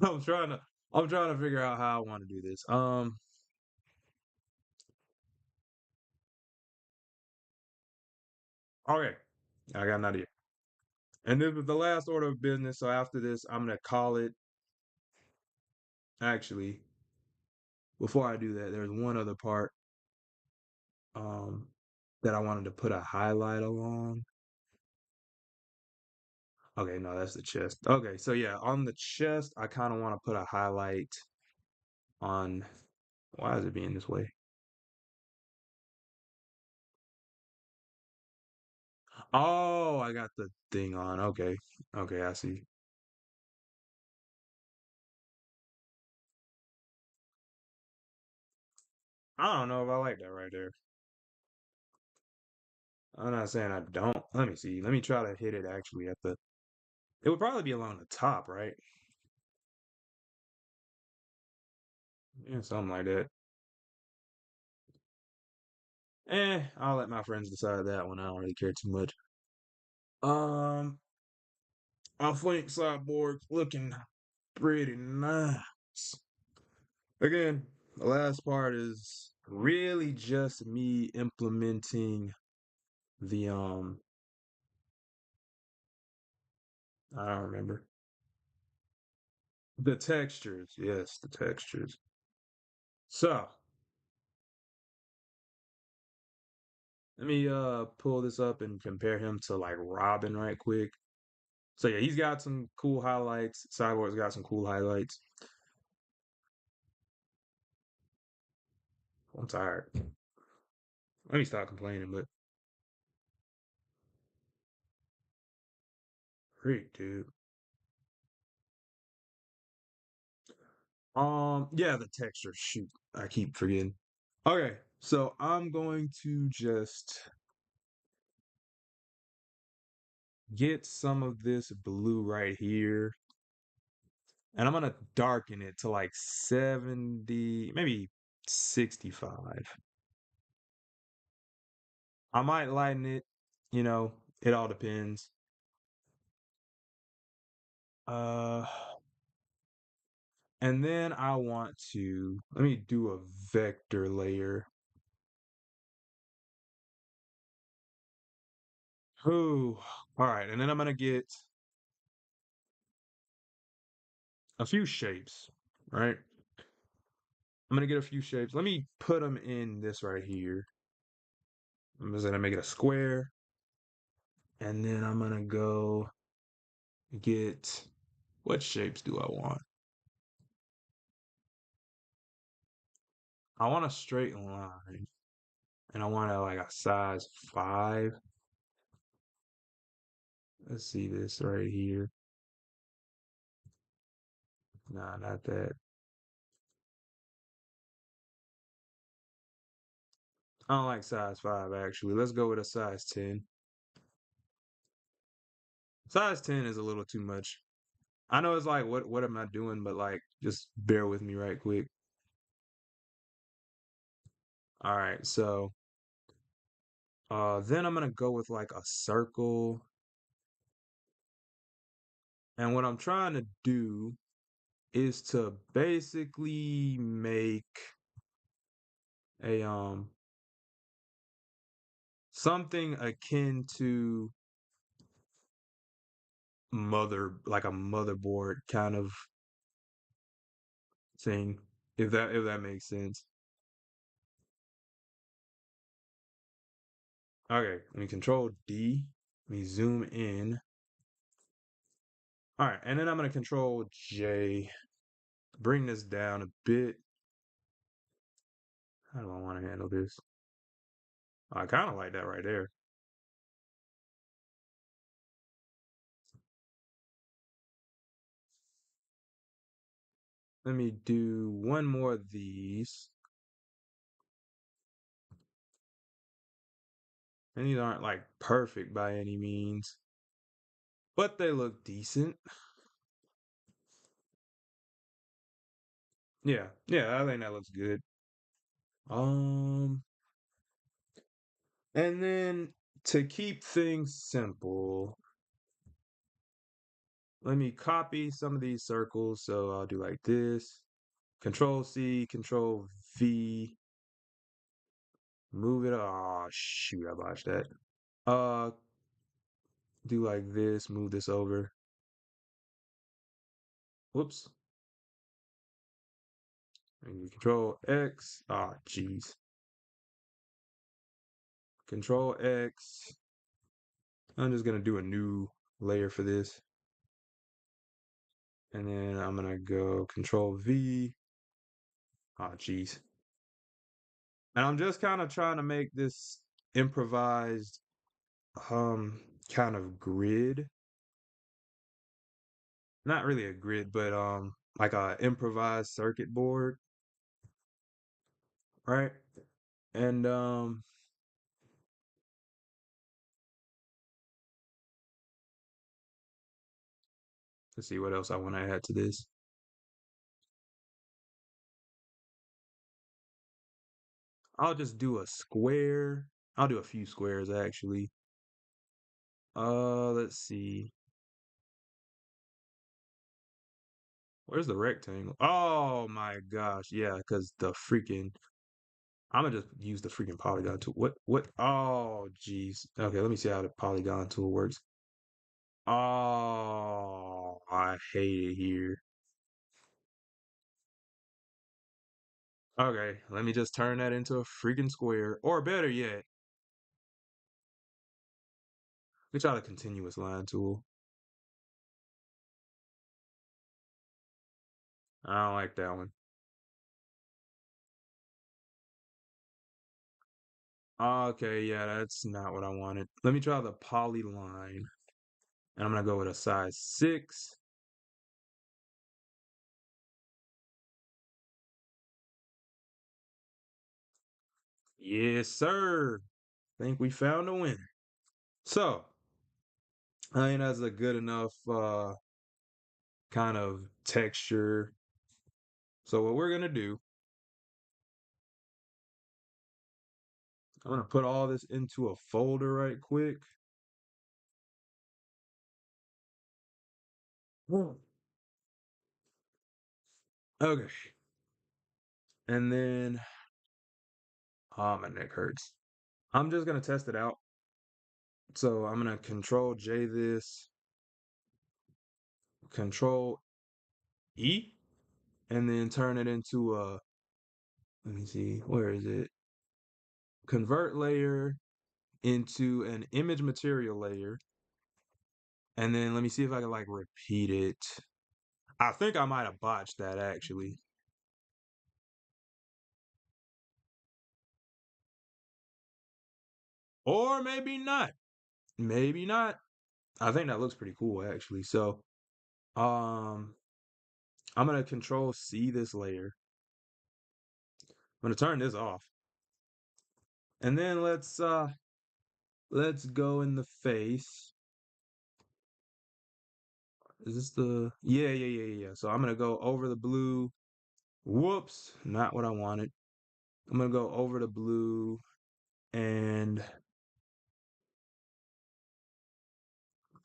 I'm trying to I'm trying to figure out how I want to do this. Okay, I got an idea. And this was the last order of business. So after this, I'm gonna call it. Actually, before I do that, there's one other part um that I wanted to put a highlight along. Okay, no, that's the chest. Okay, so yeah, on the chest, I kind of want to put a highlight on. Why is it being this way? Oh, I got the thing on. Okay, okay, I see. I don't know if I like that right there. I'm not saying I don't. Let me see. Let me try to hit it actually at the. It would probably be along the top, right? Yeah, something like that. I'll let my friends decide that one. I don't really care too much. Um, I think Cyborg's looking pretty nice. Again, the last part is really just me implementing the I don't remember. The textures, yes, the textures. So let me pull this up and compare him to like Robin right quick. So yeah, he's got some cool highlights. Cyborg's got some cool highlights. I'm tired. Let me stop complaining, but freak, dude. Yeah, the texture. Shoot, I keep forgetting. Okay, so I'm going to just get some of this blue right here, and I'm gonna darken it to like 70, maybe 65. I might lighten it, you know, it all depends. Uh, and then I want to let me do a vector layer. Ooh, all right, and then I'm gonna get a few shapes, right? I'm gonna get a few shapes. Let me put them in this right here. I'm just gonna make it a square, and then I'm gonna go get what shapes do I want? I want a straight line, and I want like a size 5. Let's see this right here. Nah, not that. I don't like size 5 actually. Let's go with a size 10. Size 10 is a little too much. I know it's like what am I doing, but like just bear with me right quick. All right, so then I'm gonna go with like a circle. And what I'm trying to do is to basically make a something akin to like a motherboard kind of thing, if that makes sense. Okay, let me control D. Let me zoom in. All right, and then I'm gonna control J. Bring this down a bit. How do I want to handle this? I kind of like that right there. Let me do one more of these. And these aren't like perfect by any means, but they look decent. Yeah, yeah, I think that looks good. Um, and then to keep things simple, let me copy some of these circles. So I'll do like this. Control C, Control V, move it. Oh shoot, I botched that. Uh, do like this, move this over. Whoops. And Control X. Ah, jeez. Control X. I'm just gonna do a new layer for this. And then I'm gonna go Control V. Ah, jeez. And I'm just kind of trying to make this improvised kind of grid. Not really a grid, but like a improvised circuit board, right? And let's see what else I want to add to this. I'll just do a square. I'll do a few squares actually. Let's see. Where's the rectangle? Oh my gosh, yeah, because the freaking I'm gonna just use the freaking polygon tool. What? Oh, jeez. Okay, let me see how the polygon tool works. Oh, I hate it here. Okay, let me just turn that into a freaking square. Or better yet, we try the continuous line tool. I don't like that one. Okay, yeah, that's not what I wanted. Let me try the polyline. And I'm gonna go with a size 6. Yes, sir. Think we found a winner. So, I think that's a good enough kind of texture. So what we're gonna do, I'm gonna put all this into a folder right quick. Hmm. Okay. And then, oh, my neck hurts. I'm just gonna test it out. So I'm gonna control J this, control E, and then turn it into a, let me see, where is it? Convert layer into an image material layer. And then let me see if I can like repeat it. I think I might have botched that actually. Or maybe not. Maybe not. I think that looks pretty cool actually. So, um, I'm gonna control C this layer. I'm gonna turn this off. And then let's go in the face. Is this the yeah. So I'm gonna go over the blue. Whoops, not what I wanted. I'm gonna go over the blue and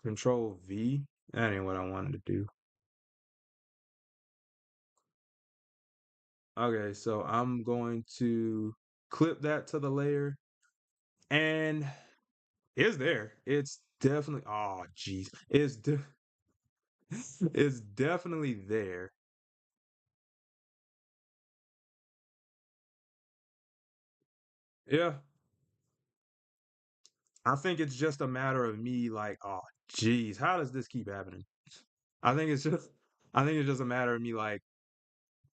control V. That ain't what I wanted to do. Okay, so I'm going to clip that to the layer and it's there. It's definitely oh jeez. It's definitely there. Yeah. I think it's just a matter of me like, oh jeez, how does this keep happening? I think it's just I think it's just a matter of me like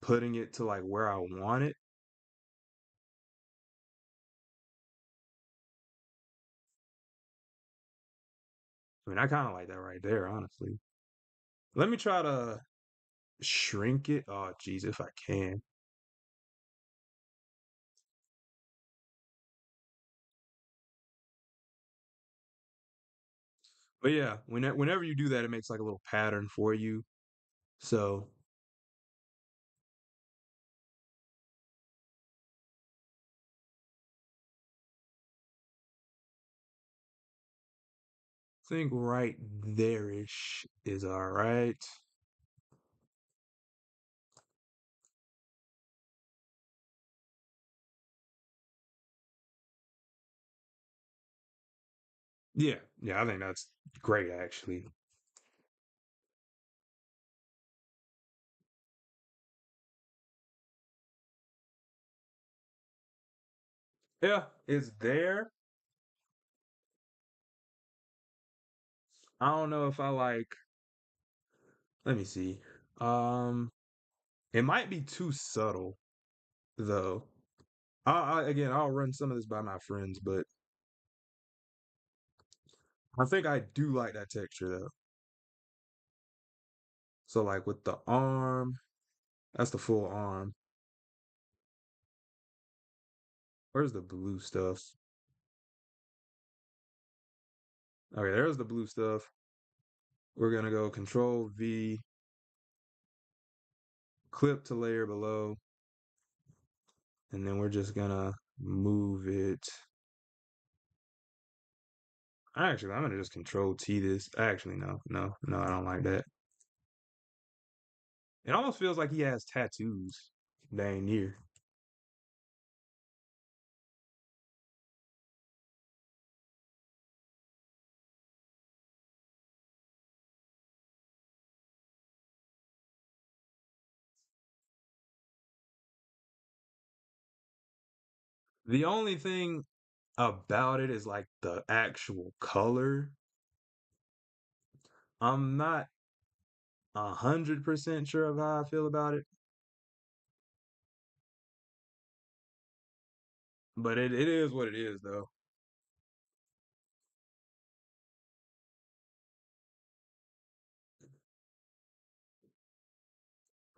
putting it to like where I want it. I mean, I kind of like that right there, honestly. Let me try to shrink it. Oh jeez, if I can. But yeah, whenever you do that, it makes like a little pattern for you. So I think right there-ish is all right. Yeah, I think that's great actually. Yeah, it's there. I don't know if I like, let me see. Um, it might be too subtle though. Again, I'll run some of this by my friends, but I think I do like that texture though. So like with the arm, that's the full arm. Where's the blue stuff? Okay, there's the blue stuff. We're gonna go Control V, clip to layer below, and then we're just gonna move it. Actually, I'm gonna just Control T this. Actually, no, I don't like that. It almost feels like he has tattoos. Dang near. The only thing about it is like the actual color. I'm not 100% sure of how I feel about it, but it is what it is though.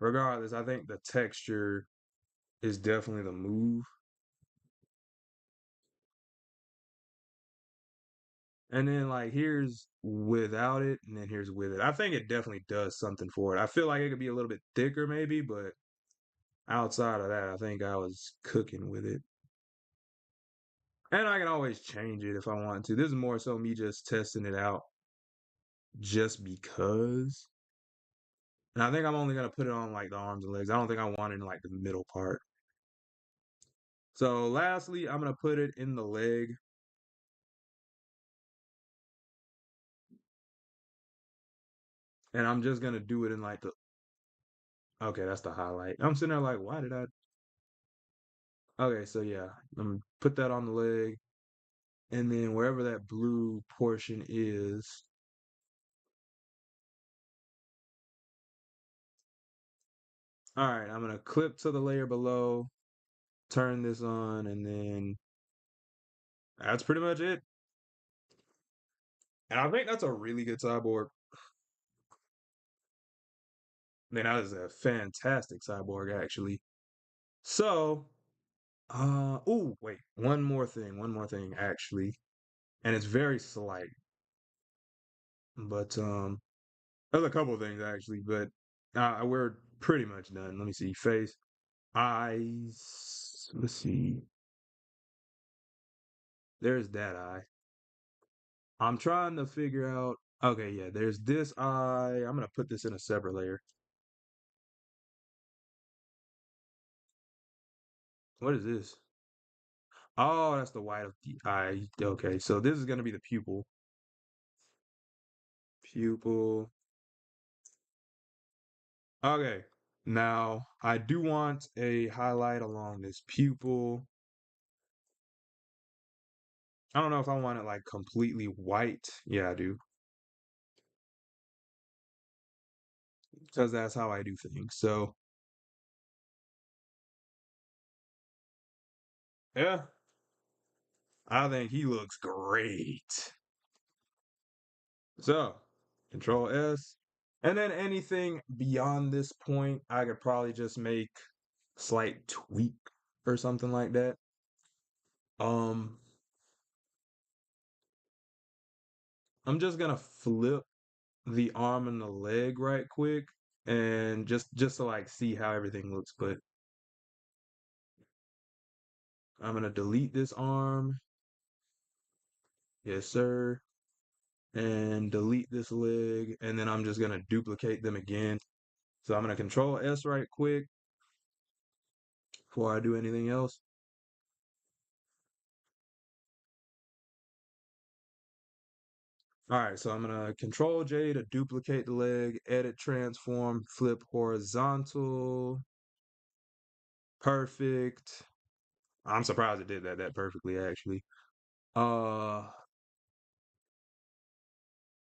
Regardless, I think the texture is definitely the move. And then like here's without it, and then here's with it. I think it definitely does something for it. I feel like it could be a little bit thicker maybe, but outside of that, I think I was cooking with it. And I can always change it if I want to. This is more so me just testing it out just because. And I think I'm only gonna put it on like the arms and legs. I don't think I want it in like the middle part. So lastly, I'm gonna put it in the leg, and I'm just gonna do it in like the okay, that's the highlight. I'm sitting there like, why did I okay, so yeah, I'm gonna put that on the leg, and then wherever that blue portion is, all right, I'm gonna clip to the layer below, turn this on, and then that's pretty much it. And I think that's a really good cyborg. Man, that is a fantastic cyborg, actually. So, oh, wait, one more thing, actually. And it's very slight, but, there's a couple of things, actually, but we're pretty much done. Let me see. Face, eyes. Let's see. There's that eye. I'm trying to figure out. Okay, yeah, there's this eye. I'm gonna put this in a separate layer. What is this? Oh, that's the white of the eye. Okay, so this is gonna be the pupil. Pupil. Okay. Now, I do want a highlight along this pupil. I don't know if I want it like completely white. Yeah, I do. Because that's how I do things. So, yeah, I think he looks great. So, Control S. And then anything beyond this point, I could probably just make slight tweak or something like that. Um, I'm just gonna flip the arm and the leg right quick and just to like see how everything looks. But I'm gonna delete this arm. Yes, sir. And delete this leg. And then I'm just gonna duplicate them again. So I'm gonna control S right quick before I do anything else. All right, so I'm gonna control J to duplicate the leg, edit, transform, flip horizontal. Perfect. I'm surprised it did that perfectly actually. Uh,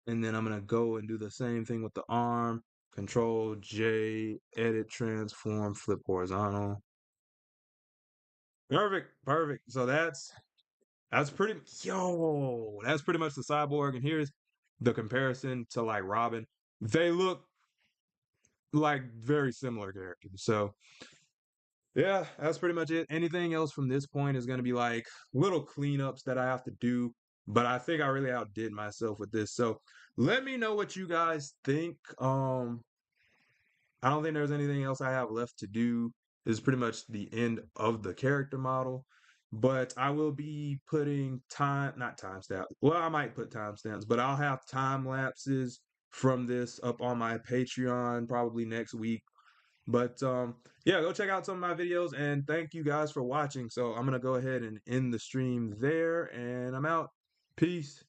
and then I'm gonna go and do the same thing with the arm. Control J, edit, transform, flip horizontal. Perfect, perfect. So that's pretty that's pretty much the cyborg. And here's the comparison to like Robin. They look like very similar characters. So yeah, that's pretty much it. Anything else from this point is going to be like little cleanups that I have to do, but I think I really outdid myself with this. So let me know what you guys think. I don't think there's anything else I have left to do. This is pretty much the end of the character model, but I will be putting not timestamp. Well, I might put timestamps, but I'll have time lapses from this up on my Patreon probably next week. But yeah, go check out some of my videos and thank you guys for watching. So I'm gonna go ahead and end the stream there and I'm out. Peace.